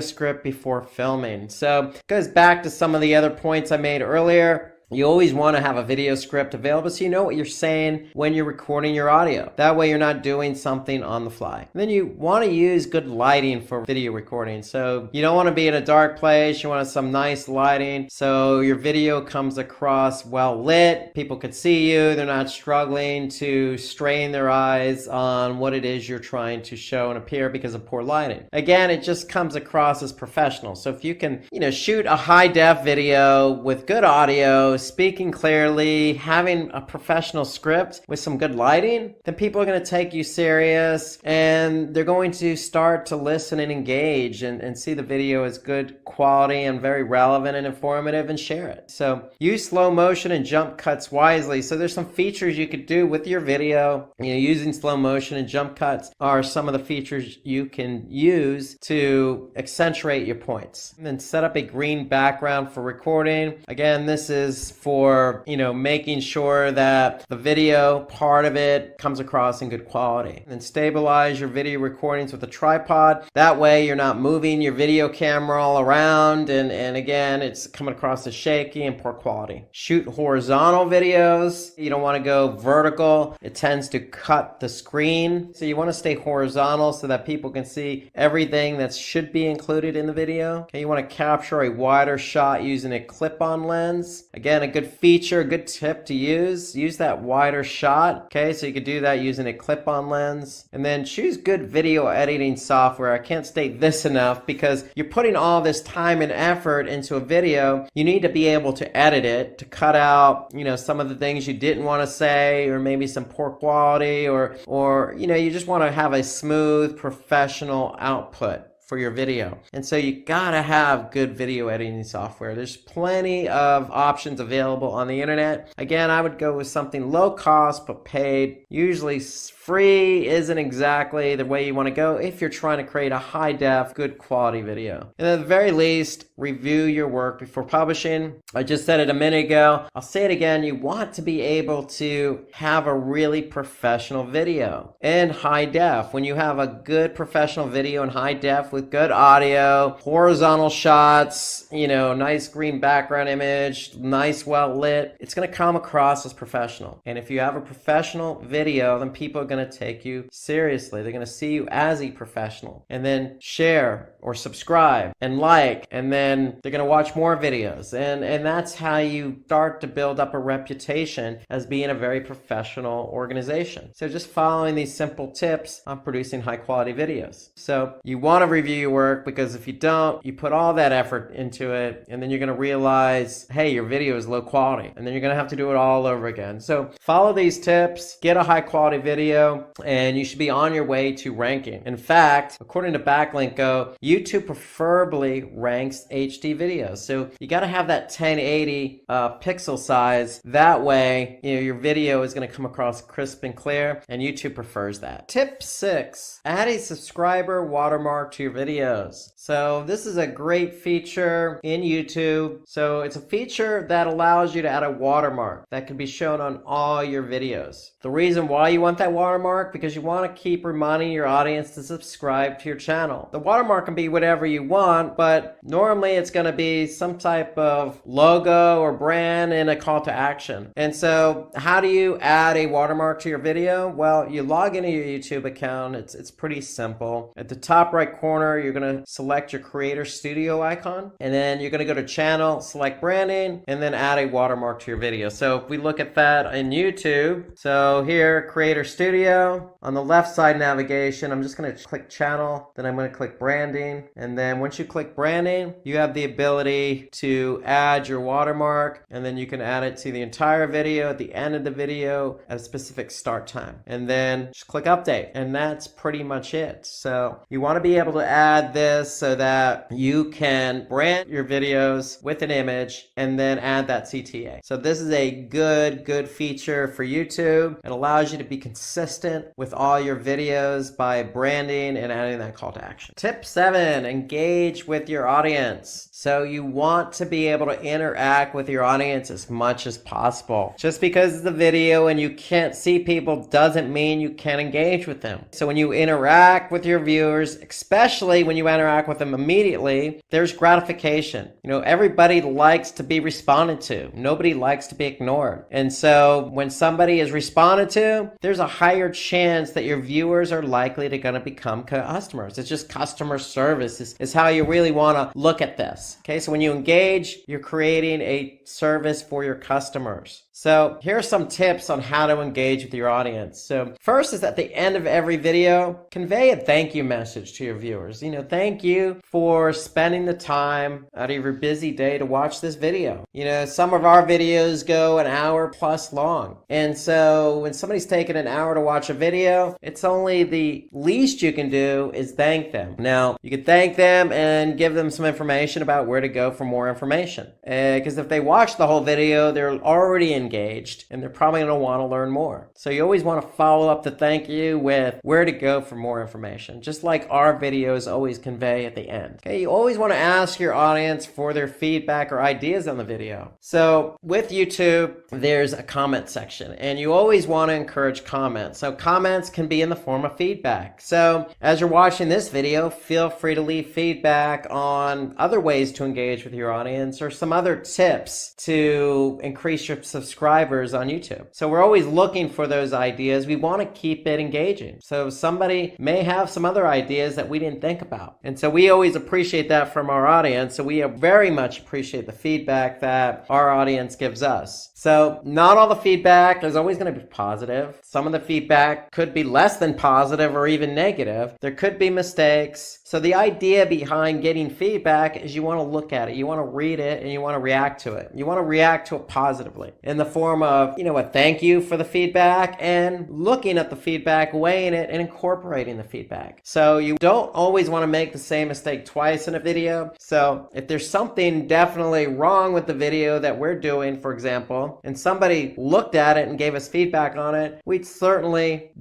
script before filming. So it goes back to some of the other points I made earlier. You always want to have a video script available so you know what you're saying when you're recording your audio. That way you're not doing something on the fly. And then you want to use good lighting for video recording. So you don't want to be in a dark place. You want some nice lighting so your video comes across well lit. People could see you. They're not struggling to strain their eyes on what it is you're trying to show and appear because of poor lighting. Again, it just comes across as professional. So if you can, shoot a high def video with good audio, speaking clearly, having a professional script with some good lighting, then people are going to take you serious, and they're going to start to listen and engage and see the video as good quality and very relevant and informative and share it. So use slow motion and jump cuts wisely. So there's some features you could do with your video. Using slow motion and jump cuts are some of the features you can use to accentuate your points. And then set up a green background for recording. Again, this is for making sure that the video part of it comes across in good quality. And then stabilize your video recordings with a tripod. That way you're not moving your video camera all around, and again, it's coming across as shaky and poor quality. Shoot horizontal videos. You don't want to go vertical. It tends to cut the screen. So you want to stay horizontal so that people can see everything that should be included in the video. Okay, you want to capture a wider shot using a clip-on lens. Again, again, a good feature, a good tip to use that wider shot. Okay, so you could do that using a clip-on lens. And then choose good video editing software. I can't state this enough because you're putting all this time and effort into a video. You need to be able to edit it, to cut out, some of the things you didn't want to say, or maybe some poor quality, or you just want to have a smooth, professional output for your video. And so you gotta have good video editing software. There's plenty of options available on the internet. Again, I would go with something low cost but paid. Usually free isn't exactly the way you want to go if you're trying to create a high def, good quality video. And at the very least, review your work before publishing. I just said it a minute ago. I'll say it again. You want to be able to have a really professional video in high def. When you have a good professional video in high def with good audio, horizontal shots, nice green background image, nice, well lit, it's going to come across as professional. And if you have a professional video, then people are going to take you seriously. They're going to see you as a professional, and then share or subscribe and like, and then they're going to watch more videos. And that's how you start to build up a reputation as being a very professional organization. So just following these simple tips on producing high quality videos. So you want to review your work, because if you don't, you put all that effort into it, and then you're going to realize, hey, your video is low quality, and then you're going to have to do it all over again. So follow these tips, get a high quality video, and you should be on your way to ranking. In fact, according to Backlinko, YouTube preferably ranks HD videos. So you got to have that 1080 pixel size. That way, your video is going to come across crisp and clear, and YouTube prefers that. Tip 6, add a subscriber watermark to your videos. So this is a great feature in YouTube. So it's a feature that allows you to add a watermark that can be shown on all your videos. The reason why you want that watermark, because you want to keep reminding your audience to subscribe to your channel. The watermark can be whatever you want, but normally it's going to be some type of logo or brand and a call to action. And so how do you add a watermark to your video? Well, you log into your YouTube account. It's pretty simple. At the top right corner, you're going to select your Creator Studio icon, and then you're going to go to channel, select branding, and then add a watermark to your video. So if we look at that in YouTube, so here, Creator Studio, on the left side navigation, I'm just going to click channel, then I'm going to click branding, and then once you click branding, you have the ability to add your watermark, and then you can add it to the entire video, at the end of the video, at a specific start time, and then just click update, and that's pretty much it. So you want to be able to add this so that you can brand your videos with an image and then add that CTA. So this is a good feature for YouTube. It allows you to be consistent with all your videos by branding and adding that call to action. Tip 7, engage with your audience. So you want to be able to interact with your audience as much as possible. Just because it's a video and you can't see people doesn't mean you can't engage with them. So when you interact with your viewers, especially when you interact with them immediately, there's gratification. Everybody likes to be responded to. Nobody likes to be ignored. And so when somebody is responded to, there's a higher chance that your viewers are likely to gonna become customers. It's just customer service is how you really want to look at this. Okay, so when you engage, you're creating a service for your customers. So here are some tips on how to engage with your audience. So first is at the end of every video, convey a thank you message to your viewers. Thank you for spending the time out of your busy day to watch this video. Some of our videos go an hour plus long. And so when somebody's taken an hour to watch a video, it's only the least you can do is thank them. Now, you can thank them and give them some information about where to go for more information. Because if they watch the whole video, they're already engaged and they're probably going to want to learn more. So you always want to follow up the thank you with where to go for more information, just like our videos always convey at the end. Okay, you always want to ask your audience for their feedback or ideas on the video. So with YouTube, there's a comment section, and you always want to encourage comments. So comments can be in the form of feedback. So as you're watching this video, feel free to leave feedback on other ways to engage with your audience or some other tips to increase your subscribers subscribers on YouTube. So we're always looking for those ideas. We want to keep it engaging. So somebody may have some other ideas that we didn't think about. And so we always appreciate that from our audience. So we very much appreciate the feedback that our audience gives us. So not all the feedback is always going to be positive. Some of the feedback could be less than positive or even negative. There could be mistakes. So the idea behind getting feedback is you want to look at it, you want to read it, and you want to react to it. You want to react to it positively in the form of, a thank you for the feedback and looking at the feedback, weighing it, and incorporating the feedback. So you don't always want to make the same mistake twice in a video. So if there's something definitely wrong with the video that we're doing, for example, and somebody looked at it and gave us feedback on it, we'd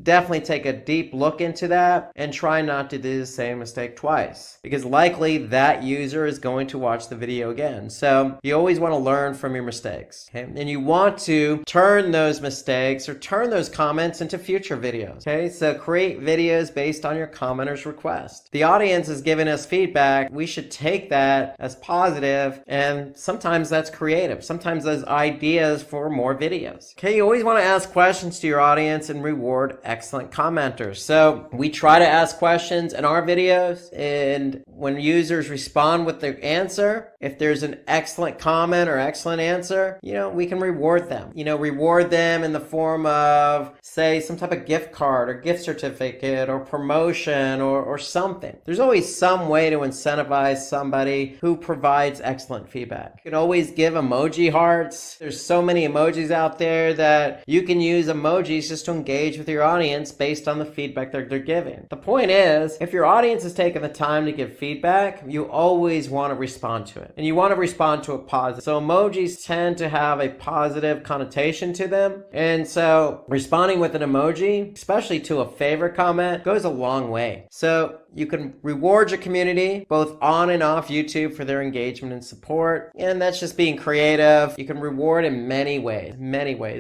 definitely take a deep look into that and try not to do the same mistake twice, because likely that user is going to watch the video again. So you always want to learn from your mistakes, okay? And you want to turn those mistakes or turn those comments into future videos, okay? So create videos based on your commenters' request. The audience is giving us feedback. We should take that as positive, and sometimes that's creative. Sometimes there's ideas for more videos. Okay, you always want to ask questions to your audience and reward excellent commenters. So we try to ask questions in our videos, and when users respond with their answer, if there's an excellent comment or excellent answer, we can reward them. Reward them in the form of, say, some type of gift card or gift certificate or promotion or something. There's always some way to incentivize somebody who provides excellent feedback. You can always give emoji hearts. There's so many emojis out there that you can use emojis just to engage with your audience based on the feedback they're giving. The point is, if your audience is taking the time to give feedback, you always want to respond to it. And you want to respond to it positive. So emojis tend to have a positive connotation to them. And so responding with an emoji, especially to a favorite comment, goes a long way. So you can reward your community both on and off YouTube for their engagement and support. And that's just being creative. You can reward in many ways,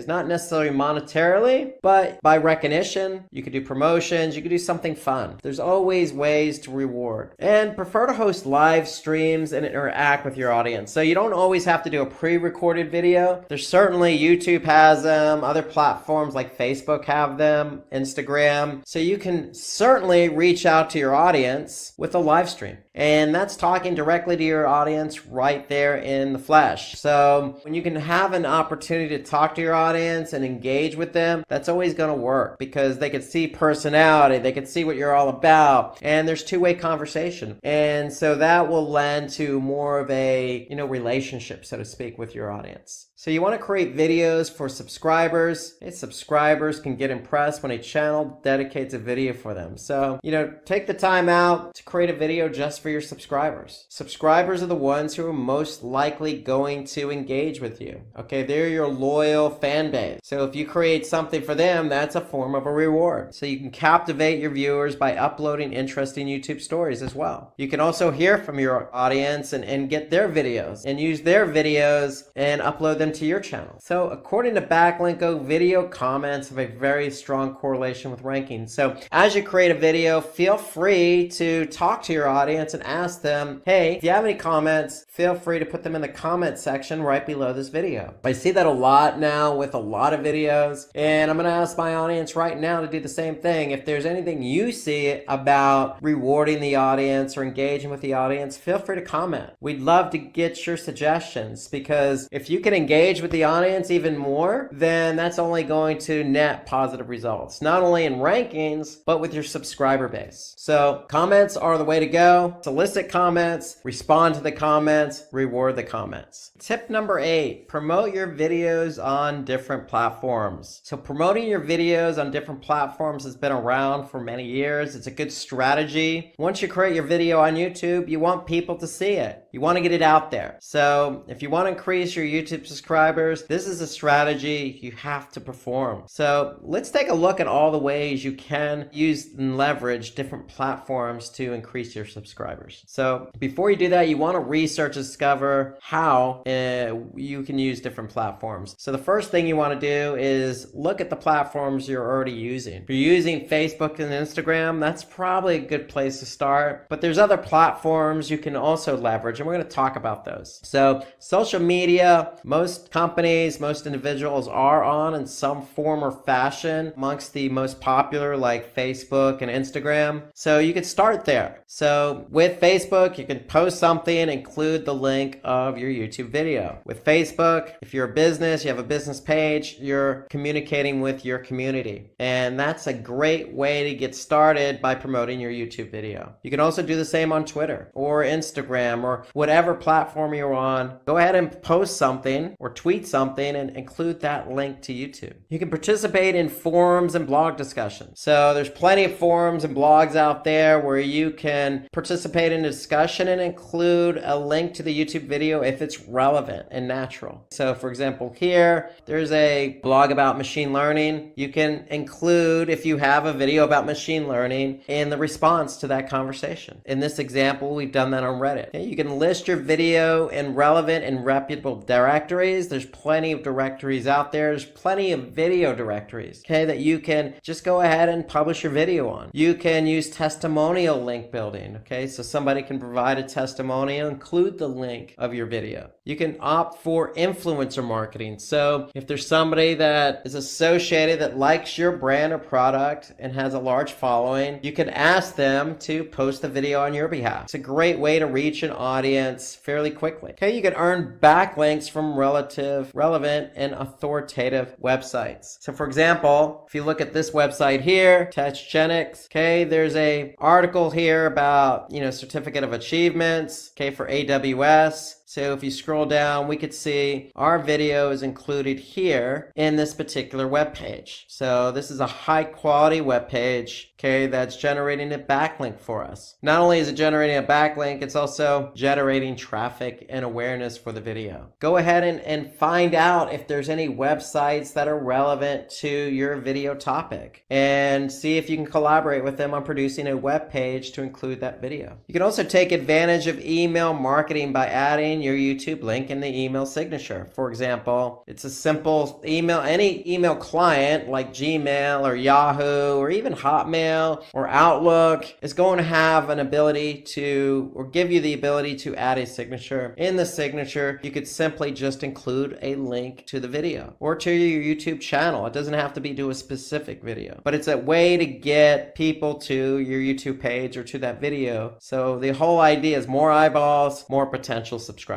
not necessarily monetarily, but by recognition. You could do promotions, you could do something fun. There's always ways to reward. And prefer to host live streams and interact with your audience. So you don't always have to do a pre-recorded video. There's certainly YouTube has them, other platforms like Facebook have them, Instagram. So you can certainly reach out to your audience with a live stream. And that's talking directly to your audience right there in the flesh. So when you can have an opportunity to talk to your audience and engage with them, that's always going to work because they can see personality, they can see what you're all about, and there's two-way conversation. And so that will lend to more of a, relationship, so to speak, with your audience. So you want to create videos for subscribers. Subscribers can get impressed when a channel dedicates a video for them. So, take the time out to create a video just for your subscribers. Subscribers are the ones who are most likely going to engage with you. Okay, they're your loyal fan base. So if you create something for them, that's a form of a reward. So you can captivate your viewers by uploading interesting YouTube stories as well. You can also hear from your audience and get their videos and use their videos and upload them to your channel. So according to Backlinko, video comments have a very strong correlation with rankings. So as you create a video, feel free to talk to your audience and ask them, hey, if you have any comments, feel free to put them in the comment section right below this video. I see that a lot now with a lot of videos, and I'm going to ask my audience right now to do the same thing. If there's anything you see about rewarding the audience or engaging with the audience, feel free to comment. We'd love to get your suggestions, because if you can engage with the audience even more, then that's only going to net positive results, not only in rankings, but with your subscriber base. So comments are the way to go. Solicit comments, respond to the comments, reward the comments. Tip number 8, promote your videos on different platforms. So promoting your videos on different platforms has been around for many years. It's a good strategy. Once you create your video on YouTube, you want people to see it. You want to get it out there. So if you want to increase your YouTube subscribers, this is a strategy you have to perform. So let's take a look at all the ways you can use and leverage different platforms platforms to increase your subscribers. So before you do that, you want to research and discover how you can use different platforms. So the first thing you want to do is look at the platforms you're already using. If you're using Facebook and Instagram, that's probably a good place to start. But there's other platforms you can also leverage, and we're going to talk about those. So social media, most companies, most individuals are on in some form or fashion, amongst the most popular like Facebook and Instagram. So you can start there. So with Facebook, you can post something, include the link of your YouTube video. With Facebook, if you're a business, you have a business page, you're communicating with your community. And that's a great way to get started by promoting your YouTube video. You can also do the same on Twitter or Instagram or whatever platform you're on. Go ahead and post something or tweet something and include that link to YouTube. You can participate in forums and blog discussions. So there's plenty of forums and blogs out there where you can participate in a discussion and include a link to the YouTube video if it's relevant and natural. So for example, here, there's a blog about machine learning. You can include, if you have a video about machine learning, in the response to that conversation. In this example, we've done that on Reddit. Okay, you can list your video in relevant and reputable directories. There's plenty of directories out there. There's plenty of video directories, okay, that you can just go ahead and publish your video on. You can use testimonial link building, okay, so somebody can provide a testimonial, include the link of your video. You can opt for influencer marketing. So if there's somebody that is associated that likes your brand or product and has a large following, you can ask them to post the video on your behalf. It's a great way to reach an audience fairly quickly. Okay, you can earn backlinks from relevant and authoritative websites. So for example, if you look at this website here, Techgenics, okay, there's a article here about, certificate of achievements, okay, for AWS. So if you scroll down, we could see our video is included here in this particular web page. So this is a high quality web page, okay, that's generating a backlink for us. Not only is it generating a backlink, it's also generating traffic and awareness for the video. Go ahead and find out if there's any websites that are relevant to your video topic and see if you can collaborate with them on producing a web page to include that video. You can also take advantage of email marketing by adding your YouTube link in the email signature. For example, it's a simple email. Any email client like Gmail or Yahoo or even Hotmail or Outlook is going to have an ability to, or give you the ability to add a signature. In the signature, you could simply just include a link to the video or to your YouTube channel. It doesn't have to be to a specific video, but it's a way to get people to your YouTube page or to that video. So the whole idea is more eyeballs, more potential subscribers.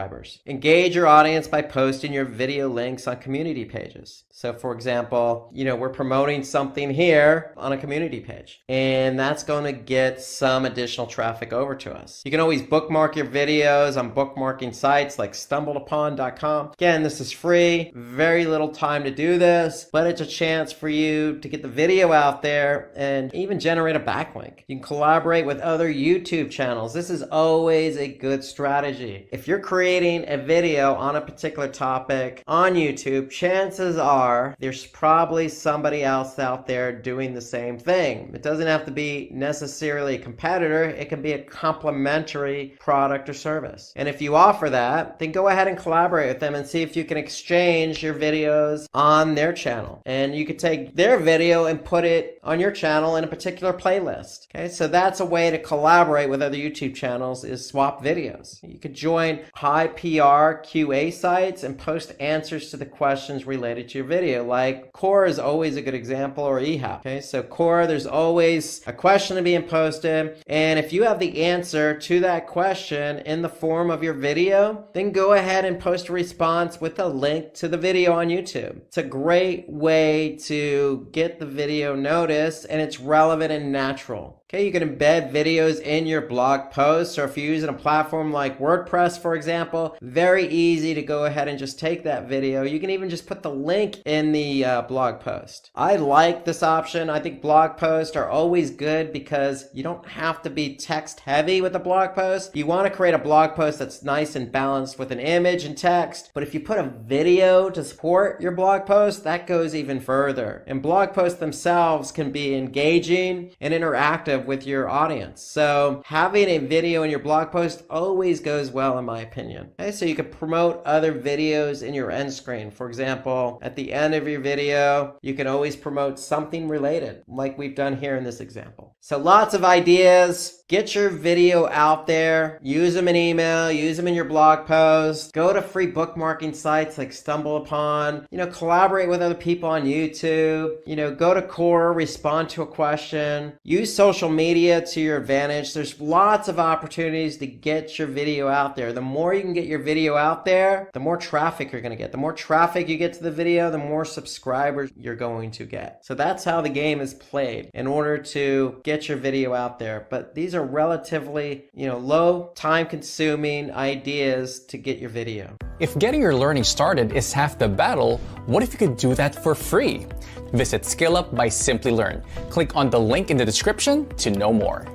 Engage your audience by posting your video links on community pages. So for example, we're promoting something here on a community page, and that's going to get some additional traffic over to us. You can always bookmark your videos on bookmarking sites like stumbledupon.com. Again, this is free, very little time to do this, but it's a chance for you to get the video out there and even generate a backlink. You can collaborate with other YouTube channels. This is always a good strategy. If you're creating a video on a particular topic on YouTube, chances are there's probably somebody else out there doing the same thing. It doesn't have to be necessarily a competitor. It can be a complementary product or service. And if you offer that, then go ahead and collaborate with them and see if you can exchange your videos on their channel. And you could take their video and put it on your channel in a particular playlist. Okay, so that's a way to collaborate with other YouTube channels, is swap videos. You could join high PR QA sites and post answers to the questions related to your video. Like Quora is always a good example, or eHow. Okay, so Quora, there's always a question being posted, and if you have the answer to that question in the form of your video, then go ahead and post a response with a link to the video on YouTube. It's a great way to get the video noticed, and it's relevant and natural. Okay, you can embed videos in your blog posts, or if you're using a platform like WordPress, for example, very easy to go ahead and just take that video. You can even just put the link in the blog post. I like this option. I think blog posts are always good because you don't have to be text heavy with a blog post. You want to create a blog post that's nice and balanced with an image and text, but if you put a video to support your blog post, that goes even further. And blog posts themselves can be engaging and interactive interactive with your audience. So having a video in your blog post always goes well, in my opinion. Okay, so you can promote other videos in your end screen. For example, at the end of your video, you can always promote something related, like we've done here in this example. So lots of ideas. Get your video out there. Use them in email. Use them in your blog post. Go to free bookmarking sites like StumbleUpon. Collaborate with other people on YouTube. Go to Quora, respond to a question. Use social media to your advantage. There's lots of opportunities to get your video out there. The more you can get your video out there, the more traffic you're going to get. The more traffic you get to the video, the more subscribers you're going to get. So that's how the game is played in order to get your video out there. But these are relatively, low time consuming ideas to get your video. If getting your learning started is half the battle, what if you could do that for free? Visit SkillUp by Simplilearn. Click on the link in the description to know more.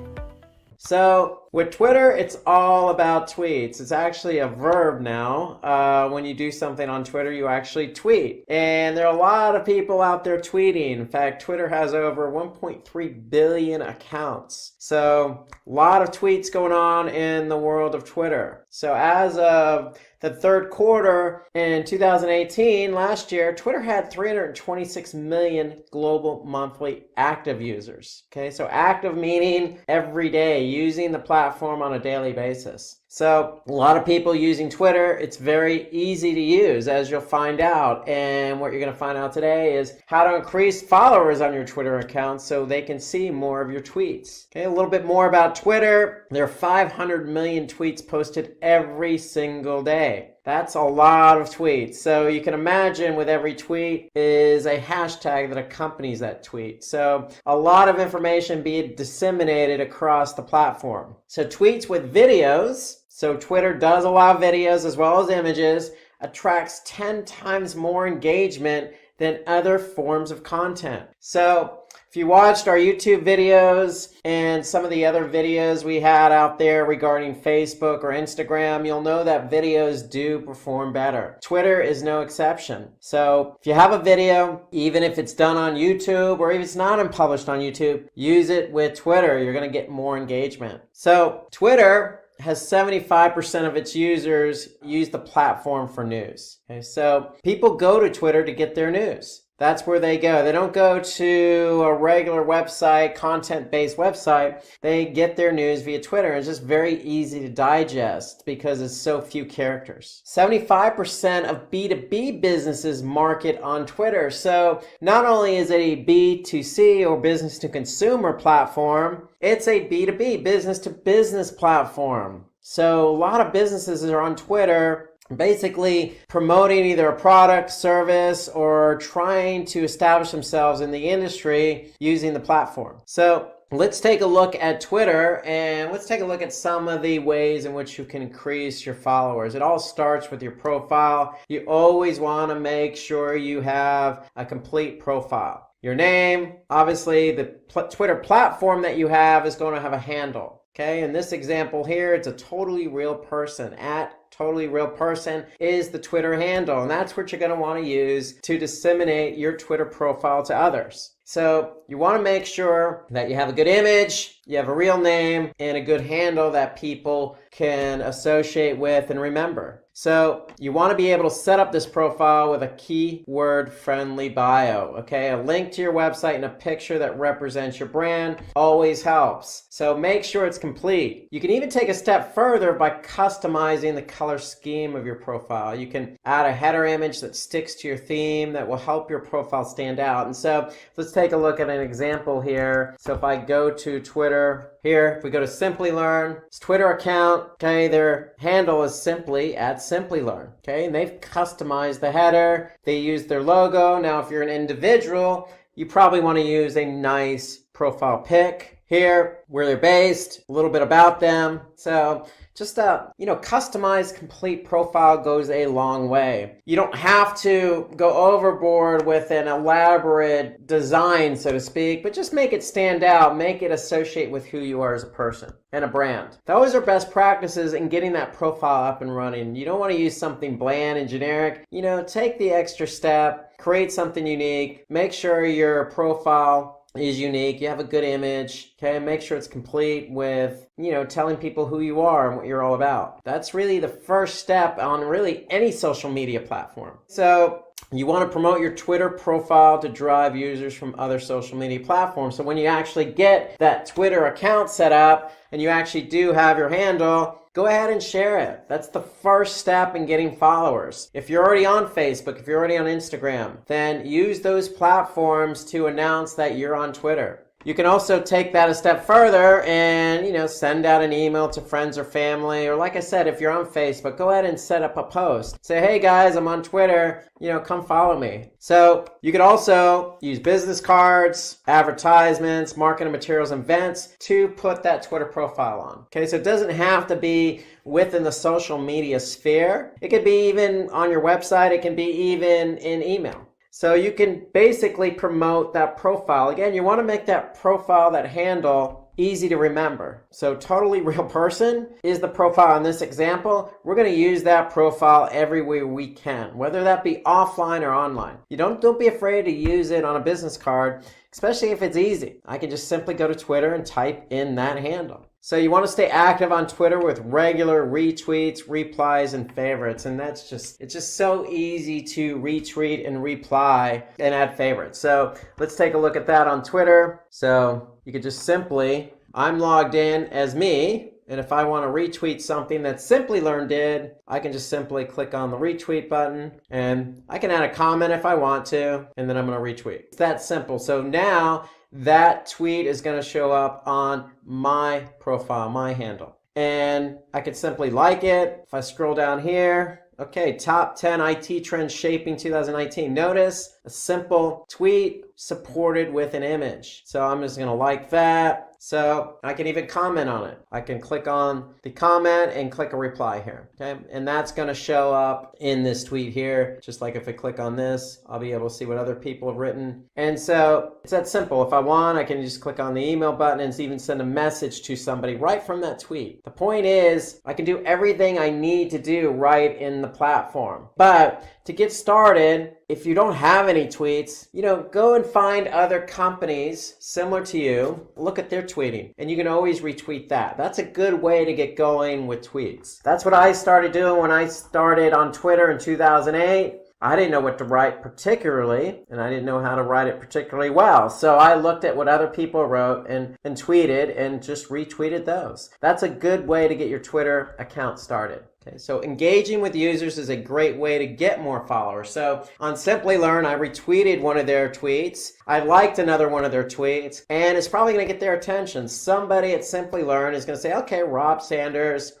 So with Twitter, it's all about tweets. It's actually a verb now. When you do something on Twitter, you actually tweet. And there are a lot of people out there tweeting. In fact, Twitter has over 1.3 billion accounts. So a lot of tweets going on in the world of Twitter. So as of the third quarter in 2018, last year, Twitter had 326 million global monthly active users. Okay, so active meaning every day, using the platform on a daily basis. So a lot of people using Twitter. It's very easy to use, as you'll find out. And what you're going to find out today is how to increase followers on your Twitter account so they can see more of your tweets. Okay, a little bit more about Twitter. There are 500 million tweets posted every single day. That's a lot of tweets. So you can imagine with every tweet is a hashtag that accompanies that tweet. So a lot of information being disseminated across the platform. So tweets with videos, so Twitter does allow videos as well as images, attracts 10 times more engagement than other forms of content. So if you watched our YouTube videos and some of the other videos we had out there regarding Facebook or Instagram, you'll know that videos do perform better. Twitter is no exception. So if you have a video, even if it's done on YouTube or if it's not published on YouTube, use it with Twitter. You're going to get more engagement. So Twitter has 75% of its users use the platform for news. Okay, so people go to Twitter to get their news. That's where they go. They don't go to a regular website, content-based website. They get their news via Twitter. It's just very easy to digest because it's so few characters. 75% of B2B businesses market on Twitter. So not only is it a B2C or business to consumer platform, it's a B2B, business to business platform. So a lot of businesses are on Twitter basically promoting either a product, service, or trying to establish themselves in the industry using the platform. So let's take a look at Twitter and let's take a look at some of the ways in which you can increase your followers. It all starts with your profile. You always want to make sure you have a complete profile. Your name, obviously the Twitter platform that you have is going to have a handle. Okay, in this example here, it's a totally real person. At totally real person is the Twitter handle, and that's what you're going to want to use to disseminate your Twitter profile to others. So you want to make sure that you have a good image, you have a real name, and a good handle that people can associate with and remember. So you want to be able to set up this profile with a keyword-friendly bio, okay? A link to your website and a picture that represents your brand always helps. So make sure it's complete. You can even take a step further by customizing the color scheme of your profile. You can add a header image that sticks to your theme that will help your profile stand out. And so let's take a look at an example here. So if I go to Twitter, here, if we go to Simplilearn, it's Twitter account, okay, their handle is simply at Simplilearn, okay, and they've customized the header, they use their logo. Now, if you're an individual, you probably want to use a nice profile pic here, where they're based, a little bit about them. So just a customized complete profile goes a long way. You don't have to go overboard with an elaborate design, so to speak, but just make it stand out, make it associate with who you are as a person and a brand. Those are best practices in getting that profile up and running. You don't want to use something bland and generic. Take the extra step, create something unique, make sure your profile is unique. You have a good image. Okay, make sure it's complete with, telling people who you are and what you're all about. That's really the first step on really any social media platform. So you want to promote your Twitter profile to drive users from other social media platforms. So when you actually get that Twitter account set up and you actually do have your handle, go ahead and share it. That's the first step in getting followers. If you're already on Facebook, if you're already on Instagram, then use those platforms to announce that you're on Twitter. You can also take that a step further and, send out an email to friends or family. Or like I said, if you're on Facebook, go ahead and set up a post. Say, hey guys, I'm on Twitter, come follow me. So you could also use business cards, advertisements, marketing materials, and events to put that Twitter profile on. Okay, so it doesn't have to be within the social media sphere. It could be even on your website. It can be even in email. So you can basically promote that profile. Again, you want to make that profile, that handle, easy to remember. So totally real person is the profile in this example. We're going to use that profile everywhere we can, whether that be offline or online. Don't be afraid to use it on a business card, especially if it's easy. I can just simply go to Twitter and type in that handle. So you want to stay active on Twitter with regular retweets, replies, and favorites. And it's just so easy to retweet and reply and add favorites. So let's take a look at that on Twitter. So you could just simply, I'm logged in as me. And if I want to retweet something that Simplilearn did, I can just simply click on the retweet button and I can add a comment if I want to, and then I'm going to retweet. It's that simple. So now that tweet is going to show up on my profile, my handle. And I could simply like it. If I scroll down here, okay, top 10 IT trends shaping 2019. Notice a simple tweet supported with an image. So I'm just going to like that. So I can even comment on it. I can click on the comment and click a reply here. Okay, and that's going to show up in this tweet here. Just like if I click on this, I'll be able to see what other people have written. And so it's that simple. If I want, I can just click on the email button and even send a message to somebody right from that tweet. The point is, I can do everything I need to do right in the platform. But to get started, if you don't have any tweets, go and find other companies similar to you, look at their tweeting, and you can always retweet that. That's a good way to get going with tweets. That's what I started doing when I started on Twitter in 2008. I didn't know what to write particularly, and I didn't know how to write it particularly well. So I looked at what other people wrote and tweeted and just retweeted those. That's a good way to get your Twitter account started. Okay, so engaging with users is a great way to get more followers. So on Simplilearn, I retweeted one of their tweets. I liked another one of their tweets, and it's probably going to get their attention. Somebody at Simplilearn is going to say, okay, Rob Sanders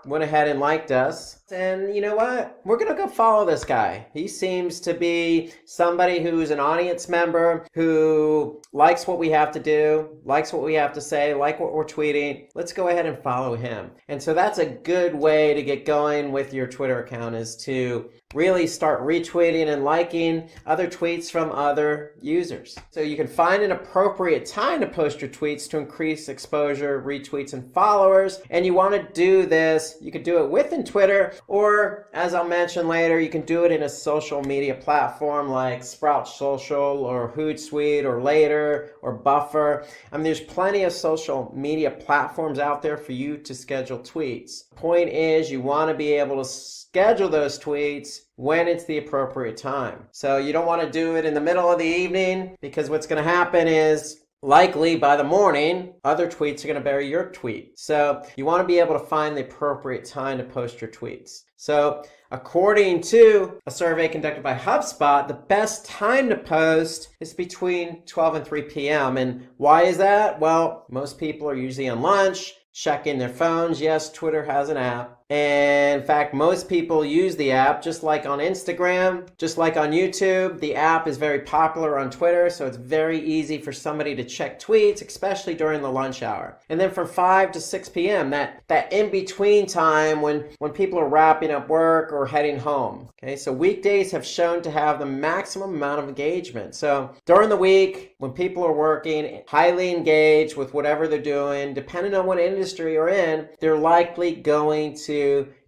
went ahead and liked us. And you know what? We're going to go follow this guy. He seems to be somebody who's an audience member, who likes what we have to do, likes what we have to say, like what we're tweeting. Let's go ahead and follow him. And so that's a good way to get going with your Twitter account, is to really start retweeting and liking other tweets from other users. So you can find an appropriate time to post your tweets to increase exposure, retweets, and followers. And you want to do this, you can do it within Twitter, or as I'll mention later, you can do it in a social media platform like Sprout Social or Hootsuite or Later or Buffer. I mean, there's plenty of social media platforms out there for you to schedule tweets. The point is, you want to be able to schedule those tweets when it's the appropriate time. So you don't want to do it in the middle of the evening, because what's going to happen is, likely by the morning, other tweets are going to bury your tweet. So you want to be able to find the appropriate time to post your tweets. So according to a survey conducted by HubSpot, the best time to post is between 12 and 3 p.m. And why is that? Well, most people are usually on lunch, checking their phones. Yes, Twitter has an app. And in fact, most people use the app, just like on Instagram, just like on YouTube. The app is very popular on Twitter, so it's very easy for somebody to check tweets, especially during the lunch hour. And then from 5 to 6 p.m., that in-between time when people are wrapping up work or heading home. Okay, so weekdays have shown to have the maximum amount of engagement. So during the week, when people are working, highly engaged with whatever they're doing, depending on what industry you're in, they're likely going to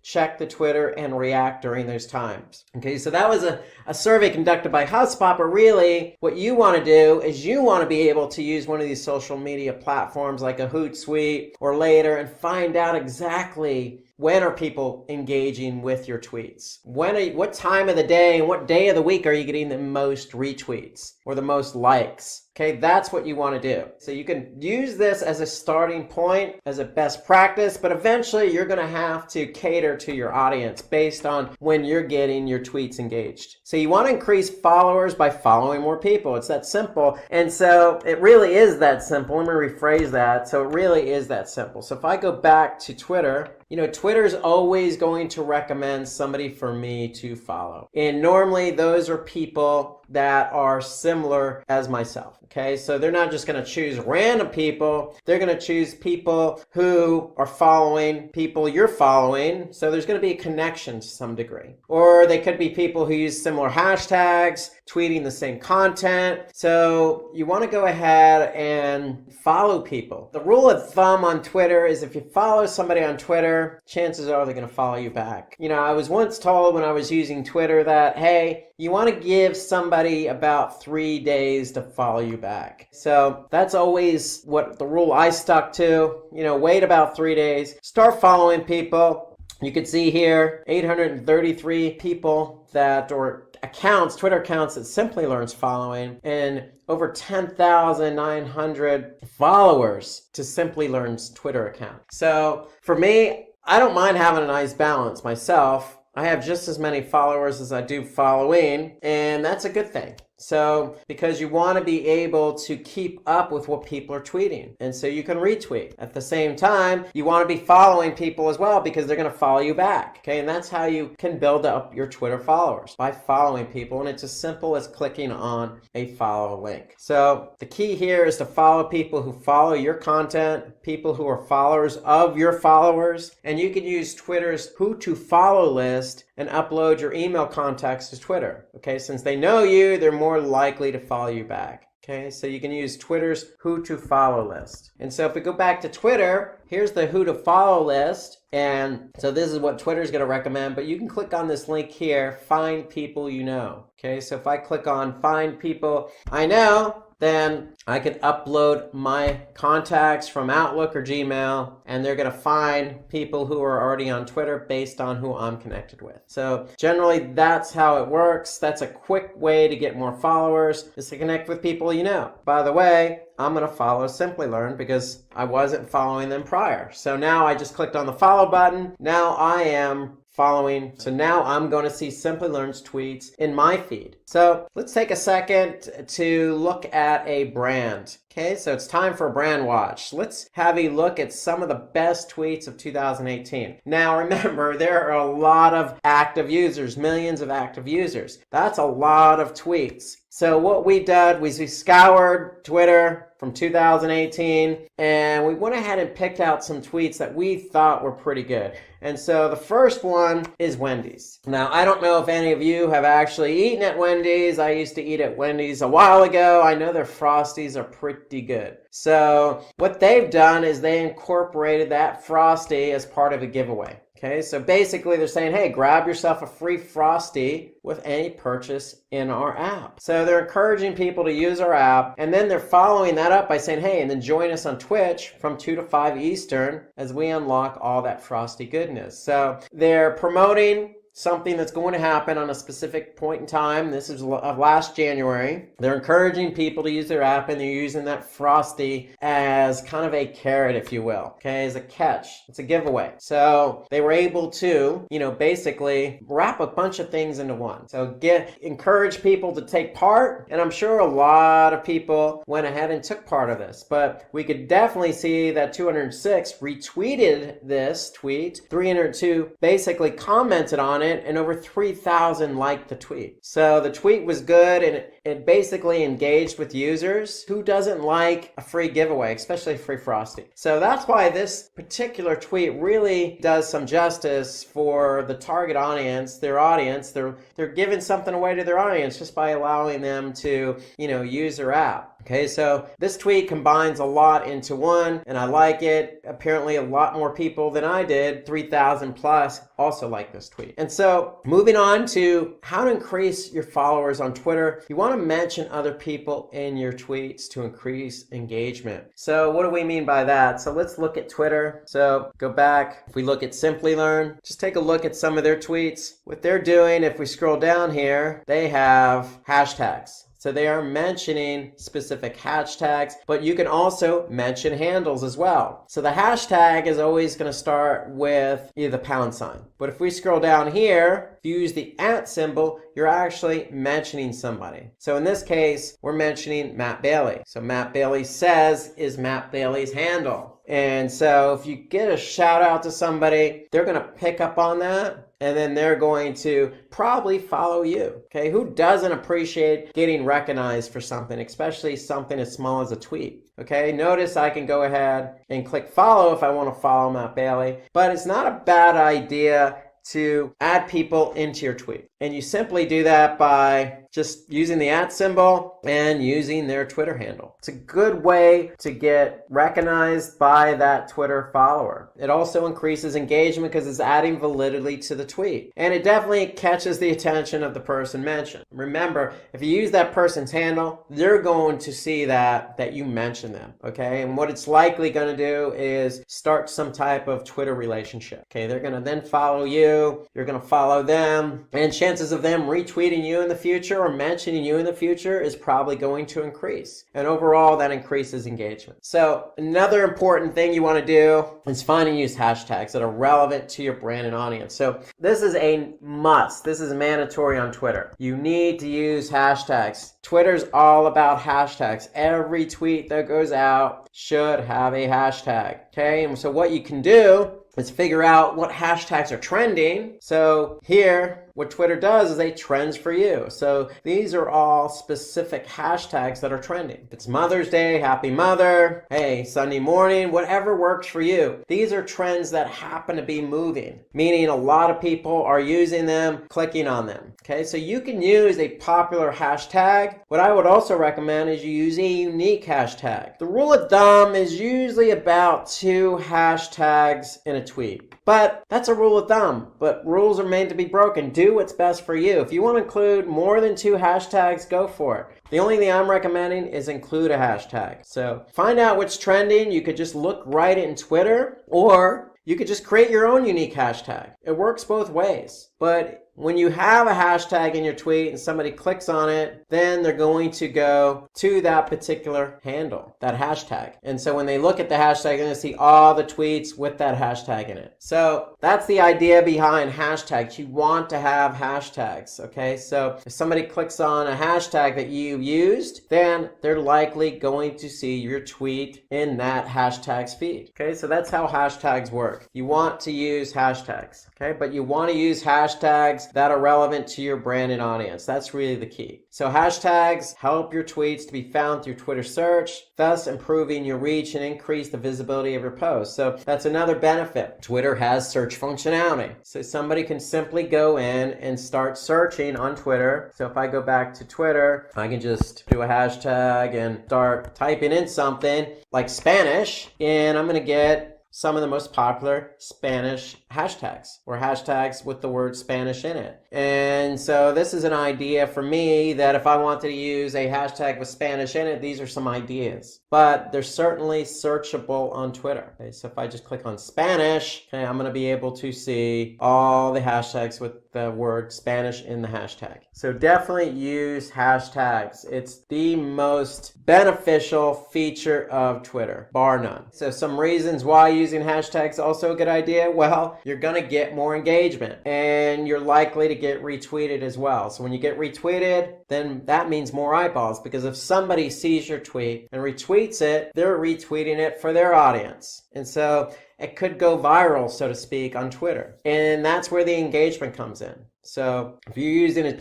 check the Twitter and react during those times. Okay, so that was a survey conducted by HubSpot, but really what you want to do is you want to be able to use one of these social media platforms like a Hootsuite or Later and find out exactly when are people engaging with your tweets? What time of the day and what day of the week are you getting the most retweets or the most likes? Okay, that's what you want to do. So you can use this as a starting point, as a best practice, but eventually you're going to have to cater to your audience based on when you're getting your tweets engaged. So you want to increase followers by following more people. It's that simple. And so it really is that simple. Let me rephrase that. So it really is that simple. So if I go back to Twitter, Twitter's always going to recommend somebody for me to follow. And normally those are people that are similar as myself. Okay, so they're not just going to choose random people. They're going to choose people who are following people you're following. So there's going to be a connection to some degree. Or they could be people who use similar hashtags, tweeting the same content. So you want to go ahead and follow people. The rule of thumb on Twitter is if you follow somebody on Twitter, chances are they're going to follow you back. I was once told when I was using Twitter that, hey, you want to give somebody about 3 days to follow you back. So that's always what the rule I stuck to. Wait about 3 days, start following people. You can see here 833 people or accounts, Twitter accounts that Simplilearn's following, and over 10,900 followers to Simplilearn's Twitter account. So for me, I don't mind having a nice balance myself. I have just as many followers as I do following, and that's a good thing. So, because you want to be able to keep up with what people are tweeting. And so you can retweet. At the same time, you want to be following people as well because they're going to follow you back. Okay, and that's how you can build up your Twitter followers, by following people. And it's as simple as clicking on a follow link. So the key here is to follow people who follow your content, people who are followers of your followers. And you can use Twitter's who to follow list and upload your email contacts to Twitter. Okay, since they know you, they're more likely to follow you back. Okay, so you can use Twitter's who to follow list. And so if we go back to Twitter, here's the who to follow list. And so this is what Twitter's going to recommend, but you can click on this link here, find people you know. Okay, so if I click on find people I know, then I can upload my contacts from Outlook or Gmail, and they're going to find people who are already on Twitter based on who I'm connected with. So generally, that's how it works. That's a quick way to get more followers, is to connect with people you know. By the way, I'm going to follow Simplilearn because I wasn't following them prior. So now I just clicked on the follow button. Now I am following. So now I'm going to see Simplilearn's tweets in my feed. So let's take a second to look at a brand. Okay, so it's time for a brand watch. Let's have a look at some of the best tweets of 2018. Now remember, there are a lot of active users, millions of active users. That's a lot of tweets. So what we did was we scoured Twitter from 2018 and we went ahead and picked out some tweets that we thought were pretty good. And so the first one is Wendy's. Now, I don't know if any of you have actually eaten at Wendy's. I used to eat at Wendy's a while ago. I know their Frosties are pretty good. So what they've done is they incorporated that Frosty as part of a giveaway. Okay, so basically they're saying, hey, grab yourself a free Frosty with any purchase in our app. So they're encouraging people to use our app, and then they're following that up by saying, hey, and then join us on Twitch from 2 to 5 Eastern as we unlock all that Frosty goodness. So they're promoting something that's going to happen on a specific point in time. This is of last January. They're encouraging people to use their app, and they're using that Frosty as kind of a carrot, if you will, okay, as a catch. It's a giveaway. So they were able to, basically wrap a bunch of things into one. So encourage people to take part, and I'm sure a lot of people went ahead and took part of this, but we could definitely see that 206 retweeted this tweet, 302 basically commented on it, and over 3,000 liked the tweet. So the tweet was good, and it basically engaged with users. Who doesn't like a free giveaway, especially a free Frosty? So that's why this particular tweet really does some justice for the target audience, their audience. They're giving something away to their audience just by allowing them to, use their app. Okay, so this tweet combines a lot into one, and I like it. Apparently a lot more people than I did, 3,000 plus, also like this tweet. And so moving on to how to increase your followers on Twitter, you want to mention other people in your tweets to increase engagement. So what do we mean by that? So let's look at Twitter. So go back. If we look at Simplilearn, just take a look at some of their tweets. What they're doing, if we scroll down here, they have hashtags. So they are mentioning specific hashtags, but you can also mention handles as well. So the hashtag is always going to start with either the $sign. But if we scroll down here, if you use the @ symbol, you're actually mentioning somebody. So in this case, we're mentioning Matt Bailey. So Matt Bailey says is Matt Bailey's handle. And so if you get a shout out to somebody, they're going to pick up on that. And then they're going to probably follow you. Okay, who doesn't appreciate getting recognized for something, especially something as small as a tweet? Okay, notice I can go ahead and click follow if I want to follow Matt Bailey, but it's not a bad idea to add people into your tweet. And you simply do that by just using the @ symbol and using their Twitter handle. It's a good way to get recognized by that Twitter follower. It also increases engagement because it's adding validity to the tweet. And it definitely catches the attention of the person mentioned. Remember, if you use that person's handle, they're going to see that you mentioned them, okay? And what it's likely going to do is start some type of Twitter relationship, okay? They're going to then follow you, you're going to follow them, and chances of them retweeting you in the future or mentioning you in the future is probably going to increase. And overall, that increases engagement. So another important thing you want to do is find and use hashtags that are relevant to your brand and audience. So this is a must. This is mandatory on Twitter. You need to use hashtags. Twitter's all about hashtags. Every tweet that goes out should have a hashtag. Okay, and so what you can do is figure out what hashtags are trending. So here, what Twitter does is they trends for you. So these are all specific hashtags that are trending. If it's Mother's Day, Happy Mother, hey, Sunday morning, whatever works for you. These are trends that happen to be moving, meaning a lot of people are using them, clicking on them. Okay, so you can use a popular hashtag. What I would also recommend is you use a unique hashtag. The rule of thumb is usually about 2 hashtags in a tweet. But that's a rule of thumb, but rules are made to be broken. Do what's best for you. If you want to include more than 2 hashtags, go for it. The only thing I'm recommending is include a hashtag. So find out what's trending. You could just look right in Twitter, or you could just create your own unique hashtag. It works both ways. But when you have a hashtag in your tweet and somebody clicks on it, then they're going to go to that particular handle, that hashtag. And so when they look at the hashtag, they're going to see all the tweets with that hashtag in it. So that's the idea behind hashtags. You want to have hashtags, okay? So if somebody clicks on a hashtag that you used, then they're likely going to see your tweet in that hashtag's feed, okay? So that's how hashtags work. You want to use hashtags, okay? But you want to use hashtags that are relevant to your brand and audience. That's really the key. So hashtags help your tweets to be found through Twitter search, thus improving your reach and increase the visibility of your posts. So that's another benefit. Twitter has search functionality. So somebody can simply go in and start searching on Twitter. So if I go back to Twitter, I can just do a hashtag and start typing in something like Spanish, and I'm going to get some of the most popular Spanish hashtags, or hashtags with the word Spanish in it. And so this is an idea for me that if I wanted to use a hashtag with Spanish in it, these are some ideas. But they're certainly searchable on Twitter. Okay, so if I just click on Spanish, okay, I'm going to be able to see all the hashtags with the word Spanish in the hashtag. So definitely use hashtags. It's the most beneficial feature of Twitter, bar none. So some reasons why using hashtags is also a good idea. Well, you're going to get more engagement and you're likely to get retweeted as well. So when you get retweeted, then that means more eyeballs, because if somebody sees your tweet and retweets it, they're retweeting it for their audience. And so it could go viral, so to speak, on Twitter. And that's where the engagement comes in. So if you're using a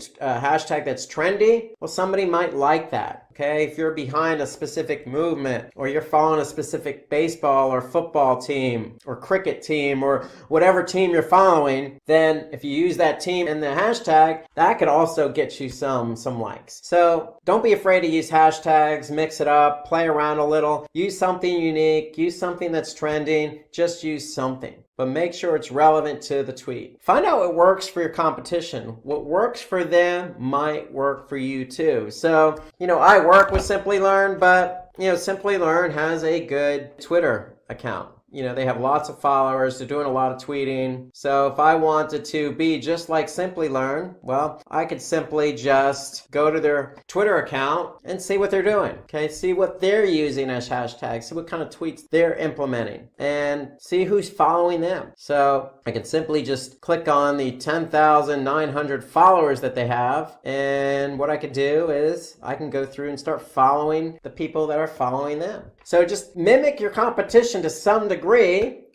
hashtag that's trendy, well, somebody might like that. Okay, if you're behind a specific movement, or you're following a specific baseball or football team or cricket team or whatever team you're following, then if you use that team in the hashtag, that could also get you some likes. So don't be afraid to use hashtags, mix it up, play around a little, use something unique, use something that's trending, just use something. But make sure it's relevant to the tweet. Find out what works for your competition. What works for them might work for you too. So, I work with Simplilearn, but, Simplilearn has a good Twitter account. They have lots of followers. They're doing a lot of tweeting. So if I wanted to be just like Simplilearn, well, I could simply just go to their Twitter account and see what they're doing. Okay, see what they're using as hashtags, see what kind of tweets they're implementing, and see who's following them. So I can simply just click on the 10,900 followers that they have, and what I could do is I can go through and start following the people that are following them. So just mimic your competition to some degree,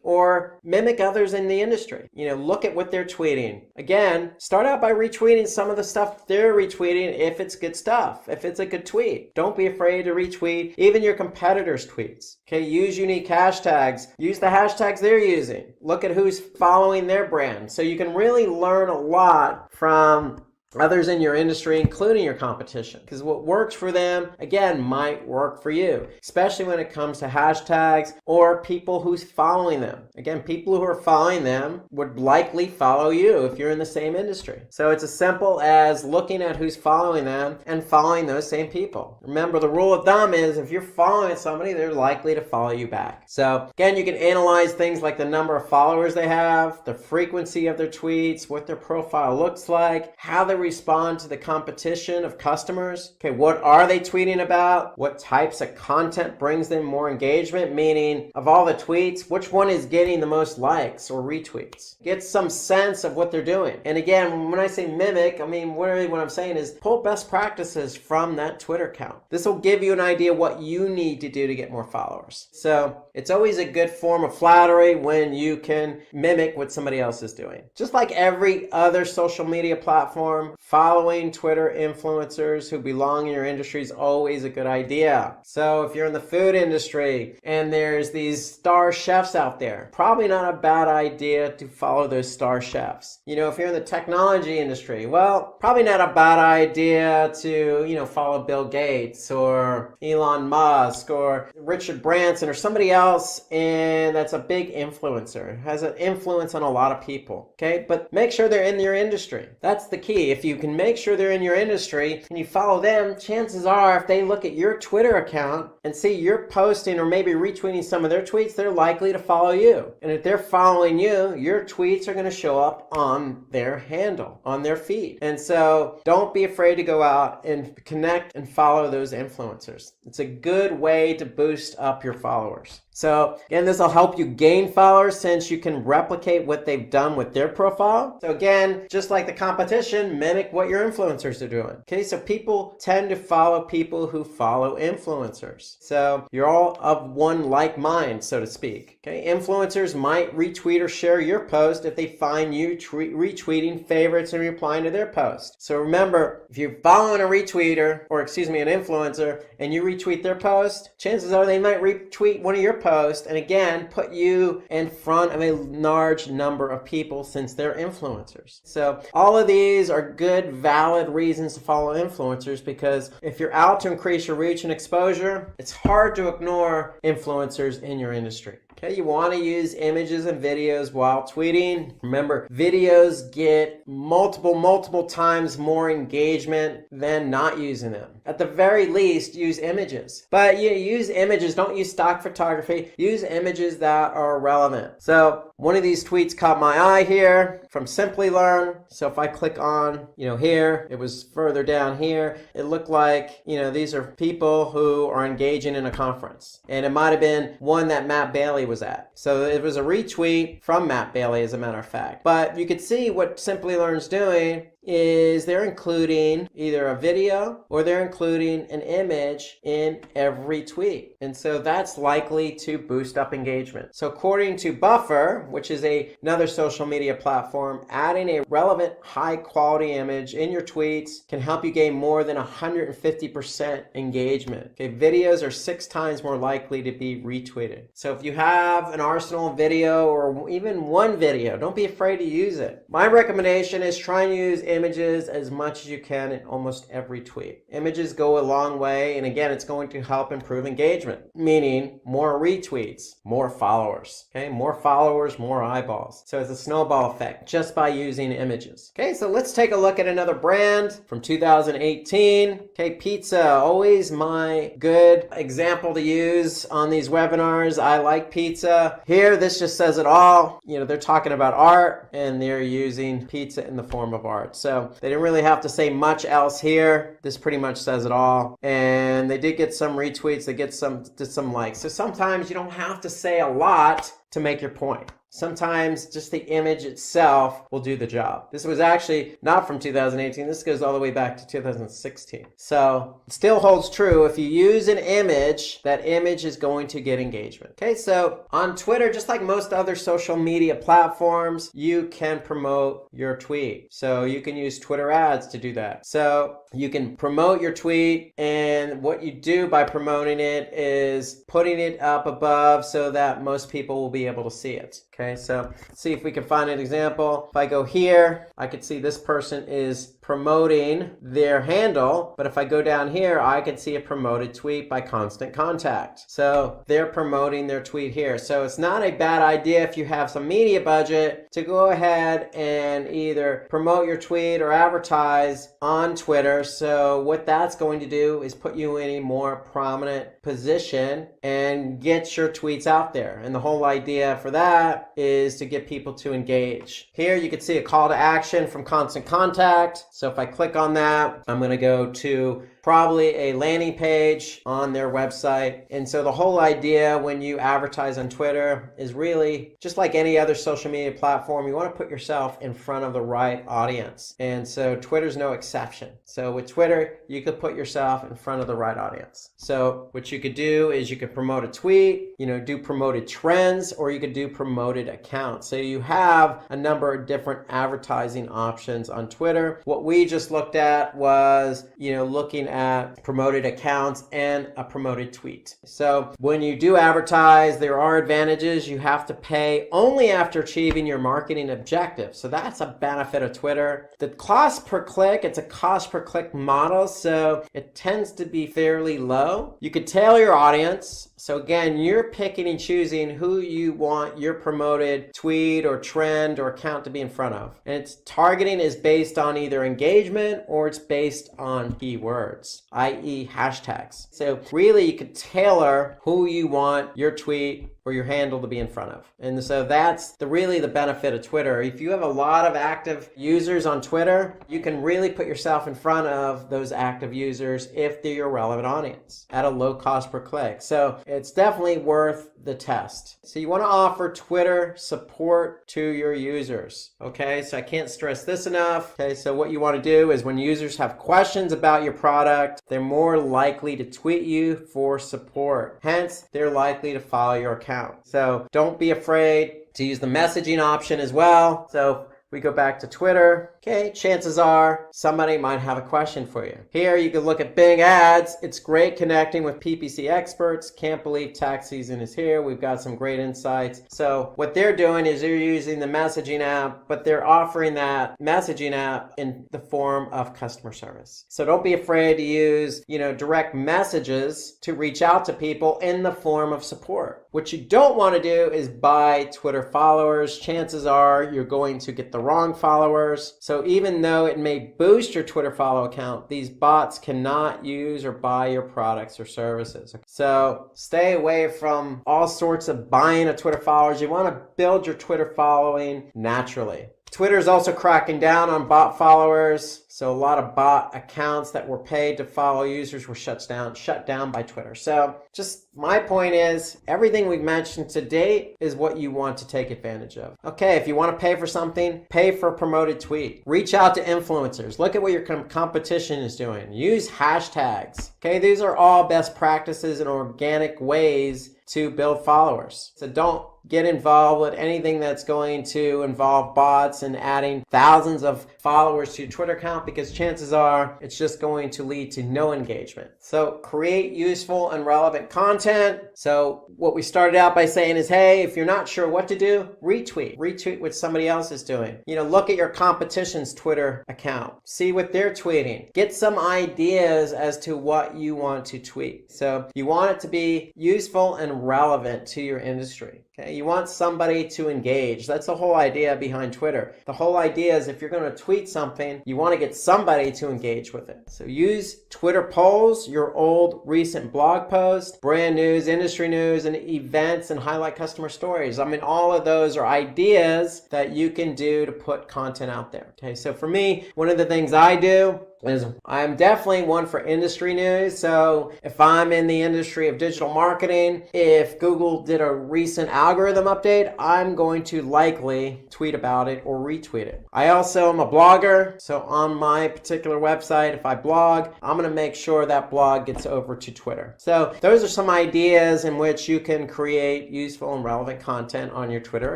or mimic others in the industry. Look at what they're tweeting. Again, start out by retweeting some of the stuff they're retweeting if it's good stuff, if it's a good tweet. Don't be afraid to retweet even your competitors' tweets. Okay, use unique hashtags. Use the hashtags they're using. Look at who's following their brand. So you can really learn a lot from others in your industry, including your competition, because what works for them, again, might work for you, especially when it comes to hashtags or people who's following them. Again, people who are following them would likely follow you if you're in the same industry. So it's as simple as looking at who's following them and following those same people. Remember, the rule of thumb is if you're following somebody, they're likely to follow you back. So again, you can analyze things like the number of followers they have, the frequency of their tweets, what their profile looks like, how they respond to the competition of customers. Okay, what are they tweeting about? What types of content brings them more engagement? Meaning, of all the tweets, which one is getting the most likes or retweets? Get some sense of what they're doing. And again, when I say mimic, really what I'm saying is pull best practices from that Twitter account. This will give you an idea what you need to do to get more followers. So it's always a good form of flattery when you can mimic what somebody else is doing. Just like every other social media platform, following Twitter influencers who belong in your industry is always a good idea. So if you're in the food industry and there's these star chefs out there, probably not a bad idea to follow those star chefs. If you're in the technology industry, well, probably not a bad idea to, follow Bill Gates or Elon Musk or Richard Branson or somebody else and that's a big influencer, has an influence on a lot of people. Okay, but make sure they're in your industry. That's the key. If you can make sure they're in your industry and you follow them, chances are if they look at your Twitter account and see you're posting or maybe retweeting some of their tweets, they're likely to follow you. And if they're following you, your tweets are going to show up on their handle, on their feed. And so don't be afraid to go out and connect and follow those influencers. It's a good way to boost up your followers. So again, this will help you gain followers since you can replicate what they've done with their profile. So again, just like the competition, mimic what your influencers are doing. Okay, so people tend to follow people who follow influencers. So you're all of one like mind, so to speak. Okay, influencers might retweet or share your post if they find you retweeting favorites and replying to their post. So remember, if you're following a retweeter, or an influencer, and you retweet their post, chances are they might retweet one of your post and again put you in front of a large number of people since they're influencers. So all of these are good, valid reasons to follow influencers, because if you're out to increase your reach and exposure, it's hard to ignore influencers in your industry. Okay, you want to use images and videos while tweeting. Remember, videos get multiple times more engagement than not using them. At the very least, use images. But use images, don't use stock photography. Use images that are relevant. So one of these tweets caught my eye here from Simplilearn. So if I click on, here, it was further down here. It looked like, these are people who are engaging in a conference. And it might have been one that Matt Bailey was at. So it was a retweet from Matt Bailey, as a matter of fact. But you could see what Simplilearn's doing is they're including either a video or they're including an image in every tweet. And so that's likely to boost up engagement. So according to Buffer, which is another social media platform, adding a relevant high quality image in your tweets can help you gain more than 150% engagement. Okay, videos are 6 times more likely to be retweeted. So if you have an arsenal of video or even one video, don't be afraid to use it. My recommendation is try and use images as much as you can in almost every tweet. Images go a long way, and again, it's going to help improve engagement, meaning more retweets, more followers. Okay, more followers, more eyeballs. So it's a snowball effect just by using images. Okay, so let's take a look at another brand from 2018. Okay, pizza, always my good example to use on these webinars. I like pizza. Here, this just says it all. You know, they're talking about art and they're using pizza in the form of art. So they didn't really have to say much else here. This pretty much says it all. And they did get some retweets. They did some likes. So sometimes you don't have to say a lot to make your point. Sometimes just the image itself will do the job. This was actually not from 2018. This goes all the way back to 2016. So it still holds true. If you use an image, that image is going to get engagement. Okay, so on Twitter, just like most other social media platforms, you can promote your tweet. So you can use Twitter ads to do that. So you can promote your tweet, and what you do by promoting it is putting it up above so that most people will be able to see it. Okay, so let's see if we can find an example. If I go here, I can see this person is promoting their handle, but if I go down here, I can see a promoted tweet by Constant Contact. So they're promoting their tweet here. So it's not a bad idea if you have some media budget to go ahead and either promote your tweet or advertise on Twitter. So what that's going to do is put you in a more prominent position and get your tweets out there. And the whole idea for that is to get people to engage. Here you can see a call to action from Constant Contact. So if I click on that, I'm going to go to probably a landing page on their website. And so the whole idea when you advertise on Twitter is really just like any other social media platform, you want to put yourself in front of the right audience. And so Twitter's no exception. So with Twitter, you could put yourself in front of the right audience. So what you could do is you could promote a tweet, do promoted trends, or you could do promoted accounts. So you have a number of different advertising options on Twitter. What we just looked at was, looking at promoted accounts and a promoted tweet. So when you do advertise, there are advantages. You have to pay only after achieving your marketing objective. So that's a benefit of Twitter. The cost per click, it's a cost per click model, so it tends to be fairly low. You could tailor your audience. So again, you're picking and choosing who you want your promoted tweet or trend or account to be in front of. And its targeting is based on either engagement or it's based on keywords, i.e. hashtags. So really you could tailor who you want your tweet or your handle to be in front of. And so that's really the benefit of Twitter. If you have a lot of active users on Twitter, you can really put yourself in front of those active users if they're your relevant audience at a low cost per click. So it's definitely worth the test. So you want to offer Twitter support to your users. Okay, so I can't stress this enough. Okay, so what you want to do is when users have questions about your product, they're more likely to tweet you for support. Hence, they're likely to follow your account. So don't be afraid to use the messaging option as well. So we go back to Twitter. Okay, chances are somebody might have a question for you. Here you can look at Bing Ads. It's great connecting with PPC experts. Can't believe tax season is here. We've got some great insights. So what they're doing is they're using the messaging app, but they're offering that messaging app in the form of customer service. So don't be afraid to use, direct messages to reach out to people in the form of support. What you don't want to do is buy Twitter followers. Chances are you're going to get the wrong followers. So even though it may boost your Twitter follow account, these bots cannot use or buy your products or services. So stay away from all sorts of buying of Twitter followers. You want to build your Twitter following naturally. Twitter is also cracking down on bot followers. So a lot of bot accounts that were paid to follow users were shut down by Twitter. So just my point is, everything we've mentioned to date is what you want to take advantage of. Okay, if you want to pay for something, pay for a promoted tweet. Reach out to influencers. Look at what your competition is doing. Use hashtags. Okay, these are all best practices and organic ways to build followers. So don't get involved with anything that's going to involve bots and adding thousands of followers to your Twitter account, because chances are it's just going to lead to no engagement. So create useful and relevant content. So what we started out by saying is, hey, if you're not sure what to do, retweet what somebody else is doing. Look at your competition's Twitter account. See what they're tweeting. Get some ideas as to what you want to tweet. So you want it to be useful and relevant to your industry. Okay, you want somebody to engage. That's the whole idea behind Twitter. The whole idea is if you're going to tweet something, you want to get somebody to engage with it. So use Twitter polls, your old recent blog posts, brand news, industry news, and events, and highlight customer stories. I mean, all of those are ideas that you can do to put content out there. Okay, so for me, one of the things I do is I'm definitely one for industry news. So if I'm in the industry of digital marketing, if Google did a recent algorithm update, I'm going to likely tweet about it or retweet it. I also am a blogger. So on my particular website, if I blog, I'm going to make sure that blog gets over to Twitter. So those are some ideas in which you can create useful and relevant content on your Twitter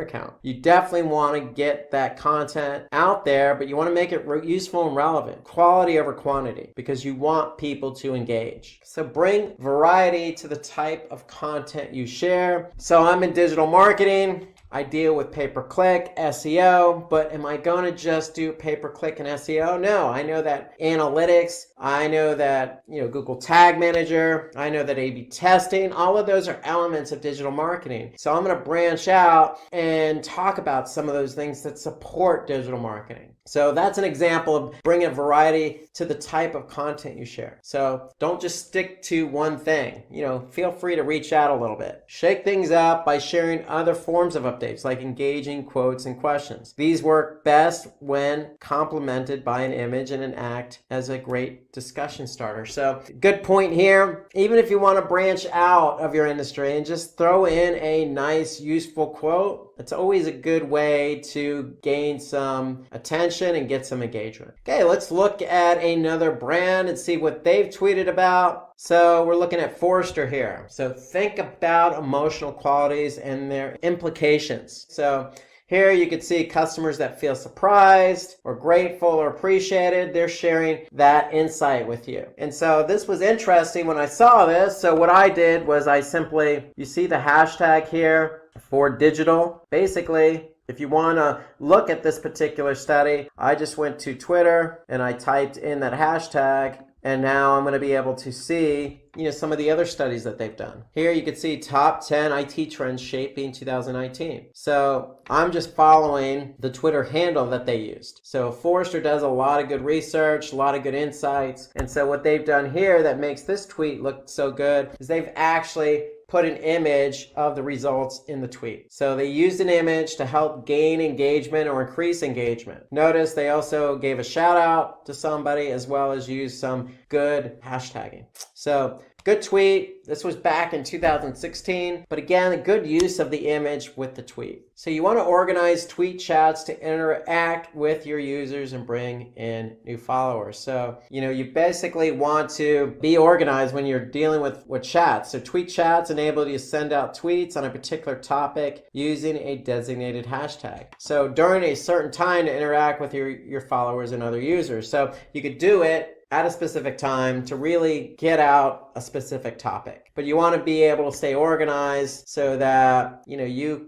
account. You definitely want to get that content out there, but you want to make it useful and relevant. Quality over quantity, because you want people to engage. So bring variety to the type of content you share. So I'm in digital marketing. I deal with pay-per-click, SEO, but am I going to just do pay-per-click and SEO? No, I know that analytics, I know that Google Tag Manager, I know that A/B testing, all of those are elements of digital marketing. So I'm going to branch out and talk about some of those things that support digital marketing. So that's an example of bringing variety to the type of content you share. So don't just stick to one thing. Feel free to reach out a little bit. Shake things up by sharing other forms of updates, like engaging quotes and questions. These work best when complemented by an image, and an act as a great discussion starter. So good point here. Even if you want to branch out of your industry and just throw in a nice, useful quote, it's always a good way to gain some attention and get some engagement. Okay, let's look at another brand and see what they've tweeted about. So we're looking at Forrester here. So think about emotional qualities and their implications. So here you can see customers that feel surprised or grateful or appreciated. They're sharing that insight with you. And so this was interesting when I saw this. So what I did was you see the hashtag here for digital. Basically, if you want to look at this particular study, I just went to Twitter and I typed in that hashtag, and now I'm going to be able to see some of the other studies that they've done. Here you can see top 10 IT trends shaping 2019. So I'm just following the Twitter handle that they used. So Forrester does a lot of good research, a lot of good insights. And so what they've done here that makes this tweet look so good is they've actually put an image of the results in the tweet. So they used an image to help gain engagement or increase engagement. Notice they also gave a shout out to somebody, as well as used some good hashtagging. So good tweet. This was back in 2016, but again, a good use of the image with the tweet. So you want to organize tweet chats to interact with your users and bring in new followers. So, you basically want to be organized when you're dealing with chats. So tweet chats enable you to send out tweets on a particular topic using a designated hashtag. So during a certain time to interact with your followers and other users. So you could do it at a specific time to really get out a specific topic. But you want to be able to stay organized so that,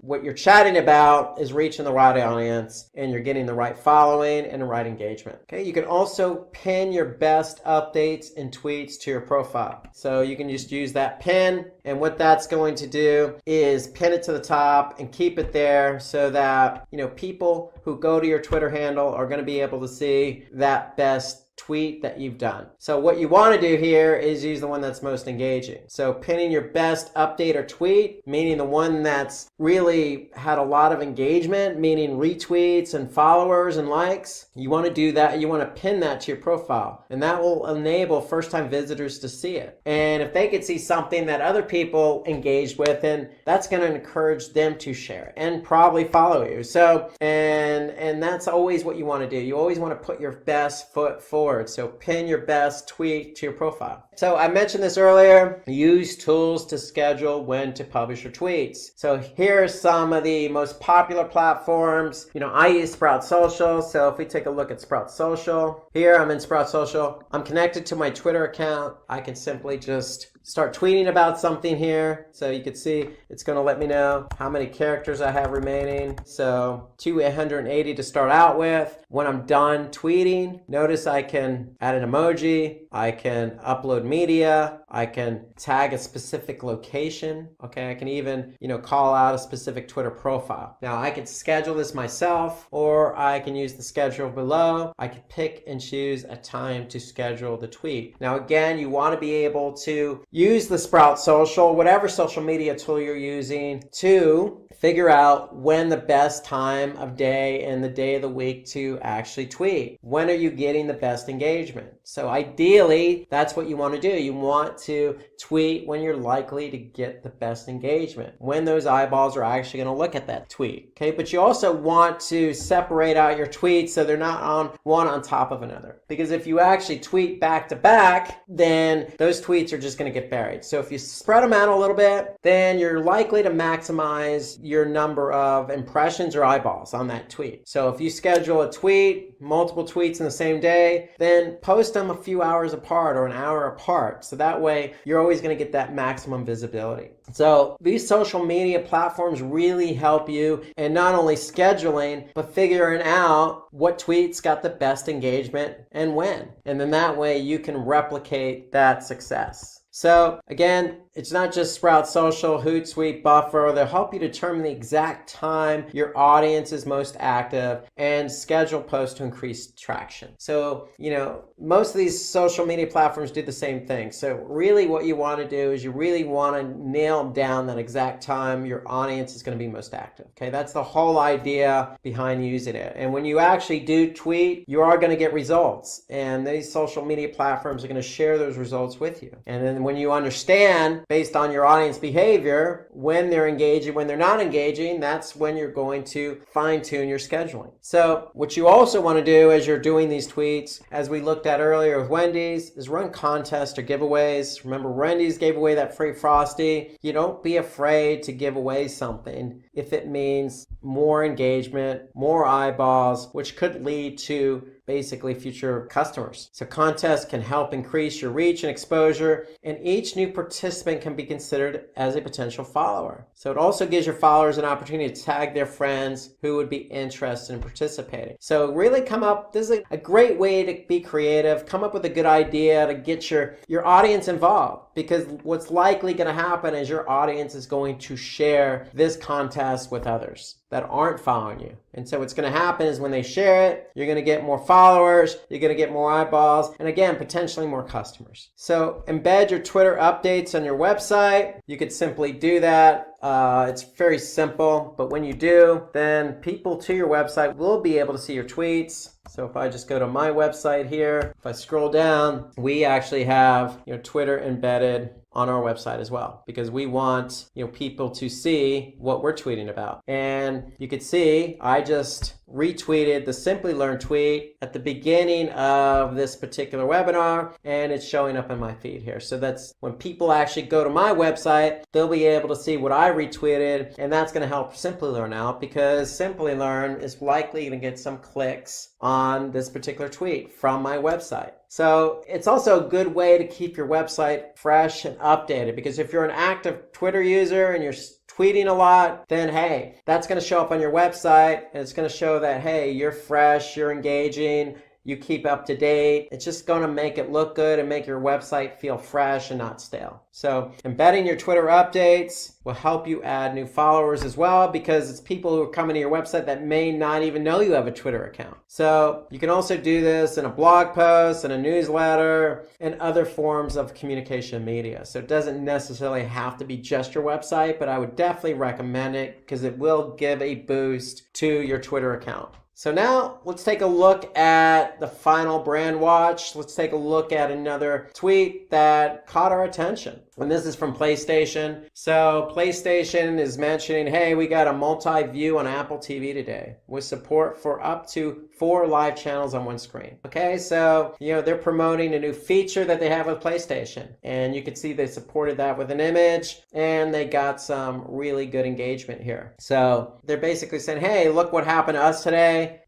what you're chatting about is reaching the right audience and you're getting the right following and the right engagement. Okay, you can also pin your best updates and tweets to your profile. So you can just use that pin, and what that's going to do is pin it to the top and keep it there so that, people who go to your Twitter handle are going to be able to see that best tweet that you've done. So what you want to do here is use the one that's most engaging. So pinning your best update or tweet, meaning the one that's really had a lot of engagement, meaning retweets and followers and likes. You want to do that. You want to pin that to your profile, and that will enable first-time visitors to see it. And if they could see something that other people engaged with, then that's going to encourage them to share it and probably follow you. So, and that's always what you want to do. You always want to put your best foot forward. So pin your best tweet to your profile. So I mentioned this earlier, use tools to schedule when to publish your tweets. So here are some of the most popular platforms. I use Sprout Social. So if we take a look at Sprout Social, here I'm in Sprout Social. I'm connected to my Twitter account. I can simply just start tweeting about something here. So you can see it's going to let me know how many characters I have remaining. So 280 to start out with. When I'm done tweeting, notice I can add an emoji. I can upload media. I can tag a specific location. Okay, I can even, call out a specific Twitter profile. Now I can schedule this myself, or I can use the schedule below. I can pick and choose a time to schedule the tweet. Now again, you want to be able to use the Sprout Social, whatever social media tool you're using, to figure out when the best time of day and the day of the week to actually tweet. When are you getting the best engagement? So ideally, that's what you want to do. You want to tweet when you're likely to get the best engagement, when those eyeballs are actually going to look at that tweet. Okay, but you also want to separate out your tweets so they're not on one on top of another. Because if you actually tweet back to back, then those tweets are just going to get buried. So if you spread them out a little bit, then you're likely to maximize your number of impressions or eyeballs on that tweet. So if you schedule a tweet, multiple tweets in the same day, then post them a few hours apart or an hour apart. So that way you're always going to get that maximum visibility. So these social media platforms really help you in not only scheduling, but figuring out what tweets got the best engagement and when. And then that way you can replicate that success. So again, it's not just Sprout Social, Hootsuite, Buffer. They'll help you determine the exact time your audience is most active and schedule posts to increase traction. So, most of these social media platforms do the same thing. So really what you want to do is you really want to nail down that exact time your audience is going to be most active. Okay, that's the whole idea behind using it. And when you actually do tweet, you are going to get results. And these social media platforms are going to share those results with you. And then when you understand based on your audience behavior, when they're engaging, when they're not engaging, that's when you're going to fine-tune your scheduling. So what you also want to do as you're doing these tweets, as we looked at earlier with Wendy's, is run contests or giveaways. Remember, Wendy's gave away that free Frosty. You don't be afraid to give away something if it means more engagement, more eyeballs, which could lead to basically future customers. So contests can help increase your reach and exposure, and each new participant can be considered as a potential follower. So it also gives your followers an opportunity to tag their friends who would be interested in participating. So really this is a great way to be creative, come up with a good idea to get your audience involved, because what's likely going to happen is your audience is going to share this contest with others that aren't following you. And so what's going to happen is when they share it, you're going to get more followers, you're going to get more eyeballs, and again, potentially more customers. So embed your Twitter updates on your website. You could simply do that. It's very simple, but when you do, then people to your website will be able to see your tweets. So if I just go to my website here, if I scroll down, we actually have Twitter embedded on our website as well, because we want people to see what we're tweeting about. And you could see I just retweeted the Simplilearn tweet at the beginning of this particular webinar, and it's showing up in my feed here. So that's when people actually go to my website, they'll be able to see what I retweeted, and that's going to help Simplilearn out, because Simplilearn is likely to get some clicks on this particular tweet from my website. So it's also a good way to keep your website fresh and updated, because if you're an active Twitter user and you're tweeting a lot, then hey, that's going to show up on your website, and it's going to show that, hey, you're fresh, you're engaging, you keep up to date. It's just going to make it look good and make your website feel fresh and not stale. So embedding your Twitter updates will help you add new followers as well, because it's people who are coming to your website that may not even know you have a Twitter account. So you can also do this in a blog post, in a newsletter, and other forms of communication media. So it doesn't necessarily have to be just your website, but I would definitely recommend it because it will give a boost to your Twitter account. So now let's take a look at the final brand watch. Let's take a look at another tweet that caught our attention. And this is from PlayStation. So PlayStation is mentioning, hey, we got a multi-view on Apple TV today with support for up to 4 live channels on one screen. Okay, so, they're promoting a new feature that they have with PlayStation. And you can see they supported that with an image, and they got some really good engagement here. So they're basically saying, hey, look what happened to us today.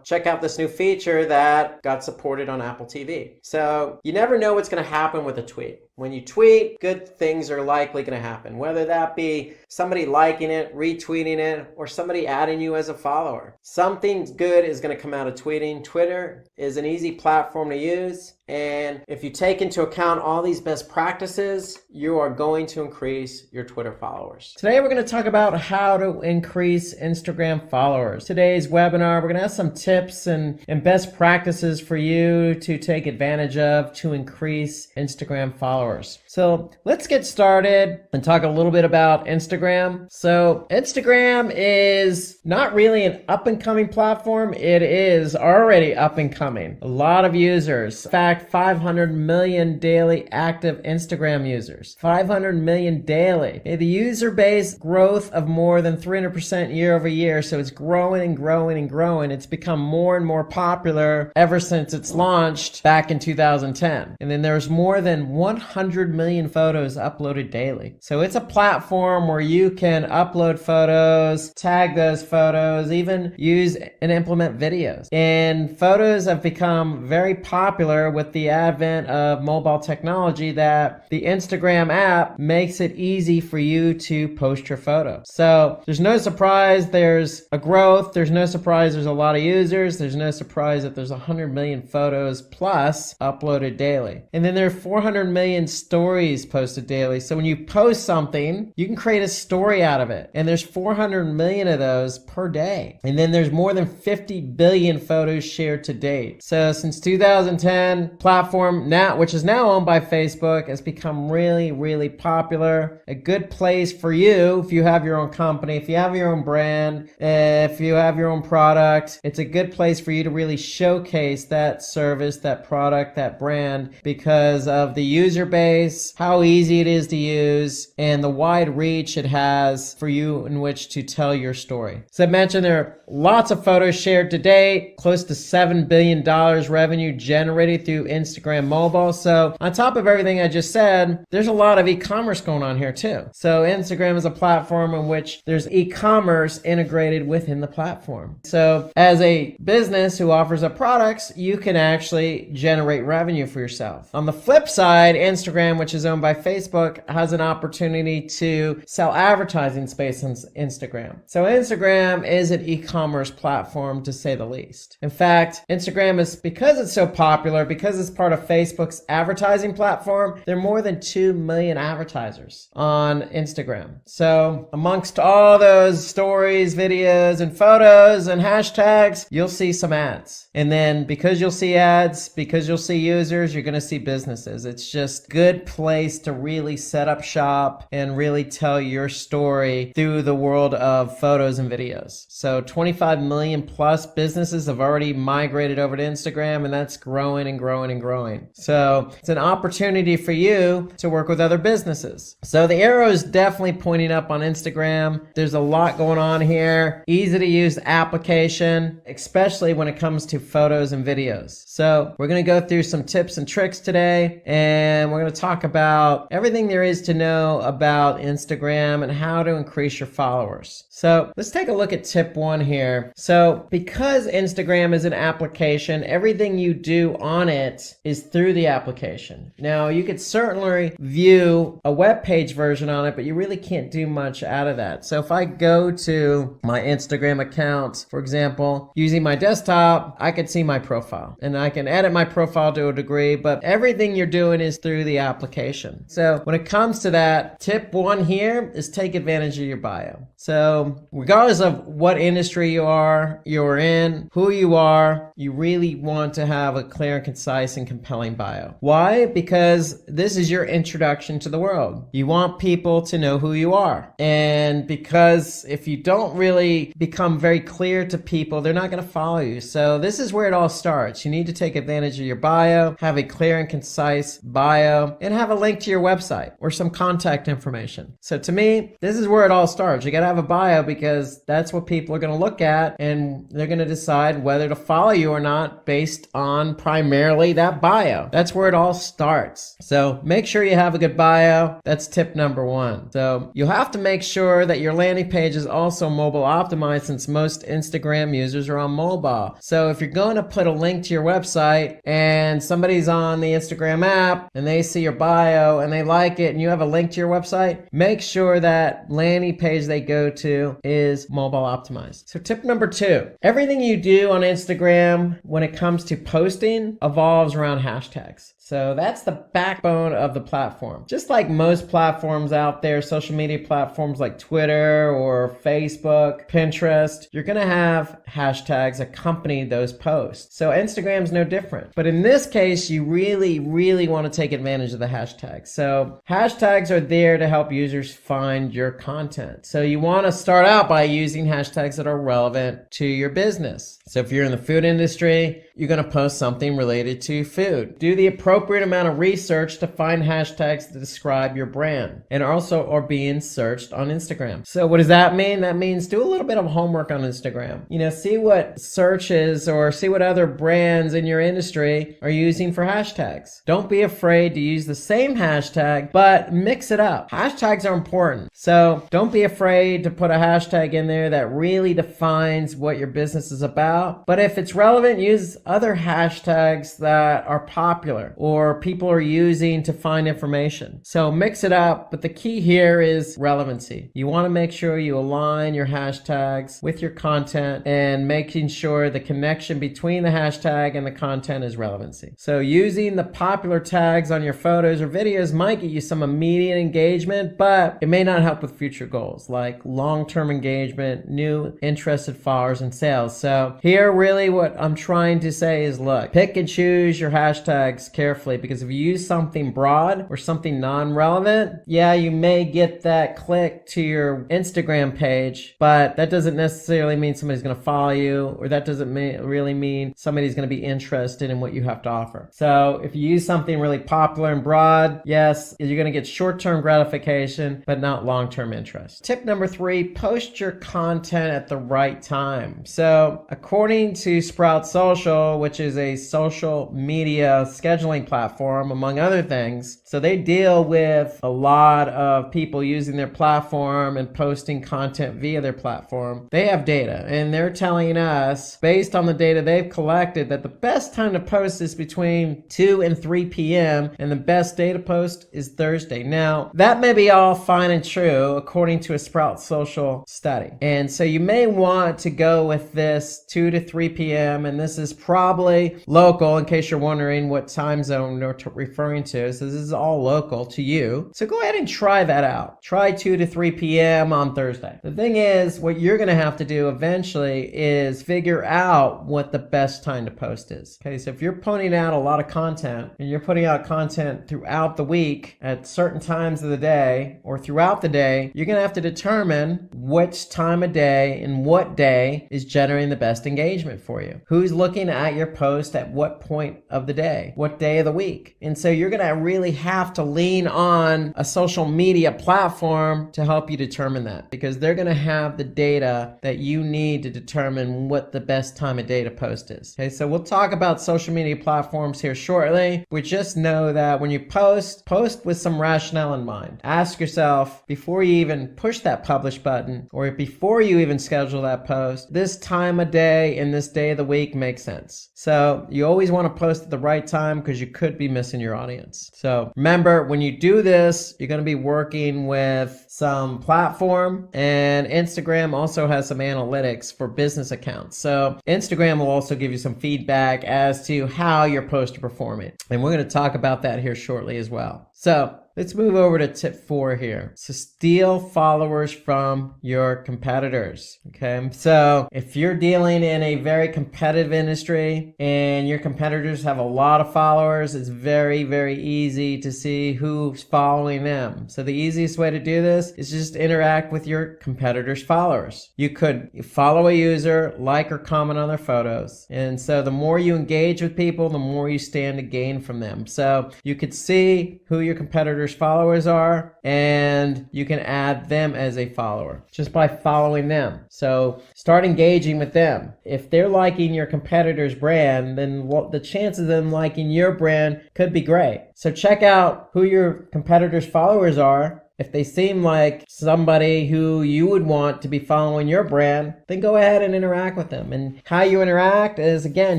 Check out this new feature that got supported on Apple TV. So you never know what's going to happen with a tweet. When you tweet, good things are likely going to happen, whether that be somebody liking it, retweeting it, or somebody adding you as a follower. Something good is going to come out of tweeting. Twitter is an easy platform to use. And if you take into account all these best practices, you are going to increase your Twitter followers. Today, we're going to talk about how to increase Instagram followers. Today's webinar, we're going to have some tips and best practices for you to take advantage of to increase Instagram followers. So let's get started and talk a little bit about Instagram. So Instagram is not really an up and coming platform. It is already up and coming. A lot of users. In fact, 500 million daily active Instagram users. 500 million daily. The user base growth of more than 300% year over year. So it's growing and growing and growing. It's become more and more popular ever since it's launched back in 2010. And then there's more than 100 million photos uploaded daily. So it's a platform where you can upload photos, tag those photos, even use and implement videos. And photos have become very popular with the advent of mobile technology, that the Instagram app makes it easy for you to post your photo. So there's no surprise there's a growth. There's no surprise there's a lot of users. There's no surprise that there's 100 million photos plus uploaded daily. And then there are 400 million stories posted daily. So when you post something, you can create a story out of it. And there's 400 million of those per day. And then there's more than 50 billion photos shared to date. So since 2010, platform now, which is now owned by Facebook, has become really, really popular. A good place for you if you have your own company, if you have your own brand, if you have your own product. It's a good place for you to really showcase that service, that product, that brand, because of the user base, how easy it is to use, and the wide reach it has for you in which to tell your story. As I mentioned, there are lots of photos shared to date, close to $7 billion revenue generated through Instagram mobile. So on top of everything I just said, there's a lot of e-commerce going on here too. So Instagram is a platform in which there's e-commerce integrated within the platform. So as a business who offers up products, you can actually generate revenue for yourself. On the flip side, Instagram, which is owned by Facebook, has an opportunity to sell advertising space on Instagram. So Instagram is an e-commerce platform, to say the least. In fact, Instagram is, because it's so popular, because it's part of Facebook's advertising platform, there are more than 2 million advertisers on Instagram. So amongst all those stories, videos, and photos and hashtags, you'll see some ads. And then because you'll see ads, because you'll see users, you're going to see businesses. It's just a good place to really set up shop and really tell your story through the world of photos and videos. So 25 million plus businesses have already migrated over to Instagram, and that's growing and growing and growing. So it's an opportunity for you to work with other businesses. So the arrow is definitely pointing up on Instagram. There's a lot going on here. Easy to use application, especially when it comes to photos and videos. So we're going to go through some tips and tricks today, and we're going to talk about everything there is to know about Instagram and how to increase your followers. So let's take a look at tip 1 here. So because Instagram is an application, everything you do on it is through the application. Now you could certainly view a web page version on it, but you really can't do much out of that. So if I go to my Instagram account, for example, using my desktop, I could see my profile and I can edit my profile to a degree, but everything you're doing is through the application. So when it comes to that, tip 1 here is take advantage of your bio. So regardless of what industry you're in, who you are, you really want to have a clear and concise and compelling bio. Why? Because this is your introduction to the world. You want people to know who you are. And because if you don't really become very clear to people, they're not going to follow you. So this is where it all starts. You need to take advantage of your bio, have a clear and concise bio, and have a link to your website or some contact information. So to me, this is where it all starts. You got to have a bio because that's what people are going to look at, and they're going to decide whether to follow you or not based on primarily that bio. That's where it all starts. So make sure you have a good bio. That's tip number 1. So you'll have to make sure that your landing page is also mobile optimized, since most Instagram users are on mobile. So if you're going to put a link to your website and somebody's on the Instagram app and they see your bio and they like it and you have a link to your website, make sure that landing page they go to is mobile optimized. So tip number 2, everything you do on Instagram when it comes to posting evolves around hashtags. So that's the backbone of the platform. Just like most platforms out there, social media platforms like Twitter or Facebook, Pinterest, you're going to have hashtags accompany those posts. So Instagram's no different. But in this case, you really, really want to take advantage of the hashtags. So hashtags are there to help users find your content. So you want to start out by using hashtags that are relevant to your business. So if you're in the food industry, you're going to post something related to food. Do the appropriate amount of research to find hashtags to describe your brand and also are being searched on Instagram. So what does that mean? That means do a little bit of homework on Instagram. See what searches or see what other brands in your industry are using for hashtags. Don't be afraid to use the same hashtag, but mix it up. Hashtags are important. So don't be afraid to put a hashtag in there that really defines what your business is about. But if it's relevant, use other hashtags that are popular or people are using to find information. So mix it up, but the key here is relevancy. You want to make sure you align your hashtags with your content and making sure the connection between the hashtag and the content is relevancy. So using the popular tags on your photos or videos might get you some immediate engagement, but it may not help with future goals like long-term engagement, new interested followers, and sales. So here really what I'm trying to say is, look, pick and choose your hashtags carefully, because if you use something broad or something non-relevant, yeah, you may get that click to your Instagram page, but that doesn't necessarily mean somebody's going to follow you, or that doesn't really mean somebody's going to be interested in what you have to offer. So if you use something really popular and broad, yes, you're going to get short-term gratification, but not long-term interest. Tip number 3, post your content at the right time. So according to Sprout Social, which is a social media scheduling platform, among other things, so they deal with a lot of people using their platform and posting content via their platform. They have data, and they're telling us, based on the data they've collected, that the best time to post is between 2 and 3 p.m. and the best day to post is Thursday. Now, that may be all fine and true according to a Sprout Social study. And so you may want to go with this 2 to 3 p.m. and this is probably local, in case you're wondering what time zone we're referring to. So this is all local to you. So go ahead and try that out. Try 2 to 3 p.m. on Thursday. The thing is, what you're going to have to do eventually is figure out what the best time to post is. Okay, so if you're putting out a lot of content and you're putting out content throughout the week at certain times of the day or throughout the day, you're going to have to determine which time of day and what day is generating the best engagement for you. Who's looking at your post at what point of the day, what day of the week. And so you're going to really have to lean on a social media platform to help you determine that, because they're going to have the data that you need to determine what the best time of day to post is. Okay, so we'll talk about social media platforms here shortly. We just know that that when you post with some rationale in mind. Ask yourself before you even push that publish button or before you even schedule that post, this time of day and this day of the week makes sense. So you always want to post at the right time because you could be missing your audience. So remember, when you do this, you're going to be working with some platform, and Instagram also has some analytics for business accounts. So Instagram will also give you some feedback as to how your posts are performing. And we're going to talk about that here shortly as well. So let's move over to tip 4 here. So steal followers from your competitors. Okay. So if you're dealing in a very competitive industry and your competitors have a lot of followers, it's very, very easy to see who's following them. So the easiest way to do this is just interact with your competitors' followers. You could follow a user, like or comment on their photos. And so the more you engage with people, the more you stand to gain from them. So you could see who your competitors' followers are, and you can add them as a follower just by following them. So start engaging with them. If they're liking your competitor's brand, then the chances of them liking your brand could be great. So check out who your competitors' followers are. If they seem like somebody who you would want to be following your brand, then go ahead and interact with them. And how you interact is, again,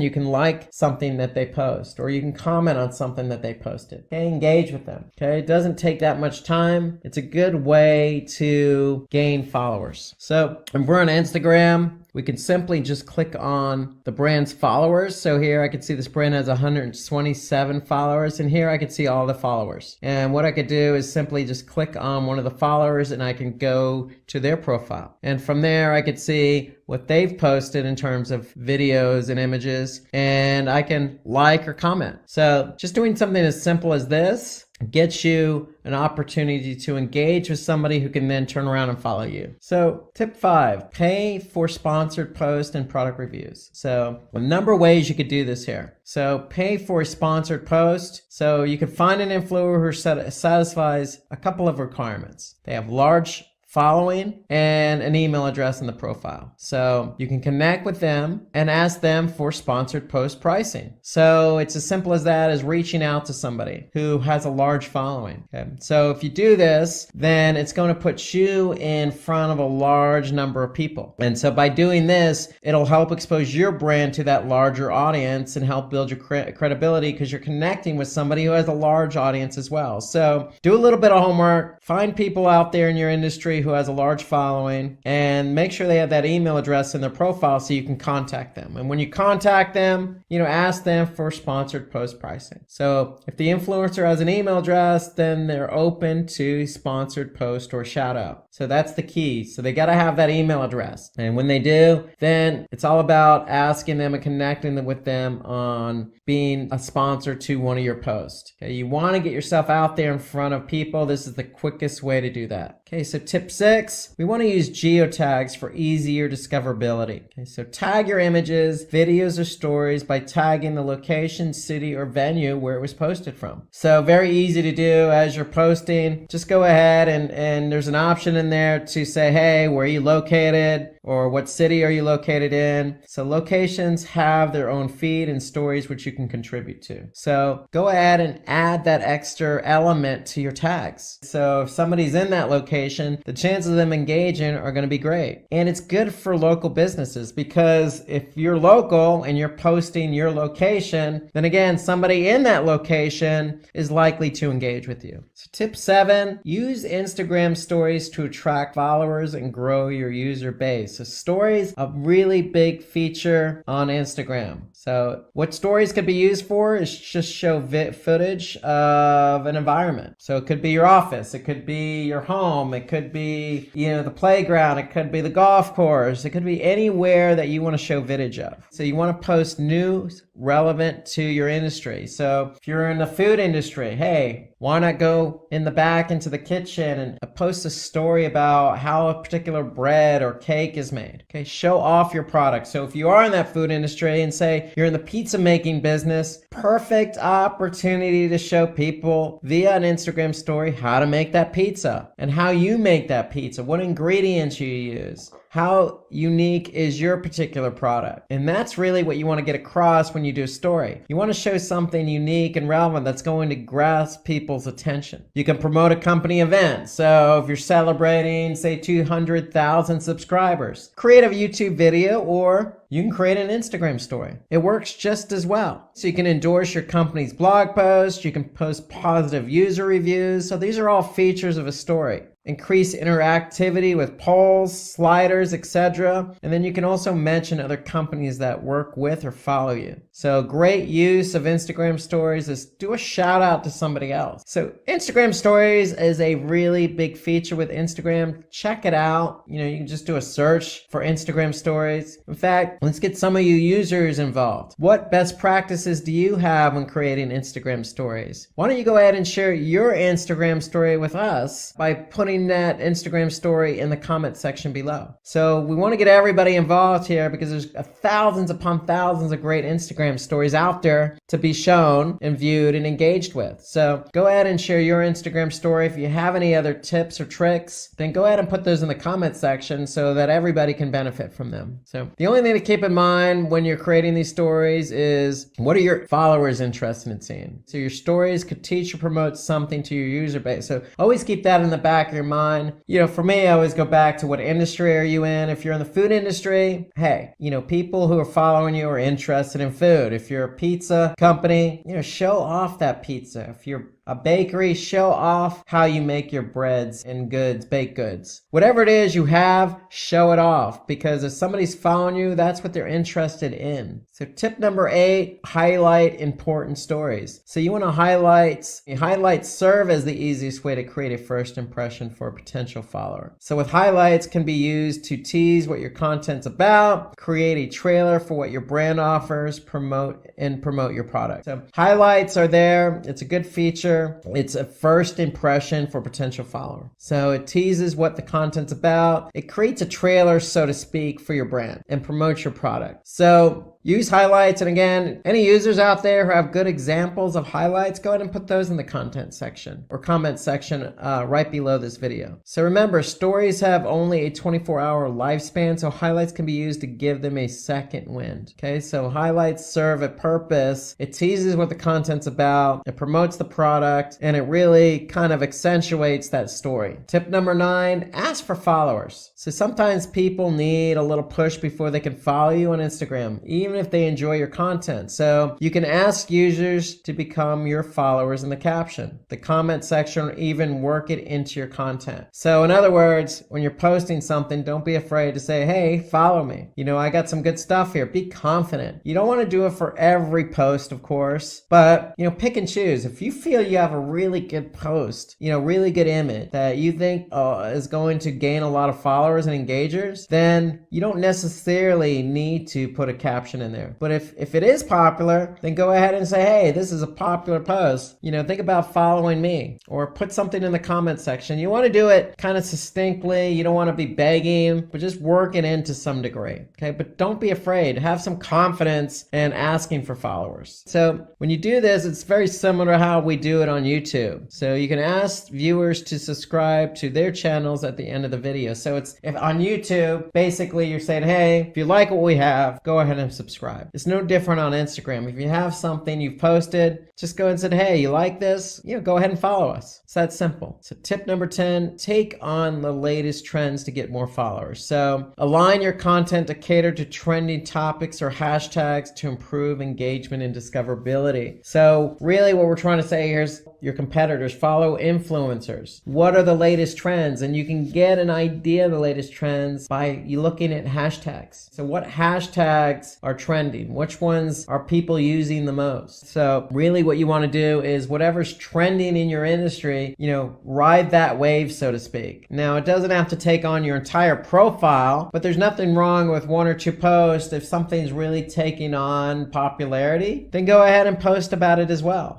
you can like something that they post, or you can comment on something that they posted. Okay, engage with them. Okay, it doesn't take that much time. It's a good way to gain followers. So if we're on Instagram, we can simply just click on the brand's followers. So here I can see this brand has 127 followers, and here I can see all the followers. And what I could do is simply just click on one of the followers and I can go to their profile. And from there I could see what they've posted in terms of videos and images, and I can like or comment. So just doing something as simple as this gets you an opportunity to engage with somebody who can then turn around and follow you. So tip 5, pay for sponsored posts and product reviews. So a number of ways you could do this here. So pay for a sponsored post. So you could find an influencer who satisfies a couple of requirements. They have large following and an email address in the profile. So you can connect with them and ask them for sponsored post pricing. So it's as simple as that, as reaching out to somebody who has a large following. Okay. So if you do this, then it's going to put you in front of a large number of people. And so by doing this, it'll help expose your brand to that larger audience and help build your credibility, because you're connecting with somebody who has a large audience as well. So do a little bit of homework, find people out there in your industry who has a large following, and make sure they have that email address in their profile so you can contact them. And when you contact them, ask them for sponsored post pricing. So if the influencer has an email address, then they're open to sponsored post or shout out. So that's the key. So they got to have that email address. And when they do, then it's all about asking them and connecting with them on being a sponsor to one of your posts. Okay, you want to get yourself out there in front of people. This is the quickest way to do that. Okay, so tip 6, we want to use geotags for easier discoverability. Okay, so tag your images, videos, or stories by tagging the location, city, or venue where it was posted from. So very easy to do as you're posting. Just go ahead and there's an option in there to say, hey, where are you located? Or what city are you located in? So locations have their own feed and stories which you can contribute to. So go ahead and add that extra element to your tags. So if somebody's in that location, the chances of them engaging are going to be great. And it's good for local businesses, because if you're local and you're posting your location, then again, somebody in that location is likely to engage with you. So tip 7, use Instagram stories to attract followers and grow your user base. So stories, a really big feature on Instagram. So what stories could be used for is just show footage of an environment. So it could be your office, it could be your home, it could be, the playground, it could be the golf course, it could be anywhere that you want to show footage of. So you want to post news relevant to your industry. So if you're in the food industry, hey, why not go in the back into the kitchen and post a story about how a particular bread or cake is made? Okay, show off your product. So if you are in that food industry and say you're in the pizza making business, perfect opportunity to show people via an Instagram story how to make that pizza and how you make that pizza, what ingredients you use. How unique is your particular product? And that's really what you want to get across when you do a story. You want to show something unique and relevant that's going to grasp people's attention. You can promote a company event. So if you're celebrating, say, 200,000 subscribers, create a YouTube video, or you can create an Instagram story. It works just as well. So you can endorse your company's blog post. You can post positive user reviews. So these are all features of a story. Increase interactivity with polls, sliders, etc. And then you can also mention other companies that work with or follow you. So great use of Instagram stories is do a shout out to somebody else. So Instagram stories is a really big feature with Instagram. Check it out. You can just do a search for Instagram stories. In fact, let's get some of you users involved. What best practices do you have when creating Instagram stories? Why don't you go ahead and share your Instagram story with us by putting that Instagram story in the comment section below. So we want to get everybody involved here because there's thousands upon thousands of great Instagram stories out there to be shown and viewed and engaged with. So go ahead and share your Instagram story. If you have any other tips or tricks, then go ahead and put those in the comment section so that everybody can benefit from them. So the only thing to keep in mind when you're creating these stories is, what are your followers interested in seeing? So your stories could teach or promote something to your user base. So always keep that in the back of your mind. For me, I always go back to what industry are you in? If you're in the food industry, hey, people who are following you are interested in food. If you're a pizza company, show off that pizza. If you're a bakery, show off how you make your breads and baked goods. Whatever it is you have, show it off, because if somebody's following you, that's what they're interested in. So tip number 8, highlight important stories. So you want to highlights serve as the easiest way to create a first impression for a potential follower. So with highlights can be used to tease what your content's about, create a trailer for what your brand offers, promote your product. So highlights are there. It's a good feature. It's a first impression for potential follower. So it teases what the content's about. It creates a trailer, so to speak, for your brand and promotes your product. So use highlights. And again, any users out there who have good examples of highlights, go ahead and put those in the content section or comment section right below this video. So remember, stories have only a 24-hour lifespan, so highlights can be used to give them a second wind. Okay, so highlights serve a purpose. It teases what the content's about, it promotes the product, and it really kind of accentuates that story. Tip number 9, ask for followers. So sometimes people need a little push before they can follow you on Instagram, even if they enjoy your content. So you can ask users to become your followers in the caption, the comment section, or even work it into your content. So in other words, when you're posting something, don't be afraid to say, hey, follow me. I got some good stuff here. Be confident. You don't want to do it for every post, of course, but pick and choose. If you feel you have a really good post, really good image that you think is going to gain a lot of followers and engagers, then you don't necessarily need to put a caption in there. But if it is popular, then go ahead and say, hey, this is a popular post. Think about following me, or put something in the comment section. You want to do it kind of succinctly. You don't want to be begging, but just work it into some degree. Okay, but don't be afraid. Have some confidence in asking for followers. So when you do this, it's very similar to how we do it on YouTube. So you can ask viewers to subscribe to their channels at the end of the video. So if on YouTube, basically you're saying, hey, if you like what we have, go ahead and subscribe. It's no different on Instagram. If you have something you've posted, just go and say, hey, you like this? Go ahead and follow us. It's that simple. So tip number 10, take on the latest trends to get more followers. So align your content to cater to trending topics or hashtags to improve engagement and discoverability. So really what we're trying to say here is your competitors follow influencers. What are the latest trends? And you can get an idea of the latest trends by you looking at hashtags. So what hashtags are trending? Which ones are people using the most? So really what you want to do is whatever's trending in your industry, ride that wave, so to speak. Now, it doesn't have to take on your entire profile, but there's nothing wrong with 1 or 2 posts. If something's really taking on popularity, then go ahead and post about it as well.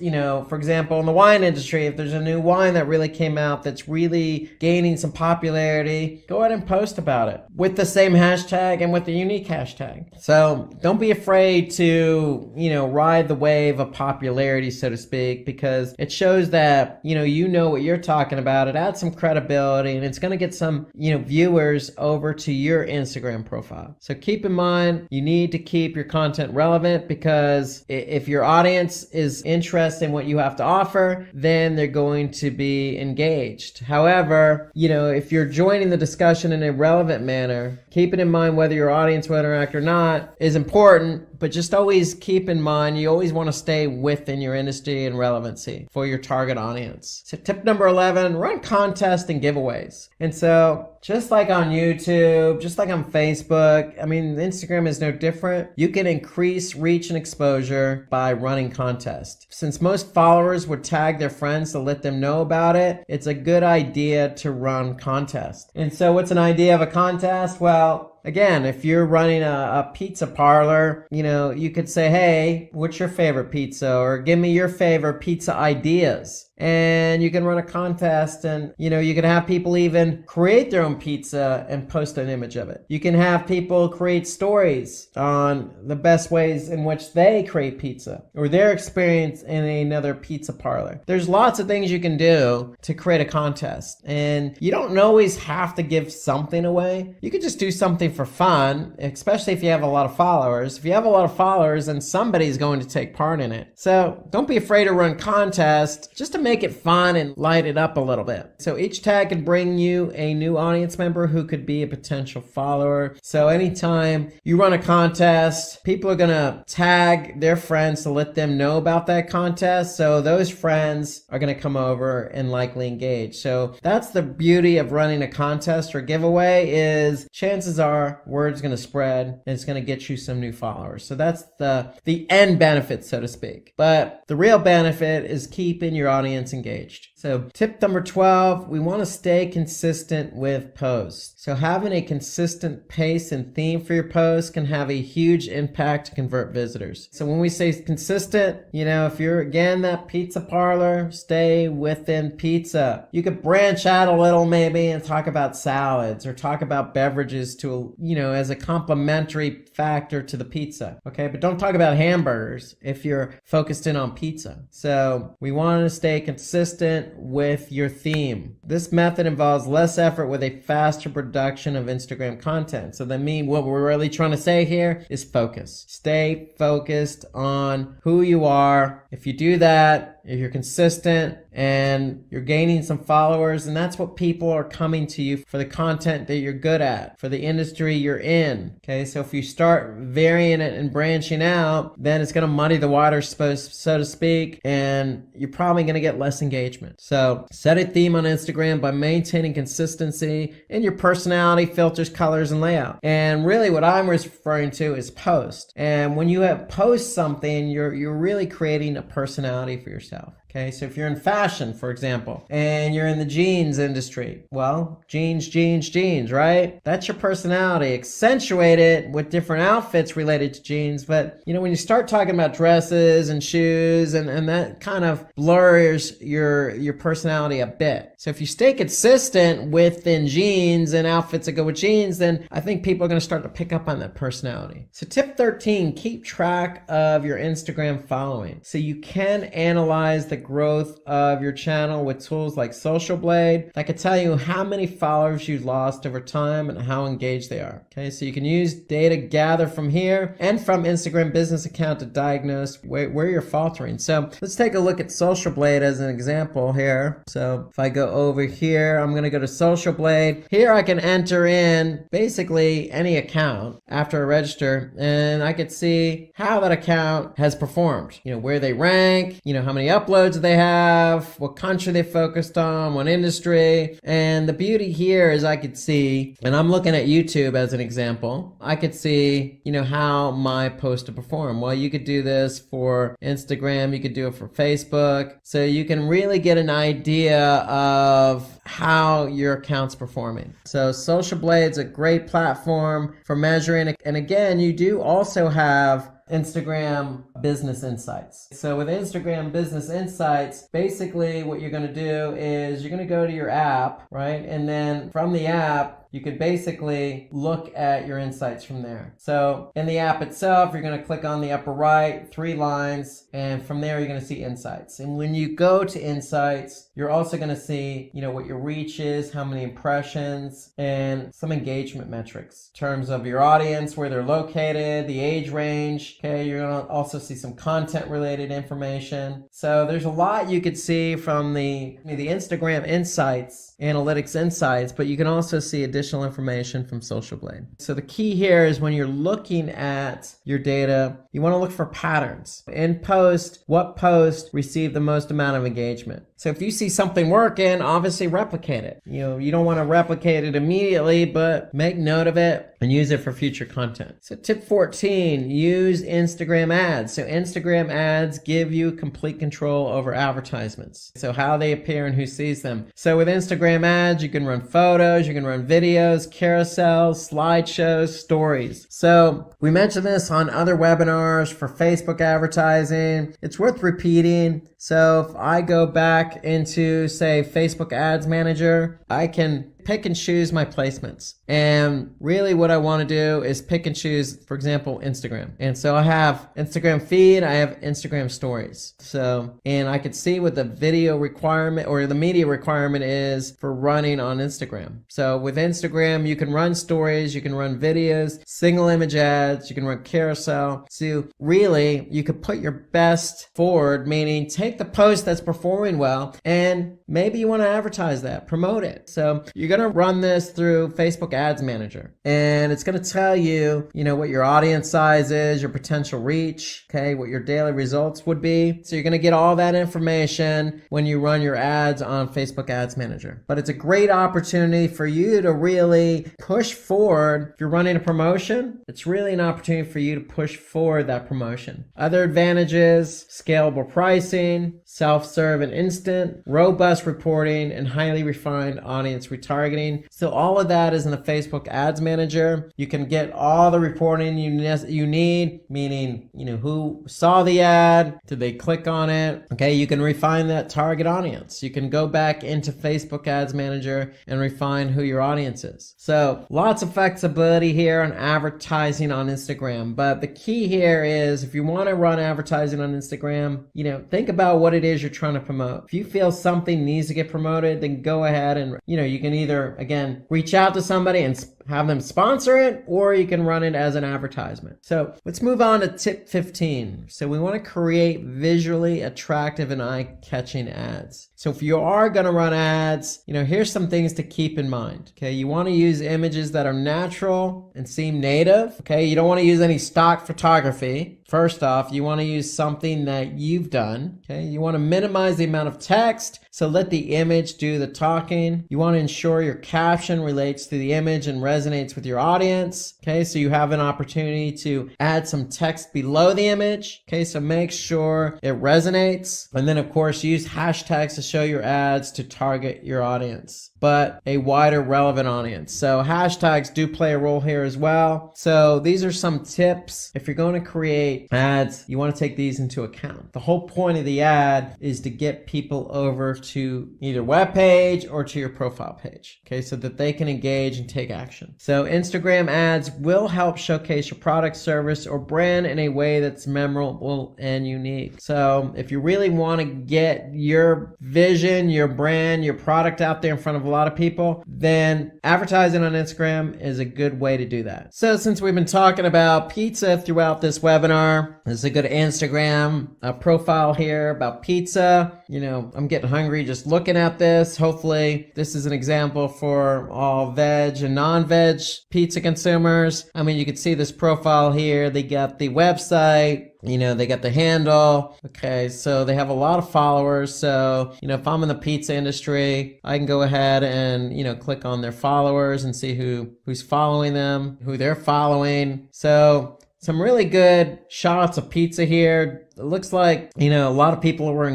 For example, in the wine industry, if there's a new wine that really came out that's really gaining some popularity, go ahead and post about it with the same hashtag and with the unique hashtag. So don't be afraid to, ride the wave of popularity, so to speak, because it shows that, you know what you're talking about. It adds some credibility and it's going to get some, viewers over to your Instagram profile. So keep in mind, you need to keep your content relevant, because if your audience is interested in what you have to offer, then they're going to be engaged. However, if you're joining the discussion in a relevant manner, keeping in mind whether your audience will interact or not is important, but just always keep in mind, you always want to stay within your industry and relevancy for your target audience. So tip number 11, run contests and giveaways. And so just like on YouTube, just like on Facebook, Instagram is no different. You can increase reach and exposure by running contests. Since most followers would tag their friends to let them know about it, it's a good idea to run contests. And so what's an idea of a contest? Well, again, if you're running a pizza parlor, you could say, hey, what's your favorite pizza? Or give me your favorite pizza ideas. And you can run a contest and, you can have people even create their own pizza and post an image of it. You can have people create stories on the best ways in which they create pizza or their experience in another pizza parlor. There's lots of things you can do to create a contest. And you don't always have to give something away. You could just do something for fun, especially if you have a lot of followers. If you have a lot of followers, then somebody's going to take part in it. So don't be afraid to run contests just to make it fun and light it up a little bit. So each tag can bring you a new audience member who could be a potential follower. So anytime you run a contest, people are going to tag their friends to let them know about that contest. So those friends are going to come over and likely engage. So that's the beauty of running a contest or giveaway, is chances are word's going to spread and it's going to get you some new followers. So that's the end benefit, so to speak. But the real benefit is keeping your audience engaged. So tip number 12, we want to stay consistent with posts. So having a consistent pace and theme for your posts can have a huge impact to convert visitors. So when we say consistent, if you're again that pizza parlor, stay within pizza. You could branch out a little maybe and talk about salads or talk about beverages to, as a complementary factor to the pizza. Okay, but don't talk about hamburgers if you're focused in on pizza. So we want to stay consistent with your theme. This method involves less effort with a faster production of Instagram content. So that means what we're really trying to say here is focus. Stay focused on who you are. If you do that, if you're consistent and you're gaining some followers, and that's what people are coming to you for, the content that you're good at, for the industry you're in. Okay, so if you start varying it and branching out, then it's going to muddy the water, so to speak, and you're probably going to get less engagement. So set a theme on Instagram by maintaining consistency in your personality, filters, colors, and layout. And really what I'm referring to is post. And when you have post something, you're really creating a personality for yourself. Okay, so if you're in fashion, for example, and you're in the jeans industry, well, jeans, right? That's your personality. Accentuate it with different outfits related to jeans. But, when you start talking about dresses and shoes, and that kind of blurs your personality a bit. So if you stay consistent within jeans and outfits that go with jeans, then I think people are going to start to pick up on that personality. So tip 13, keep track of your Instagram following. So you can analyze the growth of your channel with tools like Social Blade that can tell you how many followers you've lost over time and how engaged they are. Okay, so you can use data gathered from here and from Instagram business account to diagnose where you're faltering. So let's take a look at Social Blade as an example here. So if I go over here, I'm going to go to Social Blade. Here I can enter in basically any account after I register, and I could see how that account has performed, where they rank, how many uploads they have, what country they focused on, what industry. And the beauty here is I could see, and I'm looking at YouTube as an example, I could see, how my posts to perform. Well, you could do this for Instagram, you could do it for Facebook. So you can really get an idea of how your account's performing. So Social Blade's a great platform for measuring. And again, you do also have Instagram Business Insights. So with Instagram Business Insights, basically what you're going to do is you're going to go to your app, right? And then from the app, you can basically look at your insights from there. So in the app itself, you're going to click on the upper right, 3 lines, and from there you're going to see insights. And when you go to insights, you're also going to see, what your reach is, how many impressions, and some engagement metrics in terms of your audience, where they're located, the age range. Okay, you're going to also see some content related information. So there's a lot you could see from the Instagram insights, analytics insights, but you can also see additional information from Social Blade. So the key here is when you're looking at your data, you want to look for patterns. In post, what post received the most amount of engagement? So if you see something working, obviously replicate it. You don't want to replicate it immediately, but make note of it and use it for future content. So tip 14, use Instagram ads. So Instagram ads give you complete control over advertisements. So how they appear and who sees them. So with Instagram ads, you can run photos, you can run videos, carousels, slideshows, stories. So we mentioned this on other webinars for Facebook advertising. It's worth repeating. So if I go back into, say, Facebook Ads Manager, I can pick and choose my placements. And really what I want to do is pick and choose, for example, Instagram. And so I have Instagram feed, I have Instagram stories. So, and I could see what the video requirement or the media requirement is for running on Instagram. So with Instagram, you can run stories, you can run videos, single image ads, you can run carousel. So really, you could put your best forward, meaning take the post that's performing well and maybe you want to advertise that, promote it. So you're going to run this through Facebook Ads Manager, and it's going to tell you, what your audience size is, your potential reach, okay, what your daily results would be. So you're going to get all that information when you run your ads on Facebook Ads Manager. But it's a great opportunity for you to really push forward. If you're running a promotion, it's really an opportunity for you to push forward that promotion. Other advantages: scalable pricing, self-serve and instant, robust reporting, and highly refined audience retargeting. So all of that is in the Facebook Ads Manager. You can get all the reporting you need, meaning, who saw the ad, did they click on it? Okay, you can refine that target audience. You can go back into Facebook Ads Manager and refine who your audience is. So lots of flexibility here on advertising on Instagram. But the key here is if you want to run advertising on Instagram, think about what it is you're trying to promote. If you feel something needs to get promoted, then go ahead and, you can either, again, reach out to somebody and have them sponsor it, or you can run it as an advertisement. So let's move on to tip 15. So we want to create visually attractive and eye-catching ads. So if you are going to run ads, here's some things to keep in mind. Okay, you want to use images that are natural and seem native. Okay, you don't want to use any stock photography. First off, you want to use something that you've done. Okay, you want to minimize the amount of text, so let the image do the talking. You want to ensure your caption relates to the image and resonates with your audience. Okay, so you have an opportunity to add some text below the image. Okay, so make sure it resonates. And then of course use hashtags to show your ads to target your audience, but a wider relevant audience. So hashtags do play a role here as well. So these are some tips. If you're going to create ads, you want to take these into account. The whole point of the ad is to get people over to either web page or to your profile page, okay, so that they can engage and take action. So Instagram ads will help showcase your product, service, or brand in a way that's memorable and unique. So if you really want to get your vision, your brand, your product out there in front of a lot of people, then advertising on Instagram is a good way to do that. So since we've been talking about pizza throughout this webinar, this is a good Instagram profile here about pizza. I'm getting hungry just looking at this. Hopefully this is an example for all veg and non-veg pizza consumers. You can see this profile here. They got the website, they got the handle. Okay, so they have a lot of followers. So, if I'm in the pizza industry, I can go ahead and, click on their followers and see who's following them, who they're following. So some really good shots of pizza here. It looks like, a lot of people were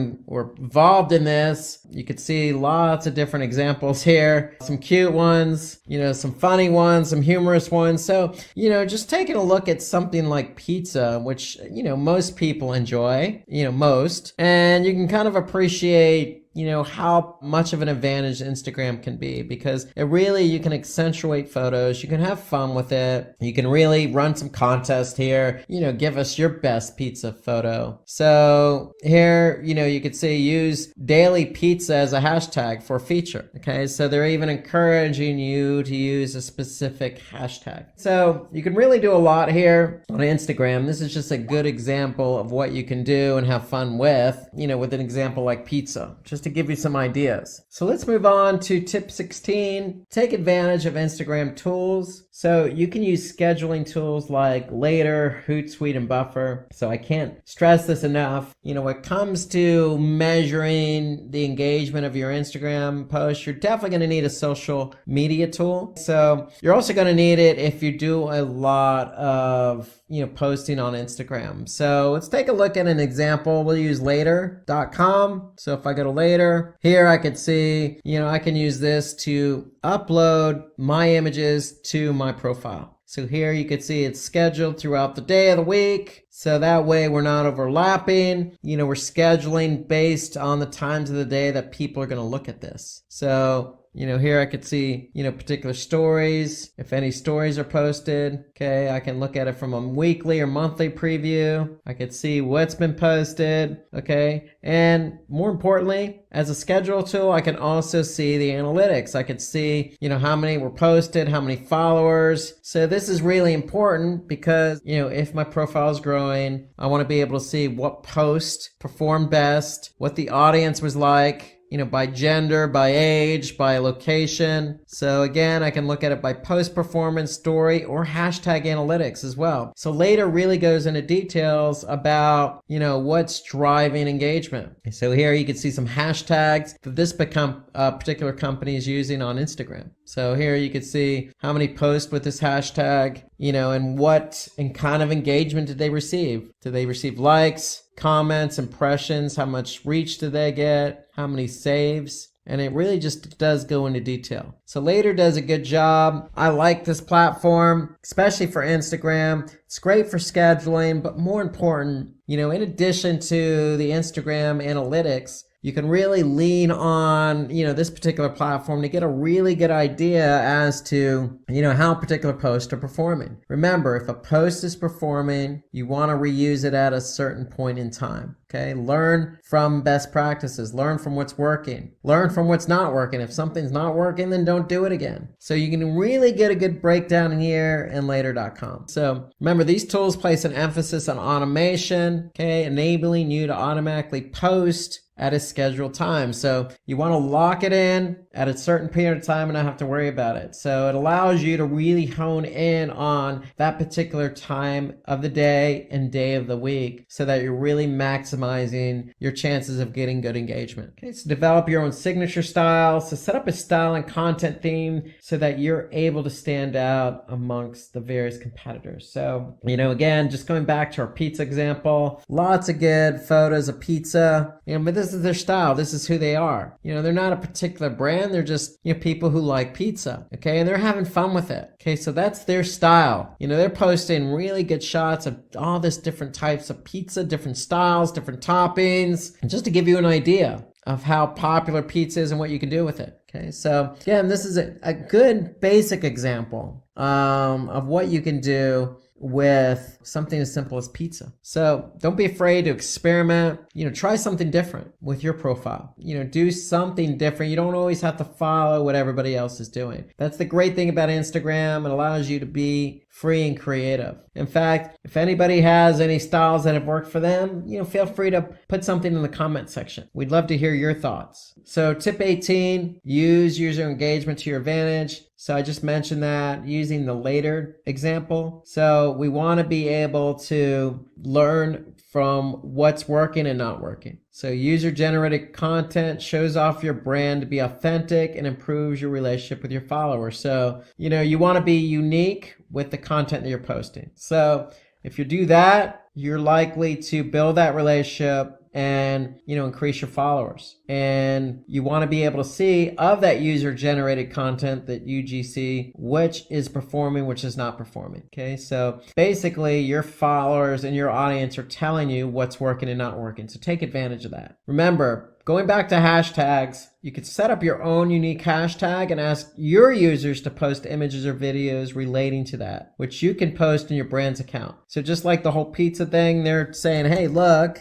involved in this. You could see lots of different examples here. Some cute ones, some funny ones, some humorous ones. So, just taking a look at something like pizza, which, most people enjoy, most, and you can kind of appreciate how much of an advantage Instagram can be, because you can accentuate photos, you can have fun with it, you can really run some contest here, give us your best pizza photo. So here, you could see use daily pizza as a hashtag for a feature. Okay, so they're even encouraging you to use a specific hashtag. So you can really do a lot here on Instagram. This is just a good example of what you can do and have fun with, with an example like pizza, just to give you some ideas. So let's move on to tip 16. Take advantage of Instagram tools. So you can use scheduling tools like Later, Hootsuite, and Buffer. So I can't stress this enough. When it comes to measuring the engagement of your Instagram post, you're definitely going to need a social media tool. So you're also going to need it if you do a lot of posting on Instagram. So let's take a look at an example. We'll use later.com. So if I go to Later, here I can see, I can use this to upload my images to my profile. So here you can see it's scheduled throughout the day of the week. So that way we're not overlapping. We're scheduling based on the times of the day that people are going to look at this. So here I could see, particular stories. If any stories are posted, okay, I can look at it from a weekly or monthly preview. I could see what's been posted, okay. And more importantly, as a schedule tool, I can also see the analytics. I could see, how many were posted, how many followers. So this is really important because, if my profile is growing, I want to be able to see what post performed best, what the audience was like, by gender, by age, by location. So again, I can look at it by post performance, story, or hashtag analytics as well. So Later really goes into details about, what's driving engagement. So here you can see some hashtags that this particular company is using on Instagram. So here you can see how many posts with this hashtag, and what and kind of engagement did they receive? Did they receive likes, comments, impressions? How much reach did they get? How many saves? And it really just does go into detail. So Later does a good job. I like this platform, especially for Instagram. It's great for scheduling, but more important, in addition to the Instagram analytics, you can really lean on, this particular platform to get a really good idea as to, how particular posts are performing. Remember, if a post is performing, you want to reuse it at a certain point in time. Okay, learn from best practices, learn from what's working, learn from what's not working. If something's not working, then don't do it again. So you can really get a good breakdown here in later.com. So remember, these tools place an emphasis on automation, okay, enabling you to automatically post at a scheduled time. So you want to lock it in at a certain period of time and not have to worry about it. So it allows you to really hone in on that particular time of the day and day of the week so that you're really maximizing your chances of getting good engagement. Okay, so develop your own signature style. So set up a style and content theme so that you're able to stand out amongst the various competitors. So, again, just going back to our pizza example, lots of good photos of pizza, but this is their style. This is who they are. They're not a particular brand. They're just, people who like pizza. Okay. And they're having fun with it. Okay. So that's their style. They're posting really good shots of all this different types of pizza, different styles, different toppings, and just to give you an idea of how popular pizza is and what you can do with it. Okay. So again, this is a good basic example of what you can do with something as simple as pizza. So don't be afraid to experiment, try something different with your profile, do something different. You don't always have to follow what everybody else is doing. That's the great thing about Instagram. It allows you to be free and creative. In fact, if anybody has any styles that have worked for them, feel free to put something in the comment section. We'd love to hear your thoughts. So tip 18, use user engagement to your advantage. So I just mentioned that using the Later example. So we want to be able to learn from what's working and not working. So user-generated content shows off your brand to be authentic and improves your relationship with your followers. So, you want to be unique with the content that you're posting. So if you do that, you're likely to build that relationship and, increase your followers. And you want to be able to see of that user-generated content, that UGC, which is performing, which is not performing. Okay, so basically your followers and your audience are telling you what's working and not working. So take advantage of that. Remember, going back to hashtags, you could set up your own unique hashtag and ask your users to post images or videos relating to that, which you can post in your brand's account. So just like the whole pizza thing, they're saying, hey, look,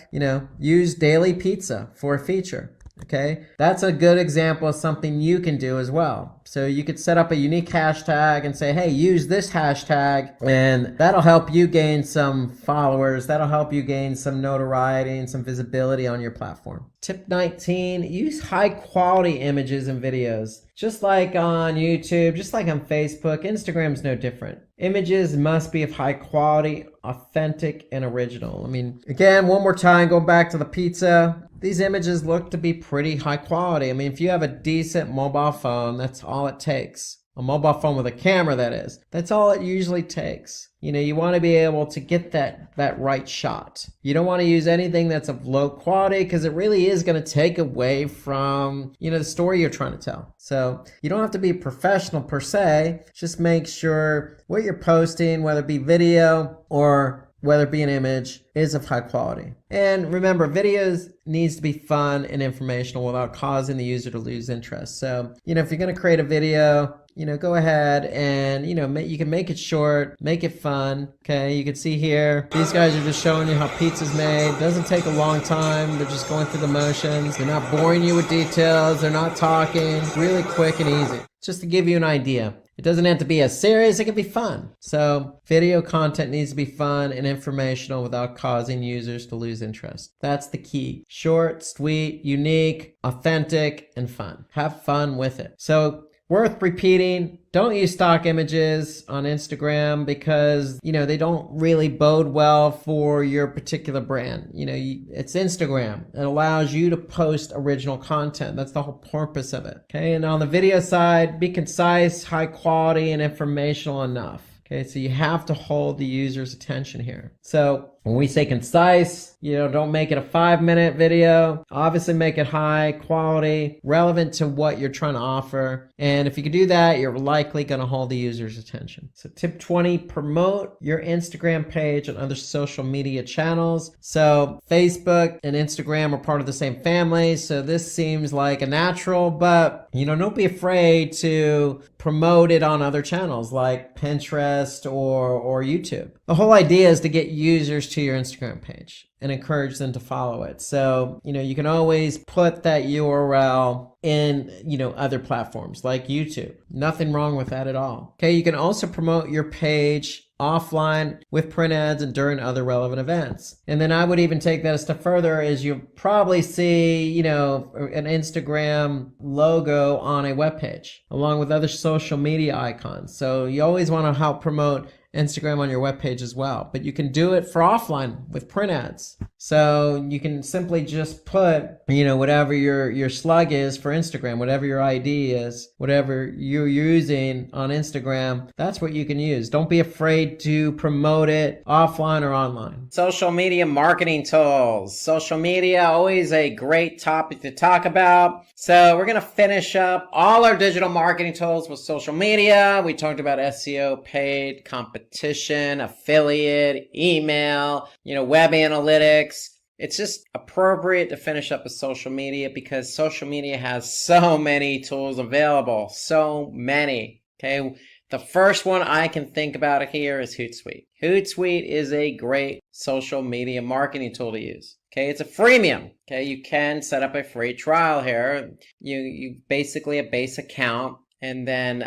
use daily pizza for a feature. Okay, that's a good example of something you can do as well. So you could set up a unique hashtag and say, hey, use this hashtag, and that'll help you gain some followers. That'll help you gain some notoriety and some visibility on your platform. Tip 19, use high quality images and videos. Just like on YouTube, just like on Facebook, Instagram's no different. Images must be of high quality, authentic, and original. I mean, again, one more time, going back to the pizza, these images look to be pretty high quality. I mean, if you have a decent mobile phone, that's all it takes. A mobile phone with a camera, that is. That's all it usually takes. You want to be able to get that right shot. You don't want to use anything that's of low quality because it really is going to take away from, the story you're trying to tell. So you don't have to be professional per se. Just make sure what you're posting, whether it be video or whether it be an image, is of high quality. And remember, videos needs to be fun and informational without causing the user to lose interest. So, if you're going to create a video, go ahead and, you can make it short, make it fun. Okay, you can see here, these guys are just showing you how pizza's made. It doesn't take a long time. They're just going through the motions. They're not boring you with details. They're not talking. Really quick and easy. Just to give you an idea. It doesn't have to be as serious, it can be fun. So video content needs to be fun and informational without causing users to lose interest. That's the key. Short, sweet, unique, authentic, and fun. Have fun with it. So worth repeating, don't use stock images on Instagram because, they don't really bode well for your particular brand. It's Instagram. It allows you to post original content. That's the whole purpose of it. Okay, and on the video side, be concise, high quality, and informational enough. Okay, so you have to hold the user's attention here. So when we say concise, don't make it a 5-minute video. Obviously make it high quality, relevant to what you're trying to offer. And if you can do that, you're likely going to hold the user's attention. So tip 20, promote your Instagram page on other social media channels. So Facebook and Instagram are part of the same family. So this seems like a natural, but don't be afraid to promote it on other channels like Pinterest or YouTube. The whole idea is to get users to your Instagram page and encourage them to follow it. So, you can always put that URL in, other platforms like YouTube. Nothing wrong with that at all. Okay, you can also promote your page offline with print ads and during other relevant events. And then I would even take that a step further is you'll probably see, an Instagram logo on a web page along with other social media icons. So you always want to help promote Instagram on your webpage as well, but you can do it for offline with print ads. So you can simply just put, whatever your slug is for Instagram, whatever your ID is, whatever you're using on Instagram, that's what you can use. Don't be afraid to promote it offline or online. Social media marketing tools. Social media, always a great topic to talk about. So we're going to finish up all our digital marketing tools with social media. We talked about SEO, paid, competition, affiliate, email, web analytics. It's just appropriate to finish up with social media because social media has so many tools available. So many. Okay. The first one I can think about here is Hootsuite. Hootsuite is a great social media marketing tool to use. Okay, it's a freemium. Okay, you can set up a free trial here. You basically a base account, and then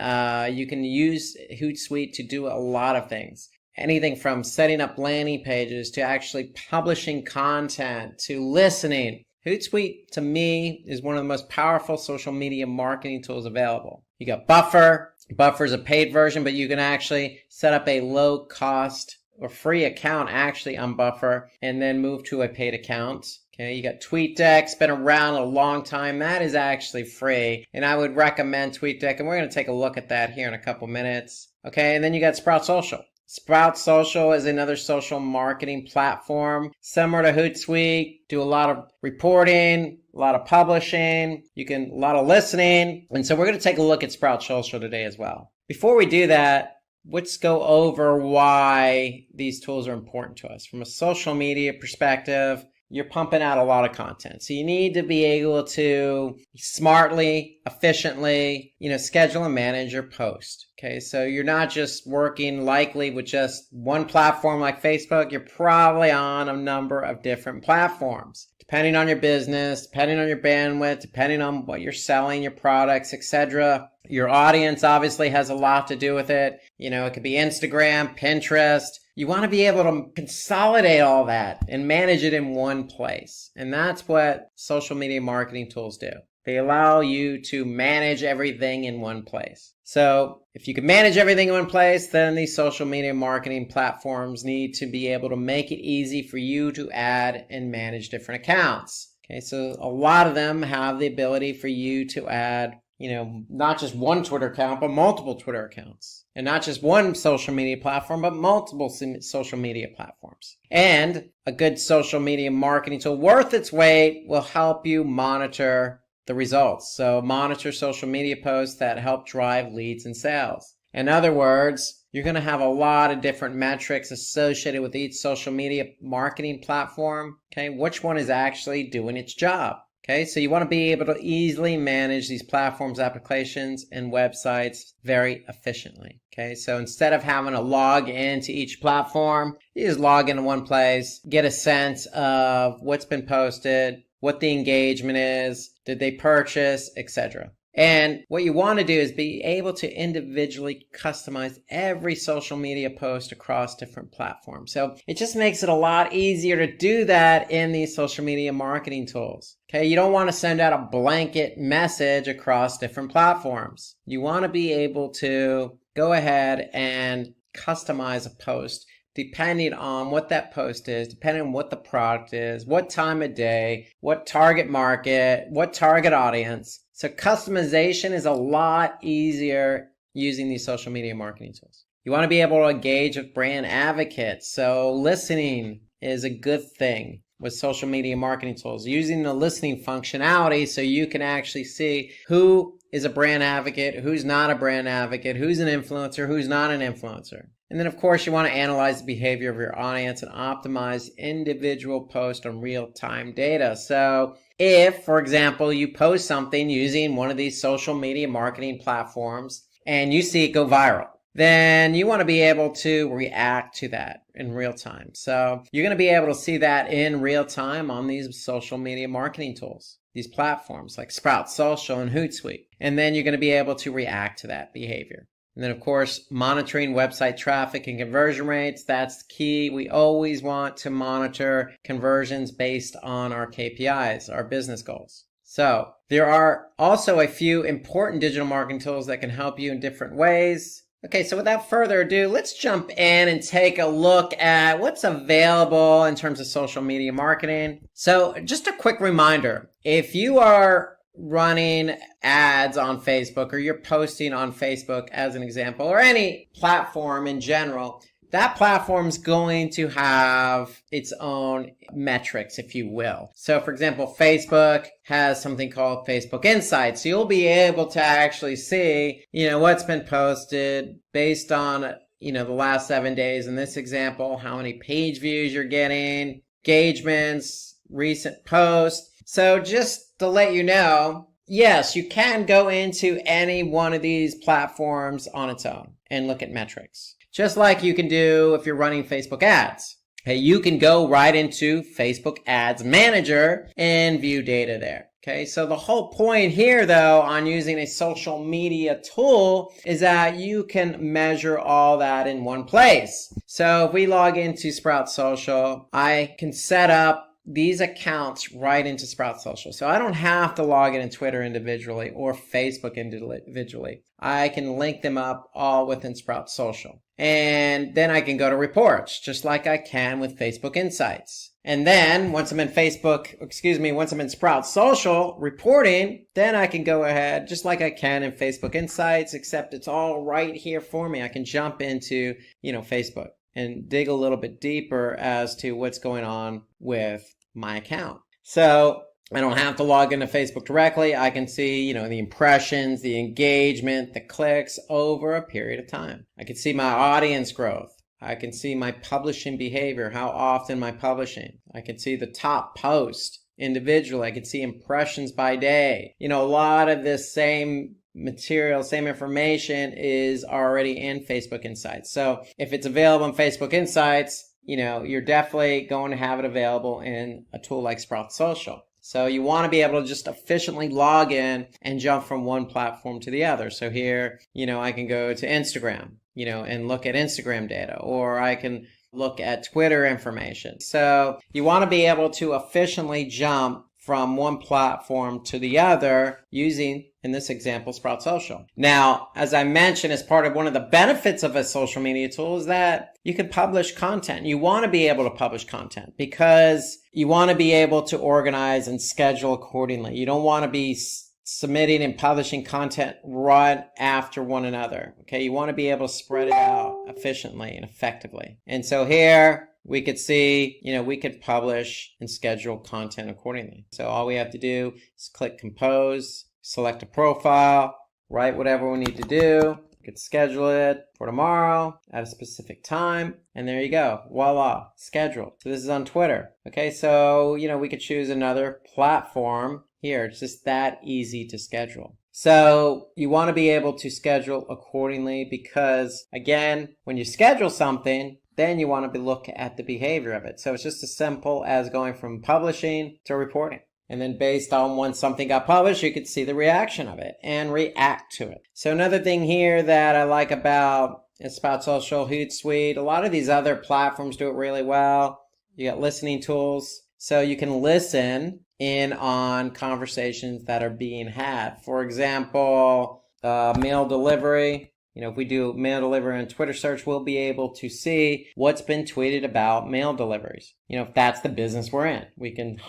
you can use Hootsuite to do a lot of things. Anything from setting up landing pages to actually publishing content to listening. Hootsuite, to me, is one of the most powerful social media marketing tools available. You got Buffer. Buffer is a paid version, but you can actually set up a low cost or free account actually on Buffer and then move to a paid account. Okay, you got TweetDeck, it's been around a long time. That is actually free, and I would recommend TweetDeck, and we're going to take a look at that here in a couple minutes. Okay, and then you got Sprout Social. Sprout Social is another social marketing platform similar to Hootsuite. Do a lot of reporting, a lot of publishing, a lot of listening. And so we're going to take a look at Sprout Social today as well. Before we do that, let's go over why these tools are important to us. From a social media perspective, you're pumping out a lot of content. So you need to be able to smartly, efficiently, schedule and manage your post. Okay, so you're not just working likely with just one platform like Facebook. You're probably on a number of different platforms, depending on your business, depending on your bandwidth, depending on what you're selling, your products, etc. Your audience obviously has a lot to do with it. It could be Instagram, Pinterest. You want to be able to consolidate all that and manage it in one place. And that's what social media marketing tools do. They allow you to manage everything in one place. So if you can manage everything in one place, then these social media marketing platforms need to be able to make it easy for you to add and manage different accounts. Okay, so a lot of them have the ability for you to add, not just one Twitter account, but multiple Twitter accounts. And not just one social media platform, but multiple social media platforms. And a good social media marketing tool worth its weight will help you monitor the results. So monitor social media posts that help drive leads and sales. In other words, you're going to have a lot of different metrics associated with each social media marketing platform. Okay, which one is actually doing its job? Okay, so you want to be able to easily manage these platforms, applications, and websites very efficiently. Okay, so instead of having to log into each platform, you just log into one place, get a sense of what's been posted, what the engagement is, did they purchase, etc. And what you want to do is be able to individually customize every social media post across different platforms. So it just makes it a lot easier to do that in these social media marketing tools. Okay, you don't want to send out a blanket message across different platforms. You want to be able to go ahead and customize a post depending on what that post is, depending on what the product is, what time of day, what target market, what target audience. So customization is a lot easier using these social media marketing tools. You want to be able to engage with brand advocates. So listening is a good thing with social media marketing tools, using the listening functionality so you can actually see who is a brand advocate, who's not a brand advocate, who's an influencer, who's not an influencer. And then, of course, you want to analyze the behavior of your audience and optimize individual posts on real-time data. So if, for example, you post something using one of these social media marketing platforms and you see it go viral, then you want to be able to react to that in real time. So you're going to be able to see that in real time on these social media marketing tools, these platforms like Sprout Social and Hootsuite. And then you're going to be able to react to that behavior. And then, of course, monitoring website traffic and conversion rates, that's key. We always want to monitor conversions based on our KPIs, our business goals. So there are also a few important digital marketing tools that can help you in different ways. Okay, so without further ado, let's jump in and take a look at what's available in terms of social media marketing. So just a quick reminder, if you are running ads on Facebook or you're posting on Facebook as an example, or any platform in general, that platform's going to have its own metrics, if you will. So for example, Facebook has something called Facebook Insights. So you'll be able to actually see, what's been posted based on, the last 7 days. In this example, how many page views you're getting, engagements, recent posts. So just to let you know, yes, you can go into any one of these platforms on its own and look at metrics. Just like you can do if you're running Facebook ads. Okay, you can go right into Facebook Ads Manager and view data there. Okay, so the whole point here, though, on using a social media tool is that you can measure all that in one place. So if we log into Sprout Social, I can set up these accounts right into Sprout Social. So I don't have to log in Twitter individually or Facebook individually. I can link them up all within Sprout Social. And then I can go to reports, just like I can with Facebook Insights. And then once I'm in Sprout Social reporting, then I can go ahead, just like I can in Facebook Insights, except it's all right here for me. I can jump into, Facebook and dig a little bit deeper as to what's going on with my account. So I don't have to log into Facebook directly. I can see, the impressions, the engagement, the clicks over a period of time. I can see my audience growth. I can see my publishing behavior, how often am I publishing. I can see the top post individually. I can see impressions by day. A lot of this same material, same information is already in Facebook Insights. So if it's available in Facebook Insights, you're definitely going to have it available in a tool like Sprout Social. So you want to be able to just efficiently log in and jump from one platform to the other. So here, I can go to Instagram, and look at Instagram data, or I can look at Twitter information. So you want to be able to efficiently jump from one platform to the other using, in this example, Sprout Social. Now, as I mentioned, as part of one of the benefits of a social media tool is that you can publish content. You want to be able to publish content because you want to be able to organize and schedule accordingly. You don't want to be submitting and publishing content right after one another. Okay, you want to be able to spread it out efficiently and effectively. And so here we could see, we could publish and schedule content accordingly. So all we have to do is click compose, select a profile, write whatever we need to do. We could schedule it for tomorrow at a specific time. And there you go. Voila, scheduled. So this is on Twitter. Okay, so, we could choose another platform here. It's just that easy to schedule. So you want to be able to schedule accordingly because, again, when you schedule something, then you want to look at the behavior of it. So it's just as simple as going from publishing to reporting. And then based on when something got published, you could see the reaction of it and react to it. So another thing here that I like about Sprout Social, Hootsuite, a lot of these other platforms do it really well. You got listening tools. So you can listen in on conversations that are being had. For example, mail delivery. If we do mail delivery on Twitter search, we'll be able to see what's been tweeted about mail deliveries. If that's the business we're in, we can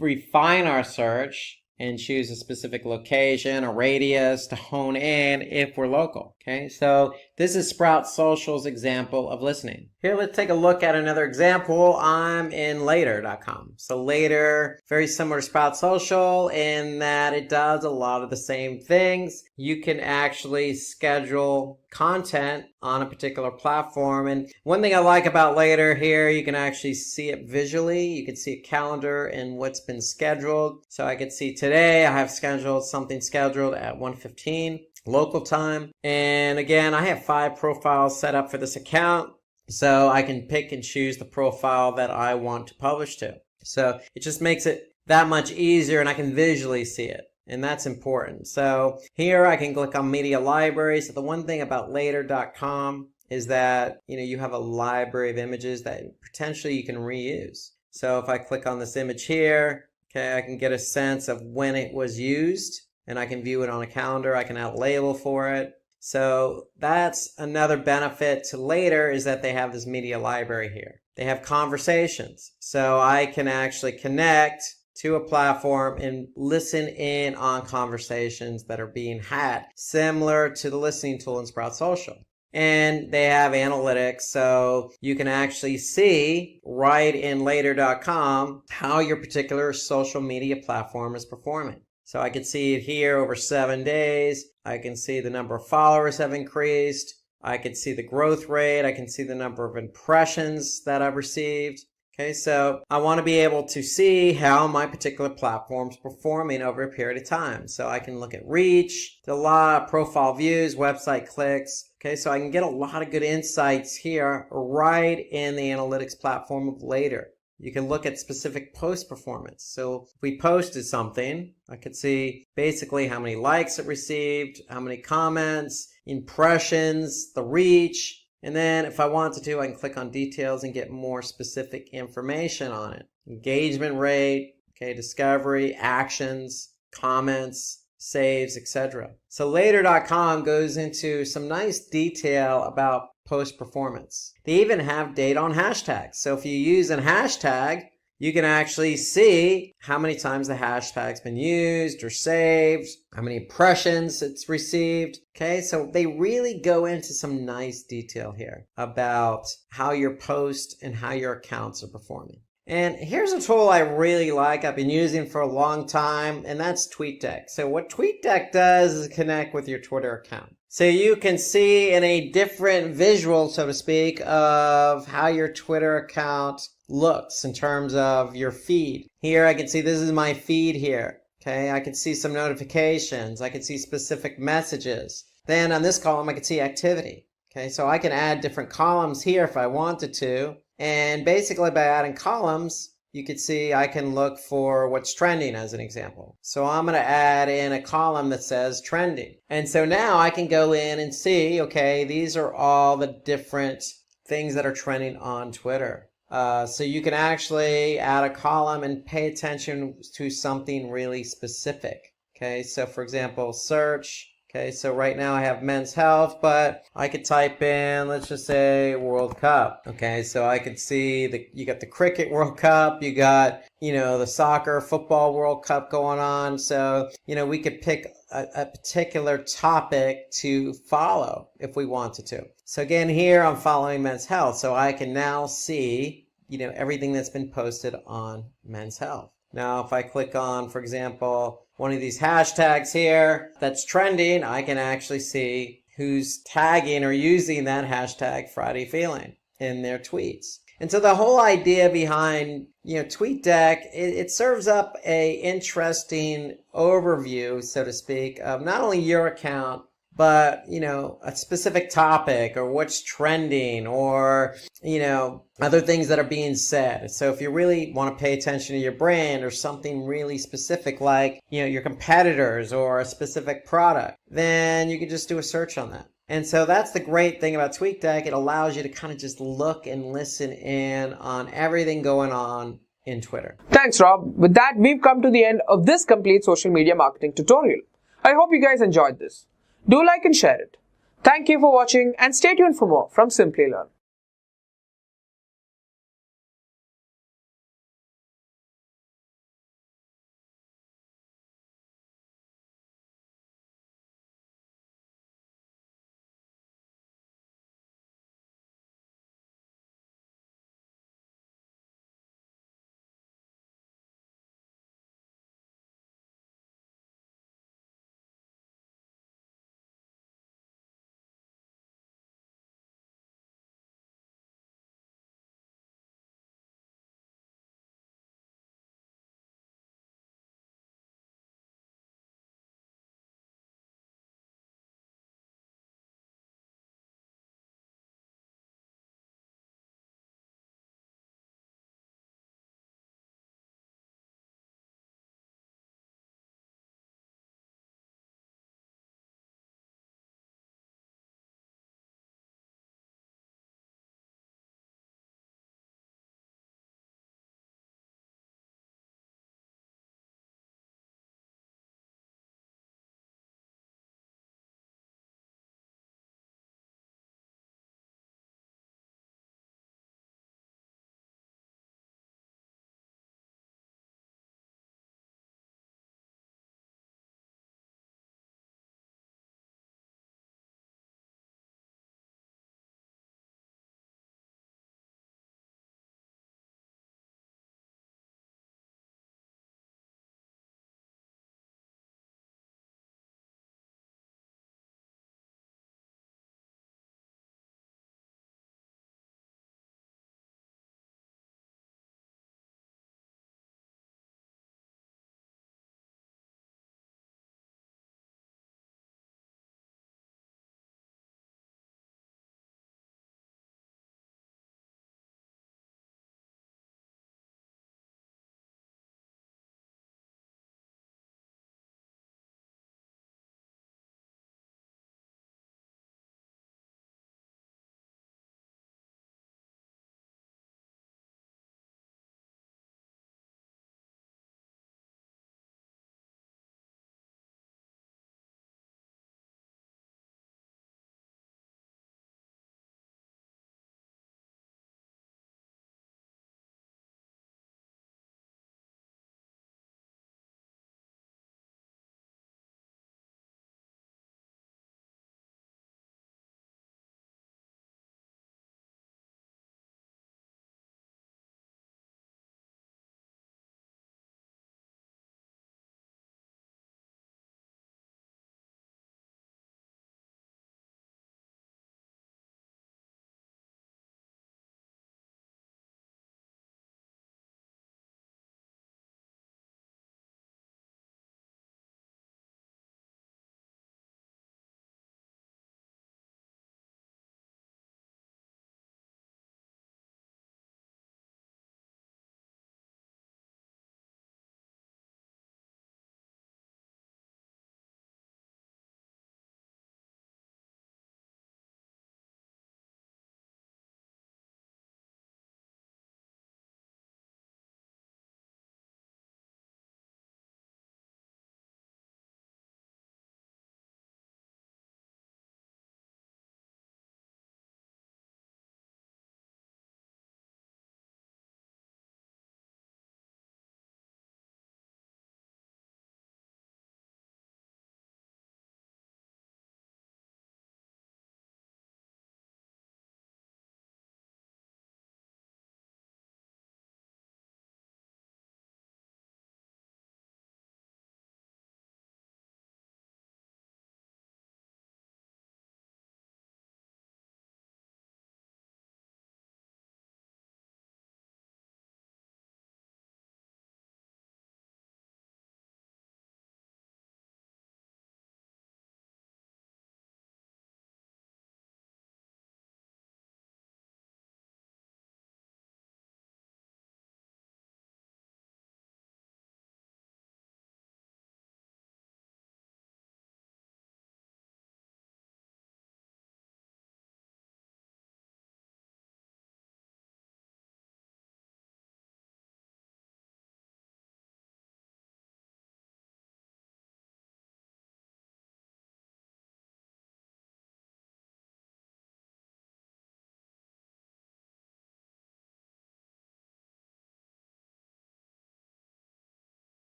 refine our search and choose a specific location, a radius to hone in if we're local. Okay, so this is Sprout Social's example of listening. Here, let's take a look at another example. I'm in Later.com. So Later, very similar to Sprout Social in that it does a lot of the same things. You can actually schedule content on a particular platform. And one thing I like about Later here, you can actually see it visually. You can see a calendar and what's been scheduled. So I can see today I have something scheduled at 1:15 local time. And again, I have 5 profiles set up for this account. So I can pick and choose the profile that I want to publish to. So it just makes it that much easier and I can visually see it. And that's important. So here I can click on media library. So the one thing about later.com is that, you have a library of images that potentially you can reuse. So if I click on this image here, okay, I can get a sense of when it was used and I can view it on a calendar. I can add a label for it. So that's another benefit to Later is that they have this media library here. They have conversations. So I can actually connect to a platform and listen in on conversations that are being had, similar to the listening tool in Sprout Social. And they have analytics, so you can actually see right in later.com how your particular social media platform is performing. So I can see it here over 7 days. I can see the number of followers have increased. I can see the growth rate. I can see the number of impressions that I've received. Okay, so I want to be able to see how my particular platform is performing over a period of time. So I can look at reach, a lot of profile views, website clicks. Okay, so I can get a lot of good insights here right in the analytics platform of Later. You can look at specific post performance. So if we posted something, I could see basically how many likes it received, how many comments, impressions, the reach. And then if I wanted to, I can click on details and get more specific information on it. Engagement rate, okay, discovery, actions, comments, saves, etc. So later.com goes into some nice detail about post performance. They even have data on hashtags. So if you use a hashtag, you can actually see how many times the hashtag's been used or saved, how many impressions it's received. Okay, so they really go into some nice detail here about how your post and how your accounts are performing. And here's a tool I really like, I've been using for a long time, and that's TweetDeck. So what TweetDeck does is connect with your Twitter account. So you can see in a different visual, so to speak, of how your Twitter account looks in terms of your feed. Here I can see this is my feed here. Okay, I can see some notifications. I can see specific messages. Then on this column, I can see activity. Okay, so I can add different columns here if I wanted to. And basically by adding columns, you can see I can look for what's trending as an example. So I'm going to add in a column that says trending. And so now I can go in and see, okay, these are all the different things that are trending on Twitter. So you can actually add a column and pay attention to something really specific. Okay, so for example, search. Okay, so right now I have men's health, but I could type in, let's just say World Cup. Okay, so I could see you got the cricket World Cup, you got, the soccer, football World Cup going on. So, we could pick a particular topic to follow if we wanted to. So again, here I'm following men's health. So I can now see, everything that's been posted on men's health. Now, if I click on, for example, one of these hashtags here that's trending, I can actually see who's tagging or using that hashtag Friday Feeling in their tweets. And so the whole idea behind, TweetDeck, it serves up a interesting overview, so to speak, of not only your account, but, a specific topic or what's trending or, other things that are being said. So if you really want to pay attention to your brand or something really specific like, your competitors or a specific product, then you can just do a search on that. And so that's the great thing about TweetDeck. It allows you to kind of just look and listen in on everything going on in Twitter. Thanks, Rob. With that, we've come to the end of this complete social media marketing tutorial. I hope you guys enjoyed this. Do like and share it. Thank you for watching and stay tuned for more from Simplilearn.